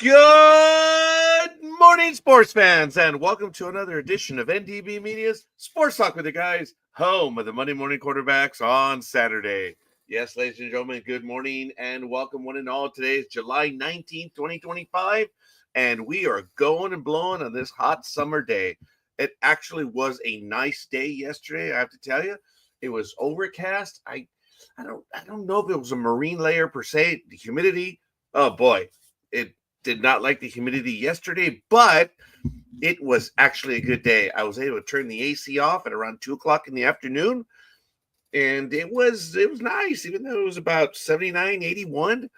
Good morning, sports fans, and welcome to another edition of NDB Media's Sports Talk with the Guys, home of the Monday morning quarterbacks on Saturday. Yes, ladies and gentlemen, good morning and welcome one and all. Today is July 19th, 2025, and we are going and blowing on this hot summer day. It actually was a nice day yesterday, I have to tell you. It was overcast. I don't know if it was a marine layer per se. The humidity, oh boy, it did not like the humidity yesterday, but it was actually a good day. I was able to turn the AC off at around 2 o'clock in the afternoon, and it was nice, even though it was about 79, 81.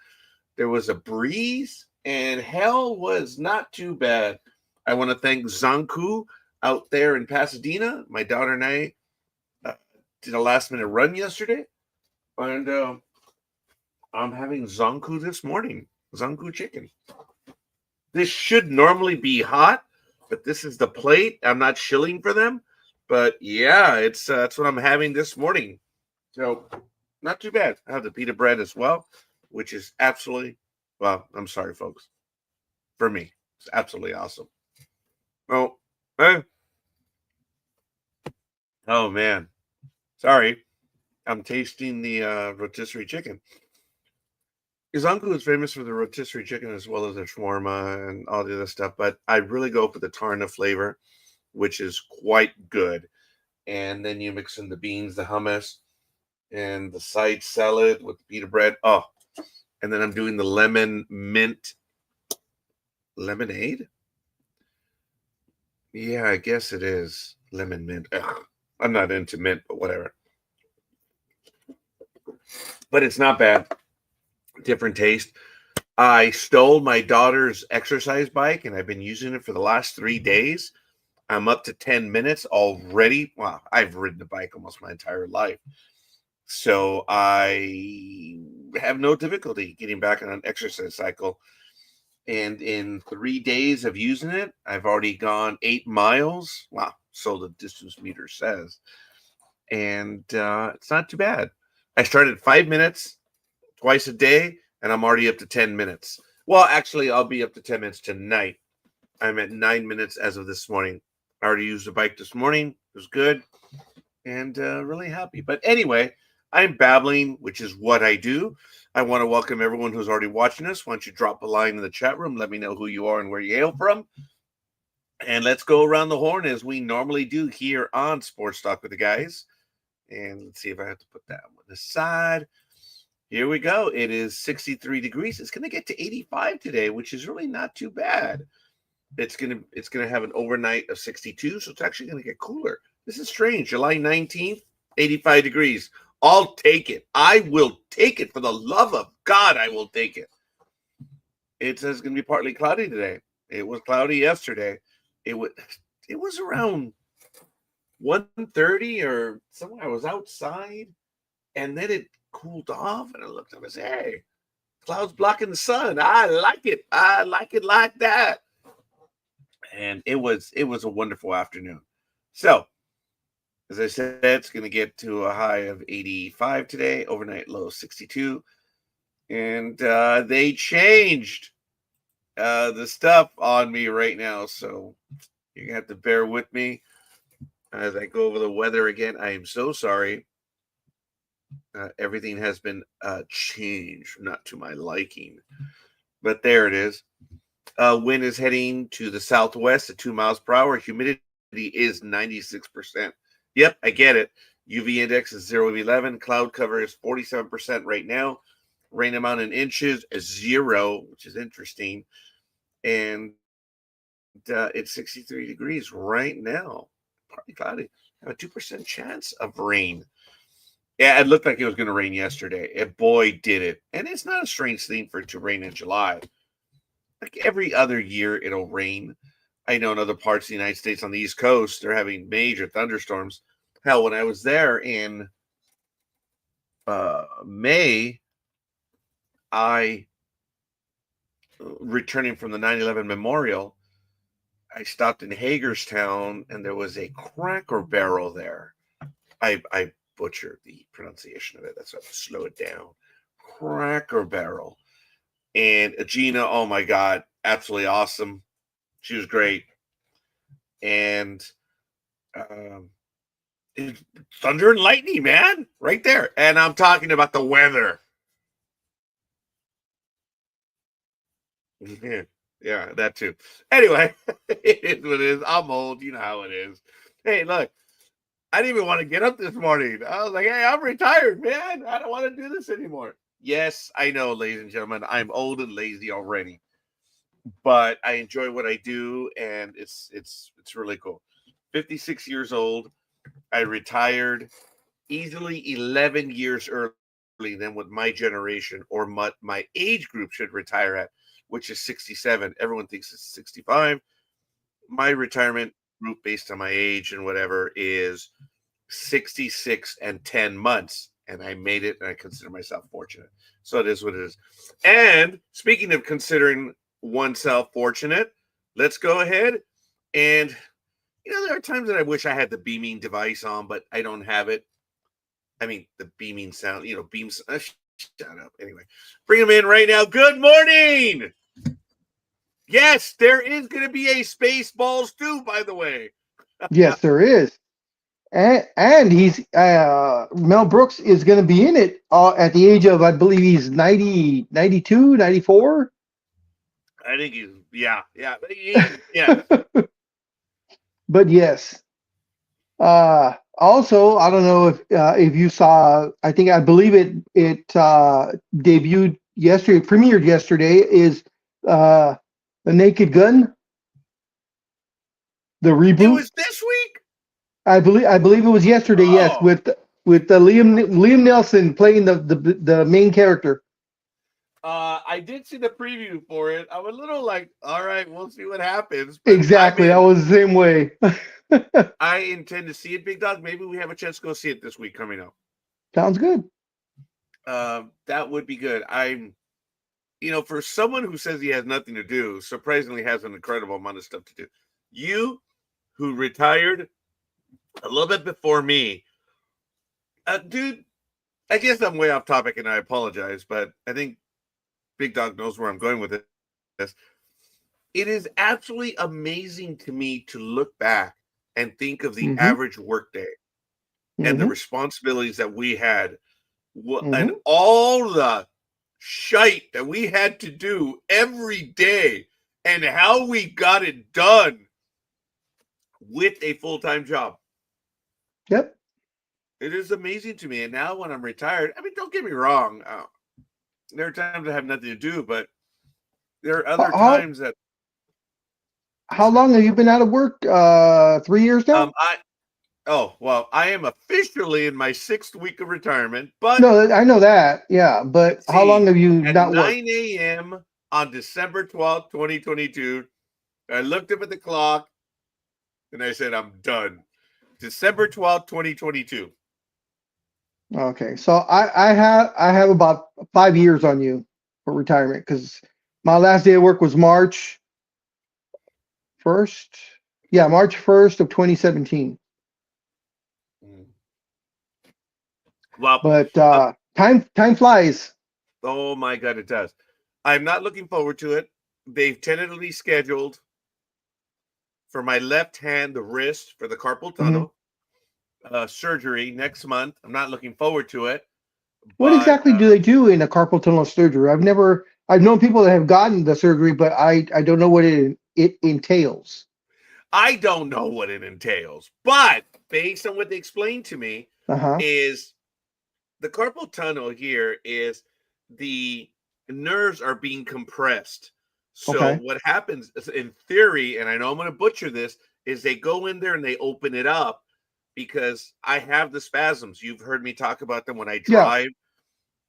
There was a breeze, and hell was not too bad. I want to thank Zanku out there in Pasadena. My daughter and I did a last-minute run yesterday, and I'm having Zanku this morning. Zanku chicken. This should normally be hot, but this is the plate. I'm not shilling for them, but yeah, it's that's what I'm having this morning. So not too bad. I have the pita bread as well, which is absolutely, well, I'm sorry, folks. For me, it's absolutely awesome. Oh, oh man, sorry. I'm tasting the rotisserie chicken. His uncle is famous for the rotisserie chicken as well as the shawarma and all the other stuff, but I really go for the tarna flavor, which is quite good. And then you mix in the beans, the hummus, and the side salad with the pita bread. Oh, and then I'm doing the lemon mint lemonade. Yeah, I guess it is lemon mint. Ugh, I'm not into mint, but whatever. But it's not bad. Different taste. I stole my daughter's exercise bike and I've been using it for the last 3 days. I'm up to 10 minutes already. Wow, I've ridden a bike almost my entire life. So I have no difficulty getting back on an exercise cycle. And in 3 days of using it, I've already gone 8 miles. Wow, so the distance meter says. And it's not too bad. I started 5 minutes twice a day, and I'm already up to 10 minutes. Well, actually, I'll be up to 10 minutes tonight. I'm at 9 minutes as of this morning. I already used the bike this morning. It was good and really happy. But anyway, I'm babbling, which is what I do. I want to welcome everyone who's already watching us. Why don't you drop a line in the chat room? Let me know who you are and where you hail from. And let's go around the horn as we normally do here on Sports Talk with the Guys. And let's see if I have to put that one aside. Here we go. It is 63 degrees. It's going to get to 85 today, which is really not too bad. It's going to have an overnight of 62, so it's actually going to get cooler. This is strange. July 19th, 85 degrees. I'll take it. I will take it. For the love of God, I will take it. It says it's going to be partly cloudy today. It was cloudy yesterday. It was around 1:30 or somewhere. I was outside, and then it cooled off, and I looked up and said, hey, clouds blocking the sun. I like it. I like it like that. And it was a wonderful afternoon. So, as I said, it's going to get to a high of 85 today, overnight low 62. And they changed the stuff on me right now. So you're going to have to bear with me as I go over the weather again. I am so sorry. Everything has been changed, not to my liking. But there it is. Wind is heading to the southwest at 2 miles per hour. Humidity is 96%. Yep, I get it. UV index is 0 of 11. Cloud cover is 47% right now. Rain amount in inches is 0, which is interesting. And it's 63 degrees right now. Partly cloudy. I have a 2% chance of rain. Yeah, it looked like it was going to rain yesterday. And boy, did it. And it's not a strange thing for it to rain in July. Like every other year, it'll rain. I know in other parts of the United States on the East Coast, they're having major thunderstorms. Hell, when I was there in May, I, returning from the 9/11 memorial, I stopped in Hagerstown, and there was a Cracker Barrel there. I butchered the pronunciation of it. That's why I have to slow it down. Cracker Barrel. And Gina, oh my God, absolutely awesome. She was great. And um, thunder and lightning, man, right there. And I'm talking about the weather. Yeah, that too. Anyway, it is what it is. I'm old. You know how it is. Hey, look, I didn't even want to get up this morning. I was like, hey, I'm retired, man. I don't want to do this anymore. Yes, I know, ladies and gentlemen, I'm old and lazy already, but I enjoy what I do, and it's really cool. 56 years old. I retired easily 11 years early than what my generation or my age group should retire at, which is 67. Everyone thinks it's 65. My retirement group, based on my age and whatever, is 66 and 10 months. And I made it, and I consider myself fortunate. So it is what it is. And speaking of considering oneself fortunate, let's go ahead and, there are times that I wish I had the beaming device on, but I don't have it. I mean, the beaming sound, beams. Shut up. Anyway, bring them in right now. Good morning. Yes, there is going to be a Spaceballs too, by the way. Yes, there is. And he's Mel Brooks is going to be in it at the age of, I believe he's 90, 92, 94. I think he's, yeah. Yes. But yes. Also, I don't know if you saw. I believe it debuted yesterday, premiered yesterday. Is the Naked Gun, the It reboot? was this week? I believe it was yesterday. Yes, Oh, with Liam Nelson playing the main character. I did see the preview for it. I'm a little like, all right, we'll see what happens, but I'm Exactly, I in. was the same way. I intend to see it, Big Dog. Maybe we have a chance to go see it this week coming up. Sounds good. That would be good. For someone who says he has nothing to do, surprisingly has an incredible amount of stuff to do. You, who retired a little bit before me, dude, I guess I'm way off topic and I apologize, but I think Big Dog knows where I'm going with this. It is absolutely amazing to me to look back and think of the Hmm. average workday and the Hmm. responsibilities that we had and Hmm. all the shite that we had to do every day and how we got it done with a full-time job. Yep. It is amazing to me. And now when I'm retired, I mean, don't get me wrong. There are times I have nothing to do, but there are How other how, times that how long have you been out of work? 3 years now? I oh well, I am officially in my 6th week of retirement, but No, I know that. Yeah, but let's how long see, have you at not worked? 9 a.m. on December 12th, 2022, I looked up at the clock and I said, I'm done. December 12th, 2022. Okay, so I have about 5 years on you for retirement because my last day of work was March 1st. Yeah, March 1st of 2017. Mm. Well, But uh, time flies. oh my God, it does. I'm not looking forward to it. They've tentatively scheduled for my left hand, the wrist for the carpal Hmm. tunnel surgery next month. I'm not looking forward to it, What but exactly do they do in a carpal tunnel surgery? I've known people that have gotten the surgery, but I don't know what it entails. I don't know what it entails. But based on what they explained to me, Uh-huh. is the carpal tunnel here is the nerves are being compressed. So Okay. what happens is, in theory, and I know I'm going to butcher this, is they go in there and they open it up because I have the spasms. You've heard me talk about them when I Yeah. drive,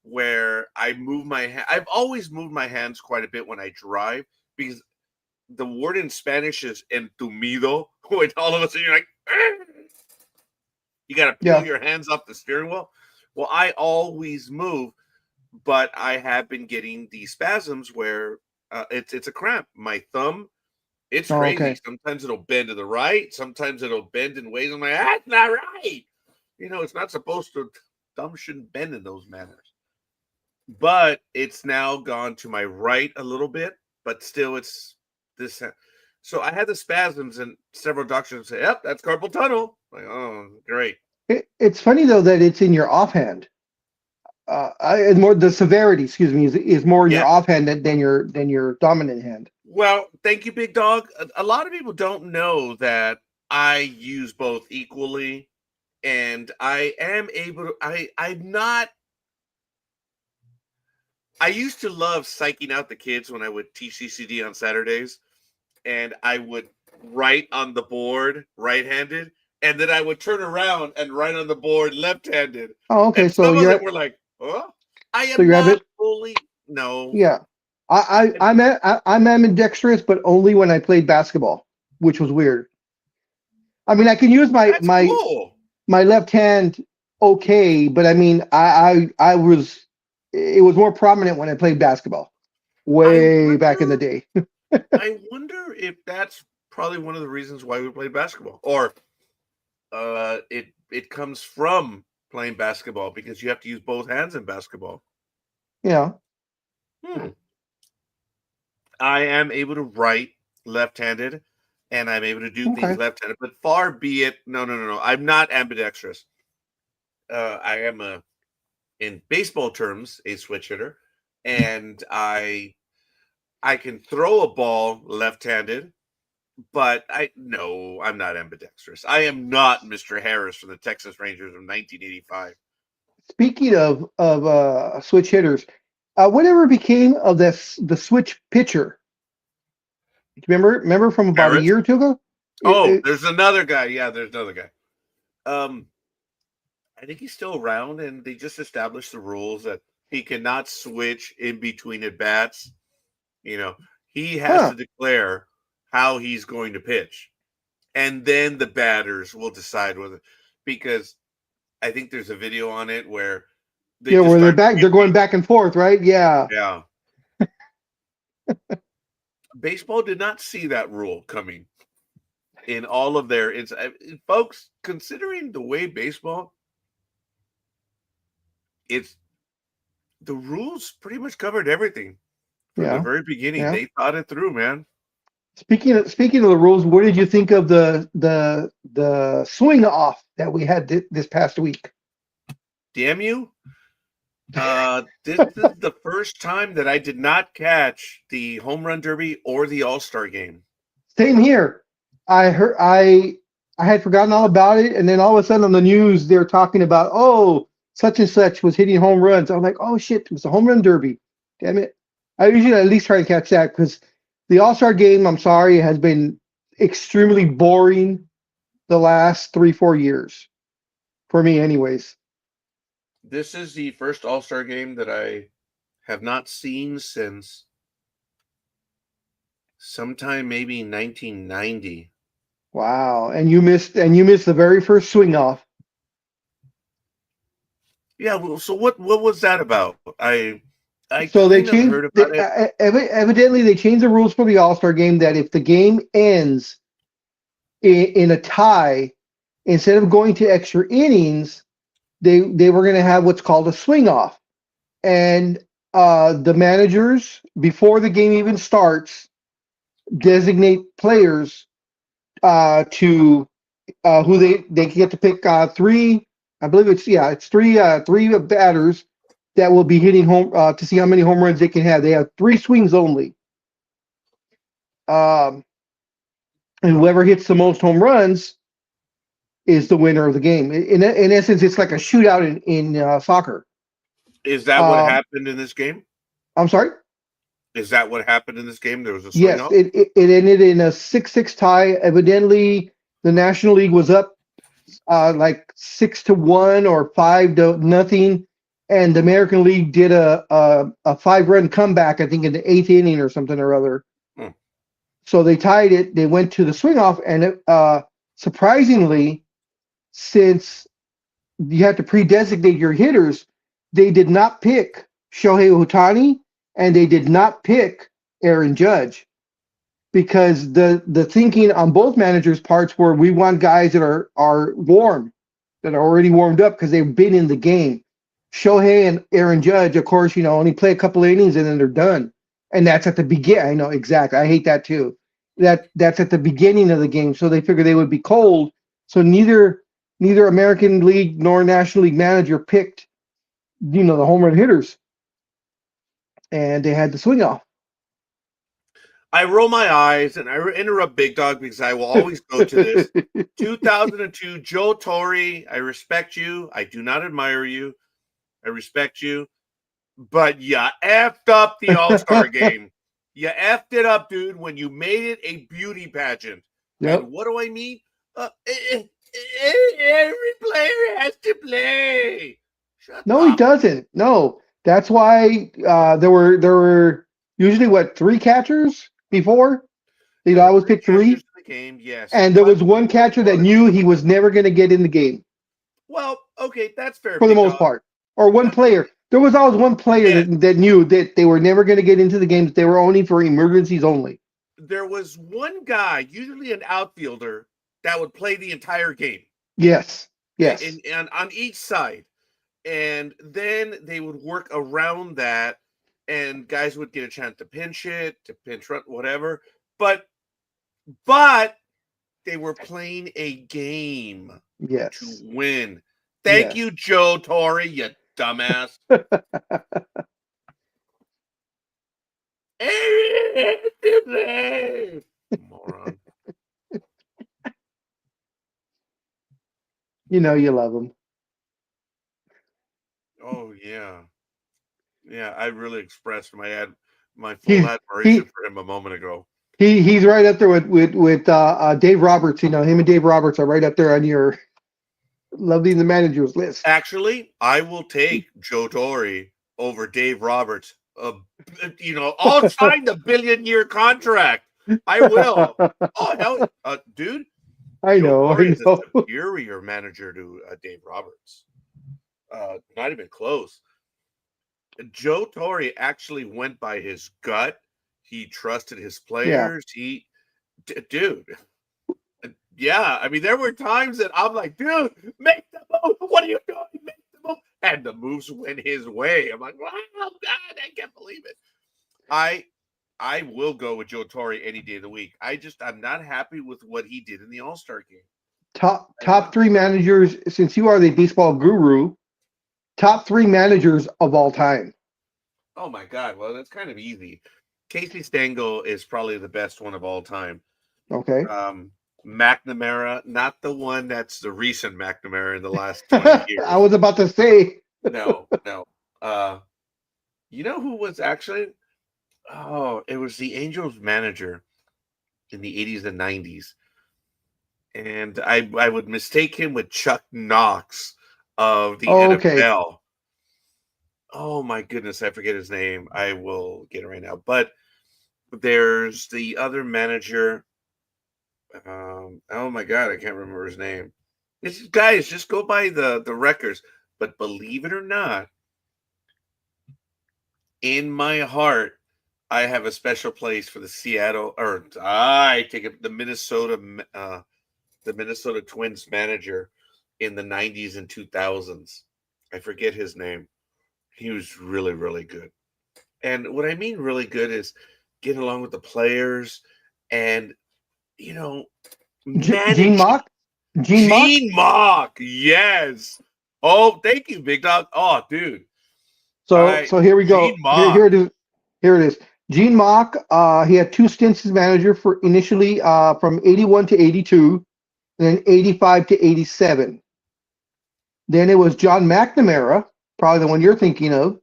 where I move my hand. I've always moved my hands quite a bit when I drive because the word in Spanish is entumido, when all of a sudden you're like, you got to peel Yeah. your hands off the steering wheel. Well, I always move, but I have been getting these spasms where it's a cramp. My thumb, it's Oh, crazy. okay. Sometimes it'll bend to the right. Sometimes it'll bend in ways I'm like, that's not right. It's not supposed to. Thumb shouldn't bend in those manners. But it's now gone to my right a little bit. but still, it's this. So I had the spasms, and several doctors say, "Yep, that's carpal tunnel." Like, oh, great. It's funny though that it's in your offhand. And more the severity, excuse me, is more in your Yeah. offhand than your dominant hand. Well, thank you, Big Dog. A lot of people don't know that I use both equally, and I am able to. I'm not. I used to love psyching out the kids when I would teach CCD on Saturdays, and I would write on the board right-handed, and then I would turn around and write on the board left-handed. Oh, okay. And So some of them you're were like, "Oh, I so am you're a not bit fully no." yeah. I'm ambidextrous, but only when I played basketball, which was weird. I mean, I can use That's cool. my left hand okay, but I mean, I was it was more prominent when I played basketball, I way back in the wonder. day. I wonder if that's probably one of the reasons why we played basketball, or it comes from playing basketball because you have to use both hands in basketball. Yeah. Hmm. I am able to write left-handed, and I'm able to do things Okay. left-handed. But far be it, no. I'm not ambidextrous. I am in baseball terms, a switch hitter, and I can throw a ball left-handed, but I'm not ambidextrous. I am not Mr. Harris from the Texas Rangers of 1985. Speaking of switch hitters, whatever became of the switch pitcher? Remember from about a Harris? year or two ago? Oh, It, there's another guy. Yeah, there's another guy. Um, I think he's still around, and they just established the rules that he cannot switch in between at bats. You know, he has huh? to declare how he's going to pitch, and then the batters will decide whether. Because I think there's a video on it where they Yeah, just where start they're going pitching. back and forth, right? Yeah. Yeah, baseball did not see that rule coming in all of their. It's folks considering the way baseball, it's the rules pretty much covered everything from the Yeah. very beginning. Yeah. They thought it through, man. Speaking of the rules, what did you think of the swing off that we had this past week? Damn you. This is the first time that I did not catch the home run derby or the all-star game. Same here. I had forgotten all about it, and then all of a sudden on the news they're talking about, oh, such and such was hitting home runs. I'm like, oh shit, it was a home run derby. Damn it. I usually at least try to catch that because the All-Star game, I'm sorry, has been extremely boring the last 3-4 years for me anyways. This is the first all-star game that I have not seen since sometime maybe 1990. Wow. And you missed the very first swing off. Yeah, well, so what was that about? I So they kind of changed heard about it. evidently they changed the rules for the All-Star game that if the game ends in a tie, instead of going to extra innings, they were going to have what's called a swing off. And the managers, before the game even starts, designate players to who they get to pick three. I believe it's three batters that will be hitting home to see how many home runs they can have. They have 3 swings only. Um, and whoever hits the most home runs is the winner of the game. In essence, it's like a shootout in soccer. Is that what Um, happened in this game? I'm sorry. Is that what happened in this game? There was a swing Yes, off? it ended in a 6-6 tie. Evidently, the National League was up like 6-1 or 5-0, and the American League did a 5-run comeback, I think in the 8th inning or something or other. Hmm. So they tied it. They went to the swing off, and surprisingly, since you had to pre-designate your hitters, they did not pick Shohei Ohtani and they did not pick Aaron Judge because the thinking on both managers' parts were we want guys that are warm, that are already warmed up because they've been in the game. Shohei and Aaron Judge, of course, only play a couple innings and then they're done. And that's at the begin. I know exactly. I hate that too. That's at the beginning of the game, so they figured they would be cold. So neither American League nor National League manager picked, the home run hitters, and they had the swing off. I roll my eyes and I interrupt Big Dog because I will always go to this. 2002, Joe Torre. I respect you. I do not admire you. I respect you. But you effed up the All-Star game. You effed it up, dude, when you made it a beauty pageant. Yep. And what do I mean? Every player has to play. Shut No, up. he doesn't. No, that's why there were usually 3 catchers before. They'd always pick 3. In the game, yes. And there was one catcher that knew he was never going to get in the game. Well, okay, that's fair. For the most part. Or one player. There was always one player that knew that they were never going to get into the games. They were only for emergencies only. There was one guy, usually an outfielder, that would play the entire game. Yes. Yes. And on each side. And then they would work around that, and guys would get a chance to pinch hit, to pinch run, whatever. But they were playing a game to win. Thank you, Joe Torre, you dumbass. Moron. You love him. Oh yeah, yeah. I really expressed my full admiration for him a moment ago. He's right up there with Dave Roberts. Him and Dave Roberts are right up there on your loving the managers list. Actually, I will take Joe Torre over Dave Roberts. I'll sign the billion-year contract. I will. Oh hell, dude! I know. He's a superior manager to Dave Roberts. Not even close. Joe Torre actually went by his gut. He trusted his players. Dude. Yeah, I mean, there were times that I'm like, dude, make the move. What are you doing? Make the move. And the moves went his way. I'm like, wow, God, I can't believe it. I will go with Joe Torre any day of the week. I'm not happy with what he did in the All-Star game. Top 3 managers, since you are the baseball guru, top 3 managers of all time. Oh my God. Well, that's kind of easy. Casey Stengel is probably the best one of all time. Okay. McNamara, not the one that's the recent McNamara in the last 20 years. I was about to say. No. You know who was actually? Oh, it was the Angels manager in the 80s and 90s. And I would mistake him with Chuck Knox of the NFL. Oh my goodness, I forget his name. I will get it right now. But there's the other manager. Oh my God, I can't remember his name. Guys, just go by the records. But believe it or not, in my heart, I have a special place for the Minnesota Twins manager in the 90s and 2000s. I forget his name. He was really, really good. And what I mean really good is getting along with the players and, Gene Mock? Gene Mock, yes. Oh, thank you, Big Dog. Oh, dude. So here we go. Here it is. Gene Mock, he had 2 stints as manager for initially from 81 to 82, and then 85 to 87. Then it was John McNamara, probably the one you're thinking of.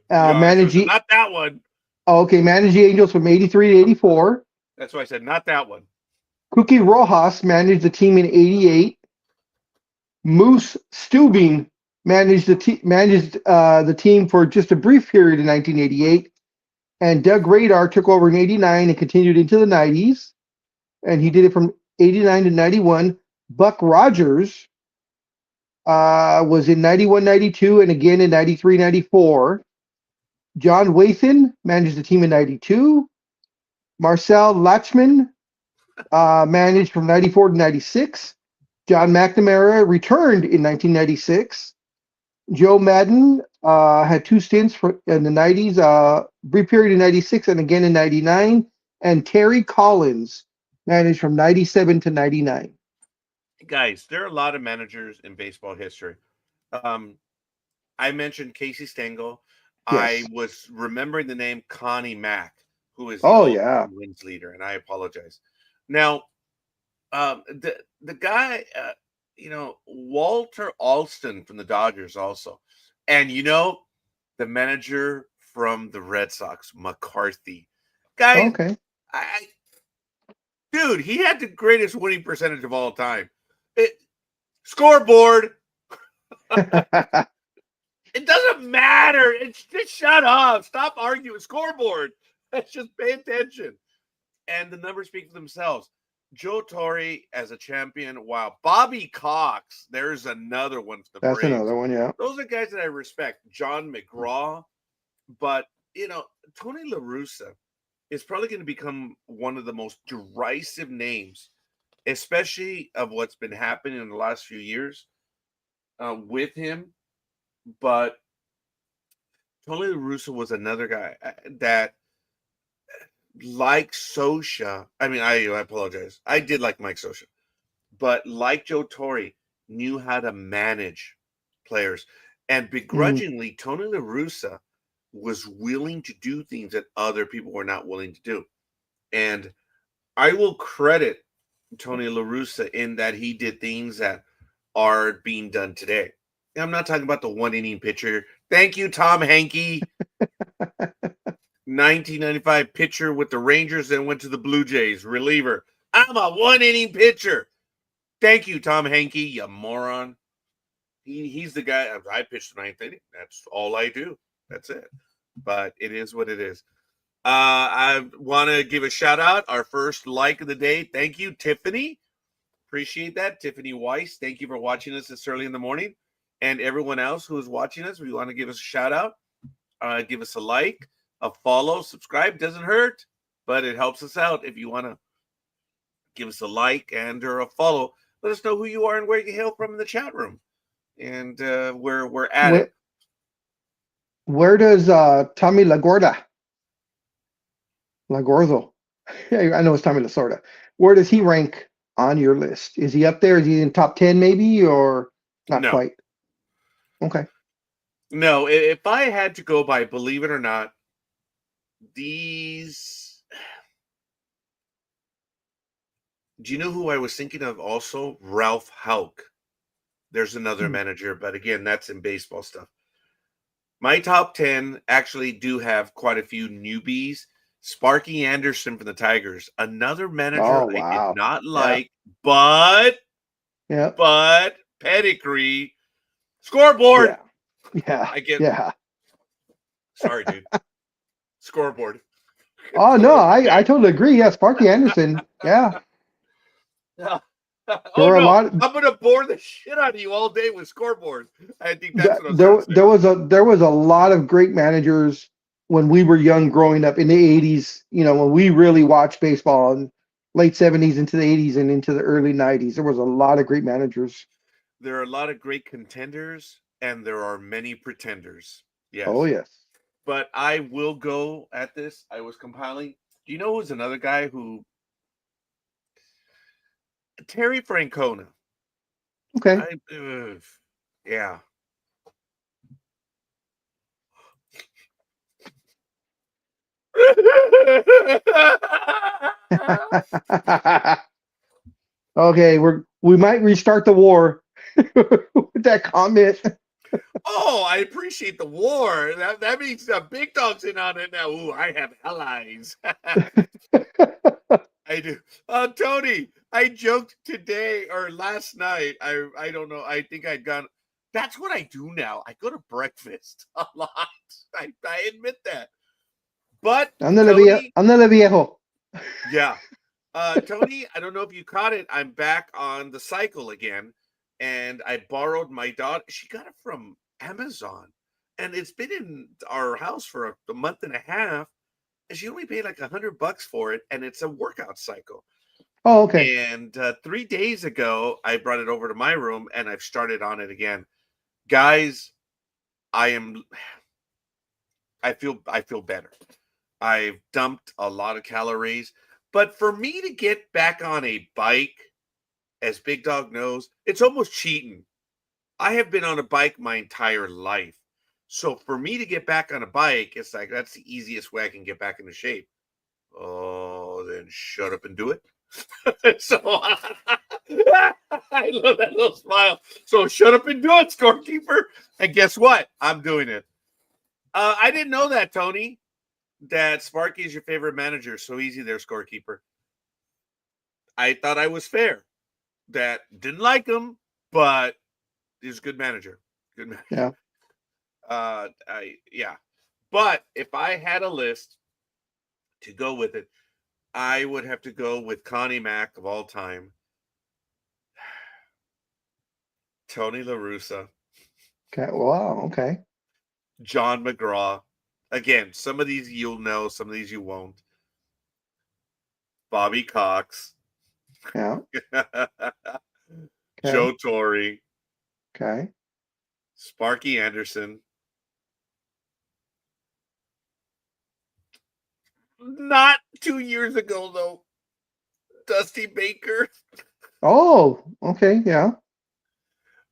Managing not that one. Oh, okay, managed the Angels from 83 to 84. That's why I said not that one. Cookie Rojas managed the team in 88. Moose Stubing managed the team for just a brief period in 1988. And Doug Radar took over in 89 and continued into the 90s. And he did it from 89 to 91. Buck Rogers was in 91, 92, and again in 93, 94. John Wathan managed the team in 92. Marcel Lachman managed from 94 to 96. John McNamara returned in 1996. Joe Madden Had two stints in the 90s, brief period in 96 and again in 99. And Terry Collins managed from 97 to 99. Guys, there are a lot of managers in baseball history. Um, I mentioned Casey Stengel. I Yes. was remembering the name Connie Mack, who is the Oh, all-time yeah. wins leader, and I apologize. Now, the guy, Walter Alston from the Dodgers also, and the manager from the Red Sox, McCarthy. Guys, Okay. I dude, he had the greatest winning percentage of all time. Scoreboard. It doesn't matter. It's just shut up. Stop arguing. Scoreboard. Let's just pay attention. And the numbers speak for themselves. Joe Torre as a champion. Wow. Bobby Cox. There's another one for the That's Braves. another one, yeah. Those are guys that I respect. John McGraw. But, Tony La Russa is probably going to become one of the most derisive names, especially of what's been happening in the last few years with him. But Tony La Russa was another guy that, like Sosha, I apologize. I did like Mike Sosha, but like Joe Torre, knew how to manage players. And begrudgingly, Tony La Russa was willing to do things that other people were not willing to do. And I will credit Tony La Russa in that he did things that are being done today. And I'm not talking about the one inning pitcher. Thank you, Tom Hankey. 1995 pitcher with the Rangers, then went to the Blue Jays, reliever. I'm a one inning pitcher. Thank you, Tom Hankey, you moron. He's the guy. I pitched the ninth inning. That's all I do. That's it. But it is what it is. I want to give a shout out. Our first like of the day. Thank you, Tiffany. Appreciate that. Tiffany Weiss. Thank you for watching us this early in the morning. And everyone else who is watching us, we want to give us a shout out. Give us a like, a follow, subscribe. Doesn't hurt, but it helps us out. If you want to give us a like and or a follow, let us know who you are and where you hail from in the chat room. And we're at it. Where does Tommy Lagordo, I know it's Tommy Lasorda. Where does he rank on your list? Is he up there? Is he in top 10 maybe, or not No. quite? Okay. No, if I had to go by, believe it or not, these. Do you know who I was thinking of also? Ralph Houck. There's another manager, but again, that's in baseball stuff. My top 10 actually do have quite a few newbies. Sparky Anderson from the Tigers, another manager I did not like, but pedigree, scoreboard. Yeah. Sorry, dude. Scoreboard. Oh no, I totally agree. Yeah, Sparky Anderson. Yeah. I'm gonna bore the shit out of you all day with scoreboard. I think that's what there was a lot of great managers when we were young growing up in the 80s, when we really watched baseball in late 70s into the 80s and into the early 90s. There was a lot of great managers. There are a lot of great contenders and there are many pretenders. Yes. Oh yes. But I will go at this. I was compiling. Do you know who's another guy who Terry Francona. Okay. Yeah. Okay, we might restart the war with that comment. Oh, I appreciate the war. That means the big dog's in on it now. Ooh, I have allies. I do. Tony, I joked today or last night. I don't know. I think I'd gone. That's what I do now. I go to breakfast a lot. I admit that. But Ándale viejo. Yeah. Tony, I don't know if you caught it. I'm back on the cycle again. And I borrowed my daughter. She got it from Amazon. And it's been in our house for a month and a half. And she only paid like $100 for it. And it's a workout cycle. Oh, okay. And 3 days ago, I brought it over to my room and I've started on it again. Guys, I feel better. I've dumped a lot of calories, but for me to get back on a bike, as Big Dog knows, it's almost cheating. I have been on a bike my entire life. So for me to get back on a bike, it's like that's the easiest way I can get back into shape. Oh, then shut up and do it. So I love that little smile. So shut up and do it, scorekeeper. And guess what? I'm doing it. I didn't know that, Tony, that Sparky is your favorite manager. So easy there, scorekeeper. I thought I was fair. That didn't like him, but he's a good manager. Good manager. Yeah. Yeah. But if I had a list to go with it, I would have to go with Connie Mack of all time, Tony La Russa, Okay. Wow. Okay. John McGraw. Again, some of these you'll know, some of these you won't. Bobby Cox. Yeah. Joe Torre. Okay. Sparky Anderson. Not 2 years ago, though. Dusty Baker. Oh, okay. Yeah.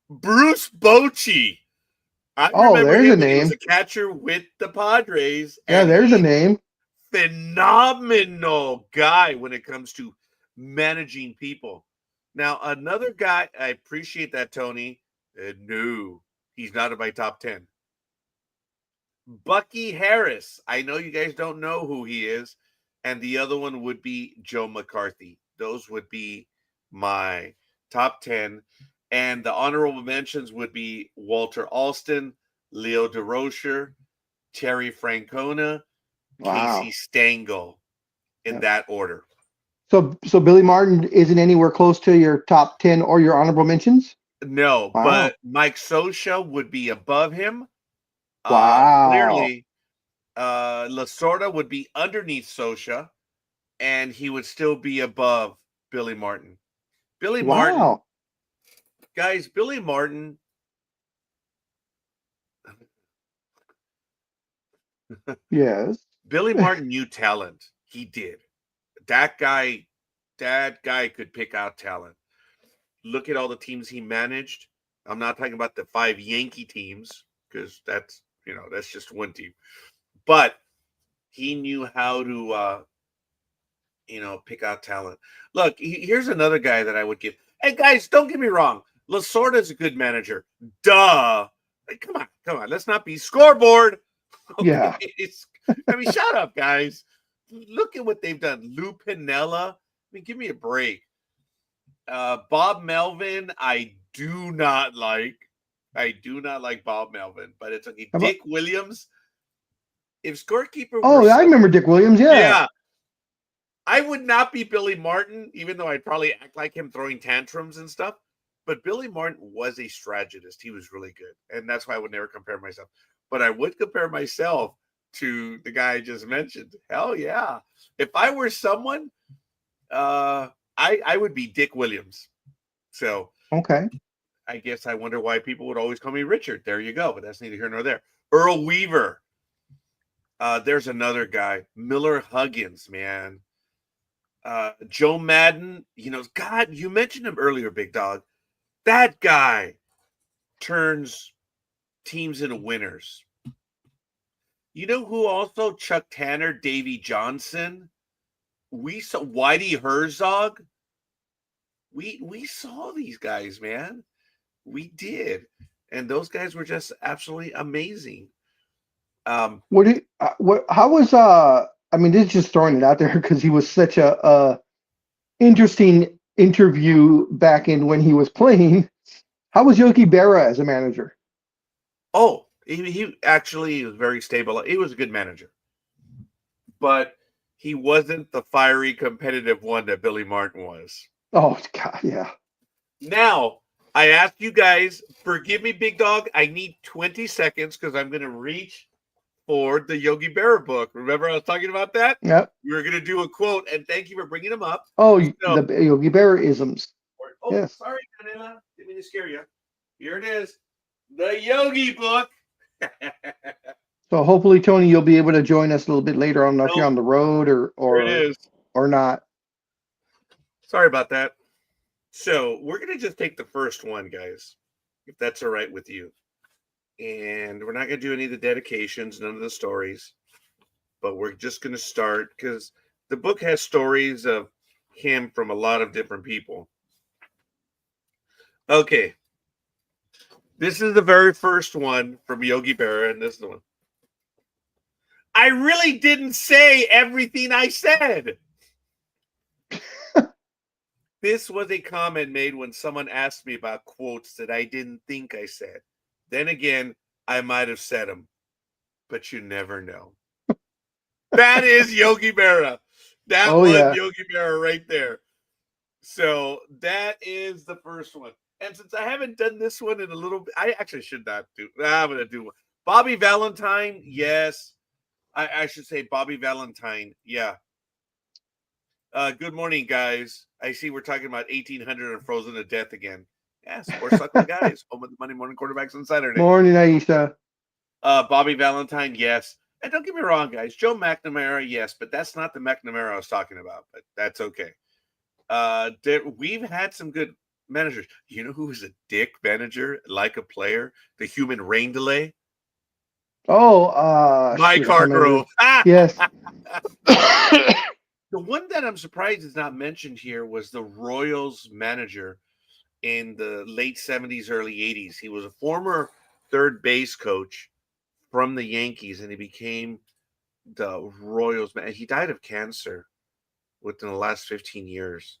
Bruce Bochy. I Oh, remember there's him a when he was name. a catcher with the Padres. Yeah, And there's a he's name. phenomenal guy when it comes to managing people. Now, another guy, I appreciate that, Tony. No, he's not in my top 10. Bucky Harris. I know you guys don't know who he is. And the other one would be Joe McCarthy. Those would be my top 10. And the honorable mentions would be Walter Alston, Leo DeRocher, Terry Francona, Casey Wow. Stengel, in that order. So Billy Martin isn't anywhere close to your top 10 or your honorable mentions? No, Wow. but Mike Scioscia would be above him. Wow. Clearly, Lasorda would be underneath Scioscia, and he would still be above Billy Martin. Billy Martin, Wow. guys, Billy Martin. Yes. Billy Martin knew talent. He did. That guy could pick out talent. Look at all the teams he managed. I'm not talking about the 5 Yankee teams because that's just one team. But he knew how to pick out talent. Look, here's another guy that I would give. Hey guys, don't get me wrong. Lasorda is a good manager. Duh. Hey, come on. Let's not be scoreboard. Okay. Yeah. I mean, shut up, guys. Look at what they've done. Lou Piniella. I mean, give me a break. Bob Melvin, I do not like Bob Melvin, but it's okay. Dick Williams. If scorekeeper Oh, I remember Dick Williams. Yeah. I would not be Billy Martin, even though I'd probably act like him throwing tantrums and stuff. But Billy Martin was a strategist. He was really good. And that's why I would never compare myself. But I would compare myself to the guy I just mentioned. Hell yeah. If I were someone, I would be Dick Williams. So okay. I guess I wonder why people would always call me Richard. There you go. But that's neither here nor there. Earl Weaver. There's another guy. Miller Huggins, man. Joe Madden. God, you mentioned him earlier, Big Dog. That guy turns teams into winners. You know who also? Chuck Tanner, Davey Johnson. We saw Whitey Herzog. We saw these guys, man. We did. And those guys were just absolutely amazing. How was I mean, this is just throwing it out there because he was such a interesting interview back in when he was playing. How was Yogi Berra as a manager? Oh, he actually was very stable. He was a good manager. But he wasn't the fiery, competitive one that Billy Martin was. Oh, God, yeah. Now, I asked you guys, forgive me, Big Dog. I need 20 seconds because I'm going to reach for the Yogi Berra book. Remember I was talking about that? Yep. We were going to do a quote, and thank you for bringing them up. Oh, so, the Yogi Berra isms. Oh, yes. Sorry, Canela. Didn't mean to scare you. Here it is. The Yogi book. So hopefully, Tony, you'll be able to join us a little bit later. I don't know if you're Nope, on the road there it is. or not. Sorry about that. So we're gonna just take the first one, guys, if that's all right with you. And we're not gonna do any of the dedications, none of the stories, but we're just gonna start because the book has stories of him from a lot of different people. Okay, this is the very first one from Yogi Berra, and this is the one. I really didn't say everything I said. This was a comment made when someone asked me about quotes that I didn't think I said. Then again, I might have said them, but you never know. That is Yogi Berra. That Oh was yeah. Yogi Berra right there. So that is the first one. And since I haven't done this one in a little bit, I actually should not do. I'm going to do one. Bobby Valentine, yes. I should say Bobby Valentine, yeah. Good morning, guys. I see we're talking about 1800 and Frozen to Death again. Yes, or Suckling Guys, home of the Monday morning quarterbacks on Saturday. Morning, Aisha. Bobby Valentine, yes. And don't get me wrong, guys. Joe McNamara, yes, but that's not the McNamara I was talking about, but that's okay. We've had some good managers. You know who was a dick manager, like a player? The human rain delay? Oh, Mike shoot, I can't remember. Hargrove. Yes. The one that I'm surprised is not mentioned here was the Royals manager in the late 70s, early 80s. He was a former third base coach from the Yankees, and he became the Royals man. He died of cancer within the last 15 years.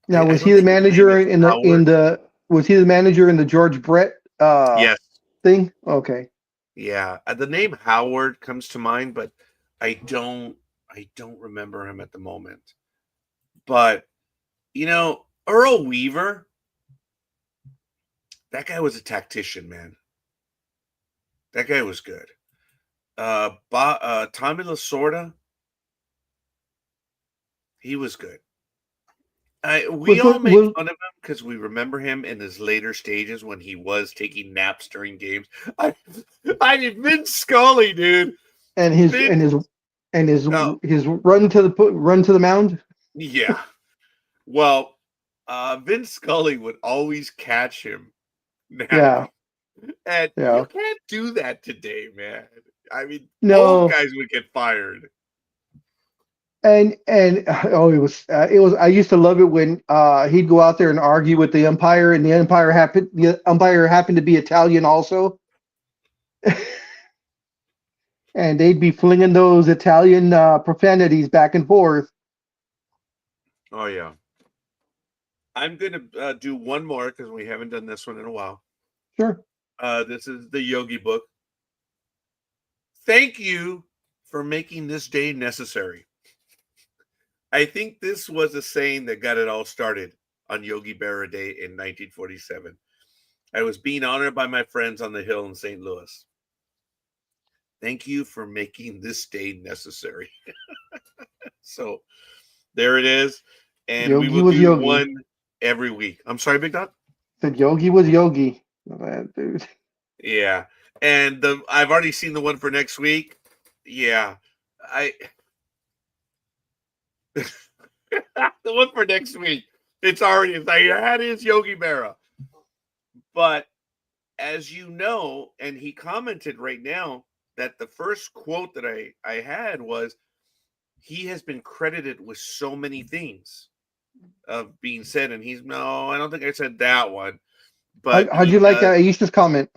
Now, I was don't he the think his name manager is in Howard. the was he the manager in the George Brett Yes. thing? Okay. Yeah. The name Howard comes to mind, but I don't remember him at the moment. But Earl Weaver, that guy was a tactician, man. That guy was good. Tommy Lasorda, he was good. We Was all what make was fun of him because we remember him in his later stages when he was taking naps during games. I mean, Vince Scully, dude. and his Vince, oh, his run to the mound? yeah. Well, Vince Scully would always catch him Yeah. napping, and you Yeah. can't do that today, man. I mean, both No. guys would get fired. And oh, it was I used to love it when he'd go out there and argue with the umpire, and the umpire happened to be Italian also, and they'd be flinging those Italian profanities back and forth. Oh yeah. I'm gonna do one more because we haven't done this one in a while. Sure. This is the Yogi book. Thank you for making this day necessary. I think this was a saying that got it all started on Yogi Berra Day in 1947. I was being honored by my friends on the Hill in St. Louis. Thank you for making this day necessary. So there it is. And we Yogi will was do Yogi. one every week. I'm sorry, Big Dog? Said Yogi was Yogi. Dude. Yeah. And I've already seen the one for next week. Yeah. I the one for next week. It's like that is Yogi Berra. But as you know, and he commented right now that the first quote that I had was he has been credited with so many things of being said, and he's no, I don't think I said that one, but How'd he you like does. Aisha's comment?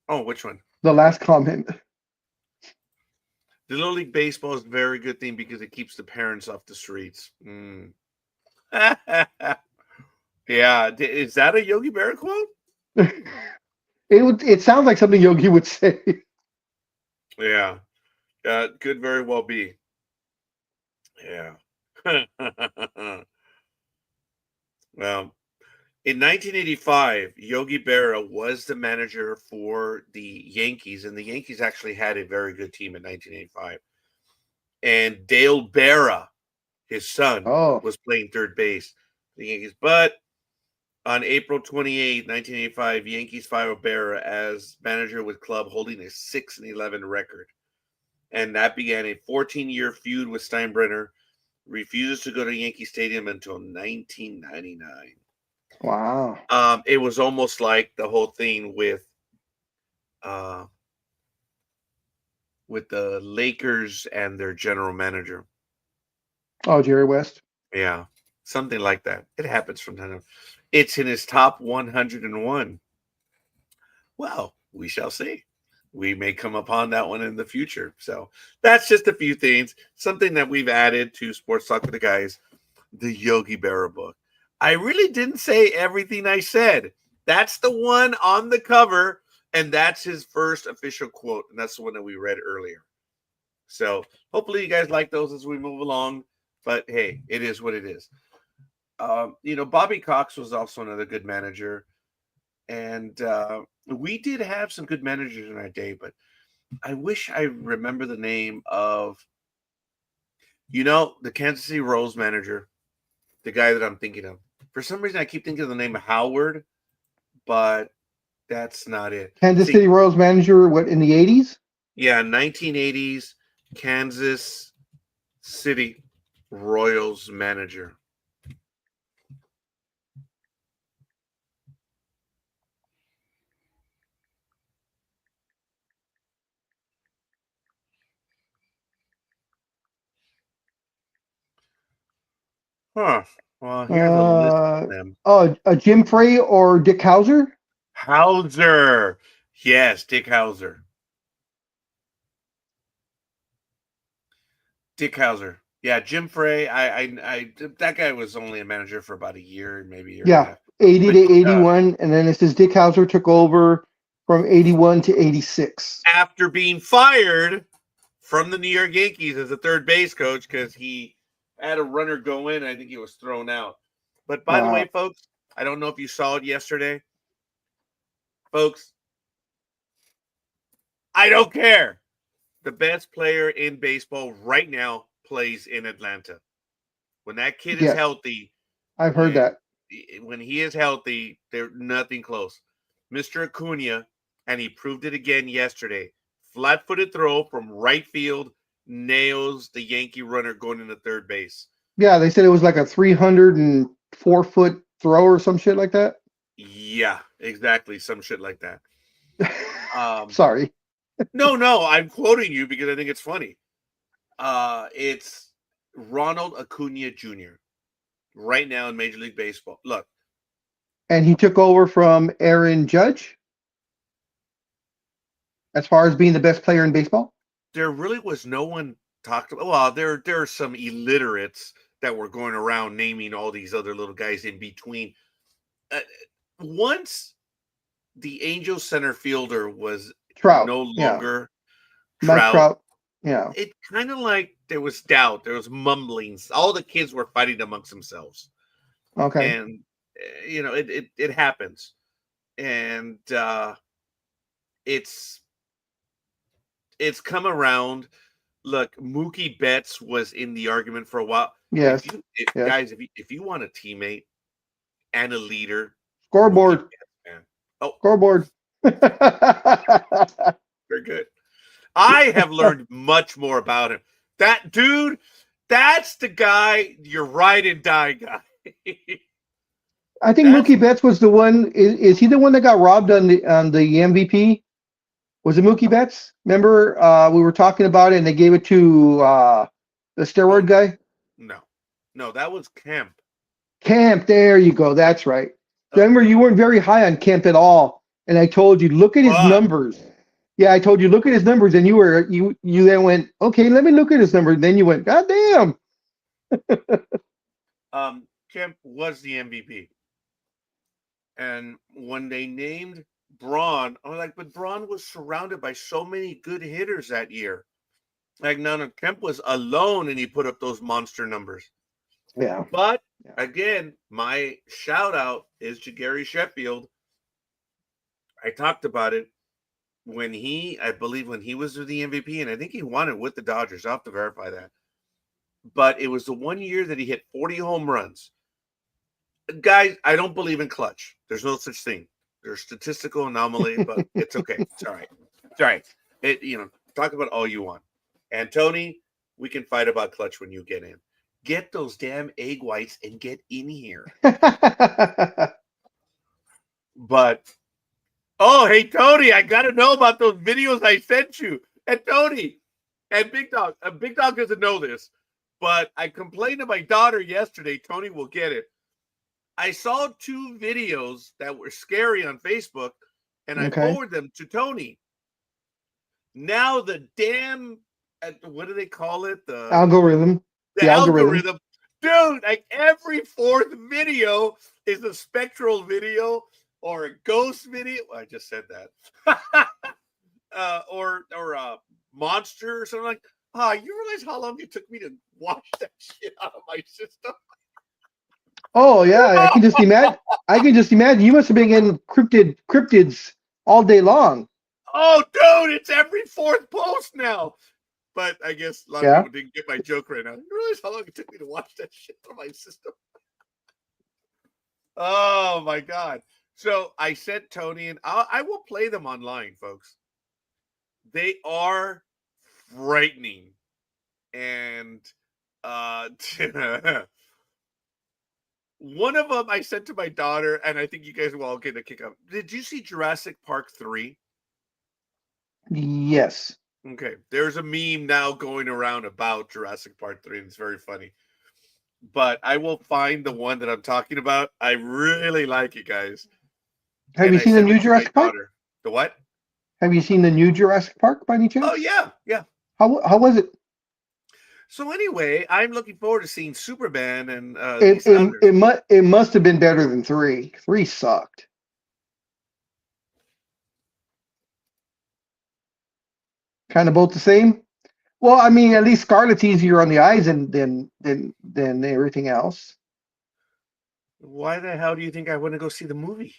Oh, which one? The last comment. The Little League Baseball is a very good thing because it keeps the parents off the streets. Mm. Yeah, is that a Yogi Berra quote? It sounds like something Yogi would say. Yeah, could very well be. Yeah. Well, in 1985, Yogi Berra was the manager for the Yankees, and the Yankees actually had a very good team in 1985. And Dale Berra, his son, Oh. was playing third base for the Yankees. But On April 28, 1985, Yankees fire Berra as manager with club holding a 6-11 record. And that began a 14-year feud with Steinbrenner. Refuses to go to Yankee Stadium until 1999. Wow. It was almost like the whole thing with the Lakers and their general manager. Oh, Jerry West. Yeah, something like that. It happens from time to time. It's in his top 101. Well, we shall see. We may come upon that one in the future. So that's just a few things. Something that we've added to Sports Talk with the Guys, the Yogi Berra book. I really didn't say everything I said. That's the one on the cover, and that's his first official quote, and that's the one that we read earlier. So hopefully you guys like those as we move along. But hey, it is what it is. Bobby Cox was also another good manager. And we did have some good managers in our day, but I wish I remember the name of, the Kansas City Royals manager, the guy that I'm thinking of. For some reason, I keep thinking of the name Howard, but that's not it. Kansas City Royals manager, what, in the 80s? Yeah, 1980s Kansas City Royals manager. Huh. Well, here's a list of them. Jim Frey or Dick Hauser? Hauser. Yes, Dick Hauser. Dick Hauser. Yeah, Jim Frey. I that guy was only a manager for about a year, maybe a year and a half. 80 to 81, and then it says Dick Hauser took over from 81 to 86. After being fired from the New York Yankees as a third base coach because he had a runner go in. I think he was thrown out. But by the way, folks, I don't know if you saw it yesterday. Folks, I don't care. The best player in baseball right now plays in Atlanta. When that kid is healthy, I've heard that. When he is healthy, they're nothing close. Mr. Acuna, and he proved it again yesterday. Flat-footed throw from right field nails the Yankee runner going into third base. Yeah, they said it was like a 304-foot throw or some shit like that. Yeah, exactly. Some shit like that. Sorry. No, I'm quoting you because I think it's funny. It's Ronald Acuna Jr. right now in Major League Baseball. Look. And he took over from Aaron Judge as far as being the best player in baseball? There really was no one talked about. Well, there are some illiterates that were going around naming all these other little guys in between. Once the Angels center fielder was Trout, no longer Trout, yeah. It kind of like there was doubt. There was mumblings. All the kids were fighting amongst themselves. Okay. And, it happens. And it's come around. Look, Mookie Betts was in the argument for a while. Yes. Guys, if you want a teammate and a leader, scoreboard, Betts, man. Oh, scoreboard. Very good. I have learned much more about him. That dude, that's the guy. You're ride and die guy. I think Mookie Betts was the one. Is he the one that got robbed on the MVP? Was it Mookie Betts? Remember, we were talking about it, and they gave it to the steroid guy. No, that was Kemp. Kemp, there you go. That's right. Remember, you weren't very high on Kemp at all, and I told you, look at his numbers. Yeah, I told you, look at his numbers, and you then went, okay, let me look at his numbers. Then you went, God damn. Kemp was the MVP, and when they named Braun, I was like, but Braun was surrounded by so many good hitters that year. Like, no, Kemp was alone, and he put up those monster numbers. Yeah. But again, my shout out is to Gary Sheffield. I talked about it I believe when he was the MVP, and I think he won it with the Dodgers. I'll have to verify that. But it was the one year that he hit 40 home runs. Guys, I don't believe in clutch. There's no such thing. There's statistical anomaly, but it's okay. It's all right. It's all right. Talk about all you want. And Tony, we can fight about clutch when you get in. Get those damn egg whites and get in here. But hey Tony, I gotta know about those videos I sent you. And Tony and Big Dog. Big Dog doesn't know this, but I complained to my daughter yesterday. Tony will get it. I saw 2 videos that were scary on Facebook, and I forwarded them to Tony. Now the damn, what do they call it? The algorithm. The algorithm. Dude, like every 4th video is a spectral video or a ghost video. I just said that. Or a monster or something like. You realize how long it took me to wash that shit out of my system? Oh yeah, I can just imagine. You must have been getting cryptids all day long. Oh, dude, it's every 4th post now. But I guess a lot of people didn't get my joke right now. You realize how long it took me to wash that shit from my system? Oh my God. So I sent Tony, and I will play them online, folks. They are frightening. And one of them I sent to my daughter, and I think you guys will all get a kick out. Did you see Jurassic Park 3? Yes. Okay. There's a meme now going around about Jurassic Park 3, and it's very funny. But I will find the one that I'm talking about. I really like it, guys. Have you seen the new Jurassic Park? The what? Have you seen the new Jurassic Park by any chance? Oh, yeah. Yeah. How was it? So anyway, I'm looking forward to seeing Superman and it must have been better than 3. 3 sucked. Kind of both the same. Well, I mean, at least Scarlett's easier on the eyes than everything else. Why the hell do you think I want to go see the movie?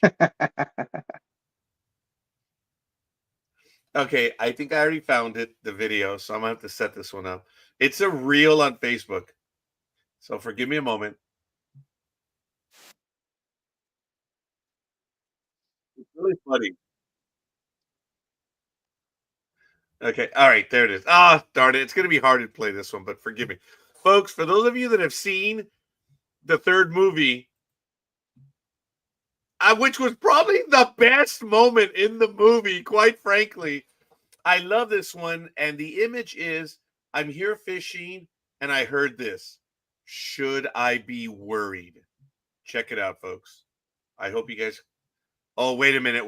Okay, I think I already found it, the video, so I'm gonna have to set this one up. It's a reel on Facebook, so forgive me a moment. It's really funny. Okay, all right, there it is. Darn it, it's gonna be hard to play this one, but forgive me, folks. For those of you that have seen the 3rd movie, which was probably the best moment in the movie, quite frankly. I love this one, and the image is, I'm here fishing, and I heard this. Should I be worried? Check it out, folks. I hope you guys... Oh, wait a minute.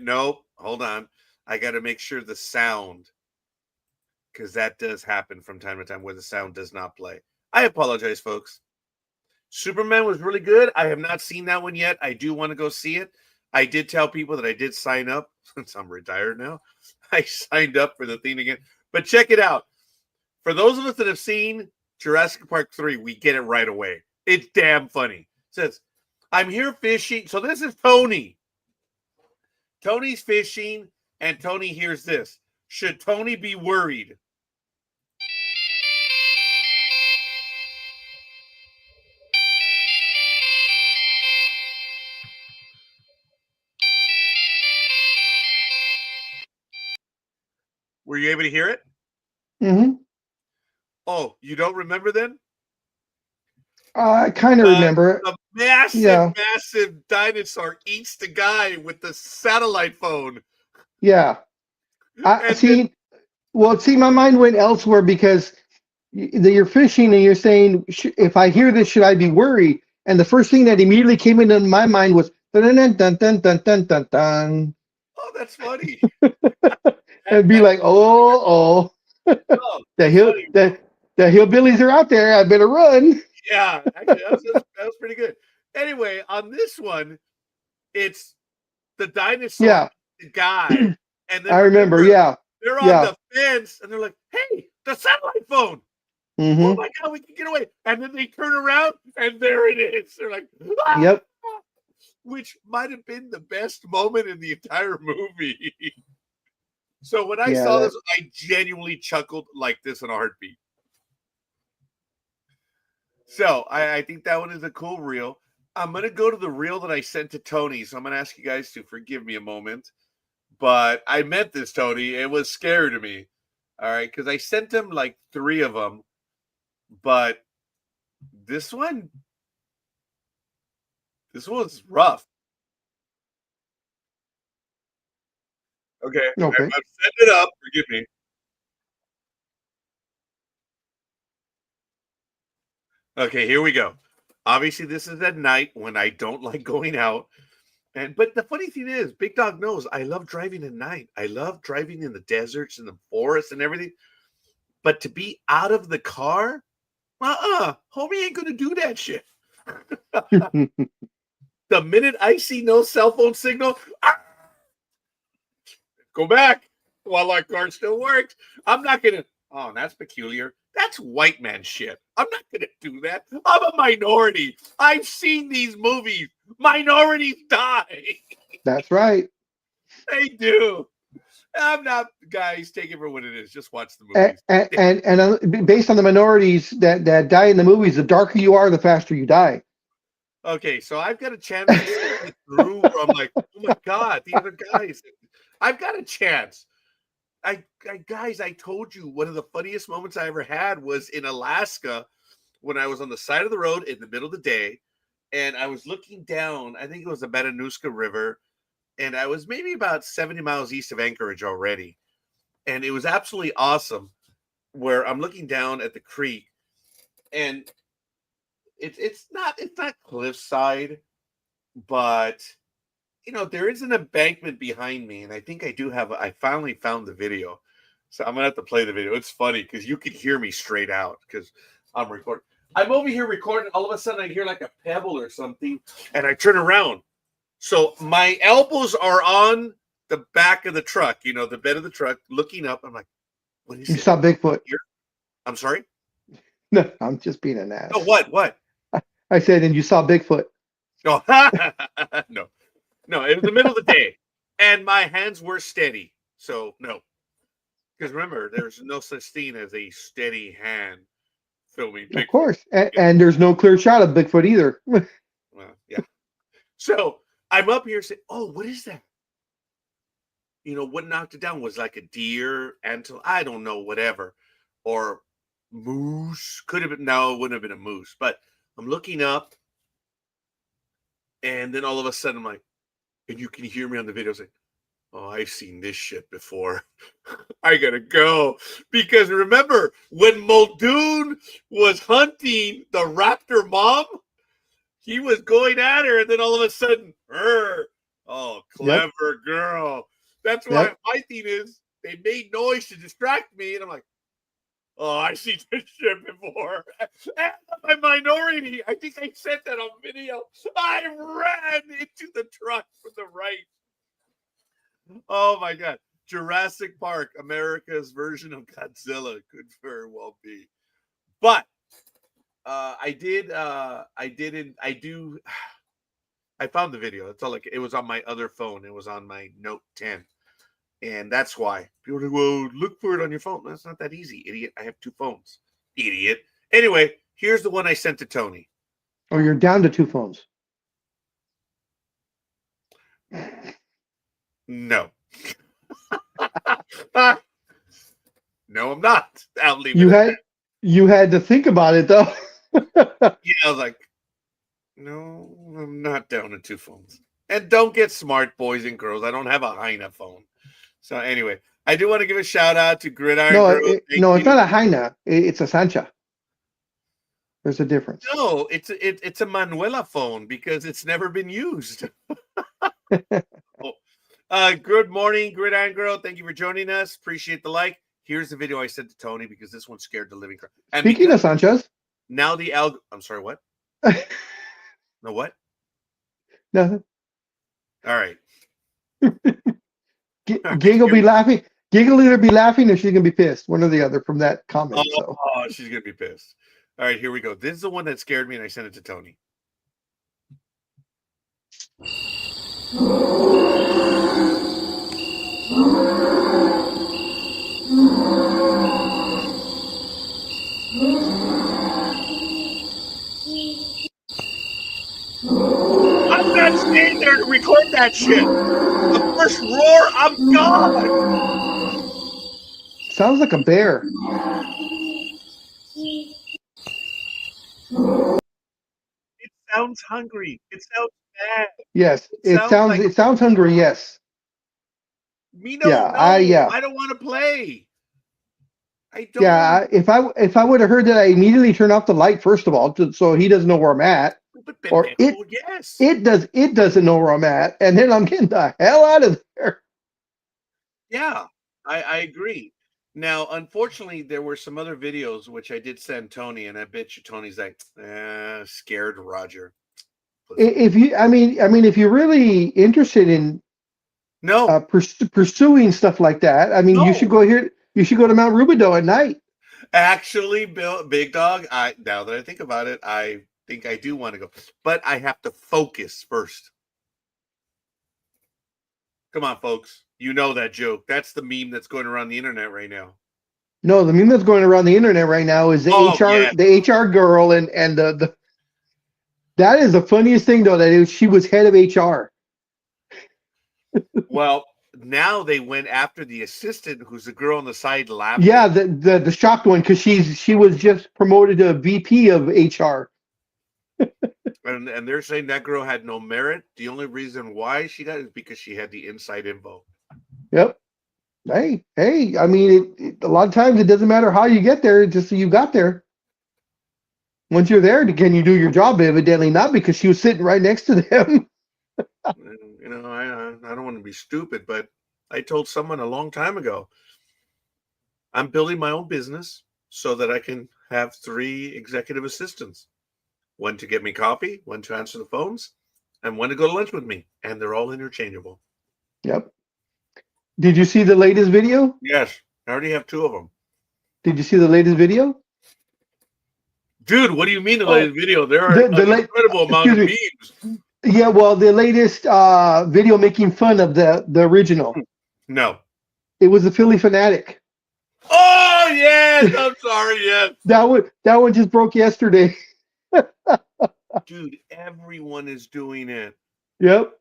Nope, hold on. I got to make sure the sound, because that does happen from time to time where the sound does not play. I apologize, folks. Superman was really good. I have not seen that one yet. I do want to go see it. I did tell people that I did sign up since I'm retired now. I signed up for the thing again. But check it out. For those of us that have seen Jurassic Park 3, we get it right away. It's damn funny. It says, I'm here fishing. So this is Tony. Tony's fishing, and Tony hears this. Should Tony be worried? Were you able to hear it? Mm-hmm. Oh, you don't remember then? I kind of remember. A massive dinosaur eats the guy with the satellite phone. Yeah. My mind went elsewhere because you're fishing and you're saying, if I hear this, should I be worried? And the first thing that immediately came into my mind was dun dun dun dun dun dun dun dun. Oh, that's funny. And be like, the hillbillies are out there. I better run. Yeah, actually, that was pretty good. Anyway, on this one, it's the dinosaur guy, and then I remember. They're on the fence, and they're like, "Hey, the satellite phone! Mm-hmm. Oh my God, we can get away!" And then they turn around, and there it is. They're like, "Ah!" Yep. Which might have been the best moment in the entire movie. So when I saw this, I genuinely chuckled like this in a heartbeat. So I think that one is a cool reel. I'm going to go to the reel that I sent to Tony, so I'm going to ask you guys to forgive me a moment. But I meant this, Tony. It was scary to me. All right, because I sent him like 3 of them. But this one's rough. Okay, I've set it up. Forgive me. Okay, here we go. Obviously, this is at night when I don't like going out. But the funny thing is, Big Dog knows I love driving at night. I love driving in the deserts and the forests and everything. But to be out of the car, homie ain't gonna do that shit. The minute I see no cell phone signal, go back while our car still works. I'm not gonna. Oh, that's peculiar. That's white man shit. I'm not gonna do that. I'm a minority. I've seen these movies. Minorities die. That's right. They do. I'm not, guys. Take it for what it is. Just watch the movies. And based on the minorities that die in the movies, the darker you are, the faster you die. Okay, so I've got a chance to get through. I'm like, oh my god, these are guys. I've got a chance. Guys, I told you one of the funniest moments I ever had was in Alaska when I was on the side of the road in the middle of the day, and I was looking down. I think it was the Matanuska River, and I was maybe about 70 miles east of Anchorage already, and it was absolutely awesome. Where I'm looking down at the creek, and it's not cliffside, but there is an embankment behind me, and I think I finally found the video. So I'm gonna have to play the video. It's funny because you can hear me straight out because I'm recording. I'm over here recording. All of a sudden I hear like a pebble or something, and I turn around. So my elbows are on the back of the truck, the bed of the truck, looking up. I'm like, what is it? You saw Bigfoot. I'm sorry? No, I'm just being an ass. Oh, what? I said, and you saw Bigfoot. Oh, no. No, it was the middle of the day, and my hands were steady. So, no. Because remember, there's no such thing as a steady hand filming Bigfoot. Of course. And there's no clear shot of Bigfoot either. Well, yeah. So, I'm up here saying, oh, what is that? What knocked it down was like a deer, antelope, I don't know, whatever. Or moose. Could have been, no, it wouldn't have been a moose. But I'm looking up, and then all of a sudden, I'm like, and you can hear me on the video saying, oh, I've seen this shit before. I gotta go. Because remember, when Muldoon was hunting the raptor mom, he was going at her, and then all of a sudden, oh, clever girl. That's why my thing is, they made noise to distract me, and I'm like, oh, I see this shit before. And my minority, I think I sent that on video. I ran into the truck from the right. Oh my God. Jurassic Park, America's version of Godzilla, could very well be. But I found the video. That's all. It was on my other phone. It was on my Note 10. And that's why people are like, well, look for it on your phone. That's not that easy, idiot. I have 2 phones, idiot. Anyway, here's the one I sent to Tony. Oh, you're down to 2 phones. No. No, I'm not. I'll leave you had to think about it, though. Yeah, I was like, no, I'm not down to 2 phones. And don't get smart, boys and girls. I don't have a Heine phone. So anyway, I do want to give a shout out to Gridiron Girl. It's not a Heine. It's a Sancha. There's a difference. No, it's a Manuela phone because it's never been used. Good morning, Gridiron Girl. Thank you for joining us. Appreciate the like. Here's the video I sent to Tony because this one scared the living crap. Speaking of Sanchez. Now I'm sorry, what? No, what? Nothing. All right. Gig will be laughing. Gig will either be laughing or she's gonna be pissed. One or the other from that comment. Oh, she's gonna be pissed. All right, here we go. This is the one that scared me, and I sent it to Tony. staying there to record that shit. The first roar, I'm gone. Sounds like a bear. It sounds hungry. It sounds bad. Yes, It it sounds hungry. Yes. me Yeah, no, no. yeah. I don't want to play. I Yeah, don't. if I would have heard that, I immediately turn off the light first of all, so he doesn't know where I'm at, But or pendejo, yes. it doesn't know where I'm at, and then I'm getting the hell out of there. Yeah, I agree. Now, unfortunately, there were some other videos which I did send Tony, and I bet you Tony's like, scared Roger. If you, I mean, if you're really interested in No, pursuing stuff like that, I mean, you should no. go here. You should go to Mount Rubidoux at night. Actually, Bill, Big Dog, now that I think about it, I think I do want to go, but I have to focus first. Come on, folks. You know that joke. That's the meme that's going around the internet right now. No, the meme that's going around the internet right now is Oh, yeah. the HR girl, and the that is the funniest thing though, she was head of HR. Well, now they went after the assistant, who's the girl on the side Yeah, laughing. the shocked one, because she was just promoted to VP of HR. And they're saying that girl had no merit. The only reason why she got it is because she had the inside info. Yep. Hey, I mean, a lot of times it doesn't matter how you get there, just so you got there. Once you're there, can you do your job? Evidently not, because she was sitting right next to them. And, you know, I don't want to be stupid, but I told someone a long time ago, I'm building my own business so that I can have 3 executive assistants. One to get me coffee, one to answer the phones, and one to go to lunch with me. And they're all interchangeable. Yep. Did you see the latest video? Yes, I already have 2 of them. Did you see the latest video? Dude, what do you mean the Oh, latest video? There are an incredible amount excuse of me. memes. Yeah, well, the latest video making fun of the original. No. It was the Philly Fanatic. Oh, yes. I'm sorry. Yes. That one just broke yesterday. Dude, everyone is doing it. Yep.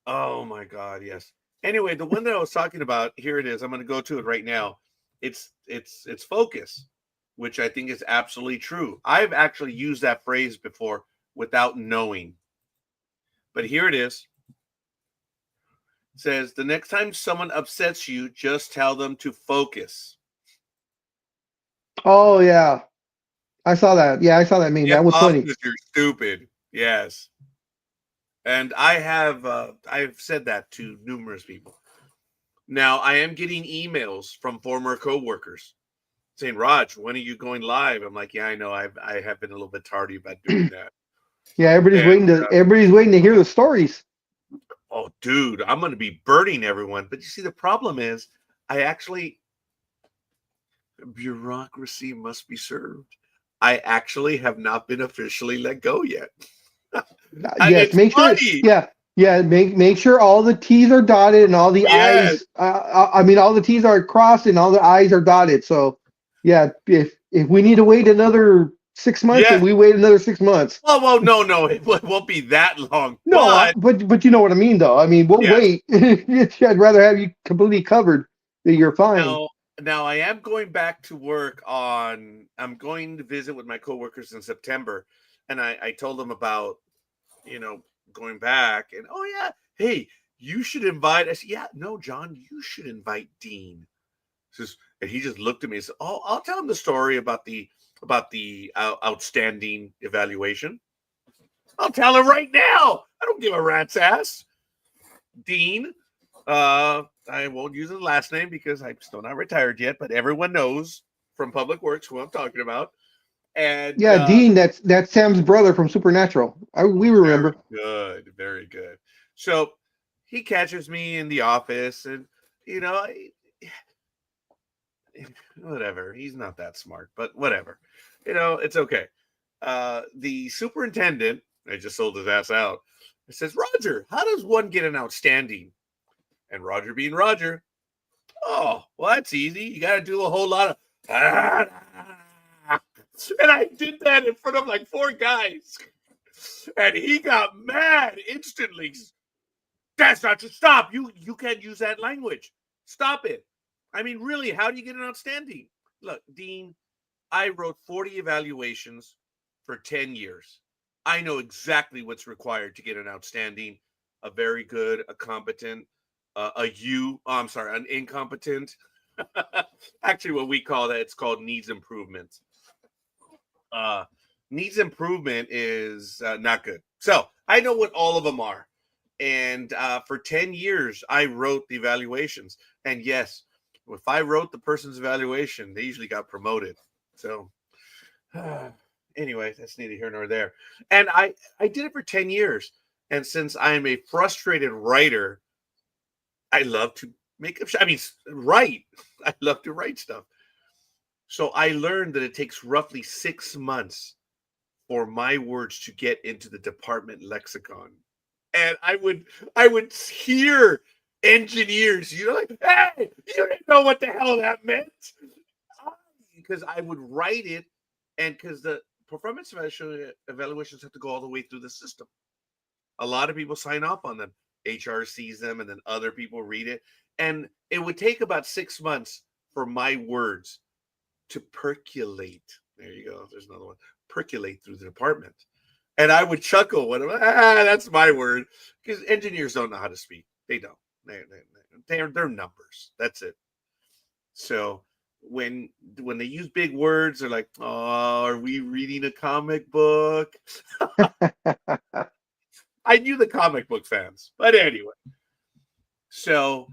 Oh, my God. Yes. Anyway, the one that I was talking about, here it is. I'm going to go to it right now. It's focus, which I think is absolutely true. I've actually used that phrase before without knowing. But here it is. It says, the next time someone upsets you, just tell them to focus. Oh yeah, I saw that. Yeah, I saw that meme. Get That was off funny. because you're stupid. Yes. And I've said that to numerous people. Now I am getting emails from former coworkers saying, Raj, when are you going live? I'm like, yeah, I know. I have been a little bit tardy about doing that. Yeah, And everybody's waiting to hear the stories. oh, dude, I'm going to be burning everyone. But you see, the problem is, bureaucracy must be served. I actually have not been officially let go yet. And Yes, it's make sure. funny. Yeah, make sure all the T's are dotted and all the Yes. I's. I mean, all the T's are crossed and all the I's are dotted. So, yeah, if we need to wait another 6 months, then Yes. we wait another 6 months. Well, no, it won't be that long. No, but you know what I mean, though. I mean, we'll Yes. wait. I'd rather have you completely covered. That you're fine. Now I am going back to work I'm going to visit with my coworkers in September, and I told them about, going back, and oh yeah, hey, you should invite. I said, yeah, no, John, you should invite Dean. And he just looked at me and said, oh, I'll tell him the story about the outstanding evaluation. I'll tell him right now. I don't give a rat's ass. Dean, I won't use his last name because I'm still not retired yet, but everyone knows from Public Works who I'm talking about. And Yeah, Dean, that's Sam's brother from Supernatural. We remember. good, very good. So he catches me in the office, and whatever. He's not that smart, but whatever. It's okay. The superintendent, I just sold his ass out. It says, Roger, how does one get an outstanding? And Roger being Roger, oh, well, that's easy. You got to do a whole lot of. And I did that in front of like 4 guys. And he got mad instantly. That's not to stop. You can't use that language. Stop it. I mean, really, how do you get an outstanding? Look, Dean, I wrote 40 evaluations for 10 years. I know exactly what's required to get an outstanding, a very good, a competent, an incompetent. Actually, what we call that, it's called needs improvement. Needs improvement is not good. So I know what all of them are. And for 10 years, I wrote the evaluations. And yes, if I wrote the person's evaluation, they usually got promoted. So anyway, that's neither here nor there. And I did it for 10 years. And since I'm a frustrated writer, I love to write. I love to write stuff. So I learned that it takes roughly 6 months for my words to get into the department lexicon. And I would hear engineers, like, hey, you didn't know what the hell that meant. Because I would write it, and because the performance evaluations have to go all the way through the system. A lot of people sign off on them. HR sees them, and then other people read it. And it would take about 6 months for my words to percolate. There you go. There's another one. Percolate through the department. And I would chuckle when that's my word, because engineers don't know how to speak. They don't. They're numbers. That's it. So when they use big words, they're like, "Oh, are we reading a comic book?" I knew the comic book fans, but anyway. So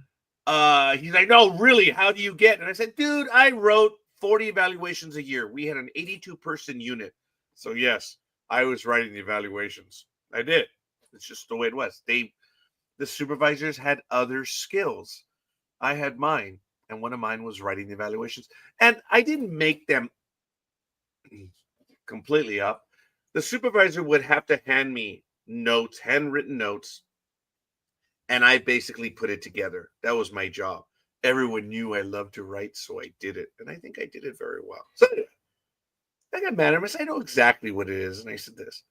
he's like, "No, really? How do you get?" And I said, "Dude, I wrote 40 evaluations a year. We had an 82-person unit, so yes." I was writing the evaluations. I did. It's just the way it was. The supervisors had other skills. I had mine, and one of mine was writing the evaluations. And I didn't make them completely up. The supervisor would have to hand me notes, handwritten notes, and I basically put it together. That was my job. Everyone knew I loved to write, so I did it. And I think I did it very well. So I got mad at him. I know exactly what it is. And I said this.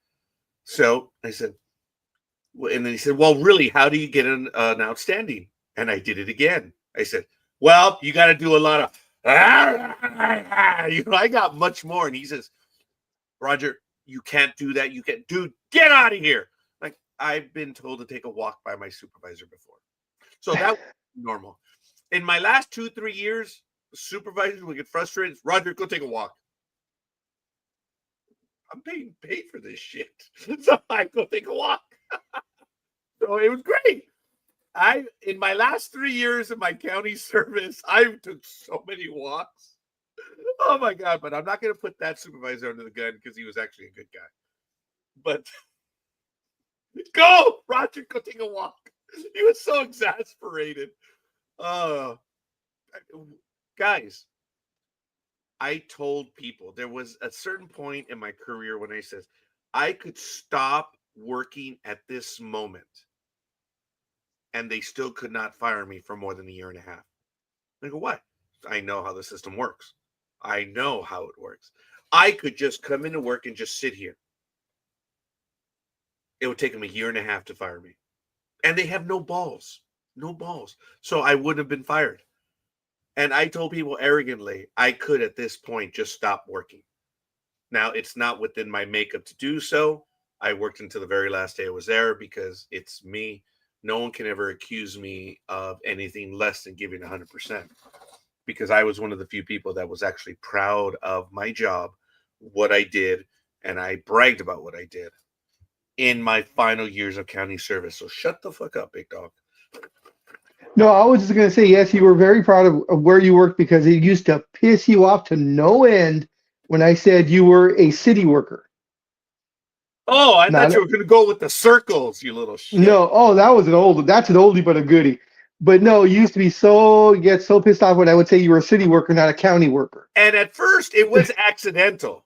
So I said, well, and then he said, well, really, how do you get an outstanding? And I did it again. I said, well, you got to do a lot of, I got much more. And he says, Roger, you can't do that. You can't, dude, get out of here. Like, I've been told to take a walk by my supervisor before. So that was normal. In my last 2-3 years, supervisors would get frustrated. Roger, go take a walk. I'm being paid for this shit. So I go take a walk. So it was great. In my last 3 years of my county service, I took so many walks. Oh my God. But I'm not going to put that supervisor under the gun because he was actually a good guy. But go, Roger, go take a walk. He was so exasperated. Guys, I told people there was a certain point in my career when I said I could stop working at this moment and they still could not fire me for more than a year and a half. I go, what? I know how the system works. I know how it works. I could just come into work and just sit here. It would take them a year and a half to fire me. And they have no balls. No balls. So I wouldn't have been fired. And I told people arrogantly, I could at this point just stop working. Now, it's not within my makeup to do so. I worked until the very last day I was there because it's me. No one can ever accuse me of anything less than giving 100%, because I was one of the few people that was actually proud of my job, what I did, and I bragged about what I did in my final years of county service. So shut the fuck up, big dog. No, I was just going to say, yes, you were very proud of where you worked because it used to piss you off to no end when I said you were a city worker. Oh, I thought you were going to go with the circles, you little shit. No, that's an oldie but a goodie. But no, you used to get so pissed off when I would say you were a city worker, not a county worker. And at first, it was accidental.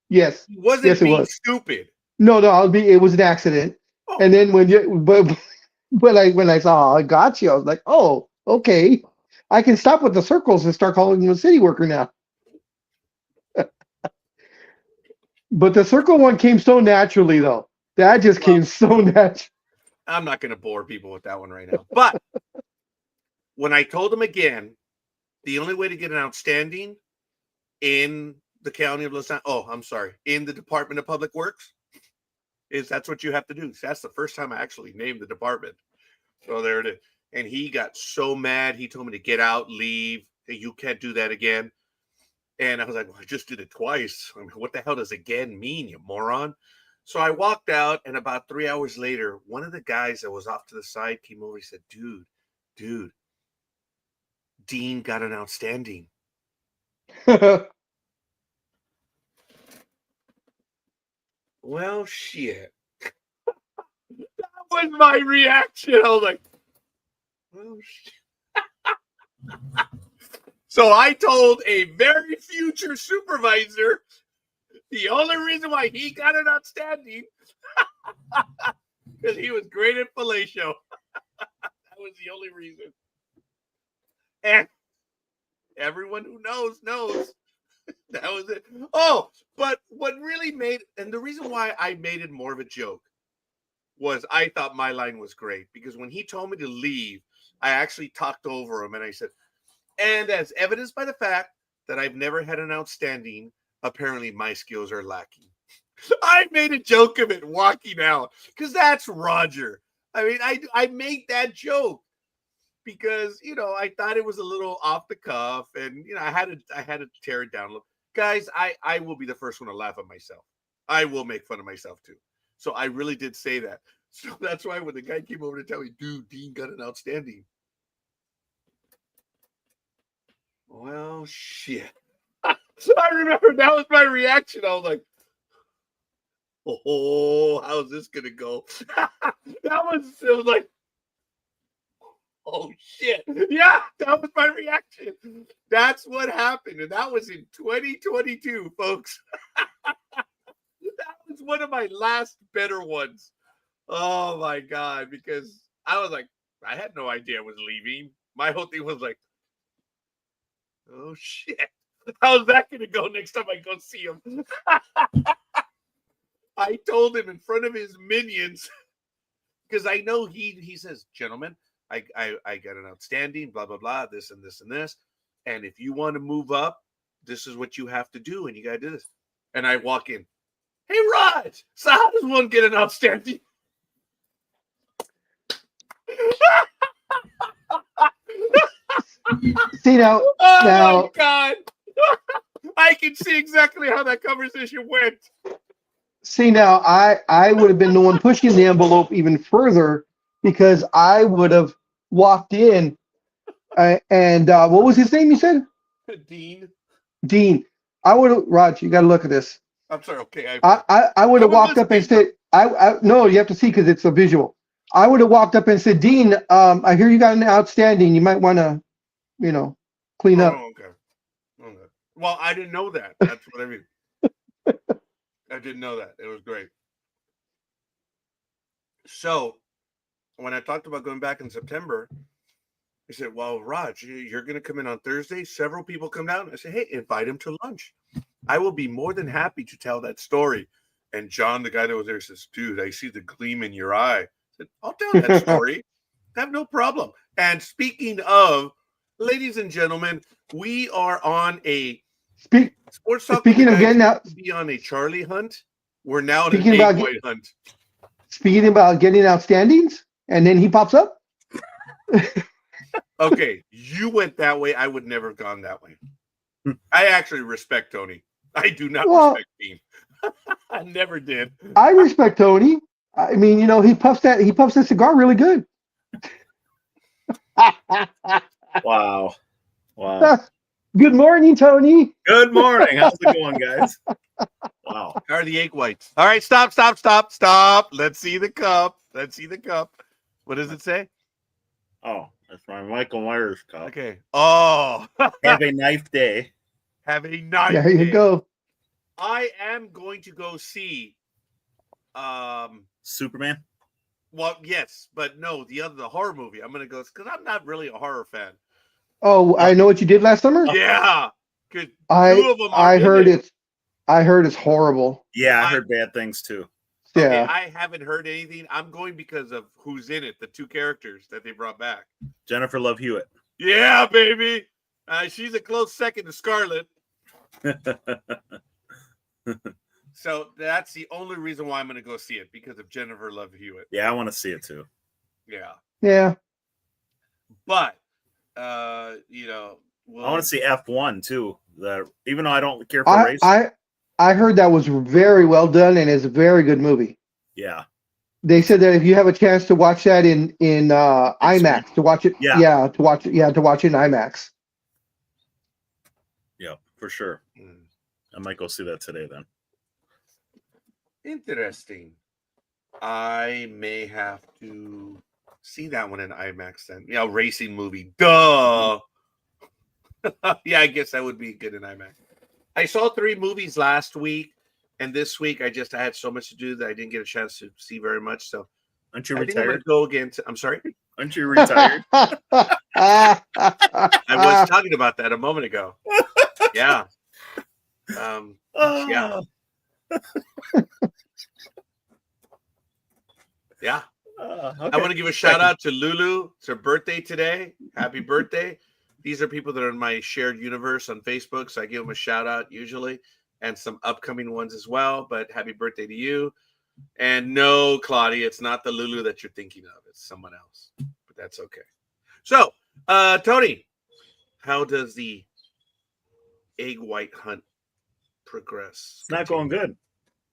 Yes. It wasn't being stupid. No, it was an accident. Oh. And then when I saw I got you, I was like, oh, okay. I can stop with the circles and start calling you a city worker now. But the circle one came so naturally, though. That just came so natural. I'm not going to bore people with that one right now. But when I told him again, the only way to get an outstanding in the county of Los Angeles, in the Department of Public Works, is that's what you have to do. So that's the first time I actually named the department. So there it is. And he got so mad. He told me to get out, leave. You can't do that again. And I was like, well, I just did it twice. I mean, what the hell does again mean, you moron? So I walked out, and about 3 hours later, one of the guys that was off to the side came over. He said, dude, Dean got an outstanding. Well, shit. That was my reaction. I was like, well, shit. So I told a very future supervisor the only reason why he got an outstanding because he was great at fellatio. That was the only reason. And everyone who knows. That was it. Oh, but what really made, and the reason why I made it more of a joke was I thought my line was great because when he told me to leave, I actually talked over him and I said, and as evidenced by the fact that I've never had an outstanding, apparently my skills are lacking. I made a joke of it walking out because that's Roger. I mean, I made that joke because, I thought it was a little off the cuff and, I had to tear it down a little. Guys, I will be the first one to laugh at myself. I will make fun of myself too. So I really did say that. So that's why when the guy came over to tell me, dude, Dean got an outstanding. Well, shit. I remember that was my reaction. I was like, oh, how's this going to go? It was like, oh, shit. Yeah, that was my reaction. That's what happened. And that was in 2022, folks. That was one of my last better ones. Oh, my God. Because I was like, I had no idea I was leaving. My whole thing was like, oh, shit. How's that going to go next time I go see him? I told him in front of his minions, because I know he says, gentlemen, I got an outstanding, blah, blah, blah, this and this and this. And if you want to move up, this is what you have to do. And you got to do this. And I walk in. Hey, Raj, so how does one get an outstanding? See now, my God. I can see exactly how that conversation went. See now, I would have been the one pushing the envelope even further because I would have walked in and what was his name you said? Dean. I would have, Raj, you got to look at this. I'm sorry. Okay. I would have walked up and said, no, you have to see because it's a visual. I would have walked up and said, Dean, I hear you got an outstanding. You might want to, clean up. Okay. Well, I didn't know that. That's what I mean. I didn't know that. It was great. So when I talked about going back in September, he said, well, Raj, you're going to come in on Thursday. Several people come down. I said, hey, invite him to lunch. I will be more than happy to tell that story. And John, the guy that was there, says, dude, I see the gleam in your eye. I said, I'll tell that story. I have no problem. And speaking of, ladies and gentlemen, we are on a sports talk. Speaking of getting out, be on a Charlie hunt. We're now on an egg white hunt. Speaking about getting outstandings, and then he pops up. Okay, you went that way. I would never have gone that way. I actually respect Tony. I do not respect Dean. I never did. I respect Tony. I mean, he puffs that cigar really good. Wow. Good morning, Tony. Good morning. How's it going, guys? Wow. How are the egg whites? All right, stop. Let's see the cup. What does it say? Oh, that's my Michael Myers cup. Okay. Oh. Have a nice day. Have a nice There you go. I am going to go see Superman. Well, yes, but no, the horror movie. I'm going to go because I'm not really a horror fan. Oh, I know what you did last summer. Yeah, because I heard it's horrible. Yeah, I heard bad things too. Okay, Yeah. I haven't heard anything. I'm going because of who's in it, the two characters that they brought back. Jennifer Love Hewitt. Yeah, baby. She's a close second to Scarlett. So that's the only reason why I'm going to go see it, because of Jennifer Love Hewitt. Yeah, I want to see it too. Yeah. Yeah. But, I want to see F1 too. Even though I don't care for I, racing. I heard that was very well done and is a very good movie. Yeah. They said that if you have a chance to watch that in IMAX, to watch it, to watch it in IMAX. Yeah, for sure. I might go see that today then. Interesting. I may have to see that one in IMAX then. Yeah, racing movie. Duh. Yeah, I guess that would be good in IMAX. I saw 3 movies last week, and this week I had so much to do that I didn't get a chance to see very much. So Aren't you I think I'm retired? going to go again. I'm sorry? Aren't you retired? I was talking about that a moment ago. Yeah. Yeah. Yeah. Okay. I want to give a shout out to Lulu. It's her birthday today. Happy birthday. These are people that are in my shared universe on Facebook, so I give them a shout out usually, and some upcoming ones as well. But happy birthday to you. And no, Claudia, it's not the Lulu that you're thinking of. It's someone else, but that's okay. So, Tony, how does the egg white hunt progress? It's not going good.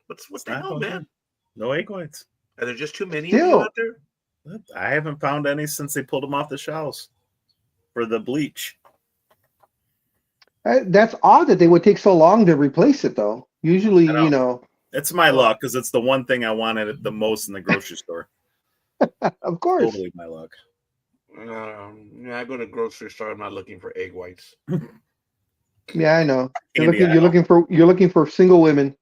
What the hell, man? Good. No egg whites. Are there just too many of you out there? I haven't found any since they pulled them off the shelves for the bleach. That's odd that they would take so long to replace it, though. Usually, It's my luck because it's the one thing I wanted the most in the grocery store. Of course. Totally my luck. I go to the grocery store. I'm not looking for egg whites. Yeah, I know. You're looking for single women,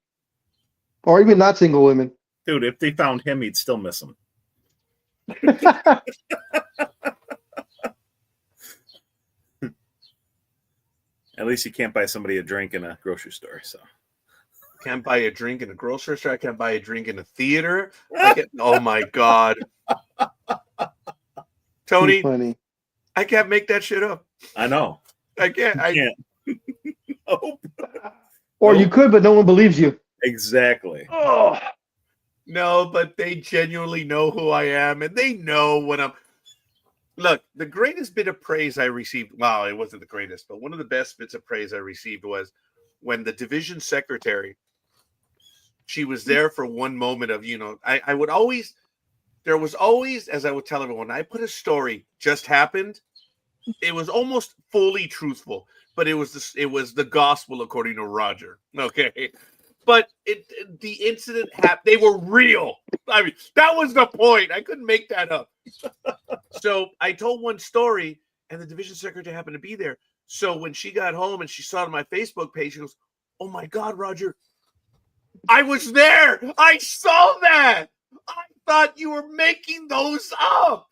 or even not single women. Dude, if they found him, he'd still miss him. At least you can't buy somebody a drink in a grocery store. So can't buy a drink in a grocery store. I can't buy a drink in a theater. Oh my God, Tony, funny. I can't make that shit up. I know. I can't. Nope. Or you could, but no one believes you. Exactly. Oh no, but they genuinely know who I am, and they know when I'm. Look, the greatest bit of praise I received, well, it wasn't the greatest, but one of the best bits of praise I received was when the division secretary, she was there for one moment of, I would always, there was always, as I would tell everyone, I put a story just happened. It was almost fully truthful, but it was the gospel according to Roger. Okay. But the incident happened. They were real. I mean, that was the point. I couldn't make that up. So I told one story, and the division secretary happened to be there. So when she got home and she saw it on my Facebook page, she goes, "Oh my God, Roger, I was there. I saw that. I thought you were making those up."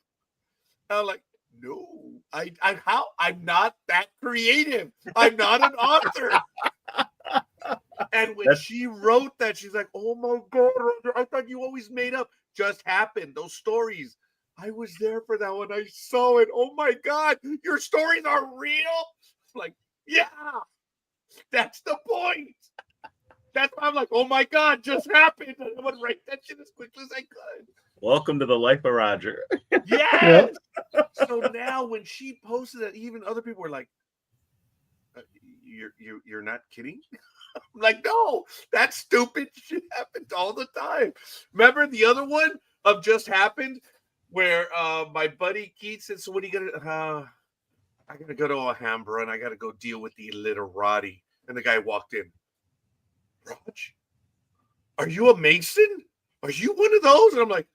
I'm like, no, I'm not that creative. I'm not an author. And when she wrote that, she's like, "Oh my God, Roger, I thought you always made up. Just happened. Those stories. I was there for that one. I saw it. Oh my God, your stories are real." I'm like, yeah, that's the point. That's why I'm like, oh my God, just happened. I want to write that shit as quickly as I could. Welcome to the life of Roger. Yes. Yep. So now when she posted that, even other people were like, you're not kidding? I'm like, no, that stupid shit happens all the time. Remember the other one of just happened where my buddy Keith said, "So what are you gonna I gotta go to Alhambra and I gotta go deal with the illiterati." And the guy walked in. "Raj, are you a Mason? Are you one of those?" And I'm like,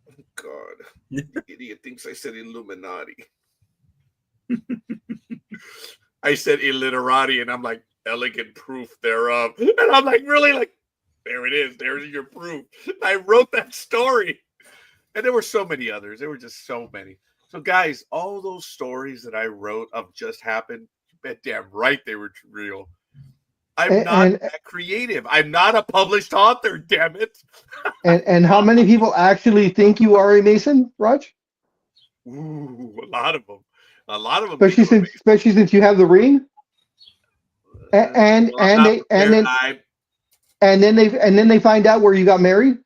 "Oh God, the idiot thinks I said Illuminati." I said illiterati, and I'm like, "Elegant proof thereof." And I'm like, really, like, there it is. There's your proof. I wrote that story. And there were so many others. There were just so many. So, guys, all those stories that I wrote of just happened, you bet damn right they were real. I'm not that creative. I'm not a published author, damn it. And how many people actually think you are a Mason, Raj? Ooh, a lot of them. A lot of them. Especially since you have the ring. And then they find out where you got married.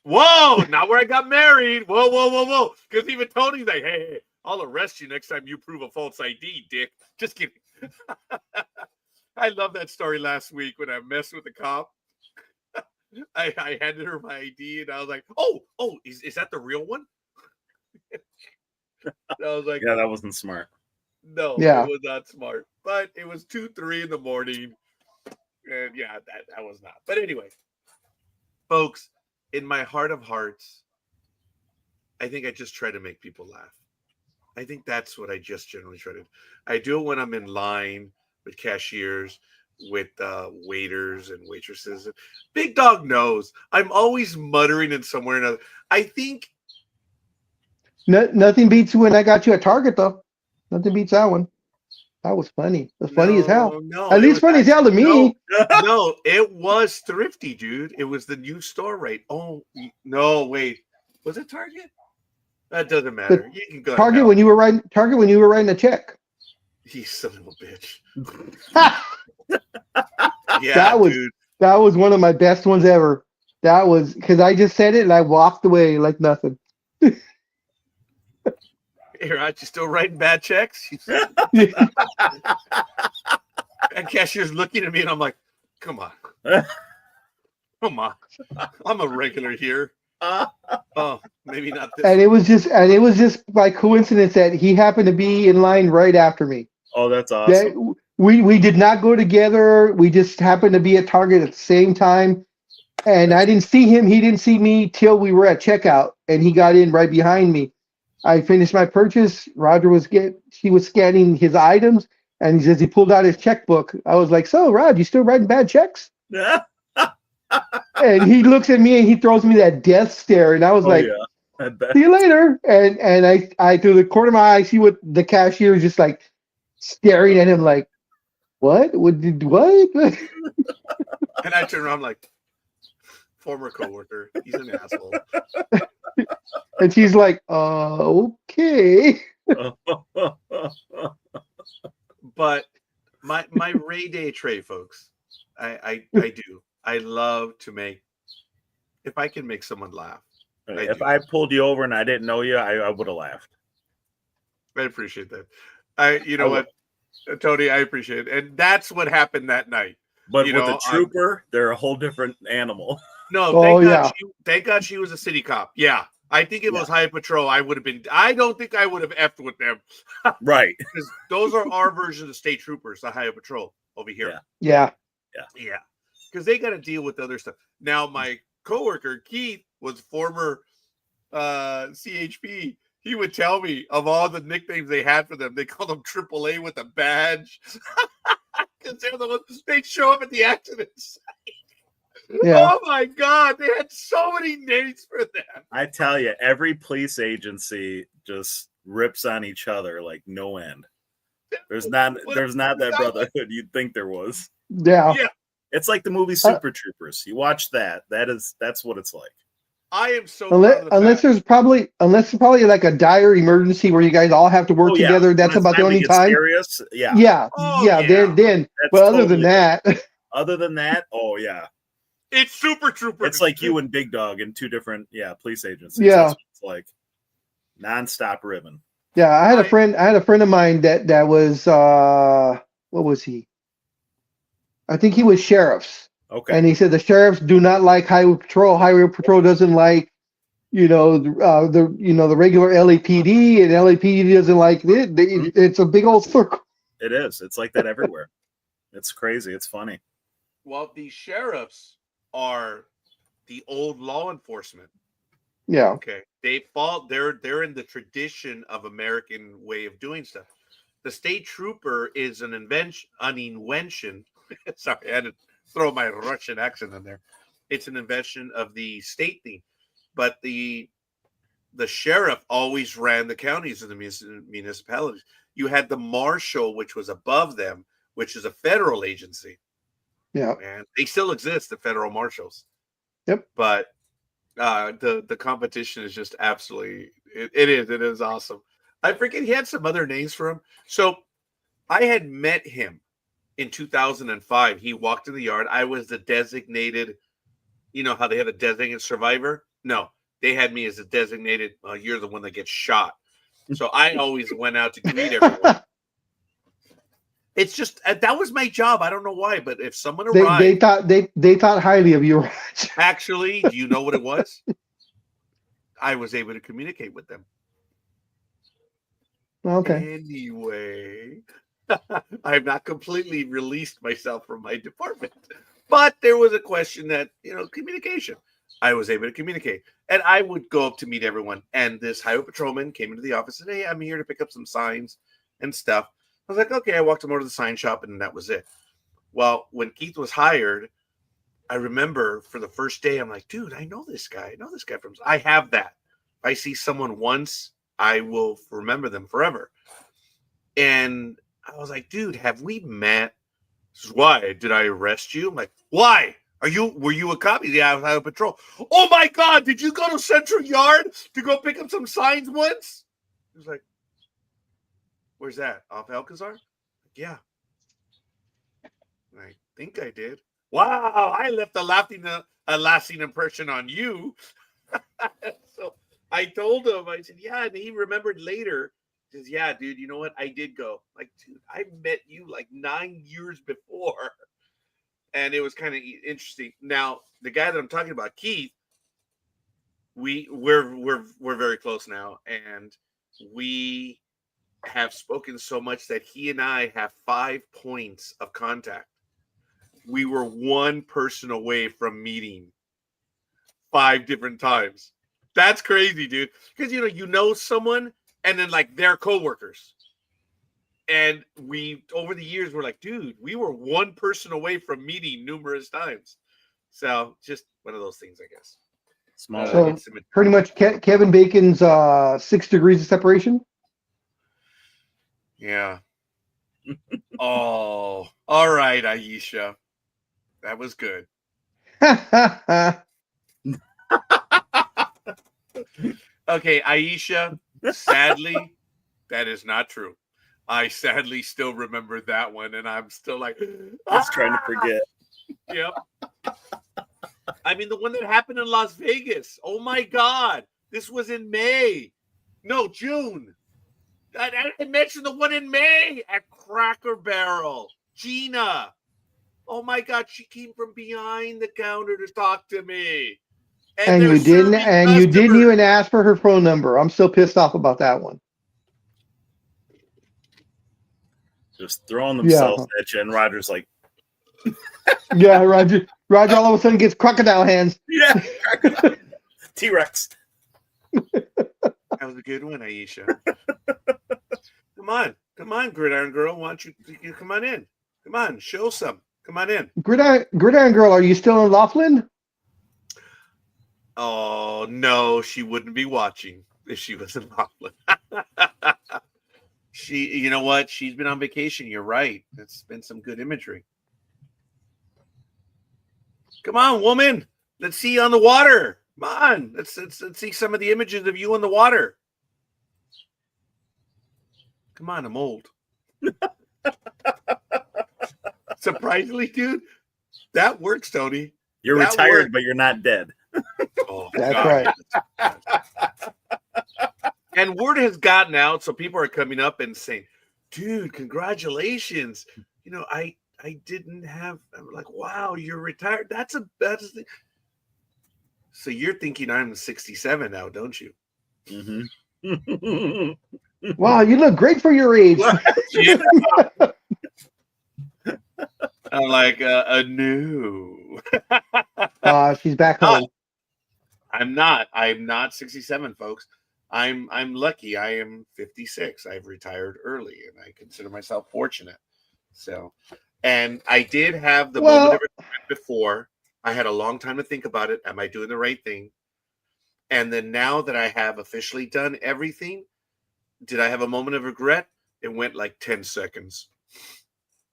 Whoa! Not where I got married. Whoa! Because even Tony's like, hey, I'll arrest you next time you prove a false ID, dick. Just kidding. I love that story last week when I messed with the cop. I handed her my ID and I was like, oh, is that the real one? I was like, yeah, that wasn't smart. No, It was not smart. But it was 2-3 in the morning. And yeah, that was not. But anyway, folks, in my heart of hearts, I think I just try to make people laugh. I think that's what I just generally try to do. I do it when I'm in line with cashiers, with waiters and waitresses. Big Dog knows. I'm always muttering in somewhere or another. I think nothing beats when I got you at Target, though. Nothing beats that one. That was funny. It was funny as hell. No, at least funny as hell to me. No, it was Thrifty, dude. It was the new store, right? Oh no, wait. Was it Target? That doesn't matter. You can go Target when you were writing the check. You son of a bitch. Yeah, that was one of my best ones ever. That was because I just said it and I walked away like nothing. Hey, Rod, you still writing bad checks? And cashier's looking at me and I'm like, come on. Come on. I'm a regular here. Oh, maybe not this. And it was just by coincidence that he happened to be in line right after me. Oh, that's awesome. We did not go together. We just happened to be at Target at the same time. And I didn't see him. He didn't see me till we were at checkout, and he got in right behind me. I finished my purchase. Roger was scanning his items, and he says he pulled out his checkbook. I was like, "So, Rod, you still writing bad checks?" And he looks at me and he throws me that death stare, and I was like, "See you later." And I through the corner of my eye, I see what the cashier is just like staring at him, like, "What? What? And I turn around like, former coworker. He's an asshole. And she's like, okay. But my Ray Day tray, folks, I do. I love to make, if I can make someone laugh. If I pulled you over and I didn't know you, I would have laughed. I appreciate that. You know what, Tony, I appreciate it. And that's what happened that night. But with a trooper, they're a whole different animal. No, thank God she was a city cop. Yeah. I think if it was Highway Patrol, I don't think I would have effed with them. Right. Because those are our version of state troopers, the Highway Patrol over here. Yeah. Because they got to deal with other stuff. Now, my coworker, Keith, was former CHP. He would tell me of all the nicknames they had for them. They called them AAA with a badge. Because they're the ones, they'd show up at the accident site. Yeah. Oh my God, they had so many names for them. I tell you, every police agency just rips on each other like no end. There's not that brotherhood you'd think there was. Yeah. It's like the movie Super Troopers. You watch that. That's what it's like. I am so unless there's probably like a dire emergency where you guys all have to work together. That's about the only time. Serious. Yeah. Then but other than that. Other than that, oh yeah. It's Super Troopers. It's like you and Big Dog in two different police agencies. Yeah. It's like nonstop ribbon. Yeah, I had a friend of mine that was what was he? I think he was sheriffs. Okay. And he said the sheriffs do not like Highway Patrol. Highway Patrol doesn't like, the regular LAPD, and LAPD doesn't like it. It's a big old circle. It is. It's like that everywhere. It's crazy. It's funny. Well, the sheriffs are the old law enforcement. Yeah. Okay. They're in the tradition of American way of doing stuff. The state trooper is an invention. Sorry, I had to throw my Russian accent in there. It's an invention of the state thing. But the sheriff always ran the counties and the municipalities. You had the marshal, which was above them, which is a federal agency. Yeah. And they still exist, the federal marshals. Yep. But the competition is just absolutely it is awesome. I forget he had some other names for him. So I had met him in 2005. He walked in the yard. I was the designated, you know how they have a designated survivor? No, they had me as a designated, you're the one that gets shot. So I always went out to greet everyone. It's just that was my job. I don't know why, but if someone arrived, they thought highly of you. actually, do you know what it was? I was able to communicate with them. Okay. Anyway, I've not completely released myself from my department, but there was a question that, communication. I was able to communicate, and I would go up to meet everyone. And this highway patrolman came into the office and, hey, I'm here to pick up some signs and stuff. I was like, okay. I walked him over to the sign shop, and that was it. Well, when Keith was hired, I remember for the first day, I'm like, dude, I know this guy. I know this guy from. I have that. If I see someone once, I will remember them forever. And I was like, dude, have we met? This is why. Did I arrest you? I'm like, why? Were you a cop? Yeah, I was on patrol. Oh my God, did you go to Central Yard to go pick up some signs once? He was like, where's that? Off Alcazar? Like, yeah. I think I did. Wow, I left a lasting impression on you. So I told him, I said, yeah, and he remembered later. He says, yeah, dude, you know what? I did go. Like, dude, I met you like 9 years before. And it was kind of interesting. Now, the guy that I'm talking about, Keith, we're very close now, and we have spoken so much that he and I have 5 points of contact. We were one person away from meeting 5 different times. That's crazy, dude. Because you know someone, and then like their coworkers. And we, over the years, we're like, dude, we were one person away from meeting numerous times. So just one of those things, I guess. Small. So pretty much Kevin Bacon's 6 degrees of separation. Yeah. Oh, all right, Aisha. That was good. Okay, Aisha, sadly, that is not true. I sadly still remember that one, and I'm still like, just trying to forget. Yep. I mean, the one that happened in Las Vegas. Oh my God. This was in May. No, June. I mentioned the one in May at Cracker Barrel. Gina. Oh my God. She came from behind the counter to talk to me. And you didn't even ask for her phone number. I'm still pissed off about that one. Just throwing themselves at you, and Roger's like, yeah, Roger all of a sudden gets crocodile hands. Yeah, T-Rex. That was a good one, Aisha. Come on, Gridiron Girl. Why don't you come on in? Come on, show some. Come on in. Gridiron Girl, are you still in Laughlin? Oh no, she wouldn't be watching if she was in Laughlin. You know what? She's been on vacation. You're right. It's been some good imagery. Come on, woman. Let's see you on the water. Come on. Let's see some of the images of you on the water. Come on, I'm old. Surprisingly, dude, that works, Tony. You're retired, but you're not dead. Oh, that's God. right. And word has gotten out, so people are coming up and saying, dude, congratulations. I didn't have, I'm like, wow, you're retired. That's so you're thinking I'm 67 now, don't you? Mm-hmm. Wow, you look great for your age. I'm like, no. She's back home. I'm not 67, folks. I'm lucky. I am 56. I've retired early, and I consider myself fortunate. So, and I did have the moment of regret before. I had a long time to think about it. Am I doing the right thing? And then now that I have officially done everything, did I have a moment of regret? It went like 10 seconds.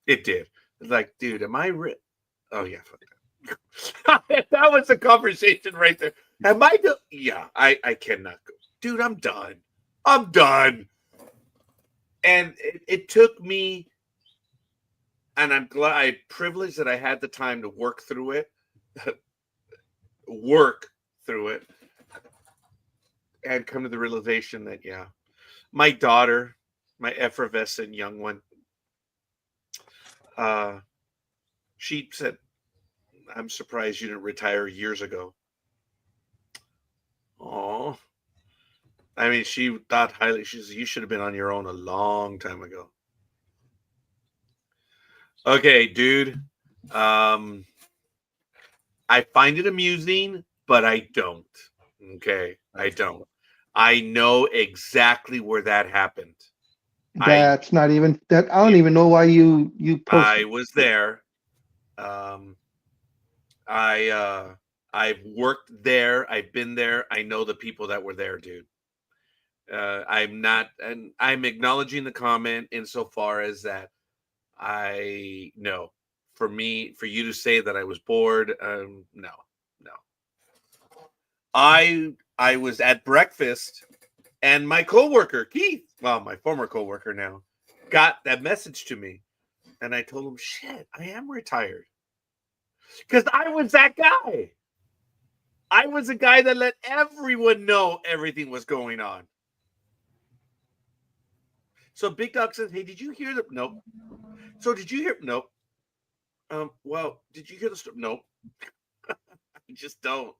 It did. It's like, dude, am I Oh yeah, fuck that. That was a conversation right there. Am I? Yeah, I cannot go, dude. I'm done. I'm done. And it took me, and I'm privileged that I had the time to work through it, and come to the realization that my daughter, my effervescent young one, she said, "I'm surprised you didn't retire years ago." Oh, I mean, she thought highly. She said, "You should have been on your own a long time ago." Okay, dude. I find it amusing, but I don't. Okay, I don't. I know exactly where that happened. That's not even that. I don't even know why you posted. I was there. I've worked there. I've been there. I know the people that were there, dude. I'm not, and I'm acknowledging the comment insofar as that I know. For me, for you to say that I was bored, no. I was at breakfast, and my coworker Keith, well, my former coworker now, got that message to me, and I told him, "Shit, I am retired," because I was that guy. I was a guy that let everyone know everything was going on. So Big Dog says, "Hey, did you hear the?" Nope. So did you hear? Nope. Well, did you hear the story? Nope. I just don't.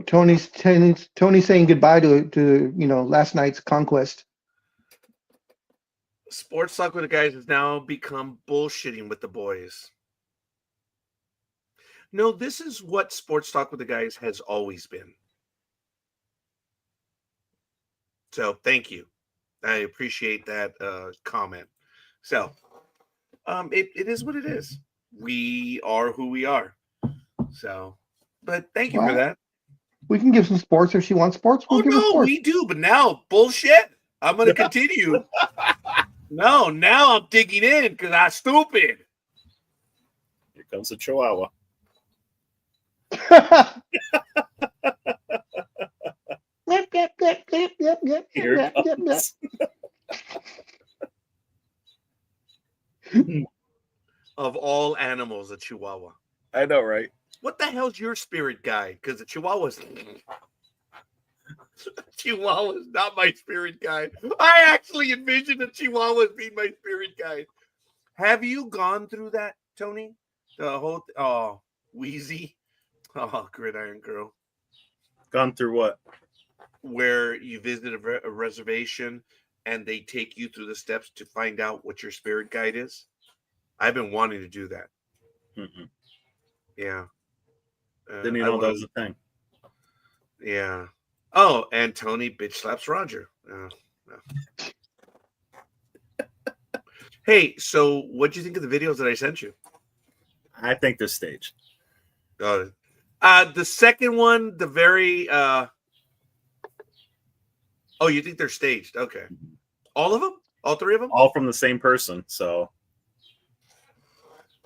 Tony's saying goodbye to last night's conquest. Sports Talk with the Guys has now become bullshitting with the boys. No, this is what Sports Talk with the Guys has always been. So thank you. I appreciate that comment. So it is what it is. We are who we are. So, but thank you for that. We can give some sports if she wants sports. We'll give her sports. We do, but now bullshit. I'm going to continue. No, now I'm digging in because I'm stupid. Here comes the Chihuahua. Here comes. Of all animals, a Chihuahua. I know, right? What the hell's your spirit guide? Because the Chihuahua's not my spirit guide. I actually envision the Chihuahua as being my spirit guide. Have you gone through that, Tony? The whole Wheezy, Gridiron Girl. Gone through what? Where you visit a reservation and they take you through the steps to find out what your spirit guide is. I've been wanting to do that. Mm-mm. Yeah. Didn't even know that was a thing. Yeah. Oh, and Tony bitch slaps Roger. No. Hey, so what do you think of the videos that I sent you? I think they're staged. The second one, the very you think they're staged? Okay. All of them? All three of them? All from the same person, so.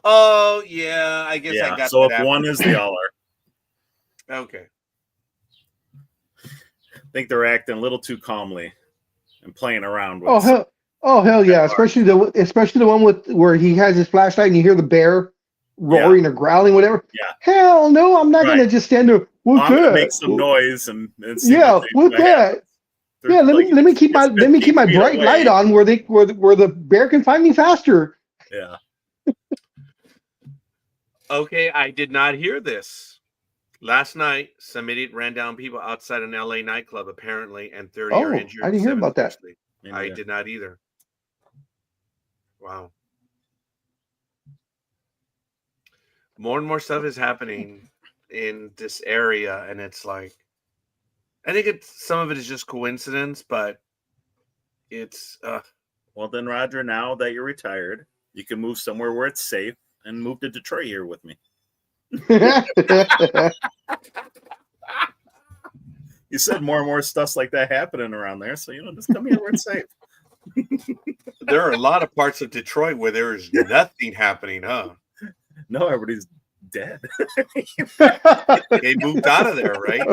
Oh, yeah, I guess I got so that. If one is, they all are. Okay. I think they're acting a little too calmly and playing around with. Hell yeah! Especially the one where he has his flashlight and you hear the bear roaring or growling, whatever. Yeah. Hell no! I'm not gonna just stand there. What's I'm that? gonna make some noise and see what's that? Yeah, let me keep my bright light on where the bear can find me faster. Yeah. Okay, I did not hear this. Last night, some idiot ran down people outside an LA nightclub, apparently, and 30 are injured. I didn't hear about that. I did not either. Wow. More and more stuff is happening in this area, and it's like, I think some of it is just coincidence, but it's well then, Roger, now that you're retired, you can move somewhere where it's safe and move to Detroit here with me. You said more and more stuff's like that happening around there, so just come here where it's safe. There are a lot of parts of Detroit where there is nothing happening, huh? No, everybody's dead. They moved out of there, right?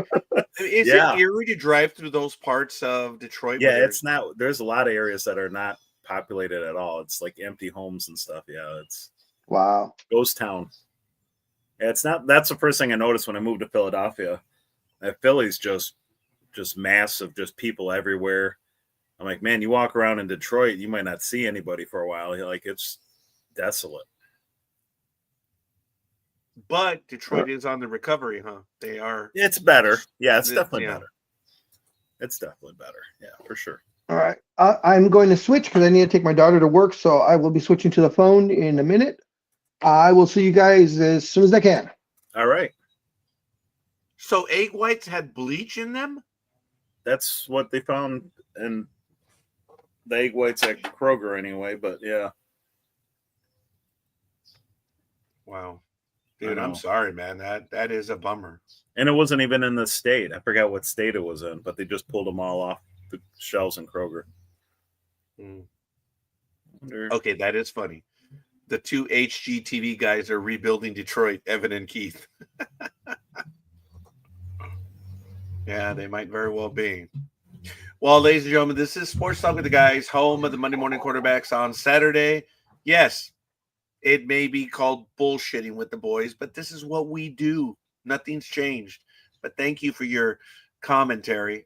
Is Yeah. it eerie to drive through those parts of Detroit? Yeah, where it's not. There's a lot of areas that are not populated at all. It's like empty homes and stuff. Yeah, it's Wow. ghost town. Yeah, it's not. That's the first thing I noticed when I moved to Philadelphia. That Philly's just massive, just people everywhere. I'm like, man, you walk around in Detroit, you might not see anybody for a while. You're like, it's desolate. But Detroit is on the recovery, huh? They are. It's better. Yeah, it's definitely yeah. better. It's definitely better. Yeah, for sure. All right. I'm going to switch because I need to take my daughter to work. So I will be switching to the phone in a minute. I will see you guys as soon as I can. All right. So egg whites had bleach in them? That's what they found in the egg whites at Kroger anyway, but yeah. Wow. I Dude, I'm know. sorry, man. That is a bummer. And it wasn't even in the state. I forgot what state it was in, but they just pulled them all off the shelves in Kroger. Okay, that is funny. The two HGTV guys are rebuilding Detroit, Evan and Keith. Yeah, they might very well be. Well, ladies and gentlemen, this is Sports Talk with the Guys, home of the Monday Morning Quarterbacks on Saturday. Yes, it may be called bullshitting with the boys, but this is what we do. Nothing's changed. But thank you for your commentary.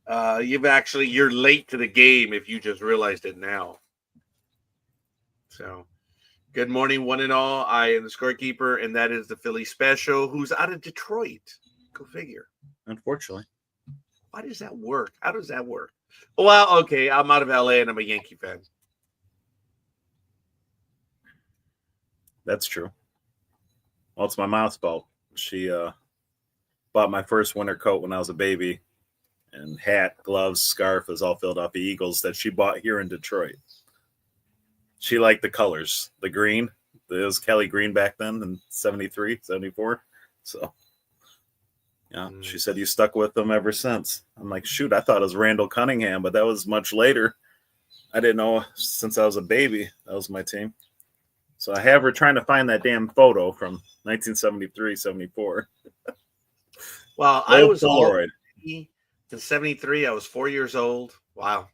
You're late to the game if you just realized it now. So, good morning, one and all. I am the scorekeeper, and that is the Philly Special, who's out of Detroit. Go figure. Unfortunately. Why does that work? How does that work? Well, okay, I'm out of LA, and I'm a Yankee fan. That's true. Well, it's my mom's fault. She bought my first winter coat when I was a baby, and hat, gloves, scarf is all Philadelphia Eagles that she bought here in Detroit. She liked the colors, the green. It was Kelly Green back then in 73, 74. So, yeah, she said you stuck with them ever since. I'm like, shoot, I thought it was Randall Cunningham, but that was much later. I didn't know since I was a baby. That was my team. So I have her trying to find that damn photo from 1973, 74. Well, I was Polaroid. In 73. I was 4 years old. Wow.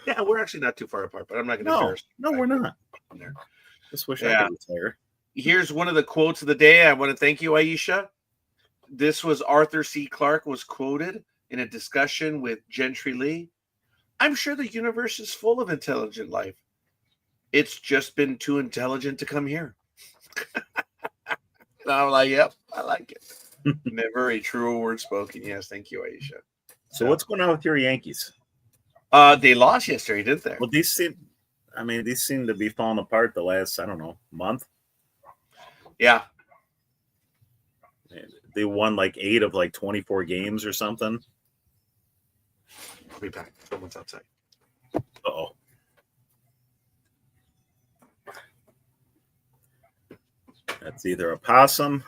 Yeah, we're actually not too far apart, but I'm not going to embarrass you. No, we're not. Just wish I could retire. Here's one of the quotes of the day. I want to thank you, Aisha. This was Arthur C. Clarke was quoted in a discussion with Gentry Lee. I'm sure the universe is full of intelligent life. It's just been too intelligent to come here. And I'm like, yep, I like it. Never a truer word spoken. Yes, thank you, Aisha. So what's going on with your Yankees? They lost yesterday, didn't they? Well, these seem to be falling apart the last, I don't know, month. Yeah. They won like 8 of like 24 games or something. I'll be back. Someone's outside. Uh-oh. That's either a possum,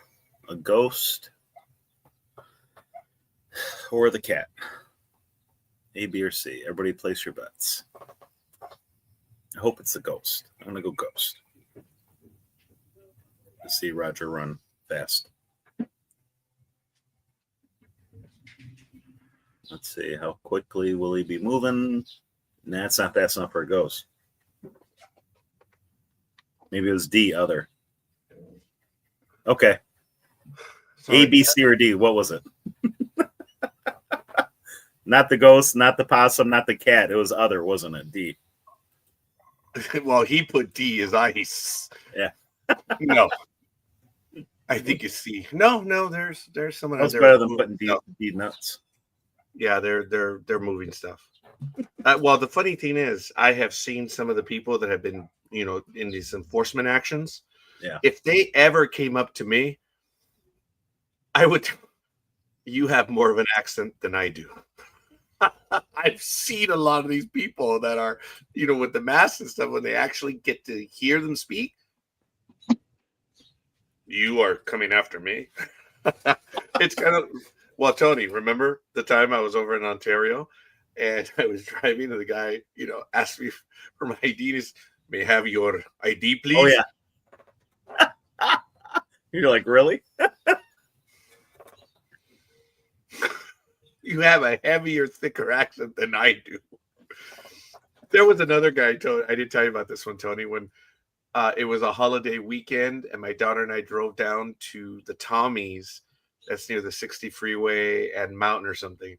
a ghost, or the cat. A, B, or C. Everybody place your bets. I hope it's a ghost. I'm going to go ghost. To see Roger run fast. Let's see. How quickly will he be moving? Nah, it's not fast enough for a ghost. Maybe it was D, other. Okay. Sorry. A, B, C, or D. What was it? Not the ghost, not the possum, not the cat. It was other, wasn't it? D. Well, he put D as ice. Yeah. No. I think it's C. No, there's someone else. That's better than putting D nuts. Yeah, they're moving stuff. Well, the funny thing is, I have seen some of the people that have been, in these enforcement actions. Yeah. If they ever came up to me, I would. You have more of an accent than I do. I've seen a lot of these people that are, with the masks and stuff, when they actually get to hear them speak. You are coming after me. It's kind of, well, Tony, remember the time I was over in Ontario and I was driving, and the guy, asked me for my ID. And may I have your ID, please? Oh yeah. You're like, really? You have a heavier, thicker accent than I do. There was another guy, Tony. I didn't tell you about this one, Tony, when it was a holiday weekend, and my daughter and I drove down to the Tommy's that's near the 60 freeway and Mountain or something.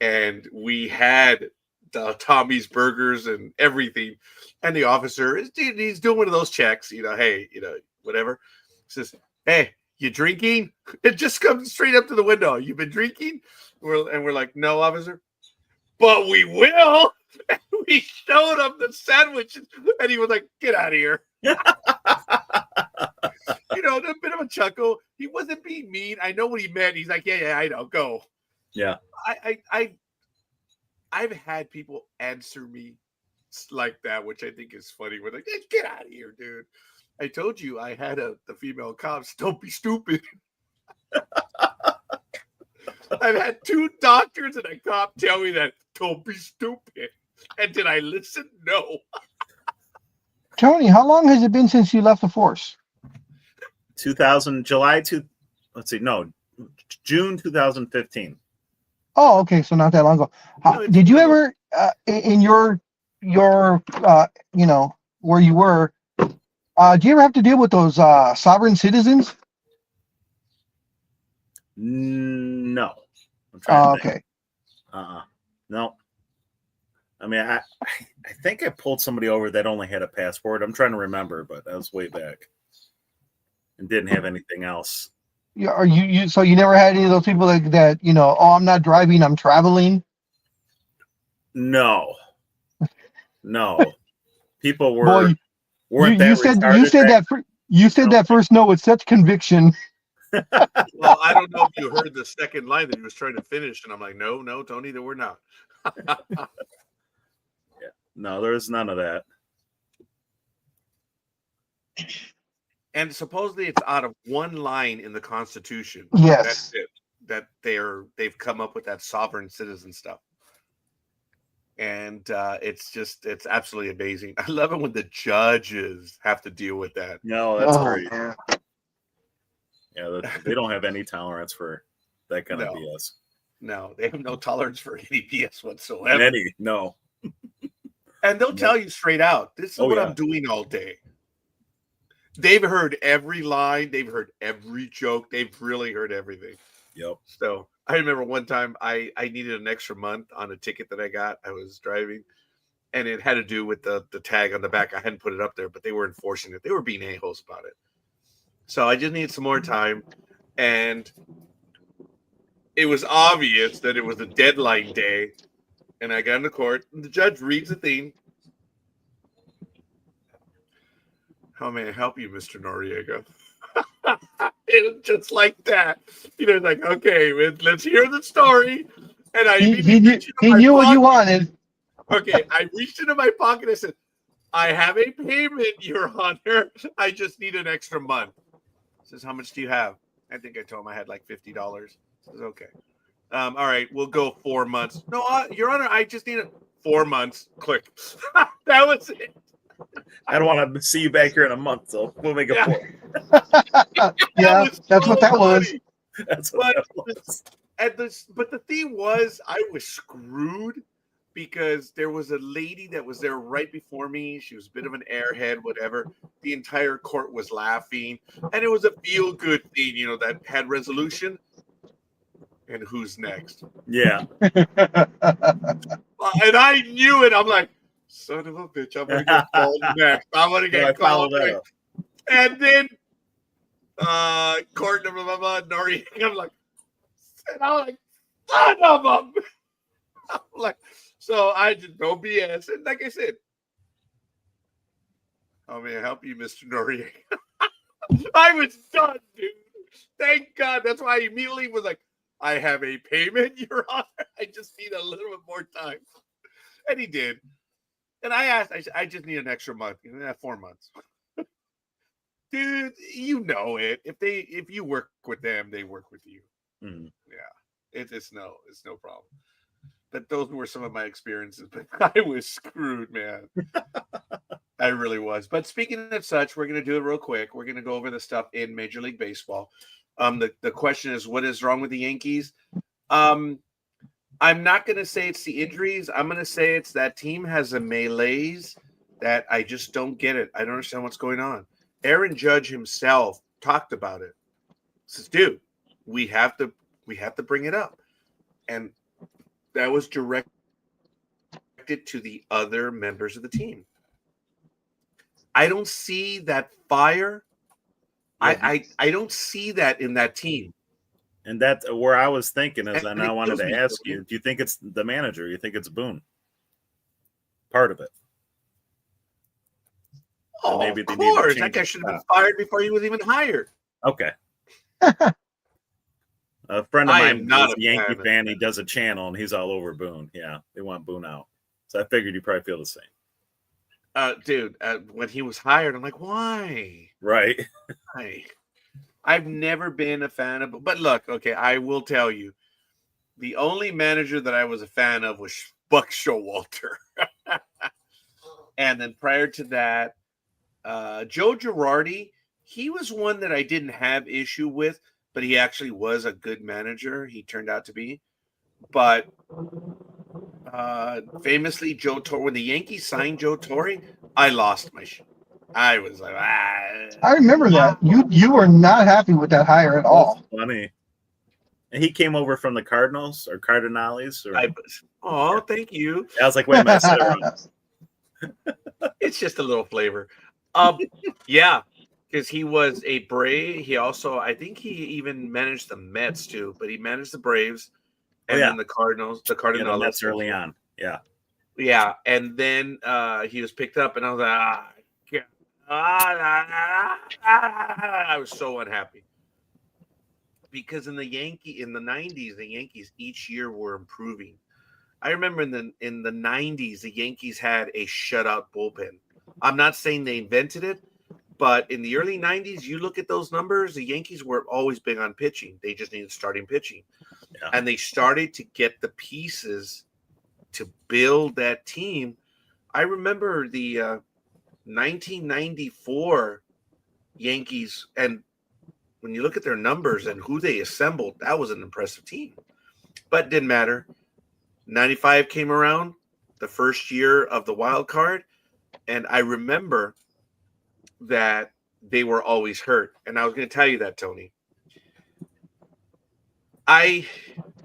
And we had the Tommy's burgers and everything. And the officer, he's doing one of those checks, hey, whatever. Says, hey, you drinking? It just comes straight up to the window. You've been drinking? We're like, no, officer. But we will. And we showed him the sandwiches, and he was like, get out of here. A bit of a chuckle. He wasn't being mean. I know what he meant. He's like, yeah, I know. Go. Yeah. I've had people answer me like that, which I think is funny. We're like, hey, get out of here, dude. I told you I had the female cops. Don't be stupid. I've had 2 doctors and a cop tell me that. Don't be stupid. And did I listen? No. Tony, how long has it been since you left the force? June 2015. Oh, okay, so not that long ago. Did you ever, in your where you were, do you ever have to deal with those sovereign citizens? No. I'm trying to think. Okay. No. I mean, I think I pulled somebody over that only had a passport. I'm trying to remember, but that was way back, and didn't have anything else. Yeah, are you? So you never had any of those people that oh, I'm not driving, I'm traveling. No. People were. Boy, weren't you said that first no with such conviction. Well, I don't know if you heard the second line that he was trying to finish, and I'm like, no, Tony, that we're not. Yeah, no, there's none of that. And supposedly it's out of one line in the Constitution. Yes. That's it. That they've come up with that sovereign citizen stuff. And it's absolutely amazing. I love it when the judges have to deal with that. No, that's great. Man. Yeah, they don't have any tolerance for that kind of BS. No, they have no tolerance for any BS whatsoever. No. And they'll tell you straight out, this is what I'm doing all day. They've heard every line. They've heard every joke. They've really heard everything. Yep. So I remember one time I needed an extra month on a ticket that I got. I was driving, and it had to do with the tag on the back. I hadn't put it up there, but they were enforcing it. They were being a-holes about it. So I just needed some more time, and it was obvious that it was a deadline day, and I got into court, and the judge reads the thing. How may I help you, Mr. Noriega? It was just like that. Like, okay, let's hear the story. And he knew what you wanted. Okay, I reached into my pocket. I said, I have a payment, Your Honor. I just need an extra month. He says, how much do you have? I think I told him I had like $50. He says, okay. All right, we'll go 4 months. No, Your Honor, I just need 4 months. Click. That was it. I don't want to see you back here in a month, so we'll make it 4. Yeah, that's what that was. That's what that was. But the thing was, I was screwed because there was a lady that was there right before me. She was a bit of an airhead, whatever. The entire court was laughing, and it was a feel-good thing, that had resolution. And who's next? Yeah. And I knew it. I'm like, son of a bitch, I'm going to get called next. I'm going to get called next. And then court, blah, blah, blah, Noriega. I'm like, son of a bitch. I'm like, so I just no BS. And like I said, how may I help you, Mr. Noriega? I was done, dude. Thank God. That's why I immediately was like, I have a payment, Your Honor. I just need a little bit more time. And he did. And I asked, I just need an extra month. 4 months. Dude, you know it. If you work with them, they work with you. Mm. Yeah. It's no problem. but those were some of my experiences. But I was screwed, man. I really was. But speaking of such, we're going to do it real quick. We're going to go over the stuff in Major League Baseball. The question is, what is wrong with the Yankees? I'm not going to say it's the injuries. I'm going to say it's that team has a malaise that I just don't get it. I don't understand what's going on. Aaron Judge himself talked about it. He says, dude, we have to bring it up. And that was directed to the other members of the team. I don't see that fire. I don't see that in that team. And that's where I was thinking is, and I wanted to ask me. you, do you think it's the manager? You think it's Boone? Part of it. Oh, maybe of they need to course. change That guy it. should have been fired before he was even hired. Okay. A friend of I mine am not is a a Yankee fan. fan. He does a channel, and he's all over Boone. Yeah, they want Boone out. So I figured you probably feel the same. Dude, when he was hired, I'm like, why? Right. I've never been a fan of, but look, okay, I will tell you, the only manager that I was a fan of was Buck Showalter. And then prior to that, Joe Girardi, he was one that I didn't have issue with, but he actually was a good manager. He turned out to be. But famously, Joe Torre, when the Yankees signed Joe Torre, I lost my shit. I was like, I remember that. You were not happy with that hire at all. That's funny. And he came over from the Cardinals or Cardinales. Or Thank you. I was like, wait a minute, I said it wrong. It's just a little flavor. Yeah, because he was a Brave. He also, I think he even managed the Mets too, but he managed the Braves and then the Cardinals, the Yeah, the Cardinals Mets early on. Yeah. Yeah, and then he was picked up, and I was like, I was so unhappy because in the 90s, the Yankees each year were improving. I remember in the 90s, the Yankees had a shutout bullpen. I'm not saying they invented it, but in the early 90s, you look at those numbers, the Yankees were always big on pitching. They just needed starting pitching. Yeah. And they started to get the pieces to build that team. I remember the 1994 Yankees, and when you look at their numbers and who they assembled, that was an impressive team. But it didn't matter. 95 came around, the first year of the wild card, and I remember that they were always hurt. And I was going to tell you that, Tony. I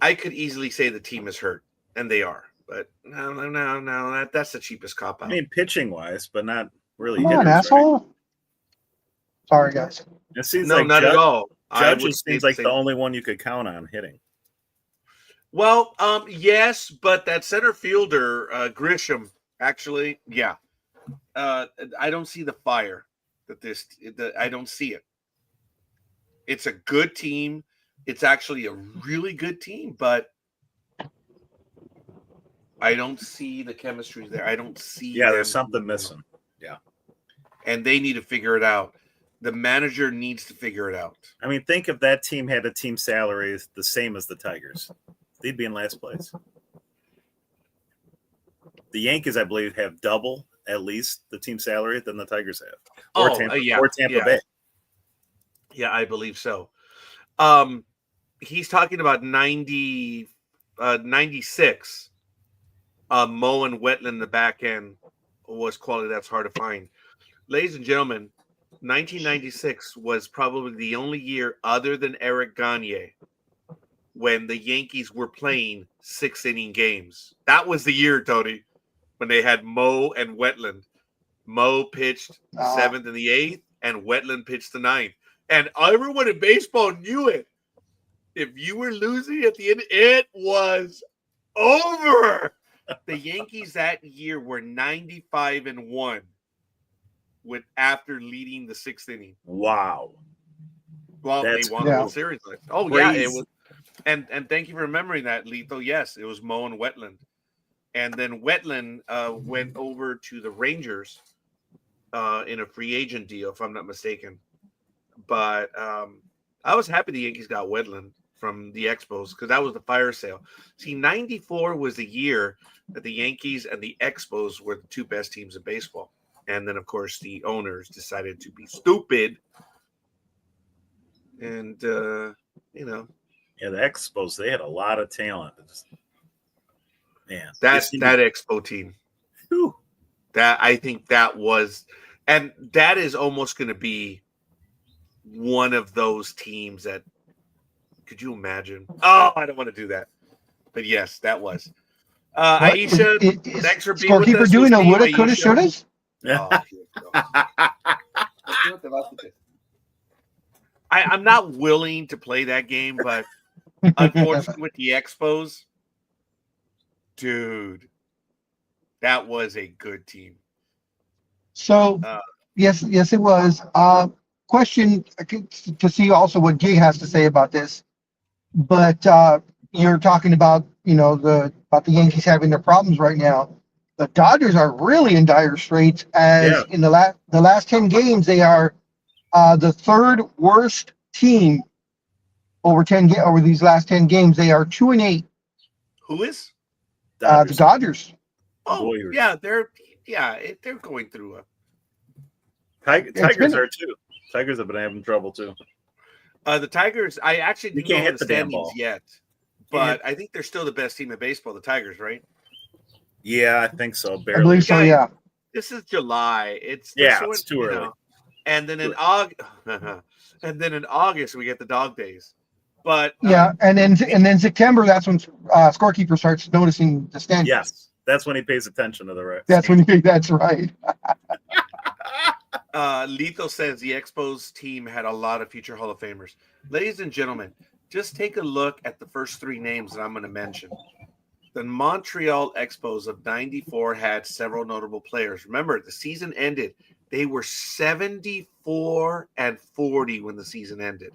could easily say the team is hurt, and they are. But no, that's the cheapest cop out. I mean, pitching wise, but not really. Come on, asshole. Right? Sorry, guys. It seems no, like not at all. Judge seems like the only one you could count on hitting. Well, yes, but that center fielder, Grisham, actually, yeah. I don't see the fire I don't see it. It's a good team. It's actually a really good team, but I don't see the chemistry there. I don't see. Yeah, there's something missing. Yeah. And they need to figure it out. The manager needs to figure it out. I mean, think if that team had a team salary the same as the Tigers. They'd be in last place. The Yankees, I believe, have double at least the team salary than the Tigers have. Or Tampa Bay. Yeah, I believe so. He's talking about 96. Moe and Wetland in the back end was quality that's hard to find. Ladies and gentlemen, 1996 was probably the only year other than Eric Gagne when the Yankees were playing 6-inning games. That was the year, Tony, when they had Moe and Wetland. Moe pitched the 7th and the 8th, and Wetland pitched the 9th. And everyone in baseball knew it. If you were losing at the end, it was over. The Yankees that year were 95-1 after leading the 6th inning. Wow. Well, they won the World Series. Oh, crazy. Yeah, it was. And thank you for remembering that, Lethal. Yes, it was Moe and Wetland. And then Wetland went over to the Rangers in a free agent deal, if I'm not mistaken. But I was happy the Yankees got Wetland. from the Expos because that was the fire sale. See, 94 was the year that the Yankees and the Expos were the two best teams in baseball. And then, of course, the owners decided to be stupid. And, you know. Yeah, the Expos, they had a lot of talent. Man. That Expo team. Whew. I think that was, and that is almost going to be one of those teams that, could you imagine? Oh, I don't want to do that. But yes, that was. Aisha, thanks for being with us. Scorekeeper doing a woulda, coulda, shouldas? I'm not willing to play that game, but unfortunately with the Expos, dude, that was a good team. So, yes, it was. Question to see also what Jay has to say about this. But you're talking about, about the Yankees having their problems right now. The Dodgers are really in dire straits as in the last 10 games, they are the third worst team over these last 10 games. They are 2-8. Who is? The Dodgers. Oh, Warriors. yeah, they're going through a. Tigers are too. Tigers have been having trouble too. The Tigers, I actually didn't can't know hit the the damn standings ball. yet, but I think they're still the best team in baseball. The Tigers, right? Yeah, I think so. Barely. I believe so. Yeah. This is July. It's too early. And then in August, we get the dog days. But and then September, that's when Scorekeeper starts noticing the standings. Yes, that's when he pays attention to the right. That's right. Lethal says the Expos team had a lot of future Hall of Famers. Ladies and gentlemen, just take a look at the first three names that I'm going to mention. The Montreal Expos of 94 had several notable players. Remember, the season ended. They were 74-40 when the season ended.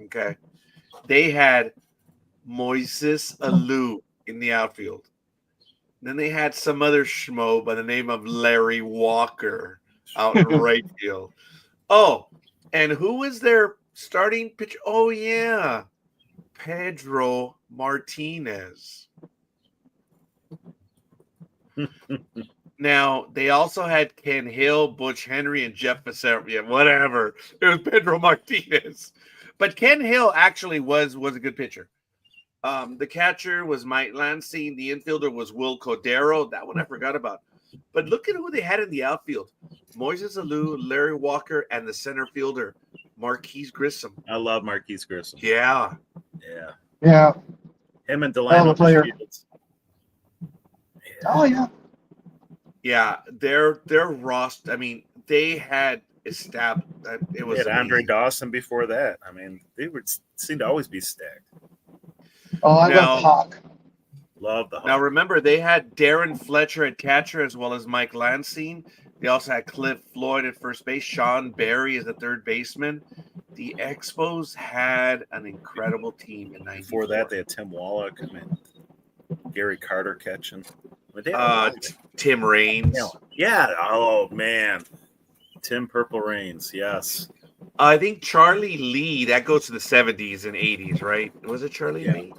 Okay. They had Moises Alou in the outfield. Then they had some other schmo by the name of Larry Walker out in right field. Oh, and who was their starting pitcher? Oh, yeah. Pedro Martinez. Now, they also had Ken Hill, Butch Henry, and Jeff Becerra. Yeah, whatever. It was Pedro Martinez. But Ken Hill actually was a good pitcher. The catcher was Mike Lansing. The infielder was Will Cordero. That one I forgot about. But look at who they had in the outfield. Moises Alou, Larry Walker, and the center fielder, Marquise Grissom. I love Marquise Grissom. Yeah. Yeah. Him and Delano player. Shields. Oh, yeah. Yeah, their roster. I mean, they had established. It was They had Andre Dawson before that. I mean, they seemed to always be stacked. Oh, I love Hawk. Love the Hawk. Now remember, they had Darren Fletcher at catcher as well as Mike Lansing. They also had Cliff Floyd at first base. Sean Barry as the third baseman. The Expos had an incredible team in 94. Before that, they had Tim Wallach. I mean, Gary Carter catching. Tim Raines. Yeah. Oh, man. Tim Purple Raines. Yes. I think Charlie Lee, that goes to the 70s and 80s, right? Was it Charlie Lee?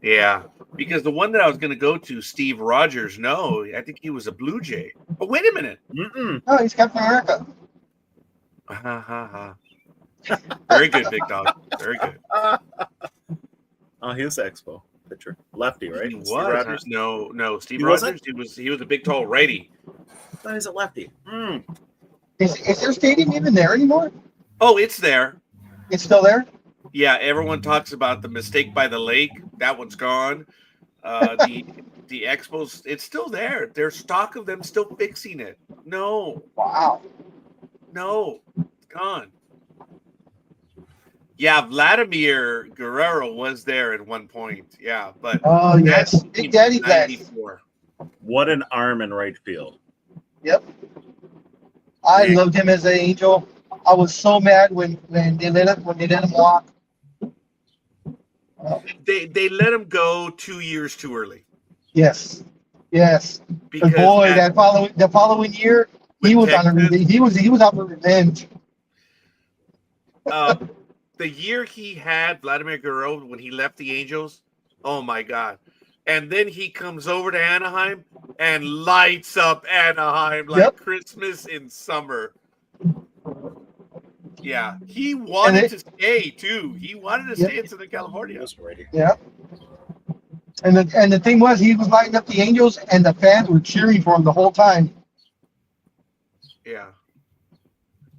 Yeah. Because the one that I was going to go to, Steve Rogers, no, I think he was a Blue Jay. But wait a minute. Oh, he's Captain America. Very good, big dog. Very good. Oh, he was Expo pitcher. Lefty, right? He was. Steve Rogers? No. Steve He Rogers, wasn't? he was a big, tall righty. I thought he was a lefty. Is their stadium even there anymore? Oh, it's there. It's still there? Yeah, everyone talks about the mistake by the lake. That one's gone. The Expos, it's still there. There's stock of them still fixing it. No. Wow. No. It's gone. Yeah, Vladimir Guerrero was there at one point. Yeah, but oh yes, Big Daddy Vladdy. What an arm in right field. Yep. I loved him as an Angel. I was so mad when they let him walk. They let him go 2 years too early. Yes. Because boy, the following year he was on revenge. the year he had Vladimir Guerrero when he left the Angels, oh my God. And then he comes over to Anaheim and lights up Anaheim like Christmas in summer. Yeah, he wanted to stay too. He wanted to stay in Southern California. Yeah. And the thing was, he was lighting up the Angels, and the fans were cheering for him the whole time. Yeah.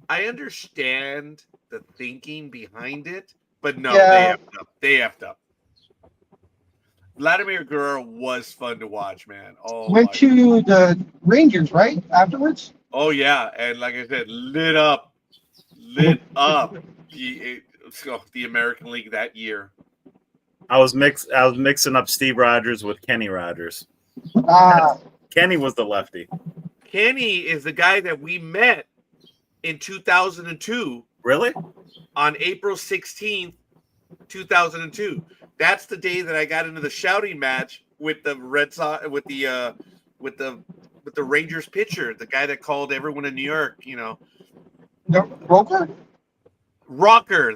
I understand the thinking behind it, but no, they effed up. They effed up. Vladimir Guerrero was fun to watch, man. Oh, went to the Rangers, right? Afterwards? Oh, yeah. And like I said, lit up the American League that year. I was mixing up Steve Rogers with Kenny Rogers. Kenny was the lefty. Kenny is the guy that we met in 2002. Really? On April 16th, 2002. That's the day that I got into the shouting match with the Red Sox, with the Rangers pitcher, the guy that called everyone in New York, you know. Rocker.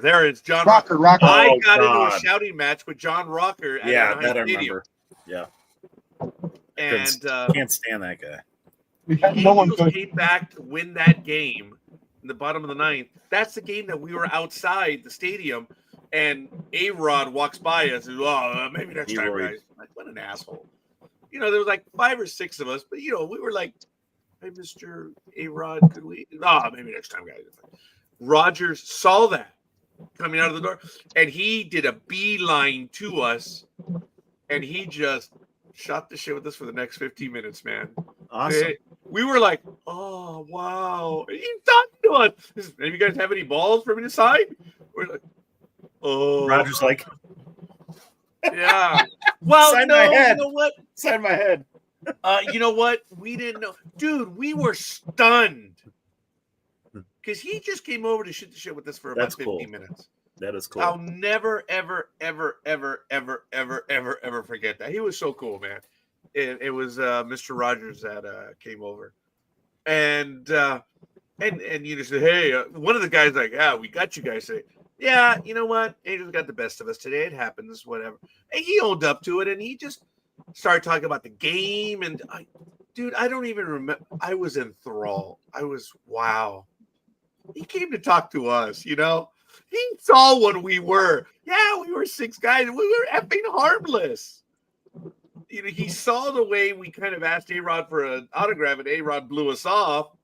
There it's John Rocker. I got into a shouting match with John Rocker at Anaheim that I Stadium. remember. Yeah. And can't stand that guy. The Angels came back to win that game in the bottom of the ninth. That's the game that we were outside the stadium, and A-Rod walks by us and maybe next time, guys. Like, what an asshole. You know, there was like 5 or 6 of us, but you know, we were like, hey, Mr. A-Rod, could we? Maybe next time, guys. Rogers saw that coming out of the door, and he did a beeline to us, and he just shot the shit with us for the next 15 minutes, man. Awesome. We were like, oh, wow. He's talking to us. Maybe you guys have any balls for me to sign? We're like, oh. Rogers like, yeah. Well, sign no, my head. You know what? Sign my head. You know what? We didn't know. Dude, we were stunned. Because he just came over to shoot the shit with us for about 15 minutes. That is cool. I'll never, ever, ever, ever, ever, ever, ever, ever forget that. He was so cool, man. It was Mr. Rogers that came over. And you just said, hey, one of the guys like, yeah, we got you guys. Say, yeah, you know what? Angels got the best of us today. It happens, whatever. And he owned up to it, and he just started talking about the game. And, dude, I don't even remember. I was enthralled. I was, wow. He came to talk to us, you know. He saw what we were. Yeah, we were 6 guys. We were effing harmless. You know, he saw the way we kind of asked A-Rod for an autograph, and A-Rod blew us off.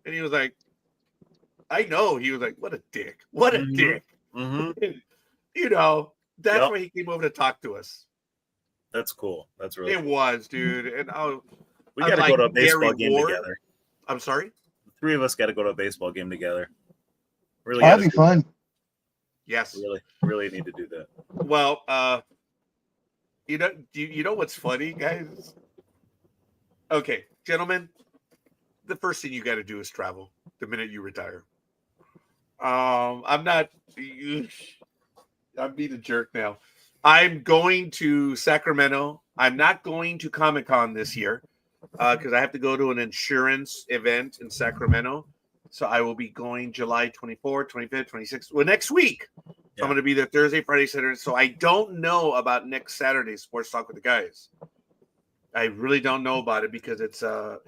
And he was like, I know. He was like, what a dick. What a dick. Mm-hmm. You know, that's why he came over to talk to us. That's cool. That's really cool. Was, dude. And we got to go to a baseball game together. I'm sorry? 3 of us got to go to a baseball game together. Really, that'd be fun. Yes, really need to do that. Well, you know what's funny, guys? Okay, gentlemen, the first thing you got to do is travel the minute you retire. I'm being a jerk now. I'm going to Sacramento. I'm not going to Comic-Con this year because I have to go to an insurance event in Sacramento. So I will be going July 24th, 25th, 26th. Well, next week. So I'm going to be there Thursday, Friday, Saturday. So I don't know about next Saturday's Sports Talk with the Guys. I really don't know about it because it's the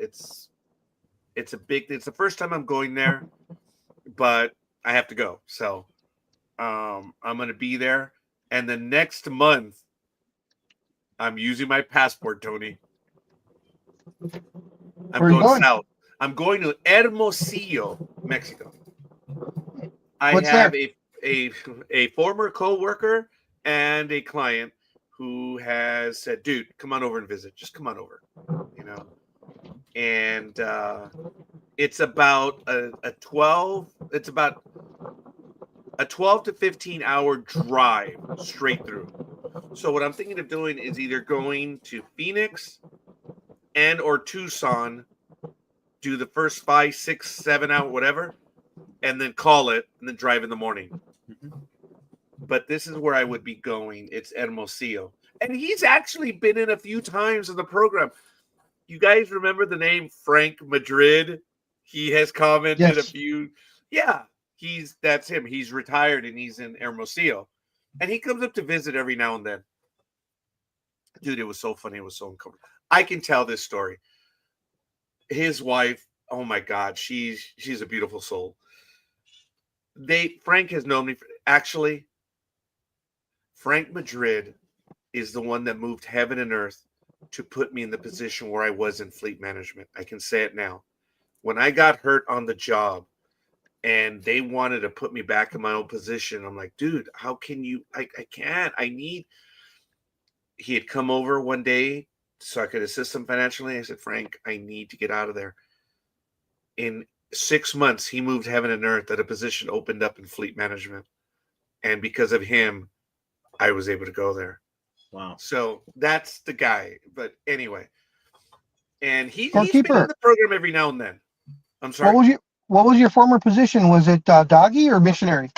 first time I'm going there, but I have to go. So I'm going to be there. And the next month, I'm using my passport, Tony. I'm going south. I'm going to Hermosillo, Mexico. I have a former co-worker and a client who has said, dude, come on over and visit. Just come on over, you know. And it's about a 12 to 15 hour drive straight through. So what I'm thinking of doing is either going to Phoenix and or Tucson, do the first 5, 6, 7 hour, whatever, and then call it and then drive in the morning. Mm-hmm. But this is where I would be going. It's Hermosillo. And he's actually been in a few times in the program. You guys remember the name Frank Madrid? He has commented a few. Yeah. that's him. He's retired and he's in Hermosillo, and he comes up to visit every now and then. Dude, it was so funny. It was so uncomfortable. I can tell this story. His wife, oh my God, she's a beautiful soul. Frank has known me. Actually, Frank Madrid is the one that moved heaven and earth to put me in the position where I was in fleet management. I can say it now. When I got hurt on the job and they wanted to put me back in my own position, I'm like, dude, how can you? I can't. He had come over one day so I could assist him financially. I said, Frank, I need to get out of there. In 6 months, he moved heaven and earth that a position opened up in fleet management. And because of him, I was able to go there. Wow. So that's the guy. But anyway, and he's been in Scorekeeper. the program every now and then. I'm sorry. What was your former position? Was it doggy or missionary?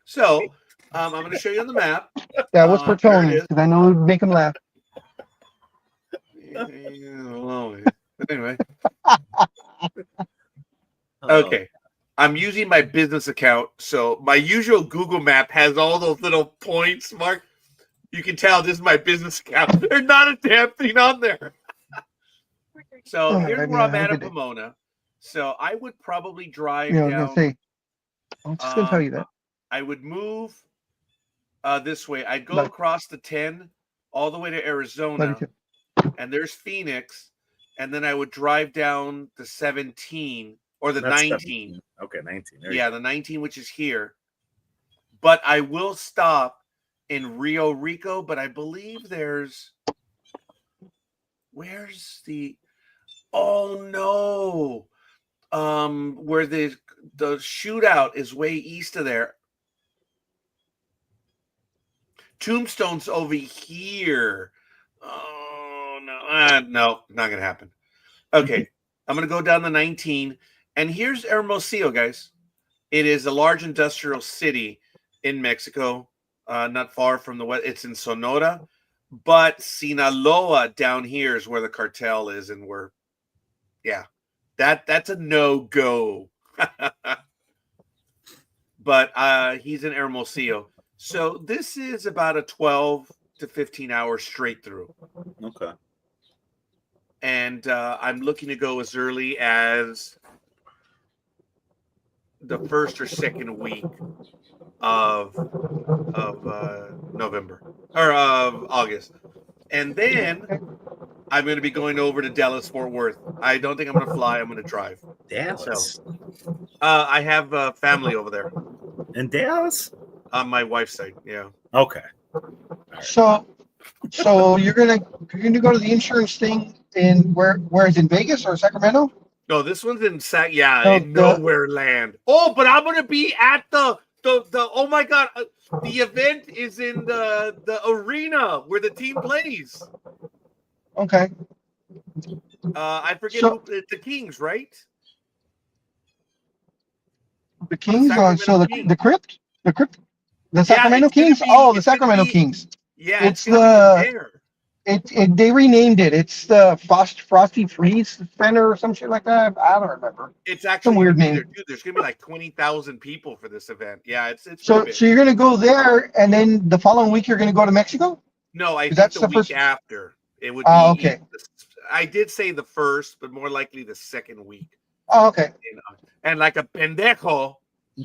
So I'm going to show you on the map. That was for there it Tony, is. because I know it would make him laugh. But anyway. Okay. I'm using my business account. So my usual Google map has all those little points, Mark. You can tell this is my business account. There's not a damn thing on there. So here's where I'm at in Pomona. So I would probably drive down. I was gonna say, I'm just gonna tell you that. I would move this way. I'd go across the 10 all the way to Arizona. And there's Phoenix. And then I would drive down the 17 or the 19. 17. Okay, 19. Yeah, the 19, which is here. But I will stop in Rio Rico, but I believe where's the, oh no. Where the shootout is way east of there. Tombstone's over here. Oh no, no, not gonna happen. Okay, I'm gonna go down the 19, and here's Hermosillo, guys. It is a large industrial city in Mexico, not far from the west. It's in Sonora, but Sinaloa down here is where the cartel is, and that's a no-go. But he's in Hermosillo. So this is about a 12 to 15 hour straight through. Okay. And I'm looking to go as early as the first or second week of November or of August. And then I'm going to be going over to Dallas, Fort Worth. I don't think I'm going to fly. I'm going to drive. Dallas. So, I have family over there. In Dallas? On my wife's side, yeah. Okay. Right. So you're gonna go to the insurance thing in where is it, in Vegas or Sacramento? No, this one's in in nowhere land. Oh, but I'm gonna be at the oh my God, the event is in the arena where the team plays. Okay. I forget who, the Kings, right? The Kings. The Crypt. The Sacramento Kings. The Sacramento Kings. Yeah, it's they renamed it. It's the Frosty Freeze Center or some shit like that. I don't remember. It's actually some weird name. Dude, there's gonna be like 20,000 people for this event. Yeah, it's so you're gonna go there, and then the following week you're gonna go to Mexico. No, I think that's the week after. It would be okay. I did say the first, but more likely the second week. Oh, okay. And like a pendejo,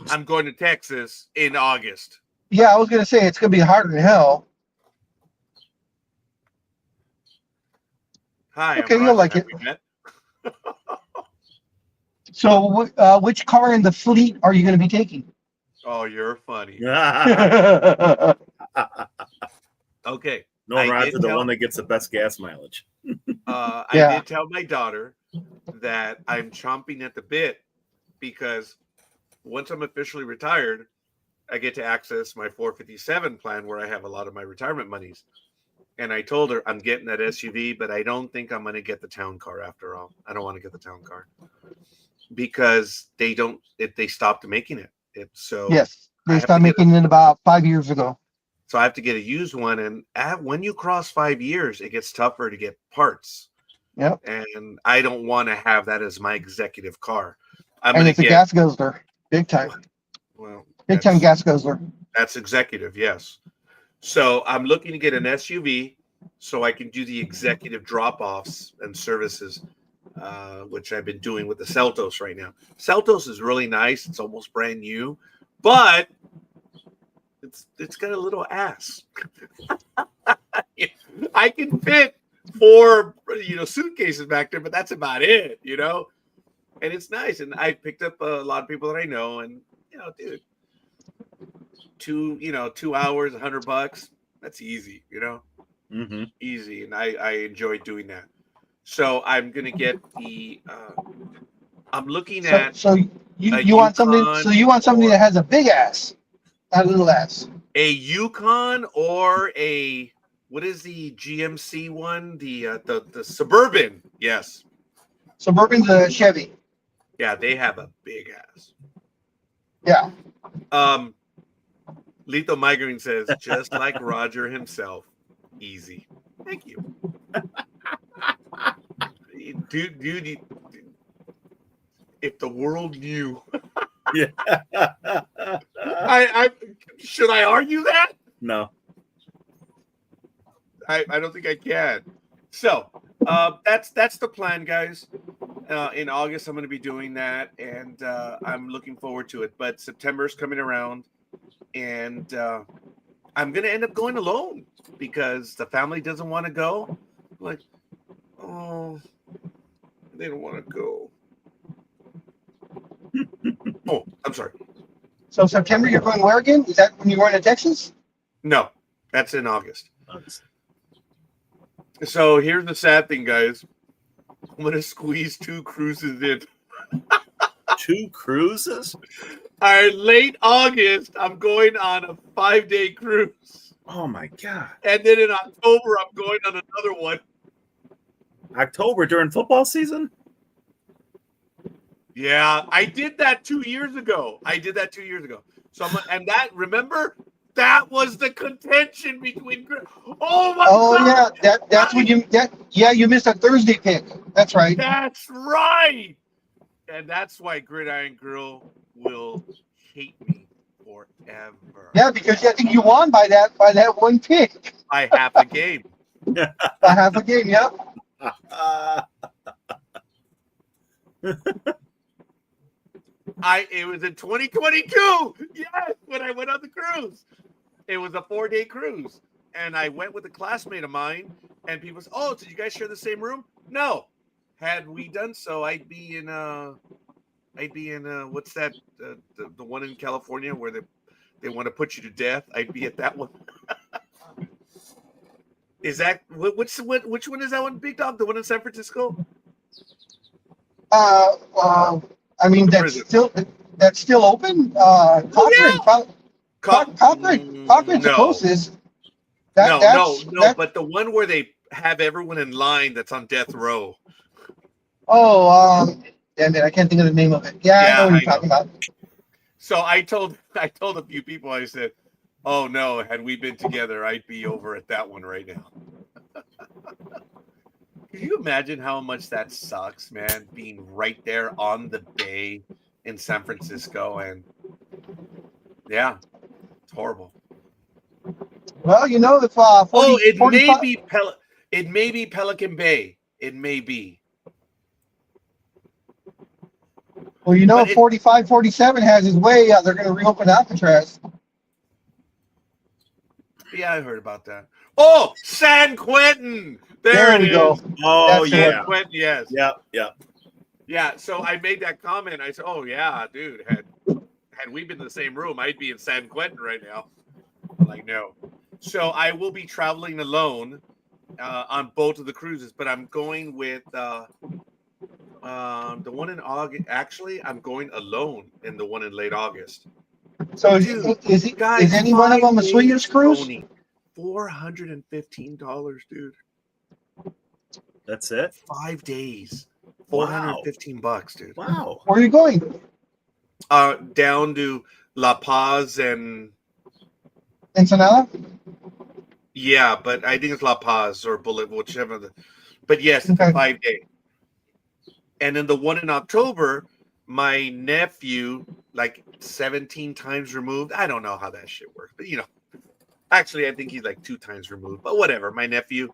I'm going to Texas in August. Yeah, I was gonna say it's gonna be harder than hell. Hi. Okay, you'll like it. So, which car in the fleet are you going to be taking? Oh, you're funny. Okay. No, Roger, the one that gets the best gas mileage. I did tell my daughter that I'm chomping at the bit because once I'm officially retired, I get to access my 457 plan where I have a lot of my retirement monies. And I told her I'm getting that SUV, but I don't think I'm going to get the town car after all. I don't want to get the town car because they stopped making it. Yes, they stopped making it about 5 years ago. So I have to get a used one. And when you cross 5 years, it gets tougher to get parts. Yep. And I don't want to have that as my executive car. It's a gas guzzler. Big time. Well, Big time gas guzzler. that's executive, yes. So I'm looking to get an SUV so I can do the executive drop-offs and services, which I've been doing with the Celtos right now. Celtos is really nice. It's almost brand new, but it's got a little ass. I can fit 4 suitcases back there, but that's about it, and it's nice. And I picked up a lot of people that I know, and dude, 2 hours, $100, that's easy, easy. And I enjoy doing that. So I'm gonna get the I'm looking at So you want something? So you want something that has a big ass, not a little ass. A Yukon or a, what is the GMC one? The Suburban. Yes. Suburban's a Chevy. Yeah, they have a big ass. Yeah. Lethal Migraine says, just like Roger himself. Easy. Thank you. Dude, if the world knew. Yeah. I should I argue that? No. I don't think I can. So that's the plan, guys. In August, I'm going to be doing that, and I'm looking forward to it. But September's coming around, and I'm going to end up going alone because the family doesn't want to go. Like, oh, they don't want to go. Oh, I'm sorry. So September, you're going where again? Is that when you're going to Texas? No, that's in August. So here's the sad thing, guys. I'm going to squeeze 2 cruises in. 2 cruises? All right, late August, I'm going on a 5-day cruise. Oh, my God. And then in October, I'm going on another one. October during football season? Yeah, I did that 2 years ago. So remember, that was the contention between. Oh my God! Yeah, that's when you missed a Thursday pick. That's right. That's right, and that's why Gridiron Girl will hate me forever. Yeah, because I think you won by that one pick. By half a game. By half a game, yeah. It was in 2022. Yes, when I went on the cruise. It was a 4-day cruise. And I went with a classmate of mine, and people said, "Oh, did you guys share the same room?" No. Had we done so, I'd be in what's that? The one in California where they want to put you to death. I'd be at that one. Is that which one is that one, Big Dog? The one in San Francisco? I mean, that's still open. Cochrane's the closest. No, but the one where they have everyone in line that's on death row. Oh, damn it, I can't think of the name of it. Yeah, I know what you're talking about. So I told a few people, I said, "Oh no, had we been together, I'd be over at that one right now." Can you imagine how much that sucks, man? Being right there on the bay in San Francisco, and yeah, it's horrible. Well, if 40, it may be Pelican Bay. It may be. Well, 45, 47 has his way. They're going to reopen Alcatraz. Yeah, I heard about that. Oh, San Quentin. There we go. Oh, yeah. San Quentin, yes. Yep. Yeah, so I made that comment. I said, "Oh, yeah, dude, had we been in the same room, I'd be in San Quentin right now." I'm like, no. So I will be traveling alone on both of the cruises, but I'm going with the one in August. Actually, I'm going alone in the one in late August. So is any one of them a swingers cruise? $415, dude. That's it? 5 days. $415, dude. Wow. Where are you going? Down to La Paz and Ensenada? Yeah, but I think it's La Paz or Bullet, whichever. But yes, it's a 5-day. And then the one in October, my nephew, like 17 times removed. I don't know how that shit works, but actually, I think he's like 2 times removed. But whatever. My nephew,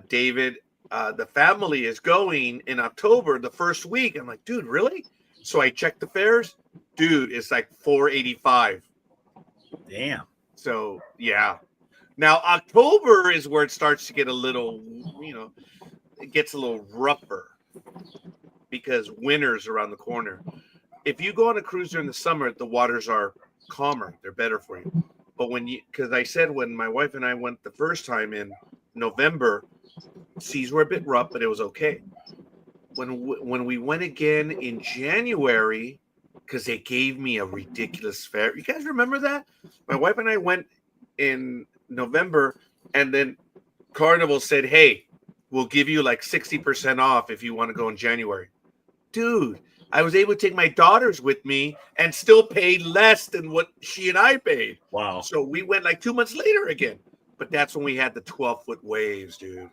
David, the family is going in October, the first week. I'm like, dude, really? So I checked the fares. Dude, it's like $485. Damn. So yeah. Now October is where it starts to get a little, it gets a little rougher because winter's around the corner. If you go on a cruise during the summer, the waters are calmer. They're better for you. But because I said when my wife and I went the first time in November, seas were a bit rough, but it was okay. When we went again in January, because they gave me a ridiculous fare. You guys remember that? My wife and I went in November, and then Carnival said, hey, we'll give you like 60% off if you want to go in January. Dude, I was able to take my daughters with me and still pay less than what she and I paid. Wow. So we went like 2 months later again. But that's when we had the 12-foot waves, dude.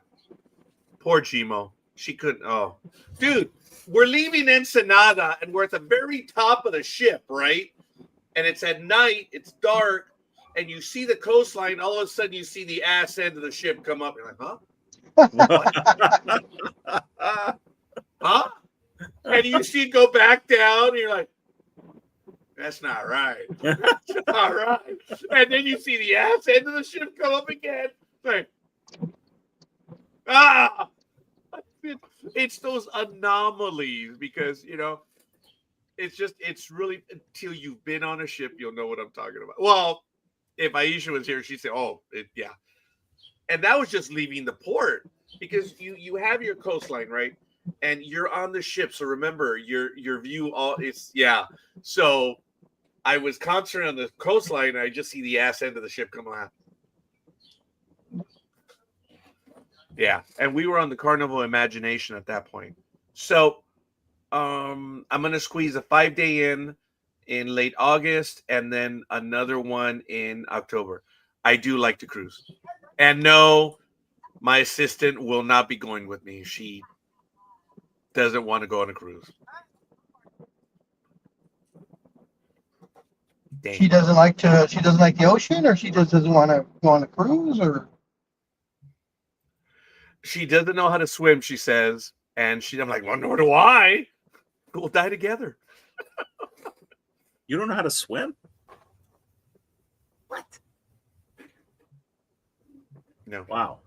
Poor Gmo. She couldn't. Oh, dude, we're leaving Ensenada and we're at the very top of the ship, right? And it's at night, it's dark, and you see the coastline. All of a sudden, you see the ass end of the ship come up. You're like, huh? Huh? And you see it go back down, and you're like, that's not right. That's not right. And then you see the ass end of the ship come up again. Like, it's those anomalies because, it's really until you've been on a ship, you'll know what I'm talking about. Well, if Aisha was here, she'd say, yeah. And that was just leaving the port because you have your coastline, right? And you're on the ship. So remember your view, So I was concentrating on the coastline and I just see the ass end of the ship come out. Yeah, and we were on the Carnival Imagination at that point. So I'm going to squeeze a 5-day in late August and then another one in October. I do like to cruise. And no, my assistant will not be going with me. She doesn't want to go on a cruise. Dang. She doesn't like the ocean, or she just doesn't want to go on a cruise, or she doesn't know how to swim, she says. And I'm like, well, nor do I. We'll die together. You don't know how to swim? What? No. Wow.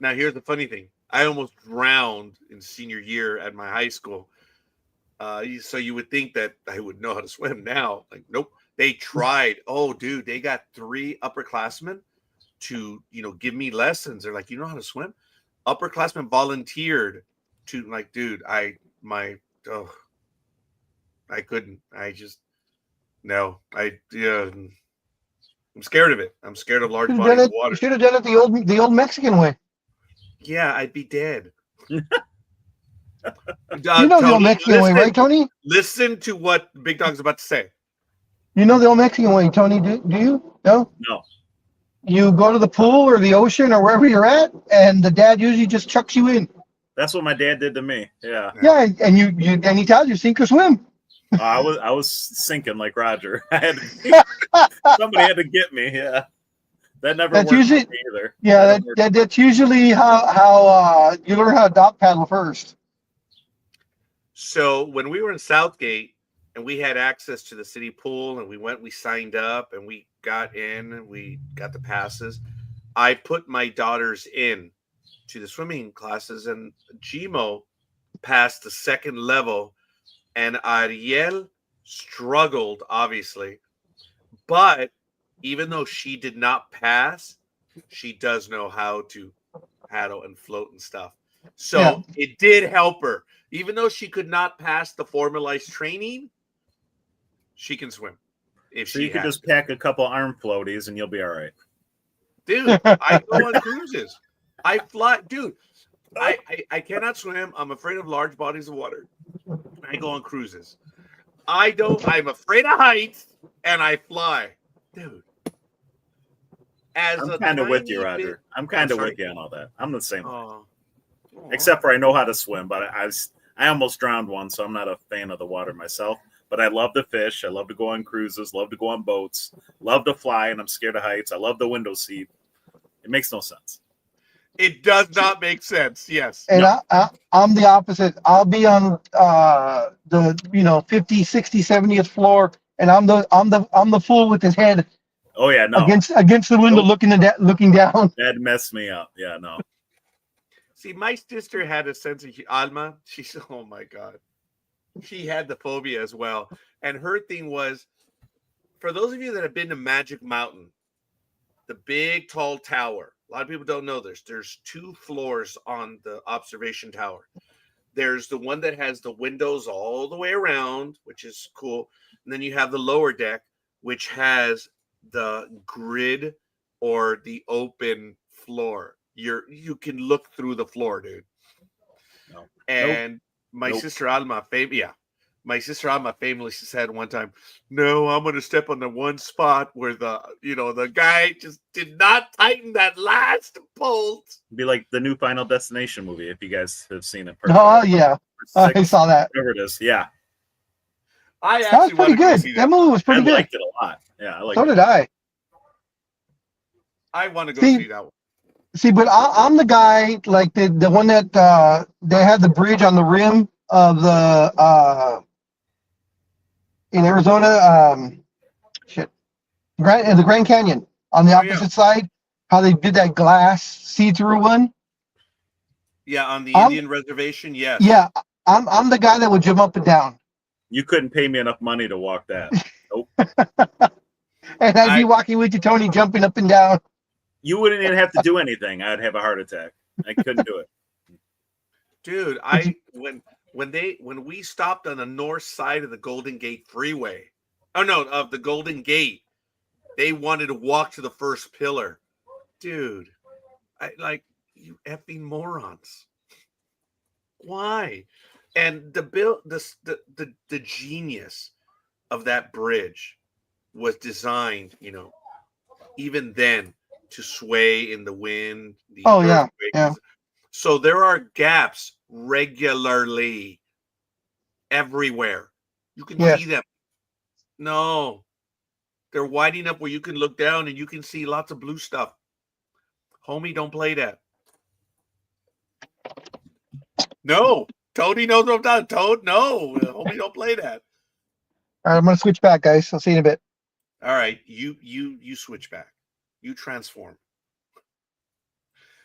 Now, here's the funny thing. I almost drowned in senior year at my high school. So you would think that I would know how to swim now. Like, nope. They tried. Oh, dude, they got 3 upperclassmen to, give me lessons. They're like, you know how to swim? Upperclassmen volunteered to, like, dude, I couldn't. I'm scared of it. I'm scared of large bodies of water. You should have done it the old Mexican way. Yeah, I'd be dead. The old Mexican way, right, Tony? Listen to what Big Dog's about to say. You know the old Mexican way, Tony, do you? No? No. You go to the pool or the ocean or wherever you're at, and the dad usually just chucks you in. That's what my dad did to me. Yeah. Yeah, and he tells you sink or swim. I was sinking like Roger. Somebody had to get me. Yeah. That never worked for me either. Yeah, that's usually how you learn how to dog paddle first. So when we were in Southgate and we had access to the city pool and we signed up and we got in and we got the passes, I put my daughters in to the swimming classes, and Gmo passed the second level and Ariel struggled, obviously. But even though she did not pass, she does know how to paddle and float and stuff. So It did help her. Even though she could not pass the formalized training, she can swim. So you could just pack a couple arm floaties and you'll be all right. Dude, I go on cruises. I fly. Dude, I cannot swim. I'm afraid of large bodies of water. I go on cruises. I'm afraid of heights and I fly. Dude. I'm kind of with you, Roger. I'm kind of with you on all that. I'm the same way. Except for I know how to swim, but I almost drowned once, so I'm not a fan of the water myself. But I love to fish. I love to go on cruises. Love to go on boats. Love to fly, and I'm scared of heights. I love the window seat. It makes no sense. It does not make sense. Yes. And No. I'm the opposite. I'll be on the 50, 60, 70th floor, and I'm the fool with his head Oh yeah, no. against the window, Nope. looking down. That messed me up. Yeah, no. See, my sister had a sense of Alma. She's oh my god, she had the phobia as well, and her thing was, for those of you that have been to Magic Mountain, the big tall tower. A lot of people don't know this. There's 2 floors on the observation tower. There's the one that has the windows all the way around, which is cool. And then you have the lower deck, which has the grid or the open floor. You can look through the floor, dude. No. And my sister Alma, my sister Alma famously said one time, "No, I'm going to step on the one spot where the guy just did not tighten that last bolt." It'd be like the new Final Destination movie, if you guys have seen it. Oh yeah, I saw that. Whatever it is, yeah. I That was actually pretty want to go good. see That that. movie was pretty I good. liked it a lot. Yeah, I liked So it. did I. I want to go See- see that one. See, but I'm the guy like the one that they had the bridge on the rim of the in Arizona. The Grand Canyon on the Oh, yeah. opposite side. How they did that glass see-through one. Yeah, on the I'm- Indian reservation, yes. Yeah, I'm the guy that would jump up and down, You couldn't pay me enough money to walk that. Nope. and I'd be walking with you, Tony, jumping up and down. You wouldn't even have to do anything. I'd have a heart attack. I couldn't do it. Dude, when we stopped on the north side of the Golden Gate Freeway, of the Golden Gate, they wanted to walk to the first pillar. Dude, you effing morons. Why? And the genius of that bridge was designed, even then to sway in the wind. Oh, yeah, yeah. So there are gaps regularly everywhere. You can Yes. see them. No, they're widening up where you can look down and you can see lots of blue stuff. Homie, don't play that. No, Tony knows what I'm talking. Toad, no, homie, don't play that. All right, I'm gonna switch back, guys. I'll see you in a bit. All right, you switch back. You transform.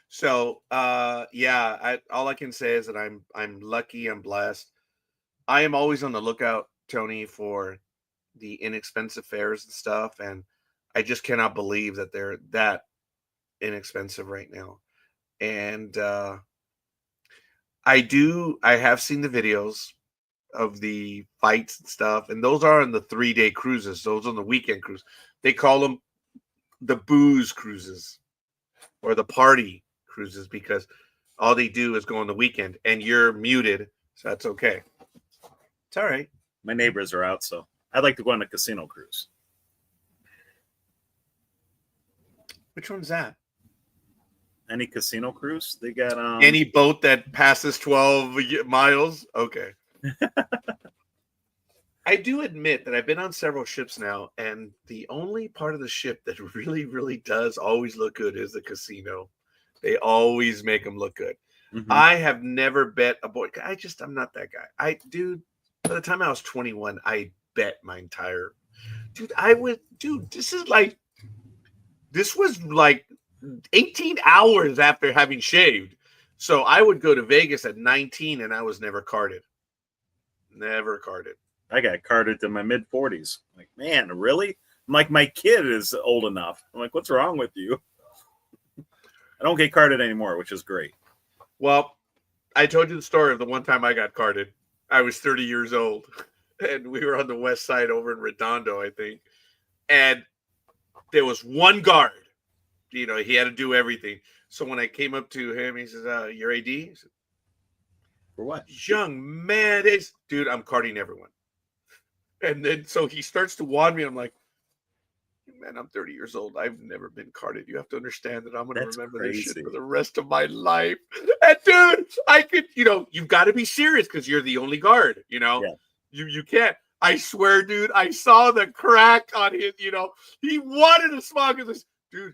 So, all I can say is that I'm lucky, I'm blessed. I am always on the lookout, Tony, for the inexpensive fares and stuff, and I just cannot believe that they're that inexpensive right now. And I have seen the videos of the fights and stuff, and those are on the 3-day cruises. Those on the weekend cruise. They call them the booze cruises or the party cruises because all they do is go on the weekend, and you're muted, so that's okay. It's all right. My neighbors are out, so I'd like to go on a casino cruise. Which one's that? Any casino cruise? They got Any boat that passes 12 miles? Okay. I do admit that I've been on several ships now, and the only part of the ship that really, really does always look good is the casino. They always make them look good. Mm-hmm. I have never bet a board. I'm not that guy. By the time I was 21, I bet my entire. This was like 18 hours after having shaved. So I would go to Vegas at 19 and I was never carded. Never carded. I got carded to my mid-40s. Like, man, really? I'm like, my kid is old enough. I'm like, what's wrong with you? I don't get carded anymore, which is great. Well, I told you the story of the one time I got carded. I was 30 years old, and we were on the west side over in Redondo, I think. And there was one guard. He had to do everything. So when I came up to him, he says, your AD? He said, for what? Young man, dude, I'm carding everyone. And then so he starts to wand me. I'm like, man, I'm 30 years old. I've never been carded. You have to understand that I'm going to That's remember this shit crazy. for the rest of my life. And dude, I could, you've got to be serious because you're the only guard, Yeah. You can't. I swear, dude, I saw the crack on his, he wanted to smile because, dude,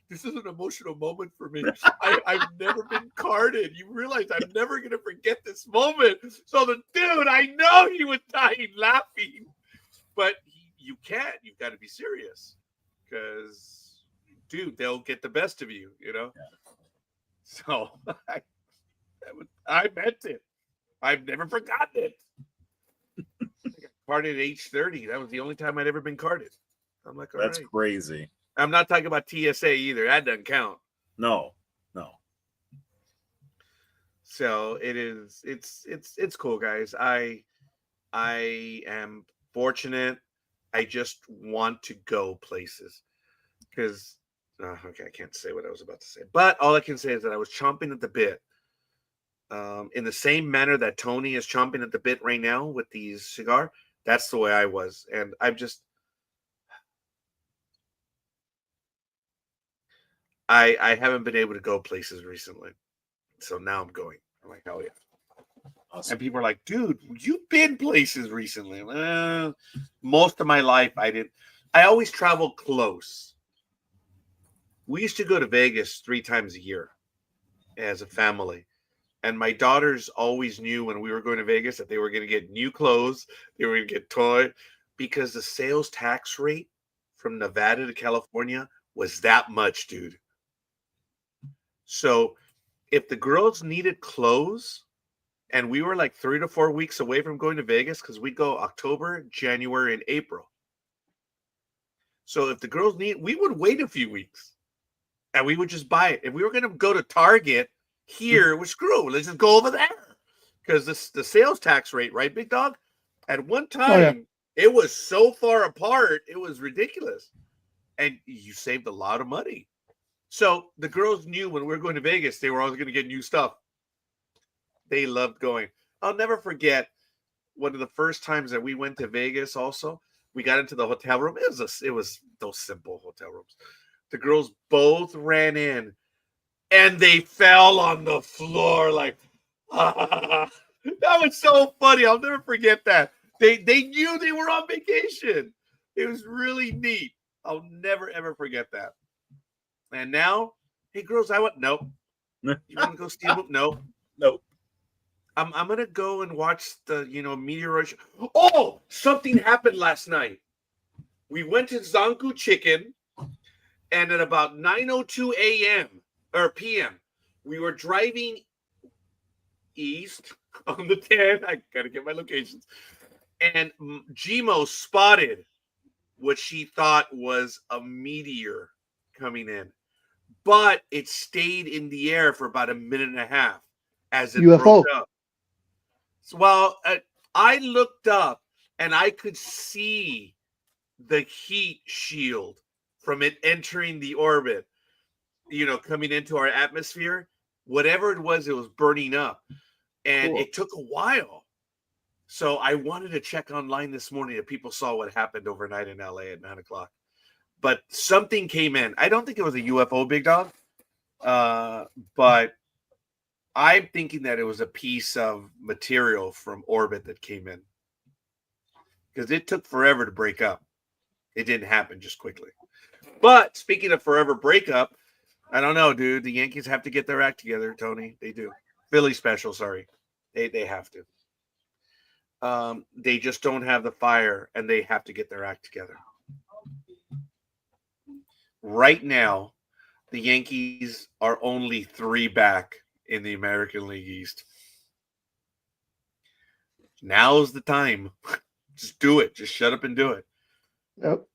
this is an emotional moment for me. I've never been carded. You realize I'm never going to forget this moment. So the dude, I know he was dying laughing, but you can't. You've got to be serious because, dude, they'll get the best of you, Yeah. So I meant it. I've never forgotten it. I got carded at age 30. That was the only time I'd ever been carded. I'm like, all That's right. crazy. I'm not talking about TSA either. That doesn't count. No. So it's cool, guys. I am fortunate. I just want to go places because okay, I can't say what I was about to say, but all I can say is that I was chomping at the bit. In the same manner that Tony is chomping at the bit right now with these cigar, that's the way I was, and I haven't been able to go places recently, so now I'm going. I'm like, hell yeah. Awesome. And people are like, dude, you've been places recently. Most of my life, I didn't. I always travel close. We used to go to Vegas 3 times a year as a family. And my daughters always knew when we were going to Vegas that they were going to get new clothes. They were going to get toy because the sales tax rate from Nevada to California was that much, dude. So if the girls needed clothes, and we were like 3 to 4 weeks away from going to Vegas because we go October, January, and April. So if the girls we would wait a few weeks and we would just buy it. If we were going to go to Target here, we're screwed. Let's just go over there because the sales tax rate, right, big dog? At one time, It was so far apart. It was ridiculous. And you saved a lot of money. So the girls knew when we were going to Vegas, they were always going to get new stuff. They loved going. I'll never forget one of the first times that we went to Vegas also. We got into the hotel room. It was those simple hotel rooms. The girls both ran in and they fell on the floor like, that was so funny. I'll never forget that. They knew they were on vacation. It was really neat. I'll never, ever forget that. And now, hey, girls, nope. You want to go see them? Nope. I'm gonna go and watch the meteorite. Oh, something happened last night. We went to Zanku Chicken, and at about 9:02 a.m. or p.m., we were driving east on the 10. I gotta get my locations. And Gmo spotted what she thought was a meteor coming in, but it stayed in the air for about a minute and a half as it UFO. broke up. Well, I looked up and I could see the heat shield from it entering the orbit, coming into our atmosphere. Whatever it was burning up. And It took a while. So I wanted to check online this morning if people saw what happened overnight in LA at 9 o'clock. But something came in. I don't think it was a UFO, big dog. But I'm thinking that it was a piece of material from orbit that came in because it took forever to break up. It didn't happen just quickly. But speaking of forever breakup, I don't know, dude. The Yankees have to get their act together, Tony. They do. Philly special, sorry. They have to. They just don't have the fire, and they have to get their act together. Right now, the Yankees are only 3 back in the American League East. Now's the time. Just do it. Just shut up and do it. Yep.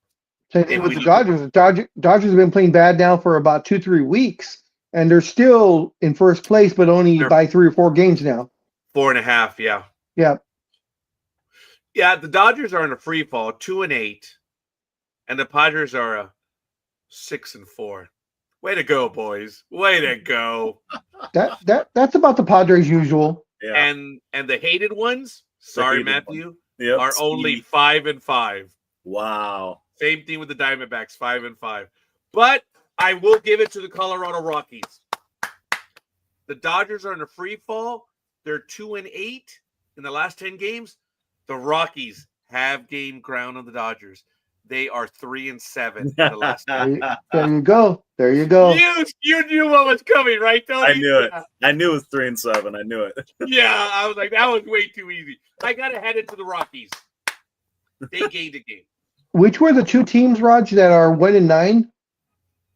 Same thing with the Dodgers. The Dodgers have been playing bad now for about 2-3 weeks, and they're still in first place, but only by 3 or 4 games now. 4.5, yeah. Yeah. Yeah, the Dodgers are in a free fall, 2-8, and the Padres are a 6-4. Way to go, boys. Way to go. That's about the Padres' usual. Yeah. And the hated ones, sorry, Matthew, yep, are only 5-5. Wow. Same thing with the Diamondbacks, 5-5. But I will give it to the Colorado Rockies. The Dodgers are in a free fall. They're 2-8 in the last 10 games. The Rockies have gained ground on the Dodgers. They are 3-7 in the last 10 games. There you go. There you go. You knew what was coming, right, Tony? I knew it. I knew it was 3-7. I knew it. Yeah, I was like, that was way too easy. I got to head it to the Rockies. They gained a game. Which were the two teams, Raj, that are 1-9?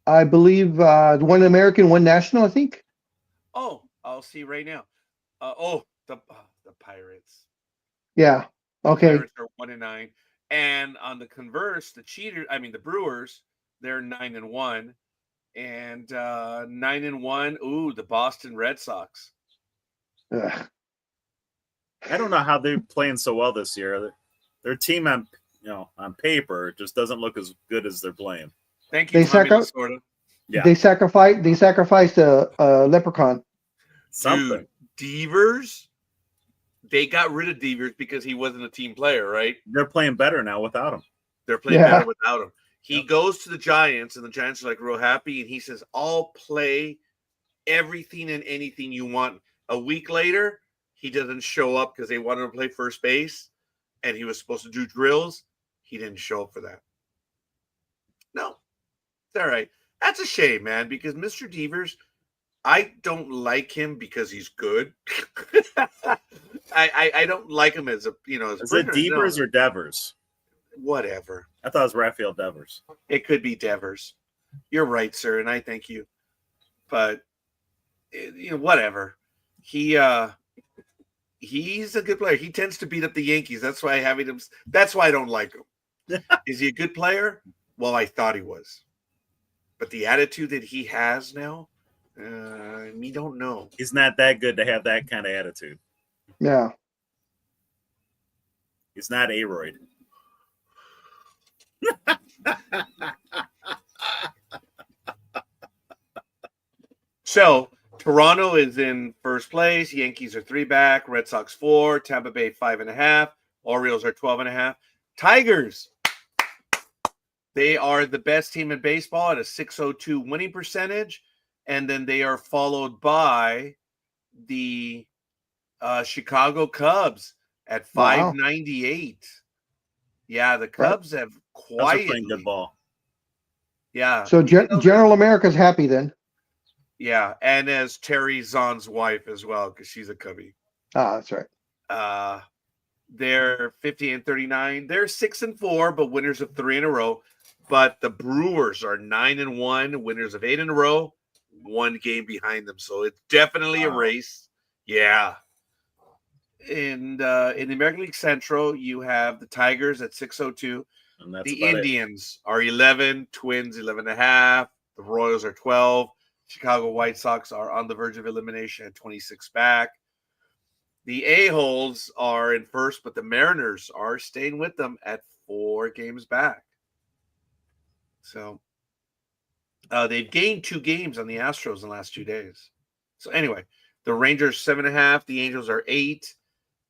I believe one American, one national, I think. Oh, I'll see right now. The Pirates. Yeah. Okay. Pirates are 1-9. And on the converse, the Brewers, they're 9-1. And 9-1. Ooh, the Boston Red Sox. Ugh. I don't know how they're playing so well this year. Their team on paper just doesn't look as good as they're playing. Thank you, Minnesota. Yeah. They sacrificed a leprechaun. Something. Dude, Devers. They got rid of Devers because he wasn't a team player, right? They're playing better now without him. They're playing better without him. He goes to the Giants, and the Giants are like real happy, and he says, "I'll play everything and anything you want." A week later, he doesn't show up because they wanted to play first base, and he was supposed to do drills. He didn't show up for that. No, it's all right. That's a shame, man, because Mr. Devers, I don't like him because he's good. I don't like him as a Is it Devers or Devers? Whatever. I thought it was Raphael Devers. It could be Devers. You're right, sir, and I thank you. But whatever. He's a good player. He tends to beat up the Yankees. That's why that's why I don't like him. Is he a good player? Well, I thought he was. But the attitude that he has now, we don't know. He's not that good to have that kind of attitude. Yeah. He's not Aroyd. So Toronto is in first place. Yankees are 3 back. Red Sox 4. Tampa Bay 5.5. Orioles are 12.5. Tigers. They are the best team in baseball at a .602 winning percentage, and then they are followed by the Chicago Cubs at 598. Yeah, the Cubs have quietly playing good ball. Yeah. So General America's happy then. Yeah, and as Terry Zahn's wife as well, because she's a Cubby. Ah, that's right. They're 50-39. They're 6-4, but winners of 3 in a row. But the Brewers are 9-1, winners of 8 in a row, 1 game behind them. So it's definitely a race. Yeah. And in the American League Central, you have the Tigers at 602. And that's the Indians are 11, Twins 11.5. The Royals are 12. Chicago White Sox are on the verge of elimination at 26 back. The A-holes are in first, but the Mariners are staying with them at 4 games back. So they've gained 2 games on the Astros in the last 2 days. So anyway, the Rangers 7.5, the Angels are 8,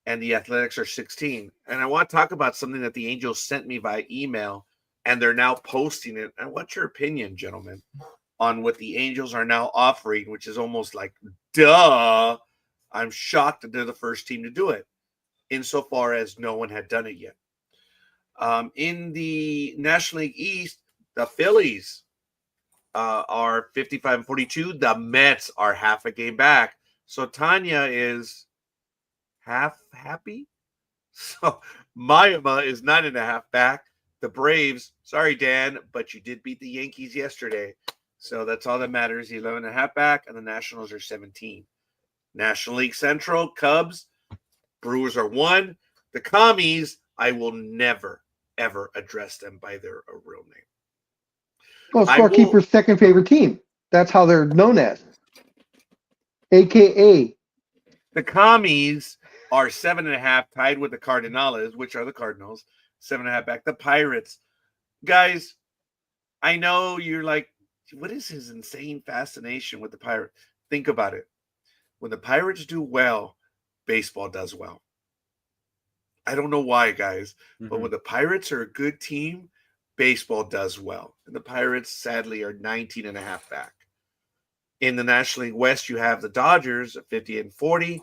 and the Athletics are 16. And I want to talk about something that the Angels sent me via email, and they're now posting it. And what's your opinion, gentlemen, on what the Angels are now offering, which is almost like, duh. I'm shocked that they're the first team to do it, insofar as no one had done it yet. In the National League East, the Phillies are 55-42. The Mets are half a game back. So Tanya is half happy. So Miami is 9.5 back. The Braves, sorry, Dan, but you did beat the Yankees yesterday. So that's all that matters. 11.5 back, and the Nationals are 17. National League Central, Cubs, Brewers are 1. The Commies, I will never, ever address them by their real name. Well, Scorekeeper's second favorite team. That's how they're known as. AKA. The Commies are 7.5, tied with the Cardinals, which are the Cardinals. 7.5 back. The Pirates. Guys, I know you're like, what is his insane fascination with the Pirates? Think about it. When the Pirates do well, baseball does well. I don't know why, guys, but when the Pirates are a good team, baseball does well. And the Pirates, sadly, are 19.5 back. In the National League West, you have the Dodgers at 50-40.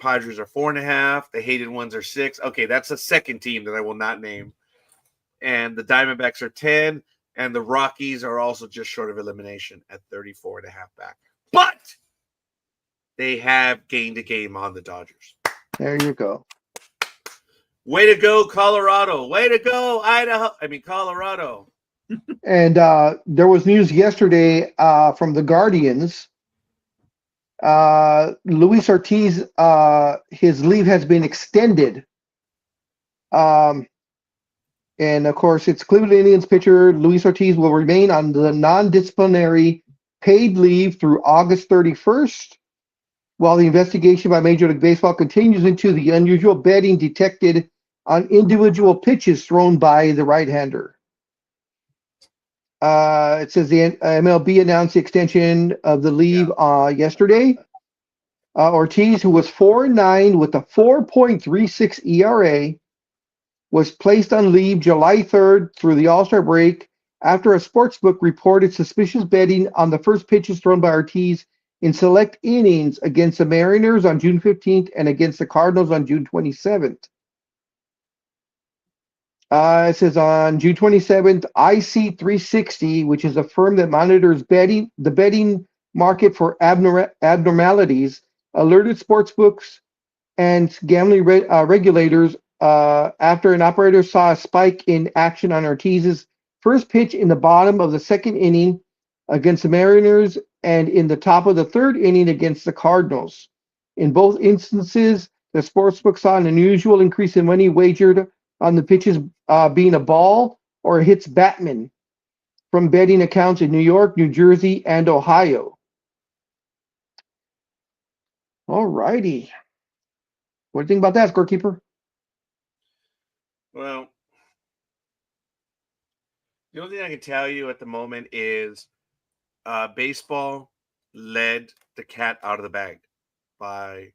Padres are 4.5. The hated ones are 6. Okay, that's a second team that I will not name. And the Diamondbacks are 10. And the Rockies are also just short of elimination at 34.5 back. But they have gained a game on the Dodgers. There you go. Way to go, Colorado. Way to go, Colorado. And there was news yesterday from the Guardians. Luis Ortiz, his leave has been extended. And of course, it's Cleveland Indians pitcher Luis Ortiz will remain on the non-disciplinary paid leave through August 31st, while the investigation by Major League Baseball continues into the unusual betting detected on individual pitches thrown by the right-hander. It says the MLB announced the extension of the leave yesterday. Ortiz, who was 4-9 with a 4.36 ERA, was placed on leave July 3rd through the All-Star break after a sportsbook reported suspicious betting on the first pitches thrown by Ortiz in select innings against the Mariners on June 15th and against the Cardinals on June 27th. It says on June 27th, IC360, which is a firm that monitors the betting market for abnormalities, alerted sportsbooks and gambling regulators after an operator saw a spike in action on Ortiz's first pitch in the bottom of the second inning against the Mariners and in the top of the third inning against the Cardinals. In both instances, the sportsbook saw an unusual increase in money wagered on the pitches being a ball or hits Batman from betting accounts in New York, New Jersey, and Ohio. All righty. What do you think about that, scorekeeper? Well, the only thing I can tell you at the moment is baseball led the cat out of the bag by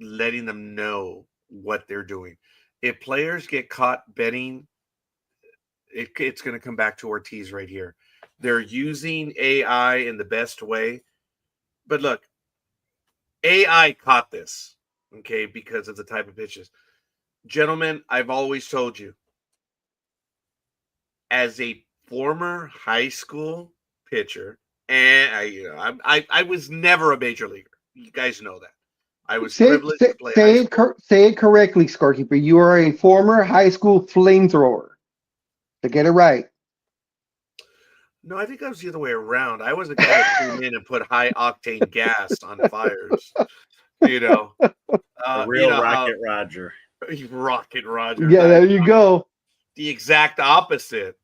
letting them know what they're doing. If players get caught betting, it's going to come back to Ortiz right here. They're using AI in the best way. But look, AI caught this, okay, because of the type of pitches. Gentlemen, I've always told you, as a former high school pitcher, and I was never a major leaguer. You guys know that. I was privileged to play high school. Say it correctly, scorekeeper. You are a former high school flamethrower. To get it right. No, I think I was the other way around. I was the guy that came in and put high octane gas on fires. A real Rocket Roger. Rocket Roger. Yeah, there you go. The exact opposite.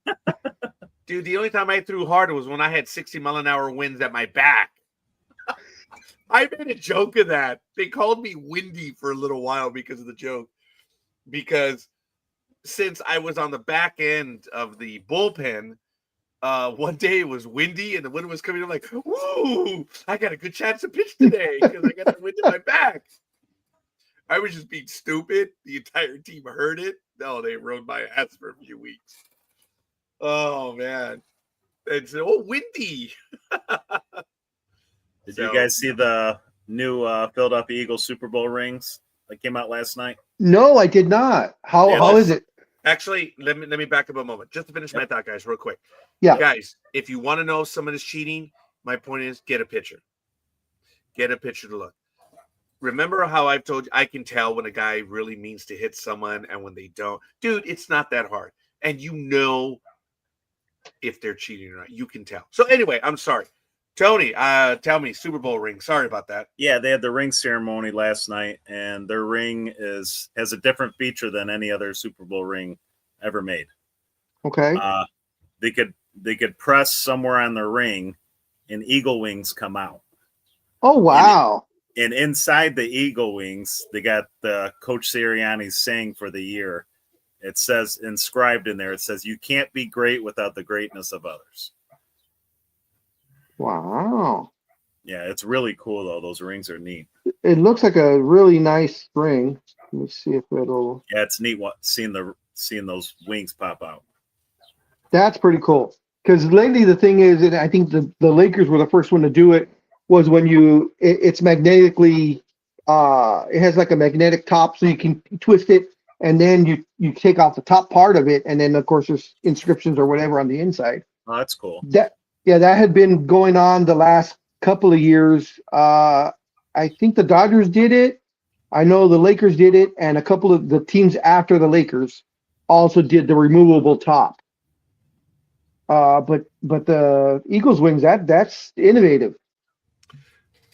Dude, the only time I threw hard was when I had 60-mile-an-hour winds at my back. I made a joke of that. They called me Windy for a little while because of the joke. Because since I was on the back end of the bullpen, one day it was windy and the wind was coming. I'm like, woo, I got a good chance to pitch today because I got the wind in my back. I was just being stupid. The entire team heard it. No, they rode my ass for a few weeks. Oh, man. It's windy. Did you guys see the new Philadelphia Eagles Super Bowl rings that came out last night? No, I did not. How is it? Actually, let me back up a moment just to finish my thought, guys, real quick. Yeah, guys, if you want to know if someone is cheating, my point is get a picture. Get a picture to look. Remember how I've told you I can tell when a guy really means to hit someone and when they don't. Dude, it's not that hard. And you know if they're cheating or not. You can tell. So anyway, I'm sorry. Tony, tell me, Super Bowl ring. Sorry about that. Yeah, they had the ring ceremony last night, and their ring has a different feature than any other Super Bowl ring ever made. Okay. They could press somewhere on the ring, and eagle wings come out. Oh wow! And inside the eagle wings, they got the Coach Sirianni's saying for the year. It says inscribed in there. It says, "You can't be great without the greatness of others." Wow. Yeah, it's really cool, though. Those rings are neat. It looks like a really nice ring. Let me see if it'll... Yeah, it's neat seeing the seeing those wings pop out. That's pretty cool. Because lately the thing is, and I think the Lakers were the first one to do it, was when it's magnetically, it has like a magnetic top, so you can twist it, and then you take off the top part of it, and then of course there's inscriptions or whatever on the inside. Oh, that's cool. That had been going on the last couple of years. I think the Dodgers did it. I know the Lakers did it, and a couple of the teams after the Lakers also did the removable top. But the Eagles wings, that's innovative.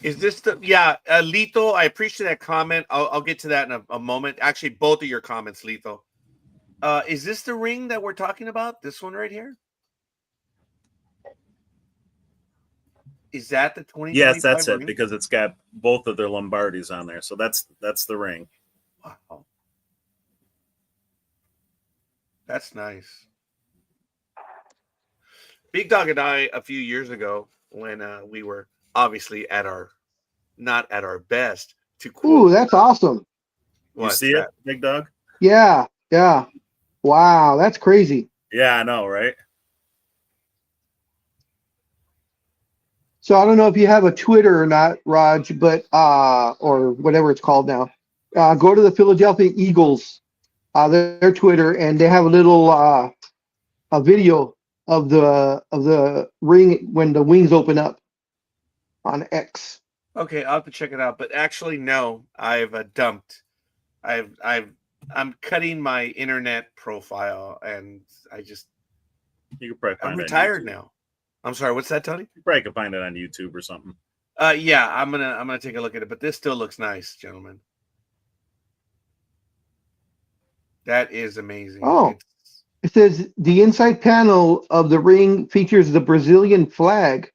Is this the Lito? I appreciate that comment. I'll get to that in a moment. Actually, both of your comments, Lito. Is this the ring that we're talking about? This one right here? Is that the 20? Yes, that's ring? it, because it's got both of their Lombardis on there. So that's the ring. Wow. That's nice. Big Dog and I, a few years ago, when we were obviously not at our best, to quote. Ooh, that's awesome. You see it, Big Dog? Yeah. Wow, that's crazy. Yeah, I know, right? So I don't know if you have a Twitter or not, Raj, but or whatever it's called now. Go to the Philadelphia Eagles, their Twitter, and they have a little a video of the ring when the wings open up on X. Okay, I'll have to check it out. But actually, no, I've dumped. I'm cutting my internet profile, and You could probably find I'm it retired on YouTube. now. I'm sorry. What's that, Tony? You probably could find it on YouTube or something. Yeah, I'm gonna take a look at it. But this still looks nice, gentlemen. That is amazing. Oh. It says the inside panel of the ring features the Brazilian flag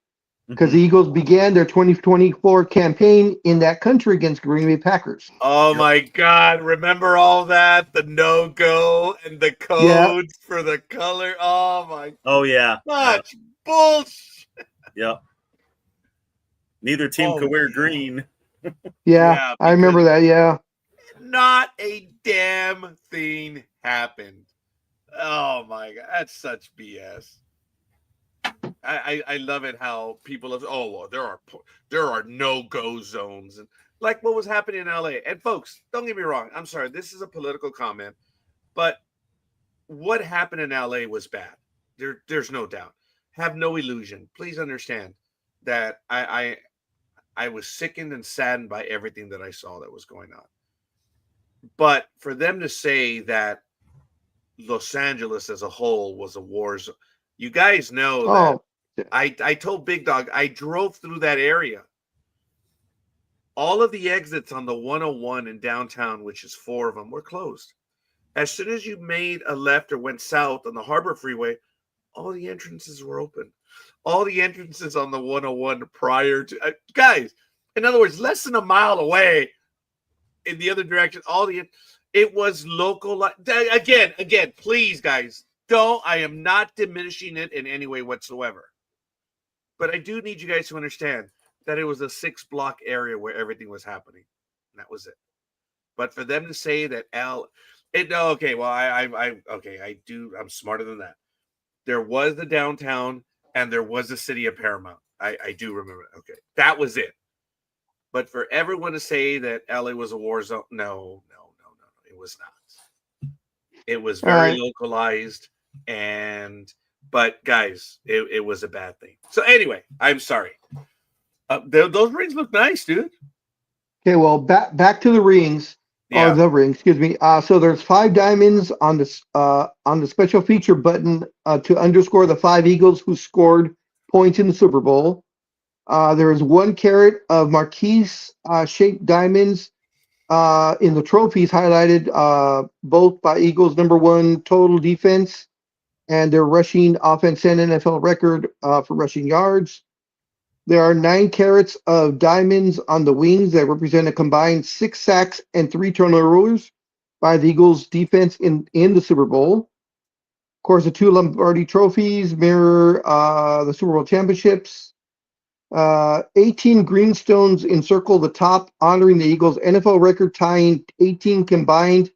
because the Eagles began their 2024 campaign in that country against Green Bay Packers. Oh my God. Remember all that? The no-go and the codes for the color. Oh my. Oh, yeah. Much bullshit. Yep. Neither team could wear green. Yeah, I remember that. Yeah. Not a damn thing happened. Oh my God, that's such BS. I love it how people have. Oh well, there are no-go zones, and like what was happening in LA. And folks, don't get me wrong. I'm sorry, this is a political comment, but what happened in LA was bad. There's no doubt. Have no illusion. Please understand that I was sickened and saddened by everything that I saw that was going on. But for them to say that Los Angeles as a whole was a war zone, you guys know that I told Big Dog, I drove through that area. All of the exits on the 101 in downtown, which is 4 of them, were closed. As soon as you made a left or went south on the Harbor Freeway, all the entrances were open. All the entrances on the 101 prior to guys, in other words, less than a mile away in the other direction, it was local. Again, please, guys, I am not diminishing it in any way whatsoever. But I do need you guys to understand that it was a 6-block area where everything was happening. And that was it. But for them to say that I'm smarter than that. There was the downtown and there was the city of Paramount. I do remember. Okay. That was it. But for everyone to say that LA was a war zone, no, it was not. It was very localized, but guys, it was a bad thing. So anyway, I'm sorry. Those rings look nice, dude. Okay, well, back to the rings. Yeah. Or the ring, excuse me. So there's 5 diamonds on the special feature button to underscore the 5 Eagles who scored points in the Super Bowl. There is 1 carat of marquise shaped diamonds in the trophies highlighted both by Eagles #1 total defense and their rushing offense and NFL record for rushing yards. There are 9 carats of diamonds on the wings that represent a combined 6 sacks and 3 turnovers by the Eagles defense in the Super Bowl. Of course, the 2 Lombardi trophies mirror the Super Bowl championships. 18 greenstones encircle the top, honoring the Eagles' NFL record, tying 18 combined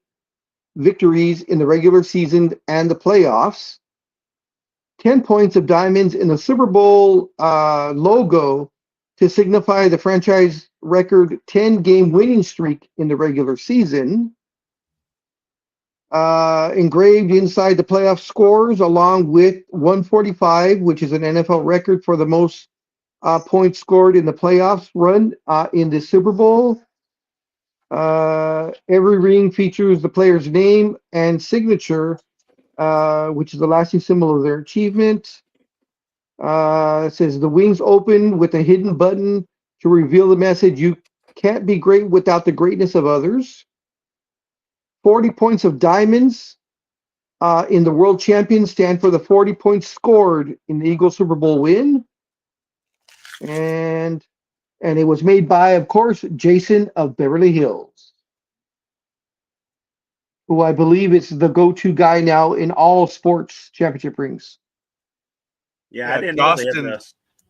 victories in the regular season and the playoffs. 10 points of diamonds in the Super Bowl logo to signify the franchise record 10-game winning streak in the regular season. Engraved inside the playoff scores, along with 145, which is an NFL record for the most points scored in the playoffs run in the Super Bowl. Every ring features the player's name and signature, which is the lasting symbol of their achievement. It says the wings open with a hidden button to reveal the message, "You can't be great without the greatness of others." 40 points of diamonds in the world champions stand for the 40 points scored in the Eagles Super Bowl win. And it was made by, of course, Jason of Beverly Hills, who I believe is the go-to guy now in all sports championship rings. Yeah, Yeah, I didn't know they had Boston- the.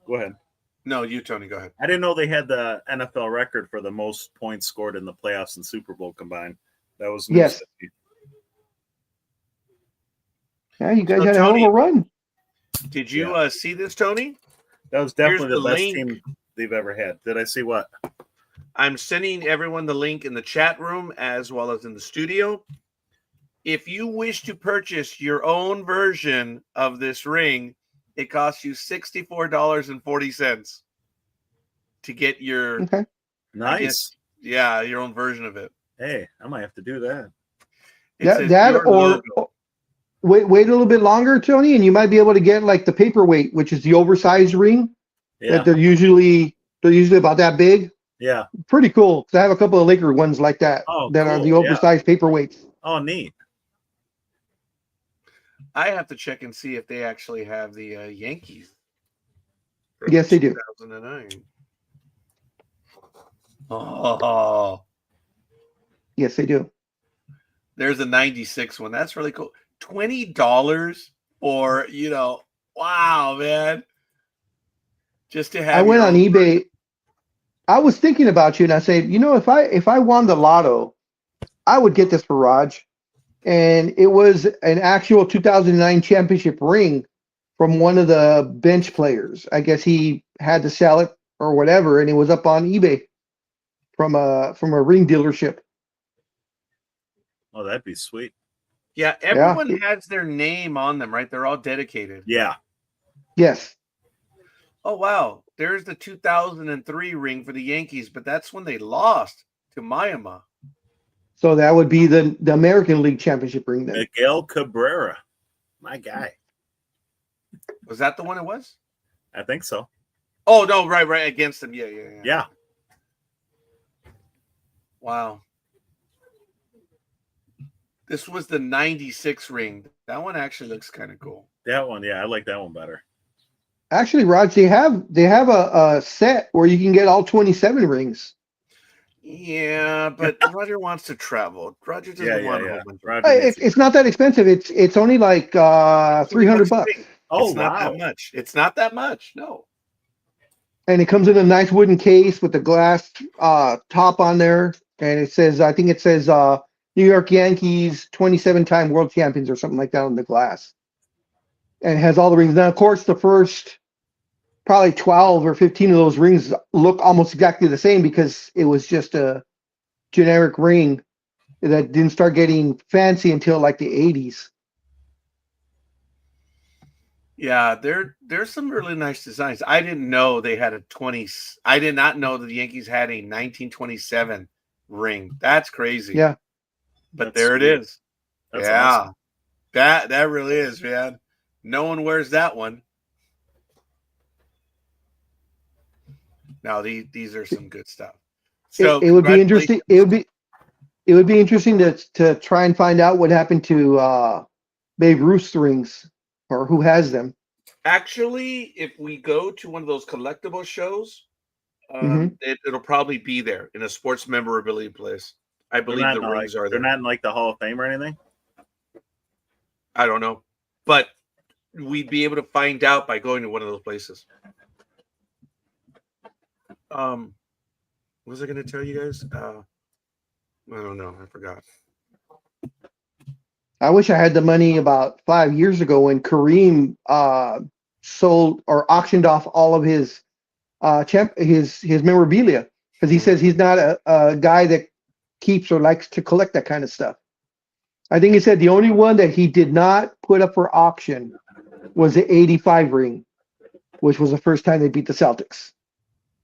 Go ahead. No, you, Tony, go ahead. I didn't know they had the NFL record for the most points scored in the playoffs and Super Bowl combined. That was news Yes. to me. Yeah, you guys So, had a hell of Tony- a run. Did you see this, Tony? That was definitely Here's the the best link. team they've ever had. Did I see what? I'm sending everyone the link in the chat room as well as in the studio. If you wish to purchase your own version of this ring, it costs you $64.40 to get your Okay. Nice. your own version of it. Hey, I might have to do that. It says That your or logo. wait a little bit longer, Tony, and you might be able to get like the paperweight, which is the oversized ring Yeah. that they're usually about that big. Yeah. Pretty cool. 'Cause I have a couple of Laker ones like that Oh, that are cool. the Yeah. oversized paperweights. Oh, neat. I have to check and see if they actually have the Yankees. for Yes, they do. 2009. Oh, Yes, they do. there's a 96 one. That's really cool. $20 for, wow, man. Just to have I went your on own eBay. I was thinking about you, and I said, if I won the lotto, I would get this for Raj. And it was an actual 2009 championship ring from one of the bench players. I guess he had to sell it or whatever, and it was up on eBay from a ring dealership. Oh, that'd be sweet. Yeah, everyone has their name on them, right? They're all dedicated. Yeah. Yes. Oh, wow. There's the 2003 ring for the Yankees, but that's when they lost to Miami. So that would be the American League Championship ring then. Miguel Cabrera. My guy. Was that the one it was? I think so. Oh, no, right. Against them. Yeah. Yeah. Wow. This was the 96 ring. That one actually looks kind of cool. That one, yeah, I like that one better. Actually, Raj, they have a set where you can get all 27 rings. Yeah, but Roger wants to travel. Roger doesn't want a whole bunch. Roger needs It's not that expensive. It's only like $300. Oh, It's not wow. that much. It's not that much. No. And it comes in a nice wooden case with the glass top on there. And it says, I think it says New York Yankees 27-time world champions or something like that on the glass. And it has all the rings. Now, of course, the first probably 12 or 15 of those rings look almost exactly the same because it was just a generic ring that didn't start getting fancy until like the 80s. Yeah, there's some really nice designs. I didn't know they had I did not know that the Yankees had a 1927 ring. That's crazy. Yeah. But That's there sweet. it is. That's yeah. awesome. That really is, man. No one wears that one. Now these are some good stuff. So It would be interesting. It would be interesting to try and find out what happened to Babe Ruth's rings or who has them. Actually, if we go to one of those collectible shows, Mhm. it'll probably be there in a sports memorabilia place. I believe the rings are there. They're not in like the Hall of Fame or anything? I don't know, but we'd be able to find out by going to one of those places. What was I going to tell you guys? I don't know. I forgot. I wish I had the money about 5 years ago when Kareem sold or auctioned off all of his his memorabilia, because he says he's not a guy that keeps or likes to collect that kind of stuff. I think he said the only one that he did not put up for auction was the 85 ring, which was the first time they beat the Celtics.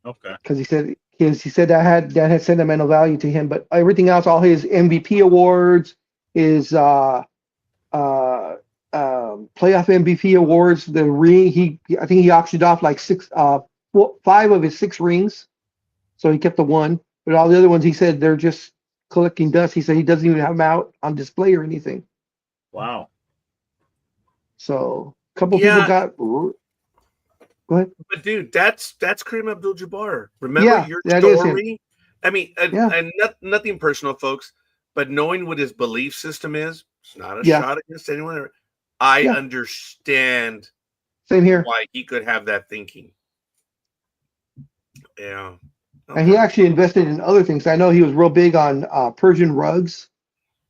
Okay. Because he said that had sentimental value to him, but everything else, all his MVP awards, his playoff MVP awards, the ring, I think he auctioned off like 5 of his 6 rings, so he kept the one. But all the other ones, he said they're just collecting dust. He said he doesn't even have them out on display or anything. Wow. So a couple people got. Go ahead. But dude, that's Kareem Abdul-Jabbar. Remember Yeah, your that is him. story? I mean, and nothing personal, folks, but knowing what his belief system is, it's not a shot against anyone. I understand Same here. why he could have that thinking. Yeah. Okay. And he actually invested in other things. I know he was real big on Persian rugs.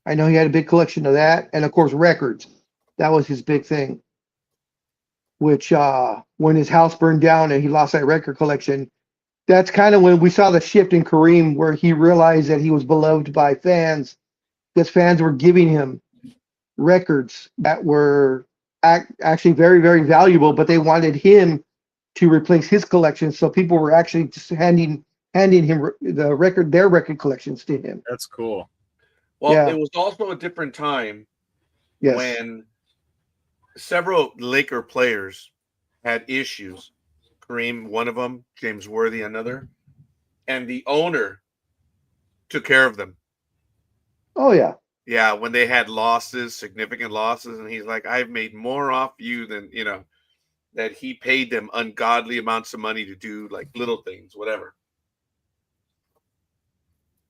I know he had a big collection of that. And of course, records. That was his big thing. Which, when his house burned down and he lost that record collection, that's kind of when we saw the shift in Kareem, where he realized that he was beloved by fans, because fans were giving him records that were actually very, very valuable, but they wanted him to replace his collection. So people were actually just handing him their record collections to him. That's cool. Well, it was also a different time Yes. when several Laker players had issues. Kareem, one of them, James Worthy, another, and the owner took care of them. Oh, yeah. Yeah, when they had losses, significant losses, and he's like, I've made more off you than, that he paid them ungodly amounts of money to do like little things, whatever.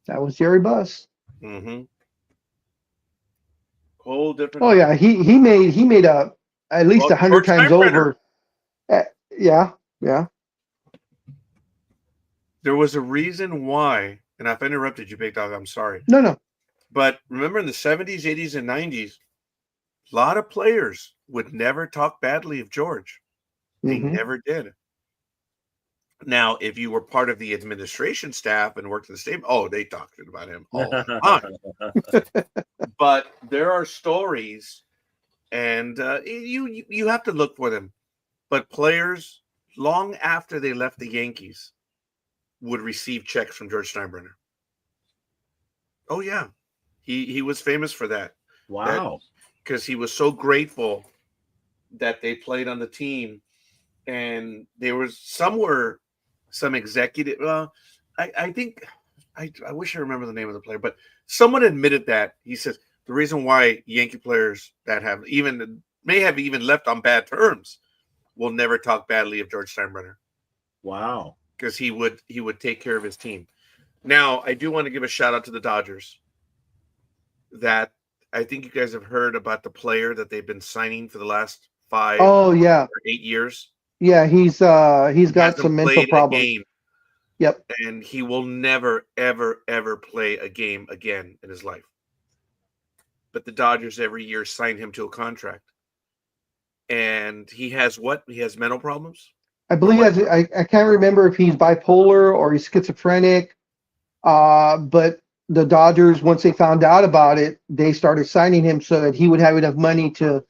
That was Jerry Buss. Mm-hmm. Whole different. Oh, yeah. He made at least 100 times over. Yeah. There was a reason why, and if I interrupted you, Big Dog, I'm sorry. No. But remember in the 70s, 80s, and 90s, a lot of players would never talk badly of George. They never did. Now, if you were part of the administration staff and worked in the stadium, they talked about him all the time. But there are stories, and you have to look for them. But players, long after they left the Yankees, would receive checks from George Steinbrenner. Oh, yeah. He was famous for that. Wow. Because he was so grateful that they played on the team. And there was some executive. I think I wish I remember the name of the player, but someone admitted that. He says the reason why Yankee players that may have even left on bad terms will never talk badly of George Steinbrenner. Wow. Because he would take care of his team. Now, I do want to give a shout out to the Dodgers. That I think you guys have heard about the player that they've been signing for the last 5 or 8 years. Yeah, he's got some mental problems. Yep. And he will never, ever, ever play a game again in his life. But the Dodgers every year sign him to a contract. And he has what? He has mental problems? I believe I can't remember if he's bipolar or he's schizophrenic. But the Dodgers, once they found out about it, they started signing him so that he would have enough money to,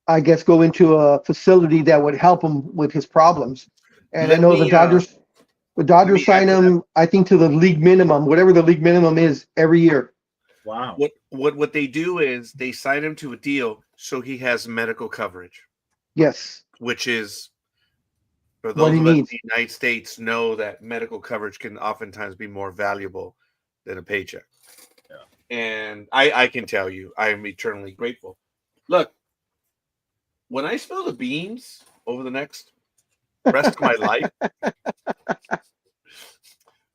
I guess, go into a facility that would help him with his problems. And I know the Dodgers sign him, I think, to the league minimum, whatever the league minimum is, every year. Wow. What they do is they sign him to a deal so he has medical coverage. Yes. Which is, for those of us in the United States, know that medical coverage can oftentimes be more valuable than a paycheck. Yeah. And I can tell you, I am eternally grateful. Look, when I spill the beans over the next rest of my life,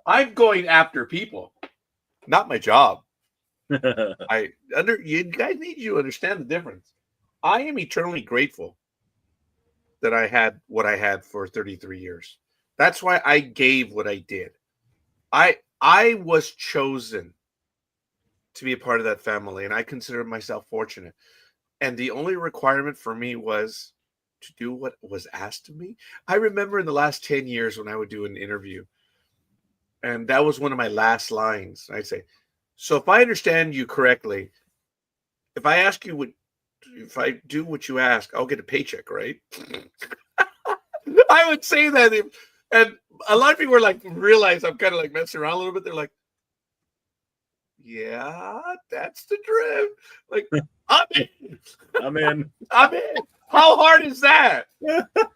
I'm going after people, not my job. You guys need to understand the difference. I am eternally grateful that I had what I had for 33 years. That's why I gave what I did. I was chosen to be a part of that family, and I consider myself fortunate. And the only requirement for me was to do what was asked of me. I remember in the last 10 years when I would do an interview, and that was one of my last lines. I'd say, so if I understand you correctly, if I ask you what, if I do what you ask, I'll get a paycheck, right? I would say that. And a lot of people were like, realize I'm kind of like messing around a little bit. They're like, yeah, that's the drift. Like, I'm in. I'm in. I'm in. How hard is that?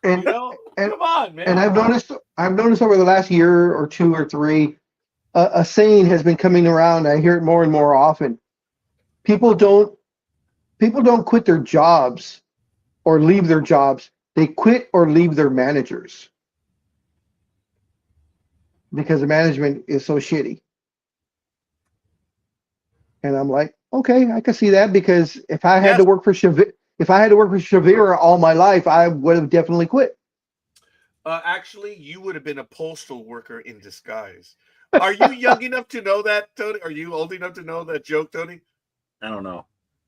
And, You know, and, come on, man. and I've noticed over the last year or two or three, a saying has been coming around. I hear it more and more often. People don't quit their jobs or leave their jobs. They quit or leave their managers because the management is so shitty. And I'm like, okay, I can see that, because if I had to work for Shavira all my life, I would have definitely quit. Actually, you would have been a postal worker in disguise. Are you young enough to know that, Tony? Are you old enough to know that joke, Tony? I don't know.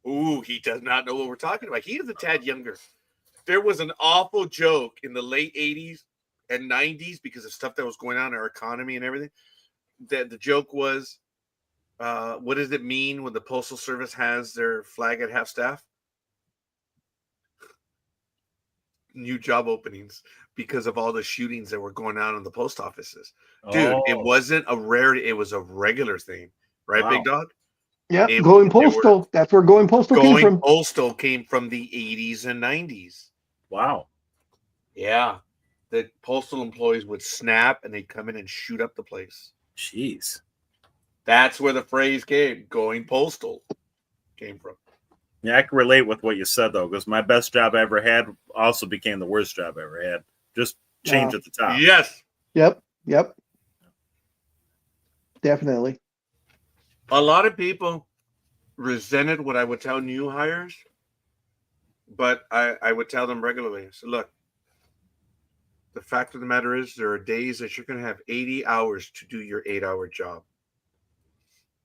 Ooh, he does not know what we're talking about. He is a tad younger. There was an awful joke in the late 80s and 90s because of stuff that was going on in our economy and everything. That the joke was, what does it mean when the Postal Service has their flag at half staff? New job openings because of all the shootings that were going on in the post offices. Dude, it wasn't a rare, it was a regular thing. Right, wow. Big Dog? Yeah, going postal. That's where going postal came from. Going postal came from the 80s and 90s. Wow. Yeah. The postal employees would snap and they'd come in and shoot up the place. Jeez. That's where the phrase came, going postal, came from. Yeah, I can relate with what you said, though, because my best job I ever had also became the worst job I ever had. Just change at the top. Yes. Yep. Definitely. A lot of people resented what I would tell new hires, but I would tell them regularly. So look, the fact of the matter is there are days that you're going to have 80 hours to do your 8-hour job.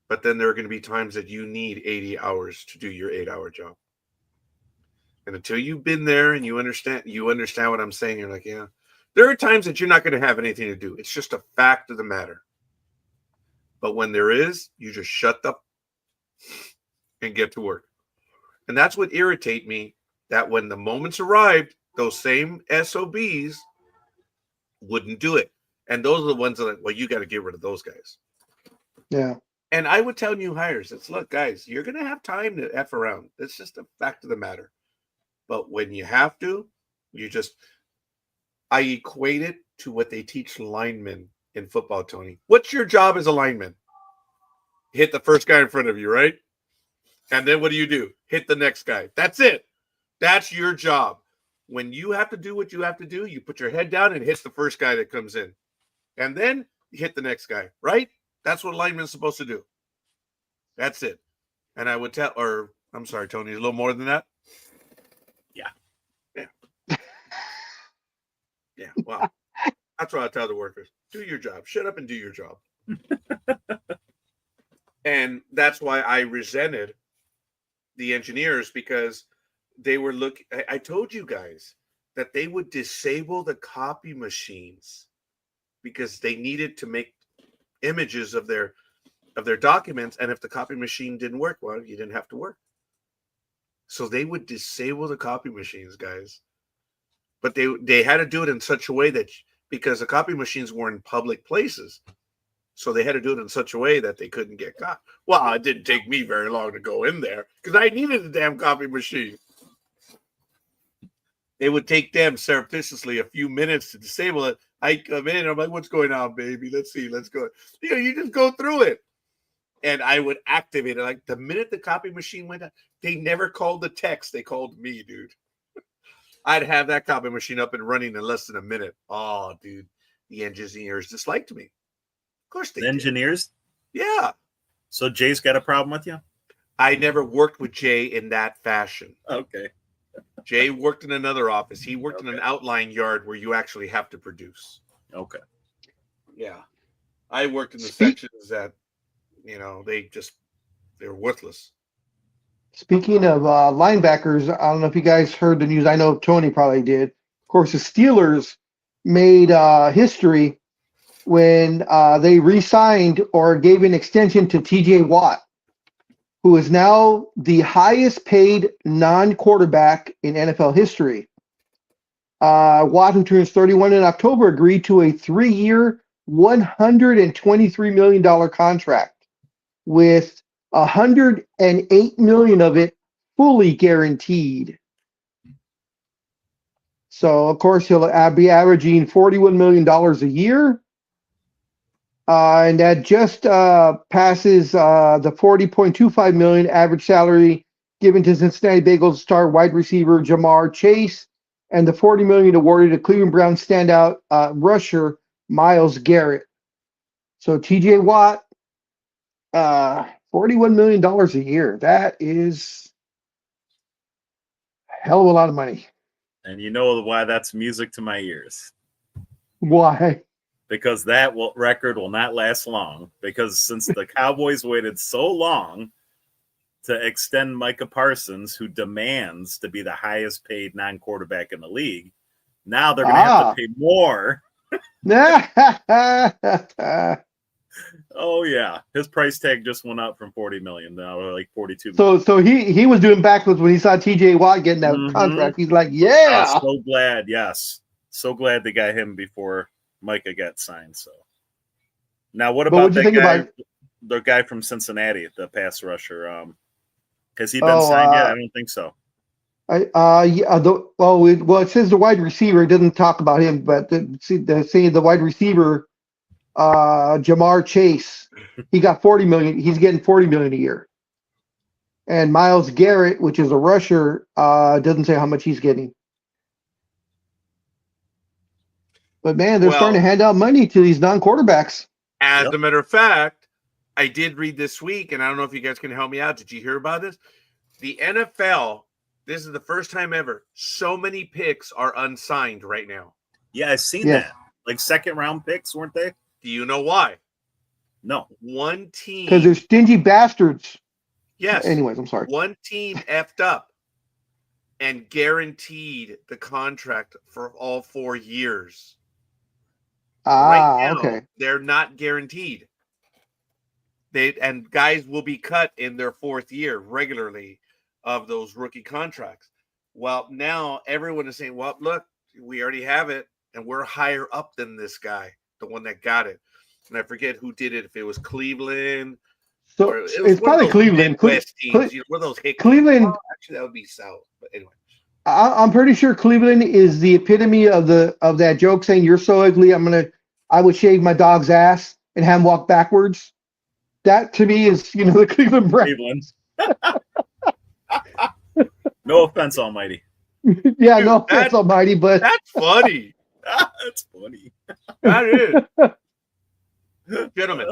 But then there are going to be times that you need 80 hours to do your 8-hour job. And until you've been there and you understand what I'm saying, you're like, yeah. There are times that you're not going to have anything to do. It's just a fact of the matter. But when there is, you just shut up and get to work. And that's what irritates me, that when the moments arrived, those same SOBs wouldn't do it. And those are the ones that are like, well, you got to get rid of those guys. Yeah. And I would tell new hires, it's, look, guys, you're going to have time to F around. That's just a fact of the matter. But when you have to, I equate it to what they teach linemen in football, Tony. What's your job as a lineman? Hit the first guy in front of you, right? And then what do? Hit the next guy. That's it. That's your job. When you have to do what you have to do, you put your head down and hit the first guy that comes in. And then you hit the next guy, right? That's what a lineman's supposed to do. That's it. And I would tell, or I'm sorry, Tony, a little more than that? Yeah. Yeah. Wow. That's what I tell the workers. Do your job. Shut up and do your job. And that's why I resented the engineers, because they were I told you guys that they would disable the copy machines because they needed to make images of their documents, and if the copy machine didn't work, well, you didn't have to work. So they would disable the copy machines, guys. But they had to do it in such a way that, because the copy machines were in public places, so they had to do it in such a way that they couldn't get caught. Well, it didn't take me very long to go in there because I needed the damn copy machine. It would take them surreptitiously a few minutes to disable it. I come in, I'm like, what's going on, baby? Let's see, let's go. You just go through it. And I would activate it. Like the minute the copy machine went out, they never called the text. They called me, dude. I'd have that copy machine up and running in less than a minute. Oh, dude. The engineers disliked me. Of course they did. Engineers? Yeah. So Jay's got a problem with you? I never worked with Jay in that fashion. Okay. Jay worked in another office. He worked in an outline yard where you actually have to produce. Okay. Yeah. I worked in the sections that, they They're worthless. Speaking of linebackers, I don't know if you guys heard the news. I know Tony probably did. Of course, the Steelers made history when they re-signed or gave an extension to TJ Watt, who is now the highest paid non-quarterback in NFL history. Watt, who turns 31 in October, agreed to a 3-year, $123 million contract with $108 million of it fully guaranteed. So, of course, he'll be averaging $41 million a year. And that just passes the $40.25 million average salary given to Cincinnati Bengals star wide receiver Jamar Chase, and the $40 million awarded to Cleveland Browns standout rusher Myles Garrett. So TJ Watt, $41 million a year. That is a hell of a lot of money. And you know why that's music to my ears. Why? Because that record will not last long. Because since the Cowboys waited so long to extend Micah Parsons, who demands to be the highest paid non-quarterback in the league, now they're going to have to pay more. Oh yeah, his price tag just went up from $40 million now like $42 million. So he was doing backwards when he saw TJ Watt getting that contract. He's like, yeah. I'm so glad, yes. So glad they got him before Micah got signed. So now what about that guy, the guy from Cincinnati, the pass rusher? Has he been signed yet? I don't think so. It says the wide receiver. It doesn't talk about him, but the wide receiver, Jamar Chase, he got $40 million. He's getting $40 million a year. And Myles Garrett, which is a rusher, doesn't say how much he's getting. But man, they're starting to hand out money to these non-quarterbacks. As a matter of fact, I did read this week, and I don't know if you guys can help me out. Did you hear about this? The NFL, this is the first time ever, so many picks are unsigned right now. Yeah, I've seen that. Like second-round picks, weren't they? Do you know why? No. One team. Because they're stingy bastards. Yes. Anyways, I'm sorry. One team effed up and guaranteed the contract for all 4 years. Right now, okay. They're not guaranteed. And guys will be cut in their 4th year regularly of those rookie contracts. Well, now everyone is saying, well, look, we already have it, and we're higher up than this guy, the one that got it. And I forget who did it, if it was Cleveland. So it's probably Cleveland. West teams, one of those Cleveland. Oh, actually, that would be South. But anyway. I'm pretty sure Cleveland is the epitome of that joke saying you're so ugly. I would shave my dog's ass and have him walk backwards. That to me is the Cleveland Browns. No offense, Almighty. Yeah, dude, no offense, Almighty, but that's funny. That's funny. That is, gentlemen.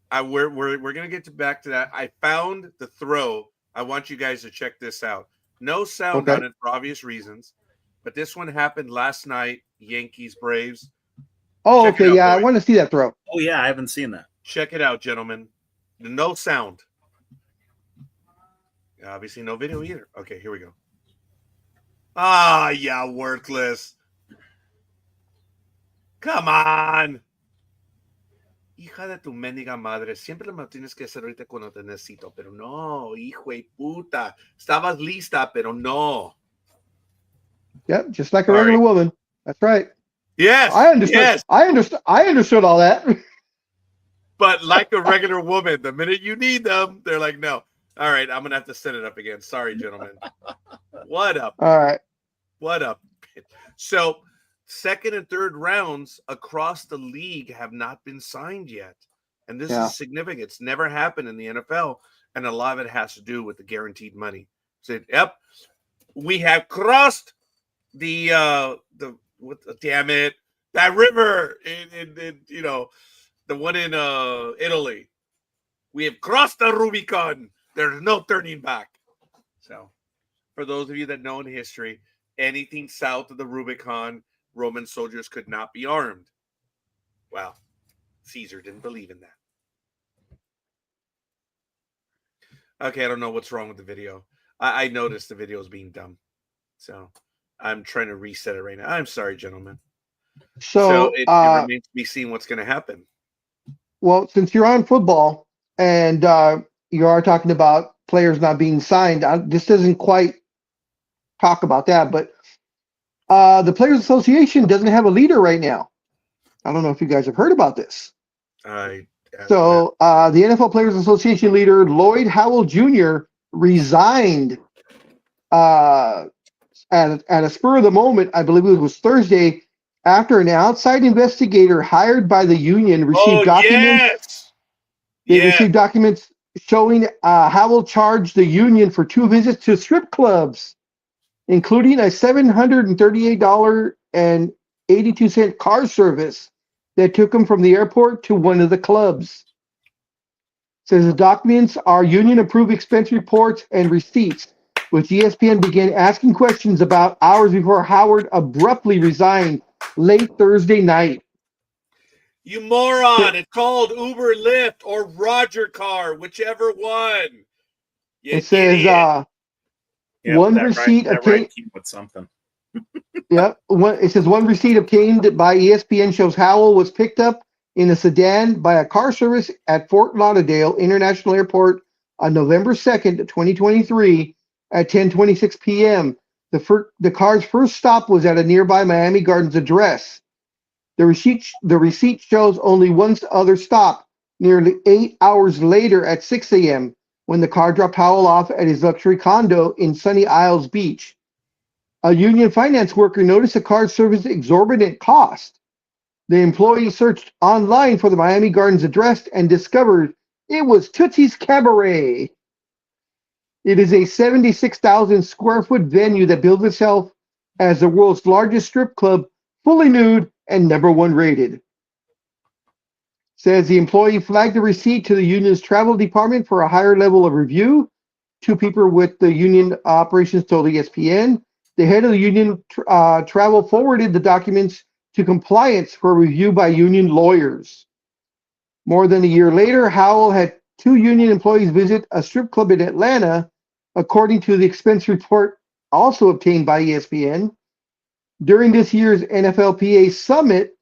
We're gonna get back to that. I found the throw. I want you guys to check this out. No sound on it for obvious reasons, but this one happened last night. Yankees, Braves. Oh, okay, yeah, I want to see that throw. Oh, yeah, I haven't seen that. Check it out, gentlemen. No sound. Obviously, no video either. Okay, here we go. Ah, yeah, worthless. Come on. Hija de tu mendiga madre. Siempre me tienes que hacer ahorita cuando te necesito. Pero no, hijo de puta. Estabas lista, pero no. Yep, just like a regular woman. That's right. Yes. I understood. Yes. I understood all that. But like a regular woman, the minute you need them, they're like, no. All right, I'm going to have to set it up again. Sorry, gentlemen. What up? All right. What up? So, second and third rounds across the league have not been signed yet. And this is significant. It's never happened in the NFL. And a lot of it has to do with the guaranteed money. So, yep, we have crossed the damn it, that river in the one in Italy. We have crossed the Rubicon. There's no turning back. So, for those of you that know in history, anything south of the Rubicon, Roman soldiers could not be armed. Well, Caesar didn't believe in that. Okay, I don't know what's wrong with the video. I noticed the video is being dumb. So I'm trying to reset it right now. I'm sorry, gentlemen. So So, it remains to be seen what's going to happen. well, since you're on football and you are talking about players not being signed, this doesn't quite talk about that, but the Players Association doesn't have a leader right now. I don't know if you guys have heard about this. So the NFL Players Association leader, Lloyd Howell Jr., resigned at a spur of the moment, I believe it was Thursday, after an outside investigator hired by the union received documents. Yes. They received documents showing Howell charged the union for 2 visits to strip clubs, including a $738.82 car service that took him from the airport to one of the clubs. Says the documents are union-approved expense reports and receipts, which ESPN began asking questions about hours before Howard abruptly resigned late Thursday night. You moron! It's called Uber, Lyft, or Roger Car, whichever one. It says one receipt obtained with something. It says one receipt obtained by ESPN shows Howell was picked up in a sedan by a car service at Fort Lauderdale International Airport on November 2nd, 2023 at 10:26 p.m. The car's first stop was at a nearby Miami Gardens address. The receipt shows only one other stop, nearly 8 hours later at 6 a.m., when the car dropped Howell off at his luxury condo in Sunny Isles Beach. A union finance worker noticed the car's service exorbitant cost. The employee searched online for the Miami Gardens address and discovered it was Tootsie's Cabaret. It is a 76,000 square foot venue that bills itself as the world's largest strip club, fully nude and #1 rated. Says the employee flagged the receipt to the union's travel department for a higher level of review. 2 people with the union operations told ESPN. The head of the union travel forwarded the documents to compliance for review by union lawyers. More than a year later, Howell had 2 union employees visit a strip club in Atlanta, according to the expense report also obtained by ESPN. During this year's NFLPA Summit,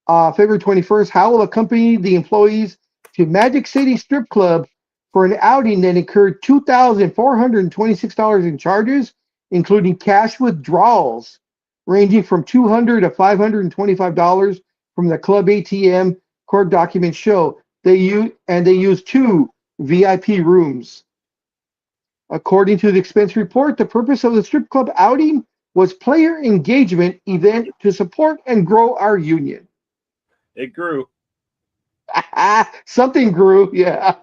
February 21st, Howell accompanied the employees to Magic City Strip Club for an outing that incurred $2,426 in charges, including cash withdrawals ranging from $200 to $525 from the club ATM. Court documents show they used 2 VIP rooms. According to the expense report, the purpose of the strip club outing was player engagement event to support and grow our union. It grew. Something grew, yeah.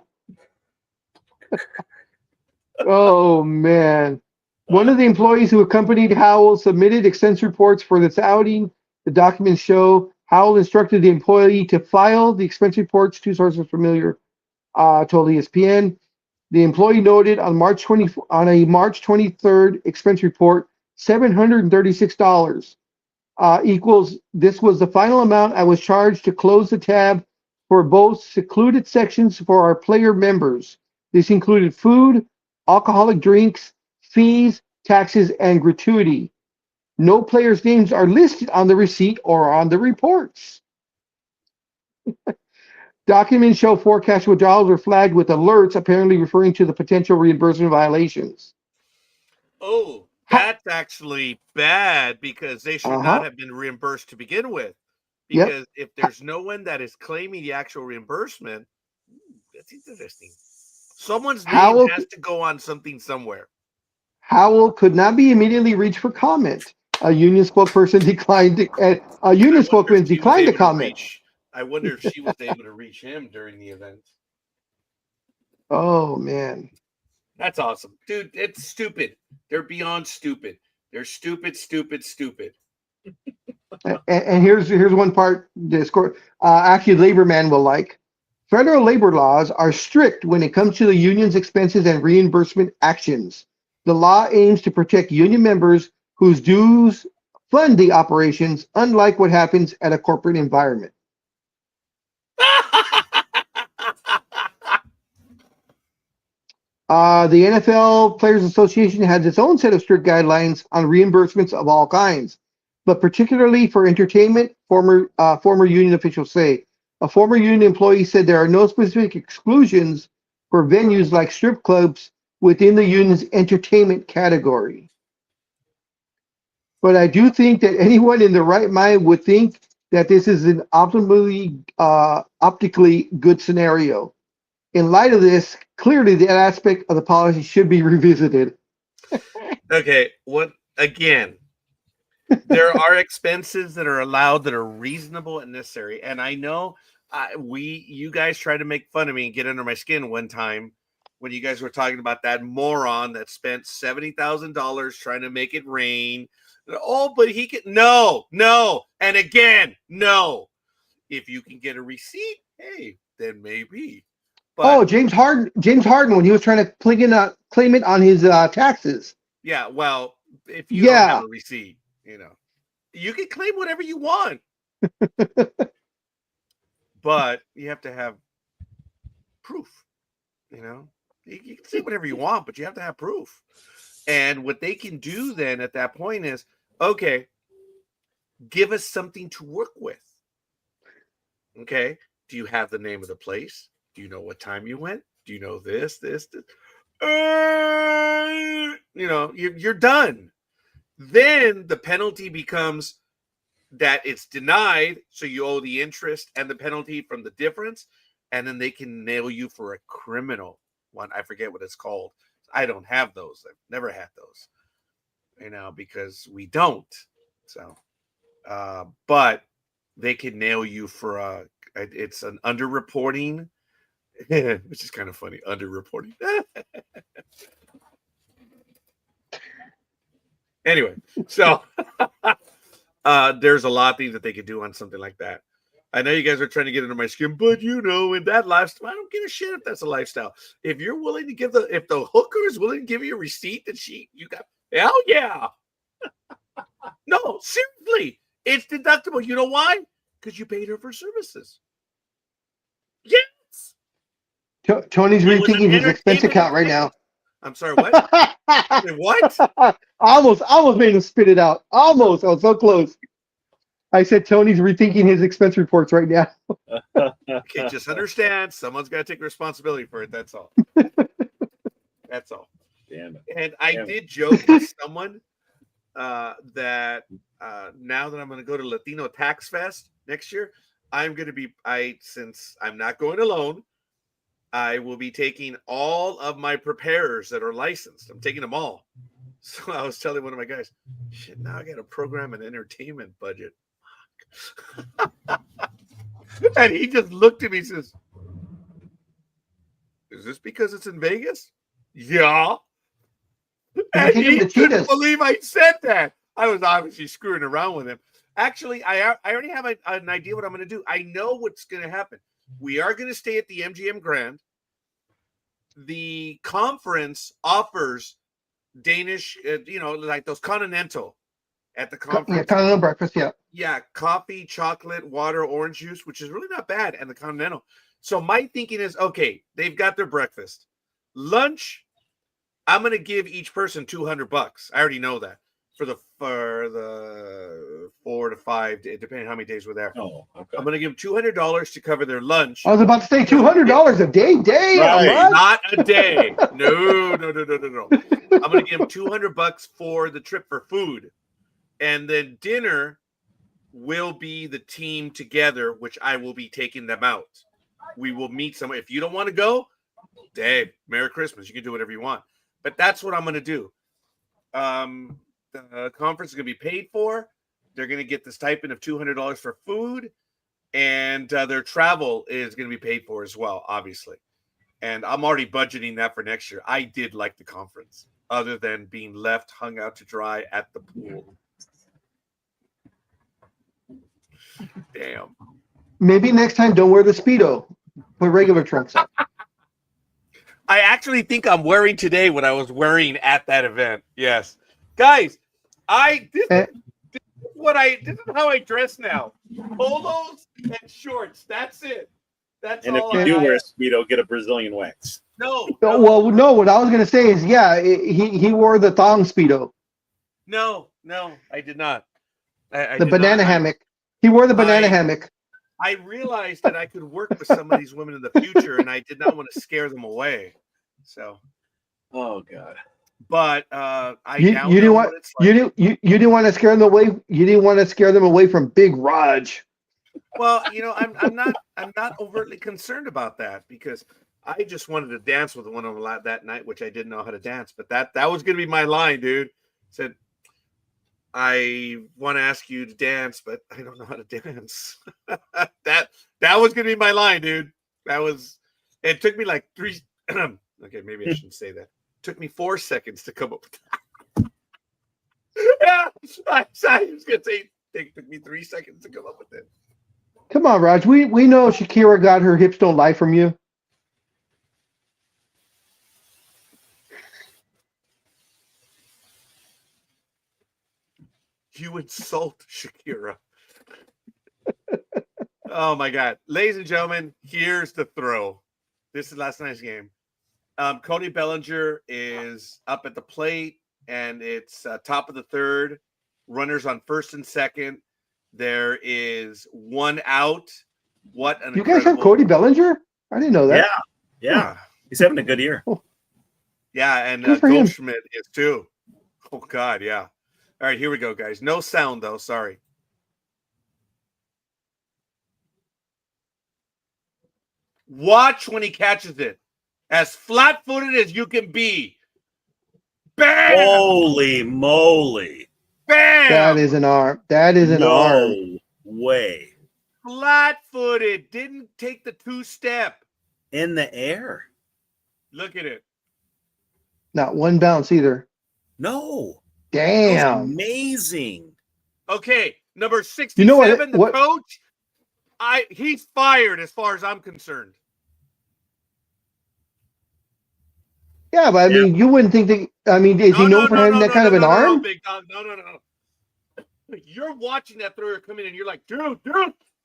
Oh, man. One of the employees who accompanied Howell submitted expense reports for this outing. The documents show Howell instructed the employee to file the expense reports. 2 sources familiar told ESPN. The employee noted on a March 23rd expense report, $736 equals, this was the final amount I was charged to close the tab for both secluded sections for our player members. This included food, alcoholic drinks, fees, taxes, and gratuity. No players' names are listed on the receipt or on the reports. Documents show 4 cash withdrawals were flagged with alerts, apparently referring to the potential reimbursement violations. Oh, that's actually bad because they should not have been reimbursed to begin with. Because if there's no one that is claiming the actual reimbursement, that's interesting. Someone's name has to go on something somewhere. Howell could not be immediately reached for comment. A union spokesperson declined to comment. I wonder if she was able to reach him during the event. Oh, man. That's awesome. Dude, it's stupid. They're beyond stupid. They're stupid. And here's one part actually Labor Man will like. Federal labor laws are strict when it comes to the union's expenses and reimbursement actions. The law aims to protect union members whose dues fund the operations, unlike what happens at a corporate environment. The NFL Players Association has its own set of strict guidelines on reimbursements of all kinds, but particularly for entertainment, former union officials say. A former union employee said there are no specific exclusions for venues like strip clubs within the union's entertainment category. But I do think that anyone in the right mind would think that this is an optically good scenario. In light of this, clearly that aspect of the policy should be revisited. Okay, what again? There are expenses that are allowed that are reasonable and necessary, and I know you guys tried to make fun of me and get under my skin one time when you guys were talking about that moron that spent $70,000 trying to make it rain. Oh, but he can no, and again, no. If you can get a receipt, hey, then maybe. But, James Harden, when he was trying to claim it on his taxes. Yeah, well, if you don't have a receipt, you can claim whatever you want. But you have to have proof. You can say whatever you want, but you have to have proof. And what they can do then at that point is, okay, give us something to work with. Okay, do you have the name of the place? Do you know what time you went? Do you know this? You're done. Then the penalty becomes that it's denied, so you owe the interest and the penalty from the difference, and then they can nail you for a criminal one. I forget what it's called. I don't have those. I've never had those, because we don't. So, but they can nail you for it's an underreporting, which is kind of funny. Underreporting. Anyway, so there's a lot of things that they could do on something like that. I know you guys are trying to get into my skin, but in that lifestyle, I don't give a shit if that's a lifestyle. If you're willing to if the hooker is willing to give you a receipt that you got, hell yeah. No, seriously, it's deductible. You know why? Because you paid her for services. Yes. Tony's rethinking his expense account right now. I'm sorry, what? What? Almost made him spit it out. Almost. I was so close. I said Tony's rethinking his expense reports right now. Okay, just understand someone's got to take responsibility for it. That's all. That's all. Damn it. And I did joke with someone that now that I'm going to go to Latino Tax Fest next year, since I'm not going alone, I will be taking all of my preparers that are licensed. I'm taking them all. So I was telling one of my guys, shit, now I got to program an entertainment budget. And he just looked at me and says, is this because it's in Vegas? Yeah. And he couldn't believe I said that. I was obviously screwing around with him. Actually, I already have an idea what I'm going to do. I know what's going to happen. We are going to stay at the MGM Grand. The conference offers Danish, like those continental at the conference. Yeah, continental breakfast, yeah. Yeah, coffee, chocolate, water, orange juice, which is really not bad, and the continental. So my thinking is, okay, they've got their breakfast. Lunch, I'm going to give each person $200. I already know that. For the 4 to 5, depending on how many days we're there. Oh, okay. I'm going to give them $200 to cover their lunch. I was about to say $200 a day. Right. Not a day. No. I'm going to give them $200 for the trip for food, and then dinner will be the team together, which I will be taking them out. We will meet somewhere. If you don't want to go, Dave, Merry Christmas. You can do whatever you want. But that's what I'm going to do. The conference is going to be paid for. They're going to get the stipend of $200 for food, and their travel is going to be paid for as well, obviously. And I'm already budgeting that for next year. I did like the conference, other than being left hung out to dry at the pool. Damn. Maybe next time don't wear the Speedo. Put regular trunks on. I actually think I'm wearing today what I was wearing at that event. Yes. Guys, this is how I dress now. Polos and shorts. That's it. That's And if all you I do I- wear a Speedo, get a Brazilian wax. No. Well, no. What I was gonna say is, yeah, he wore the thong speedo, No, I did not. I the did not. banana hammock. He wore the banana hammock. I realized that I could work with some of these women in the future, and I did not want to scare them away. So, Oh God. but I You now didn't know want what it's like. you didn't want to scare them away. You didn't want to scare them away from Big Raj. Well, I'm not overtly concerned about that because I just wanted to dance with one of them that night, which I didn't know how to dance. But that was going to be my line, dude. Said, I want to ask you to dance, but I don't know how to dance. that was going to be my line, dude. It took me like 3. Okay, maybe I shouldn't say that. It took me 4 seconds to come up with that. Yeah, I was going to say it took me 3 seconds to come up with it. Come on, Raj. We know Shakira got her hips don't lie from you. You insult Shakira. Oh my God. Ladies and gentlemen, here's the throw. This is last night's game. Cody Bellinger is up at the plate, and it's top of the third. Runners on first and second. There is 1 out. What an You guys have Cody Bellinger? I didn't know that. Yeah. He's having a good year. Yeah, and Good for him. Goldschmidt is too. Oh God, yeah. All right, here we go, guys. No sound though. Sorry. Watch when he catches it. As flat-footed as you can be. Bam! Holy moly. Bam! That is an arm. That is an arm. No way. Flat-footed. Didn't take the 2-step. In the air. Look at it. Not one bounce either. No. Damn. That was amazing. Okay, number 67, You know what- the what- coach. He's fired as far as I'm concerned. Yeah, but I mean, you wouldn't think that. I mean, is he known for having that kind of an arm? No, big dog. No. You're watching that thrower come in, and you're like, dude,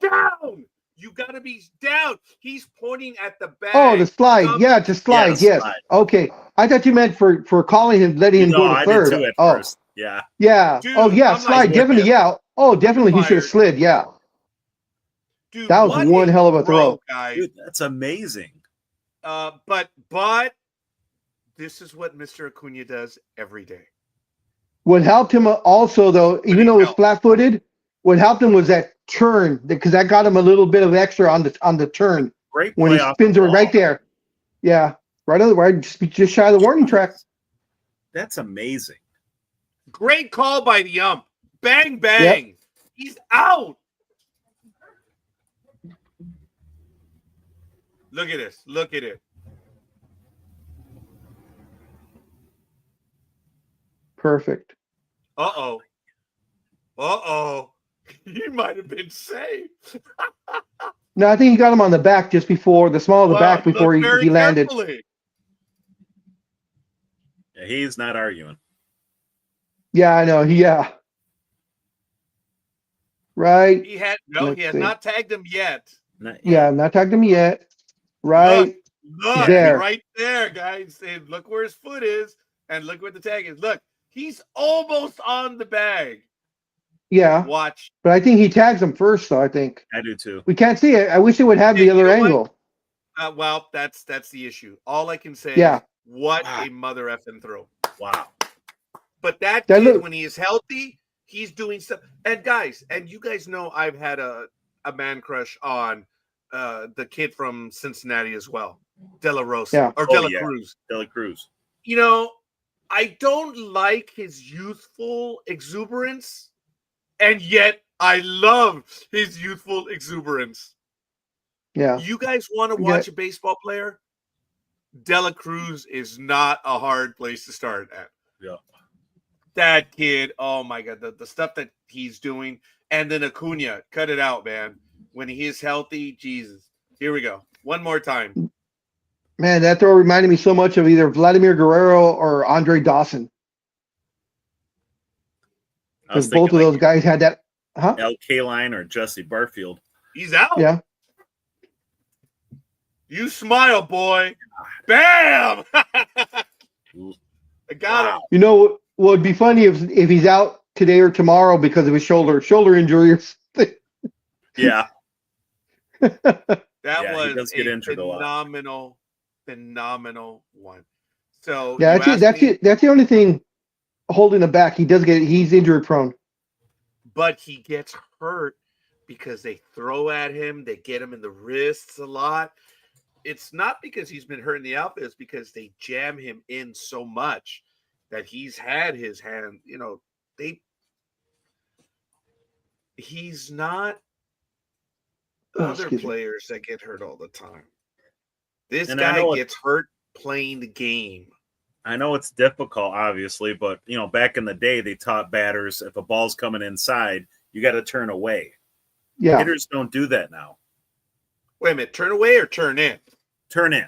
down. You got to be down. He's pointing at the bag. Oh, the slide. Yeah, to slide. Yeah, Yes. slide. Okay. I thought you meant for calling him, letting him go to I third. did too at Oh, first. Yeah. yeah. Dude, Oh, yeah. I'm Slide. like, Definitely. Yeah. Oh, definitely. He should have Fired. slid. Yeah. Dude, That was what one hell of a throw. guys. Dude, that's amazing. But this is what Mr. Acuna does every day. What helped him also, though, even though it was flat-footed, what helped him was that turn, because that got him a little bit of extra on the turn Great when play he off spins the it right ball. there. Yeah, right, just shy of the warning track. That's amazing. Great call by the ump. Bang, bang. Yep. He's out. Look at this. Look at it. Perfect. Uh-oh. He might have been safe. No, I think he got him on the back just before the small of the back before look very he landed. carefully. Yeah, he's not arguing. Yeah, I know. Yeah. Right. He has Let's see. not tagged him yet. Yeah, not tagged him yet. Right. Look there. right there, guys. And look where his foot is, and look where the tag is. Look, he's almost on the bag. Yeah. Watch. But I think he tags him first, though, I think. I do too. We can't see it. I wish it would have the You other know what? angle. Well, that's the issue. All I can say Yeah. is what Wow. a mother effing throw. Wow. But that That kid, look- when he is healthy, he's doing stuff. And guys, and you guys know I've had a man crush on the kid from Cincinnati as well, De La Rosa Yeah. or Oh, De La yeah. Cruz. De La Cruz. You know, I don't like his youthful exuberance, and yet I love his youthful exuberance. Yeah. You guys want to watch a baseball player? De La Cruz is not a hard place to start at. Yeah. That kid, oh my God, the stuff that he's doing. And then Acuna, cut it out, man. When he is healthy, Jesus. Here we go. One more time. Man, that throw reminded me so much of either Vladimir Guerrero or Andre Dawson. I was Because both of thinking those guys had that. Huh? L. Kaline or Jesse Barfield. He's out. Yeah. You smile, boy. Bam! I got him. You know what would be funny if he's out today or tomorrow because of his shoulder injury or something. Yeah. That Yeah, he was does get a injured a lot. phenomenal one. So Yeah, you that's it. asked That's me, it. That's the only thing holding him back. He's injury prone. but he gets hurt because they throw at him, they get him in the wrists a lot. It's not because he's been hurt in the outfield, it's because they jam him in so much that he's had his hand, he's not other Excuse me. players that get hurt all the time. This And I guy know gets hurt playing the game. I know it's difficult, obviously, but back in the day, they taught batters if a ball's coming inside, you got to turn away. Yeah. Hitters don't do that now. Wait a minute, turn away or turn in? Turn in.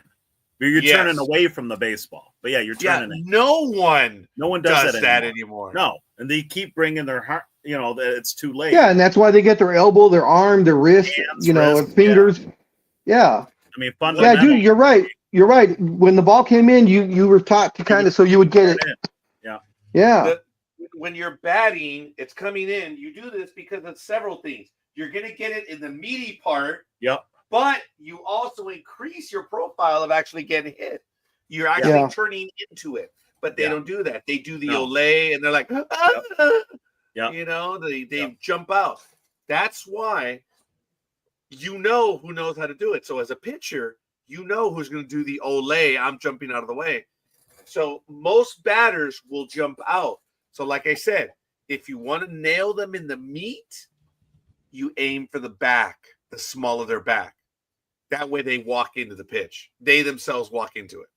You're Yes. turning away from the baseball, but yeah, you're turning in. No one does that anymore. No, and they keep bringing their heart. That it's too late. Yeah, and that's why they get their elbow, their arm, their wrist, Hands, wrist, fingers. Yeah. I mean, Yeah, fundamentally, dude, you're right. You're right. When the ball came in, you were taught to kind of so you would get it. Yeah. When you're batting, it's coming in. You do this because of several things. You're going to get it in the meaty part. Yep. But you also increase your profile of actually getting hit. You're actually turning into it. But they don't do that. They do the Olay, and they're like, they jump out. That's why who knows how to do it. So as a pitcher, who's going to do the Olay. I'm jumping out of the way. So most batters will jump out. So like I said, if you want to nail them in the meat, you aim for the back, the small of their back. That way they walk into the pitch. They themselves walk into it.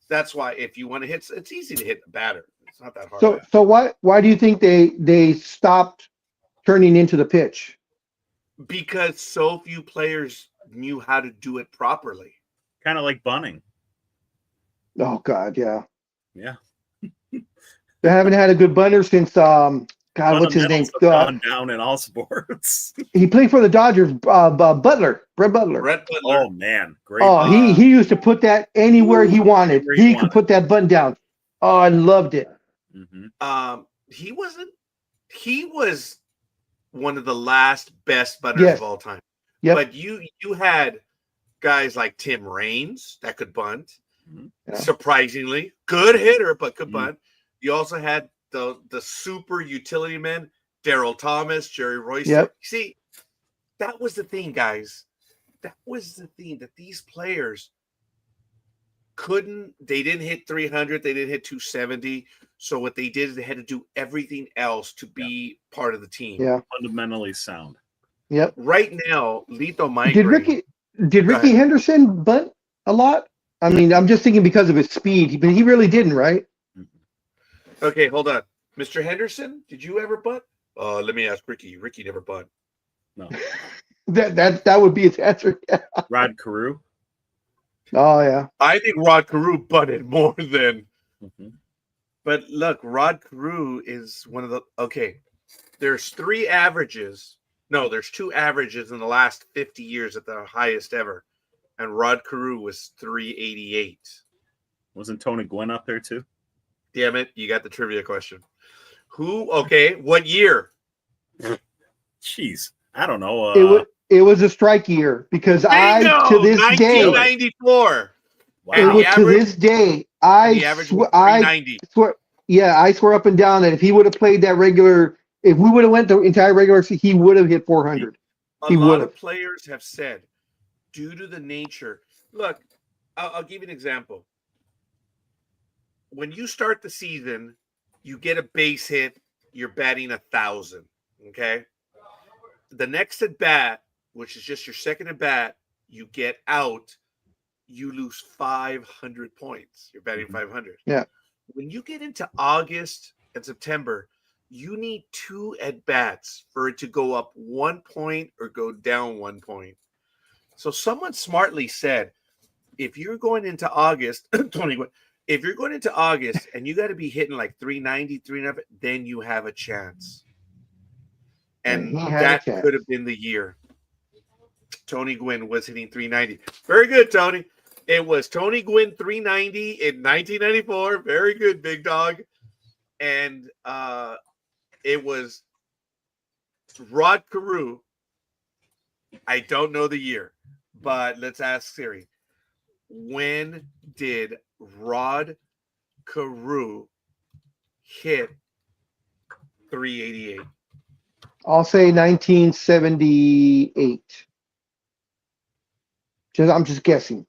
That's why if you want to hit, it's easy to hit the batter. It's not that hard. So why do you think they stopped turning into the pitch? Because so few players knew how to do it properly. Kind of like bunting. Oh God, yeah. Yeah. They haven't had a good bunter since what's his name? Gone down in all sports. He played for the Dodgers. Brett Butler. Oh man, great. Oh, he used to put that anywhere he wanted. He could put that button down. Oh, I loved it. Mm-hmm. He was one of the last best butters of all time. Yep. But you had guys like Tim Raines that could bunt. Yeah. Surprisingly, good hitter, but could bunt. You also had the super utility men, Darryl Thomas, Jerry Royce. Yep. See, that was the thing, guys. That was the thing that these players they didn't hit 300, they didn't hit 270. So what they did is they had to do everything else to be part of the team. Yeah. Fundamentally sound. Yep. Right now, lethal migraine. Did Ricky Henderson bunt a lot? I mean, I'm just thinking because of his speed, but he really didn't, right? Okay, hold on. Mr. Henderson, did you ever bunt? Let me ask Ricky. Ricky never bunt. No. That would be his answer. Rod Carew. Oh yeah. I think Rod Carew bunted more than. Mm-hmm. But look, Rod Carew is one of the. Okay, there's 3 averages. No, there's 2 averages in the last 50 years at the highest ever, and Rod Carew was 388. Wasn't Tony Gwynn up there too? Damn it, you got the trivia question. Who? Okay, what year? Jeez, I don't know. It was a strike year because Bingo! to this day, 1994. Wow. To this day, I swear up and down that if he would have played that regular, if we would have went the entire regular season, he would have hit 400. A lot of players have said, due to the nature. Look, I'll give you an example. When you start the season, you get a base hit, you're batting 1,000. Okay. The next at bat, which is just your second at bat, you get out, you lose 500 points. You're batting 500. Yeah. When you get into August and September, you need 2 at bats for it to go up 1 point or go down 1 point. So someone smartly said, if you're going into August, if you're going into August and you got to be hitting like 390, 390, then you have a chance. And that could have been the year. Tony Gwynn was hitting 390. Very good, Tony. It was Tony Gwynn 390 in 1994. Very good, big dog. And it was Rod Carew. I don't know the year, but let's ask Siri. When did Rod Carew hit 388? I'll say 1978. I'm just guessing.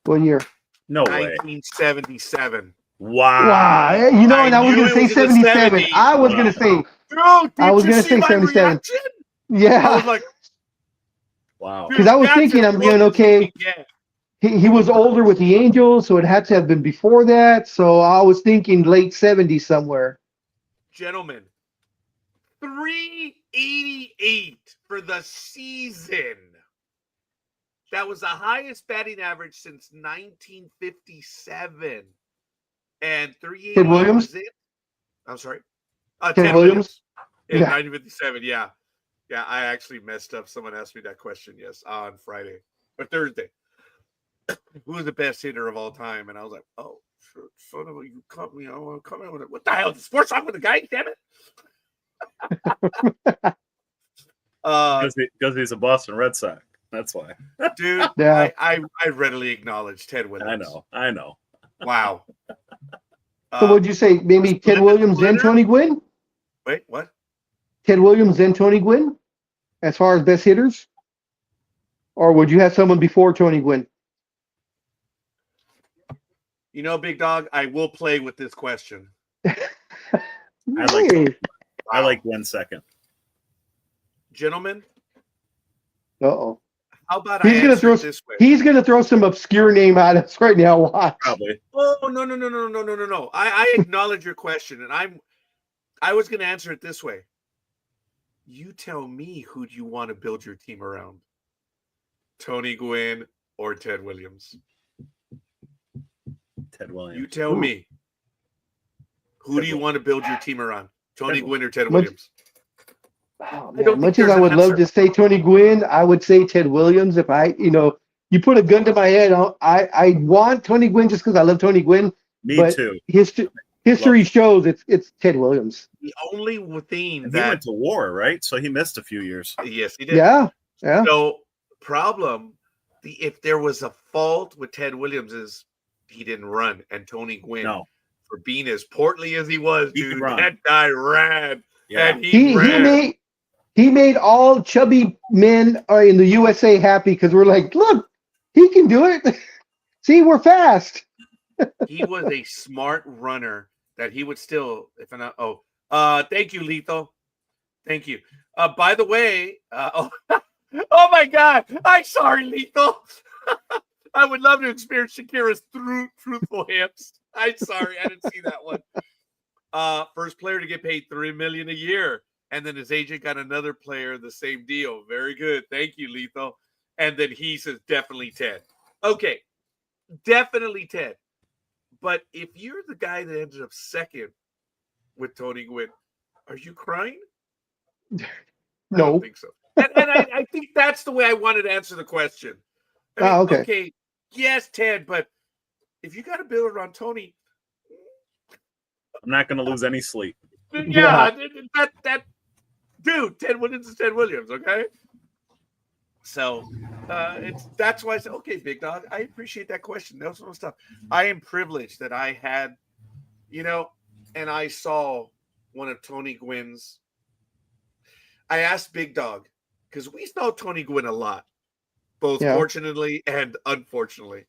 What year? No way. 1977. Wow. You know, and I was knew going to it say was in the 77. 70s. I was going to say, Dude, I was did you gonna see say my 77. reaction? I yeah. was like, Wow. Because I was that's thinking, as I'm close going, as okay, you can get. he was older with the Angels, so it had to have been before that. So I was thinking late 70s somewhere. Gentlemen, 388 for the season. That was the highest batting average since 1957. And 388 Ted Williams? was it? I'm sorry. Ted Williams? In Yeah. 1957, yeah. Yeah, I actually messed up. Someone asked me that question, yes, on Friday or Thursday. Who was the best hitter of all time? And I was like, oh, son of a, you caught me. I want to come in with it. What the hell? The sports talk with the guy? Damn it. Because he's a Boston Red Sox. That's why. Dude, Yeah. I readily acknowledge Ted Williams. I know. Wow. So what'd you say? Maybe Ted Williams and Tony Gwynn? Wait, what? Ted Williams and Tony Gwynn as far as best hitters? Or would you have someone before Tony Gwynn? You know, big dog, I will play with this question. Hey. I like 1 second. Gentlemen, Uh-oh. how about He's I gonna answer throw it this way? He's gonna throw some obscure name at us right now. Watch. Probably. Oh, no. I acknowledge your question, and I was gonna answer it this way. You tell me who do you want to build your team around? Tony Gwynn or Ted Williams? Ted Williams. You tell me. Who do you want to build your team around? Tony Gwynn or Ted Much- Williams? Oh, I don't man. Much think as I there's would an love answer. to say Tony Gwynn, I would say Ted Williams. If you put a gun to my head, I want Tony Gwynn just because I love Tony Gwynn. Me but too. History shows it's Ted Williams. The only thing And he went to war, right? So he missed a few years. yes, he did. Yeah. So if there was a fault with Ted Williams is he didn't run, and Tony Gwynn, No. for being as portly as he was, He could dude, run. that guy ran, Yeah. and he ran. He made all chubby men in the USA happy because we're like, look, he can do it. See, we're fast. He was a smart runner that he would still, if I'm not, thank you, Lethal. Thank you. By the way, oh my God, I'm sorry, Lethal. I would love to experience Shakira's truthful hips. I'm sorry, I didn't see that one. First player to get paid $3 million a year, and then his agent got another player the same deal. Very good, thank you, Lethal. And then he says definitely Ted. Okay, definitely Ted. But if you're the guy that ended up second with Tony Gwynn, are you crying? I No. don't think so. And I think that's the way I wanted to answer the question. I mean, Okay. Yes, Ted, but if you got to build around Tony, I'm not going to lose any sleep. yeah. That dude, Ted Williams is Ted Williams, okay? So that's why I said, okay, big dog, I appreciate that question. That was stuff. I am privileged that I had, and I saw one of Tony Gwynn's. I asked Big Dog because we saw Tony Gwynn a lot, both fortunately and unfortunately.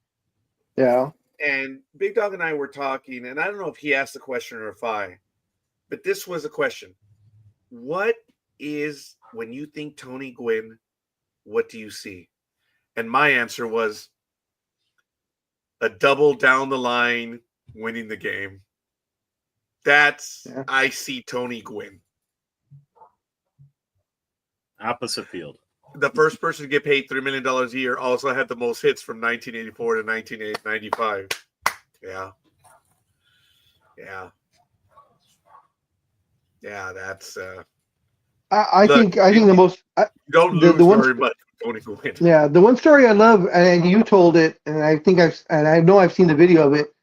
Yeah. And Big Dog and I were talking, and I don't know if he asked the question or if but this was a question. What is, when you think Tony Gwynn, what do you see? And my answer was a double down the line, winning the game. I see Tony Gwynn. Opposite field. The first person to get paid $3 million a year also had the most hits from 1984 to 1995. Yeah. I Look, think the most don't the lose one very much. Tony Gwynn. yeah, the one story I love, and you told it, and I know I've seen the video of it.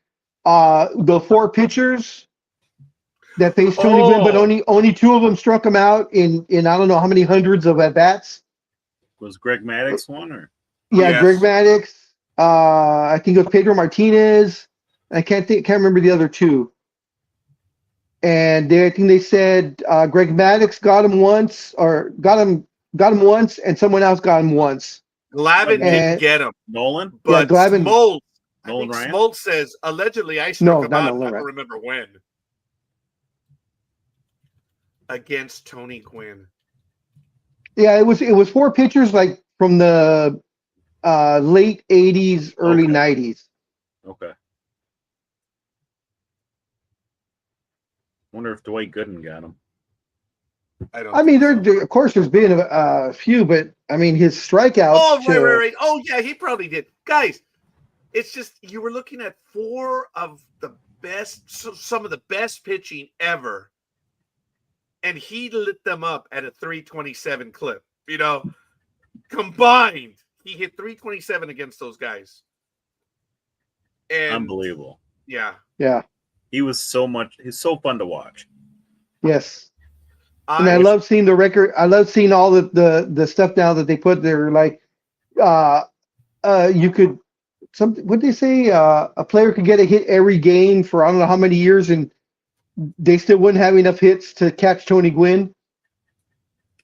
The 4 pitchers that faced Tony Gwynn, but Oh, only 2 of them struck him out in I don't know how many hundreds of at bats. Was Greg Maddux one or? Yeah, yes. Greg Maddux. I think it was Pedro Martinez. I can't remember the other 2. And I think they said Greg Maddux got him once, or got him once, and someone else got him once. Glavine didn't And get him, Nolan? yeah, but Glavine. Smoltz. I Nolan think Ryan? Smoltz says allegedly I struck No, him not out. Nolan I don't Ryan. remember when. Against Tony Gwynn. Yeah, it was 4 pitchers like from the late 80s, early Okay. 90s. Okay. Wonder if Dwight Gooden got him. I mean, think so. of course there's been a few, but I mean his strikeouts. Oh, right. Oh, yeah, he probably did. Guys, it's just you were looking at 4 of the best, some of the best pitching ever, and he lit them up at a 327 clip. You know, combined, he hit 327 against those guys. And Unbelievable. yeah, Yeah. He's so fun to watch. Yes. And I love seeing the record. I love seeing all the stuff now that they put there. Like, you could what they say? A player could get a hit every game for I don't know how many years, and they still wouldn't have enough hits to catch Tony Gwynn.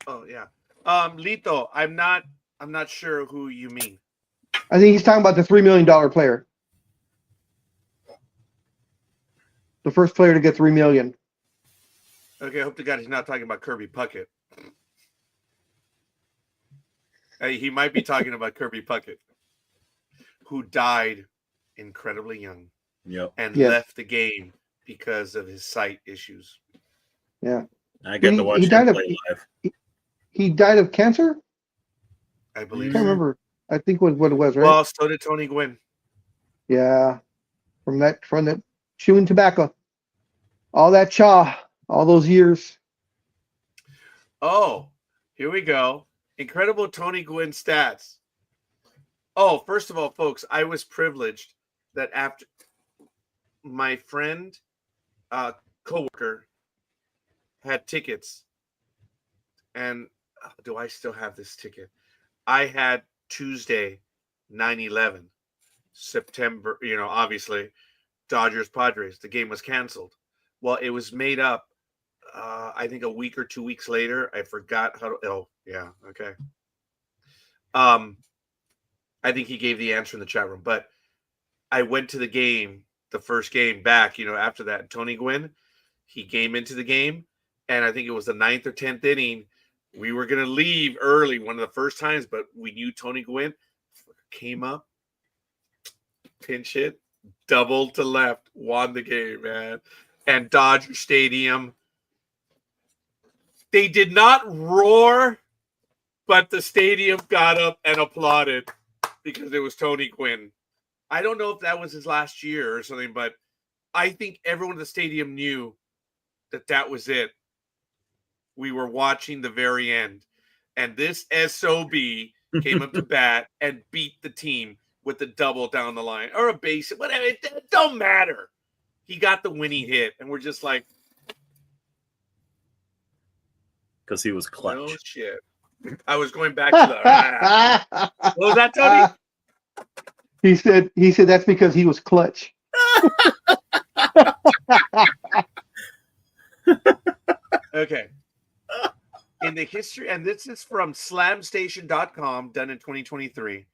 Oh yeah, Lito. I'm not sure who you mean. I think he's talking about the $3 million player, the first player to get $3 million. Okay, I hope to God he's not talking about Kirby Puckett. Hey, he might be talking about Kirby Puckett, who died incredibly young. Yep. And Yes. left the game because of his sight issues. Yeah. I get to watch he him died play live. He died of cancer? I I believe. can't remember. I think what it was, right? Well, so did Tony Gwynn. Yeah. From that chewing tobacco. All that chaw, all those years. Oh, here we go. Incredible Tony Gwynn stats. Oh, first of all, folks, I was privileged that after my friend, coworker, had tickets, and do I still have this ticket? I had Tuesday, 9/11, September. Obviously, Dodgers Padres. The game was canceled. Well, it was made up. I think a week or 2 weeks later. I forgot how to. Oh, yeah, okay. I think he gave the answer in the chat room, but I went to the game, the first game back, after that. Tony Gwynn, he came into the game, and I think it was the 9th or 10th inning. We were going to leave early, one of the first times, but we knew Tony Gwynn came up, pinch hit, double to left, won the game, man. And Dodger Stadium, they did not roar, but the stadium got up and applauded because it was Tony Gwynn. I don't know if that was his last year or something, but I think everyone in the stadium knew that was it. We were watching the very end. And this SOB came up to bat and beat the team with a double down the line or a base, whatever. It don't matter. He got the winning hit, and we're just like, because he was clutch. Oh shit! I was going back to the. What was that, Tony? He said that's because he was clutch. Okay. In the history, and this is from slamstation.com, done in 2023.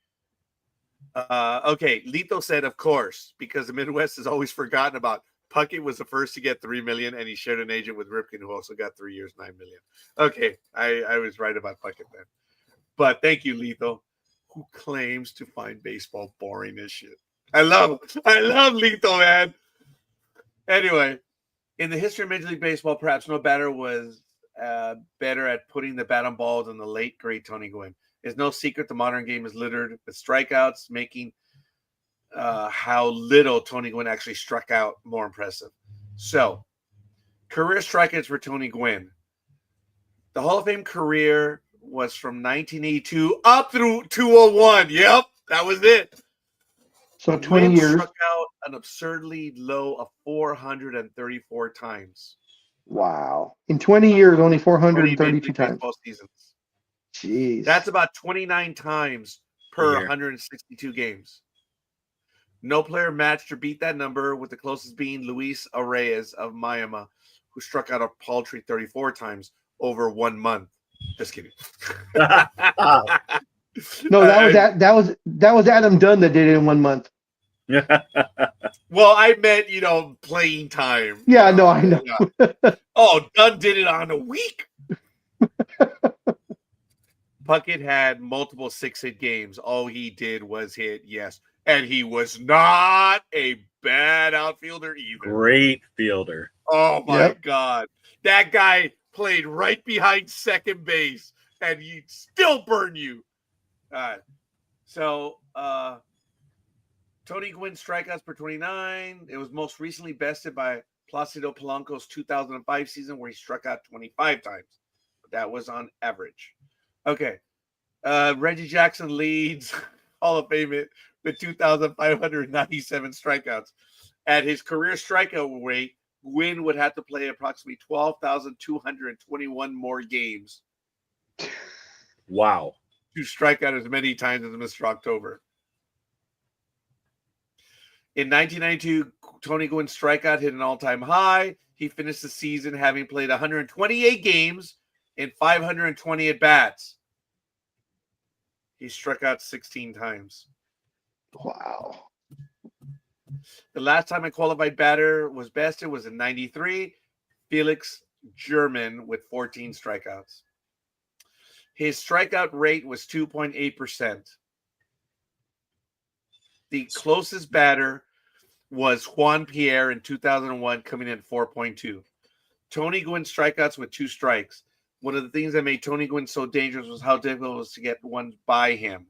Okay, Lito said, of course, because the Midwest is always forgotten about. Puckett was the first to get $3 million, and he shared an agent with Ripken, who also got 3 years, $9 million. Okay, I was right about Puckett then. But thank you, Lito, who claims to find baseball boring as shit. I love Lito, man. Anyway, in the history of Major League Baseball, perhaps no batter was better at putting the bat on balls than the late, great Tony Gwynn. It's no secret the modern game is littered with strikeouts, making how little Tony Gwynn actually struck out more impressive. So, career strikeouts for Tony Gwynn. The Hall of Fame career was from 1982 up through 201. Yep, that was it. So 20 Gwynn years. struck out an absurdly low of 434 times. Wow. In 20 years, only 20 432 Major League times. Baseball seasons. Jeez. That's about 29 times per Year. 162 games. No player matched or beat that number, with the closest being Luis Arraez of Miami, who struck out a paltry 34 times over 1 month. Just kidding. No, that was Adam Dunn that did it in 1 month. Well, I meant, playing time. Yeah, no, I know. Yeah. Oh, Dunn did it on a week. Puckett had multiple 6-hit games. All he did was hit, yes. And he was not a bad outfielder either. Great fielder. Oh, my Yep. God. That guy played right behind second base, and he'd still burn you. So, Tony Gwynn strikeouts per 29. It was most recently bested by Placido Polanco's 2005 season, where he struck out 25 times. But that was on average. Okay. Reggie Jackson leads Hall of Fame with 2,597 strikeouts. At his career strikeout rate, Gwynn would have to play approximately 12,221 more games Wow. to strike out as many times as Mr. October. In 1992, Tony Gwynn's strikeout hit an all-time high. He finished the season having played 128 games and 520 at-bats. He struck out 16 times. Wow. The last time a qualified batter was bested was in 93. Felix German with 14 strikeouts. His strikeout rate was 2.8%. The closest batter was Juan Pierre in 2001, coming in at 4.2. Tony Gwynn strikeouts with 2 strikes. One of the things that made Tony Gwynn so dangerous was how difficult it was to get one by him.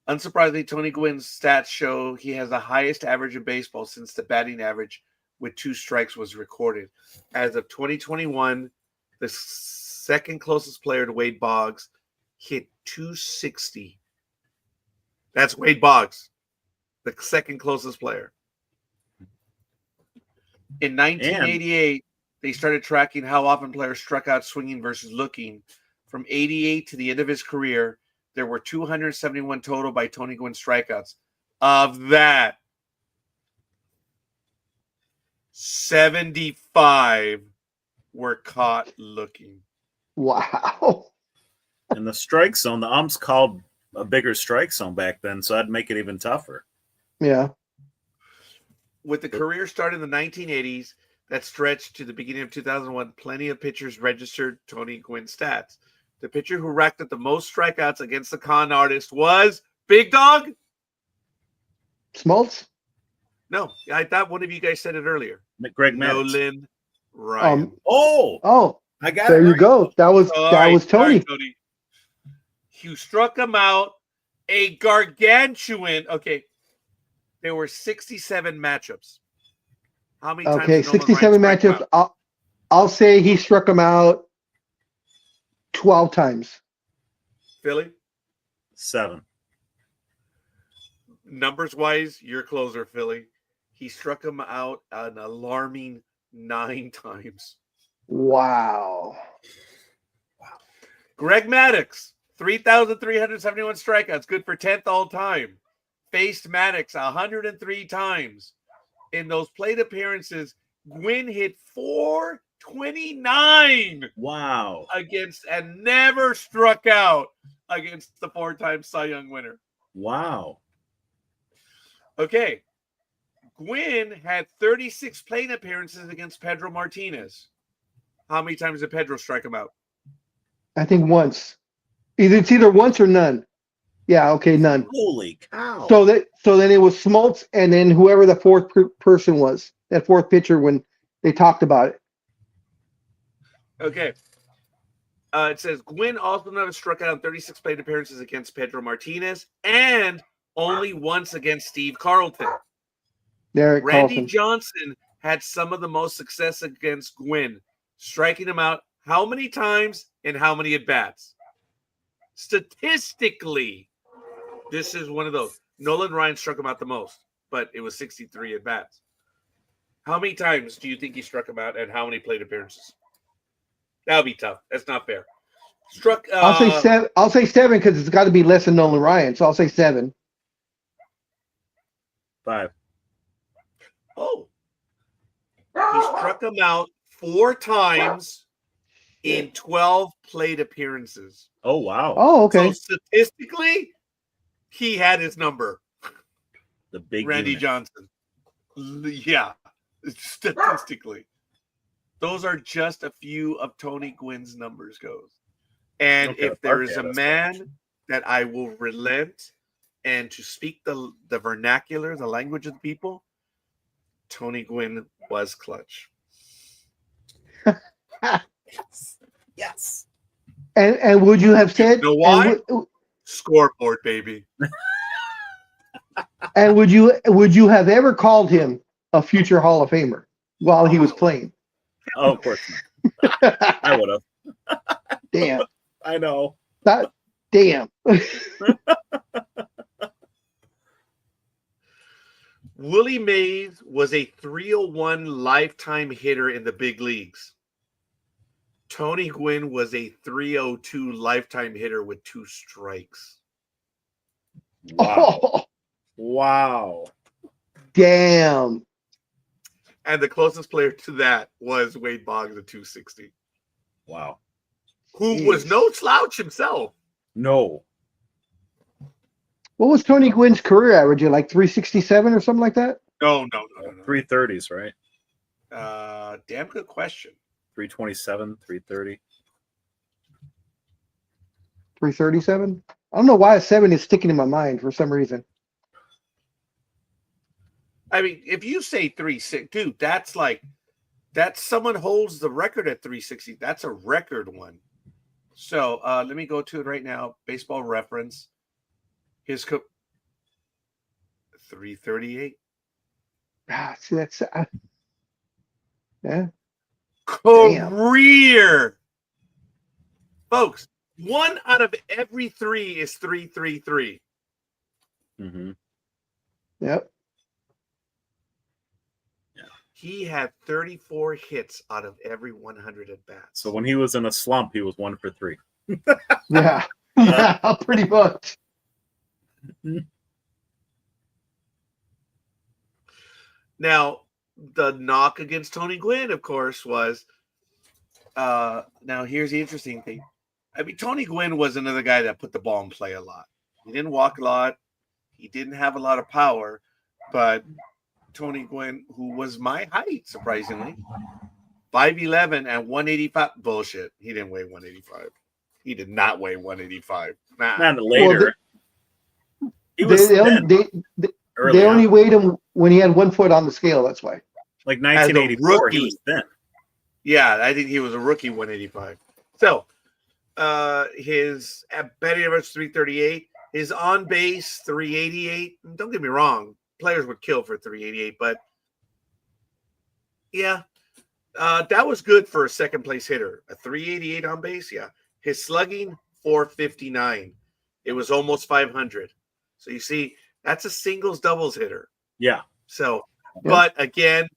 Unsurprisingly, Tony Gwynn's stats show he has the highest average in baseball since the batting average with 2 strikes was recorded. As of 2021, the second closest player to Wade Boggs hit 260. That's Wade Boggs, the second closest player. In 1988, they started tracking how often players struck out swinging versus looking. From 88 to the end of his career, there were 271 total by Tony Gwynn strikeouts. Of that, 75 were caught looking. Wow. And the strike zone, the umps called a bigger strike zone back then, so that'd make it even tougher. Yeah. With the career start in the 1980s that stretched to the beginning of 2001, plenty of pitchers registered Tony Gwynn stats. The pitcher who racked up the most strikeouts against the con artist was Big Dog? Smoltz? No, I thought one of you guys said it earlier. Greg Maddux. Nolan Ryan. Oh, I got there it. you go. That was All that right, was Tony. all right, Tony. You struck him out a gargantuan. Okay, there were 67 matchups. How many times? Okay, did Nolan 67 Ryan strike him matchups. out? I'll say he struck him out 12 times. Philly? 7. Numbers wise, you're closer, Philly. He struck him out an alarming 9 times. Wow. Greg Maddux, 3,371 strikeouts, good for 10th all time. Faced Maddux 103 times. In those plate appearances, Gwynn hit 429 Wow. against and never struck out against the 4-time Cy Young winner. Wow. Okay. Gwynn had 36 plate appearances against Pedro Martinez. How many times did Pedro strike him out? I think once. It's either once or none. Yeah, okay, none. Holy cow. So then it was Smoltz and then whoever the fourth person was, that fourth pitcher when they talked about it. Okay. It says Gwynn also never struck out in 36 plate appearances against Pedro Martinez and only once against Steve Carlton. Derek Randy Carlson. Johnson had some of the most success against Gwynn, striking him out How many times and how many at-bats? Statistically, this is one of those. Nolan Ryan struck him out the most, but it was 63 at-bats. How many times do you think he struck him out, and how many plate appearances? That would be tough. That's not fair. Struck. I'll say seven. I'll say seven because it's got to be less than Nolan Ryan. So I'll say 7. 5. Oh, he struck him out 4 times in 12 plate appearances. Oh, wow. Oh, okay. So statistically, he had his number. The big Randy unit. Johnson. Yeah, statistically. Those are just a few of Tony Gwynn's numbers goes. And Okay, if there is a that's man fine. that I will relent and to speak the vernacular, the language of the people, Tony Gwynn was clutch. Yes. And would you have said? You know why? And, Scoreboard, baby. and would you have ever called him a future Hall of Famer while he was playing? Oh, of course not. I would have. Damn. I know. Damn. Willie Mays was a 301 lifetime hitter in the big leagues. Tony Gwynn was a 302 lifetime hitter with 2 strikes. Wow. Oh, Wow. damn. And the closest player to that was Wade Boggs at 260, Wow. who was no slouch himself. No. What was Tony Gwynn's career average? Like 367 or something like that? No. 330s, right? Damn good question. 327, 330. 337? I don't know why a 7 is sticking in my mind for some reason. I mean, if you say 360, dude, that's someone holds the record at 360. That's a record one. So let me go to it right now. Baseball Reference. His 338. See, that's yeah. Career. Folks, 1 out of every 3 is 333. Mm-hmm. Yep. He had 34 hits out of every 100 at bats. So when he was in a slump, he was 1 for 3. Yeah. Yeah, pretty much. Now, the knock against Tony Gwynn, of course, was now here's the interesting thing. I mean, Tony Gwynn was another guy that put the ball in play a lot. He didn't walk a lot. He didn't have a lot of power, but Tony Gwynn, who was my height, surprisingly, 5'11" and 185. Bullshit. He didn't weigh 185. He did not weigh 185. Nah. Not later. Well, he was they only weighed him when he had 1 foot on the scale. That's why. like 1984. He was thin. Yeah, I think he was a rookie 185. So his batting average 338, his on base 388. Don't get me wrong, players would kill for 388, but yeah, that was good for a second place hitter. A 388 on base, yeah. His slugging 459. It was almost 500. So you see, that's a singles doubles hitter. Yeah. So, but again,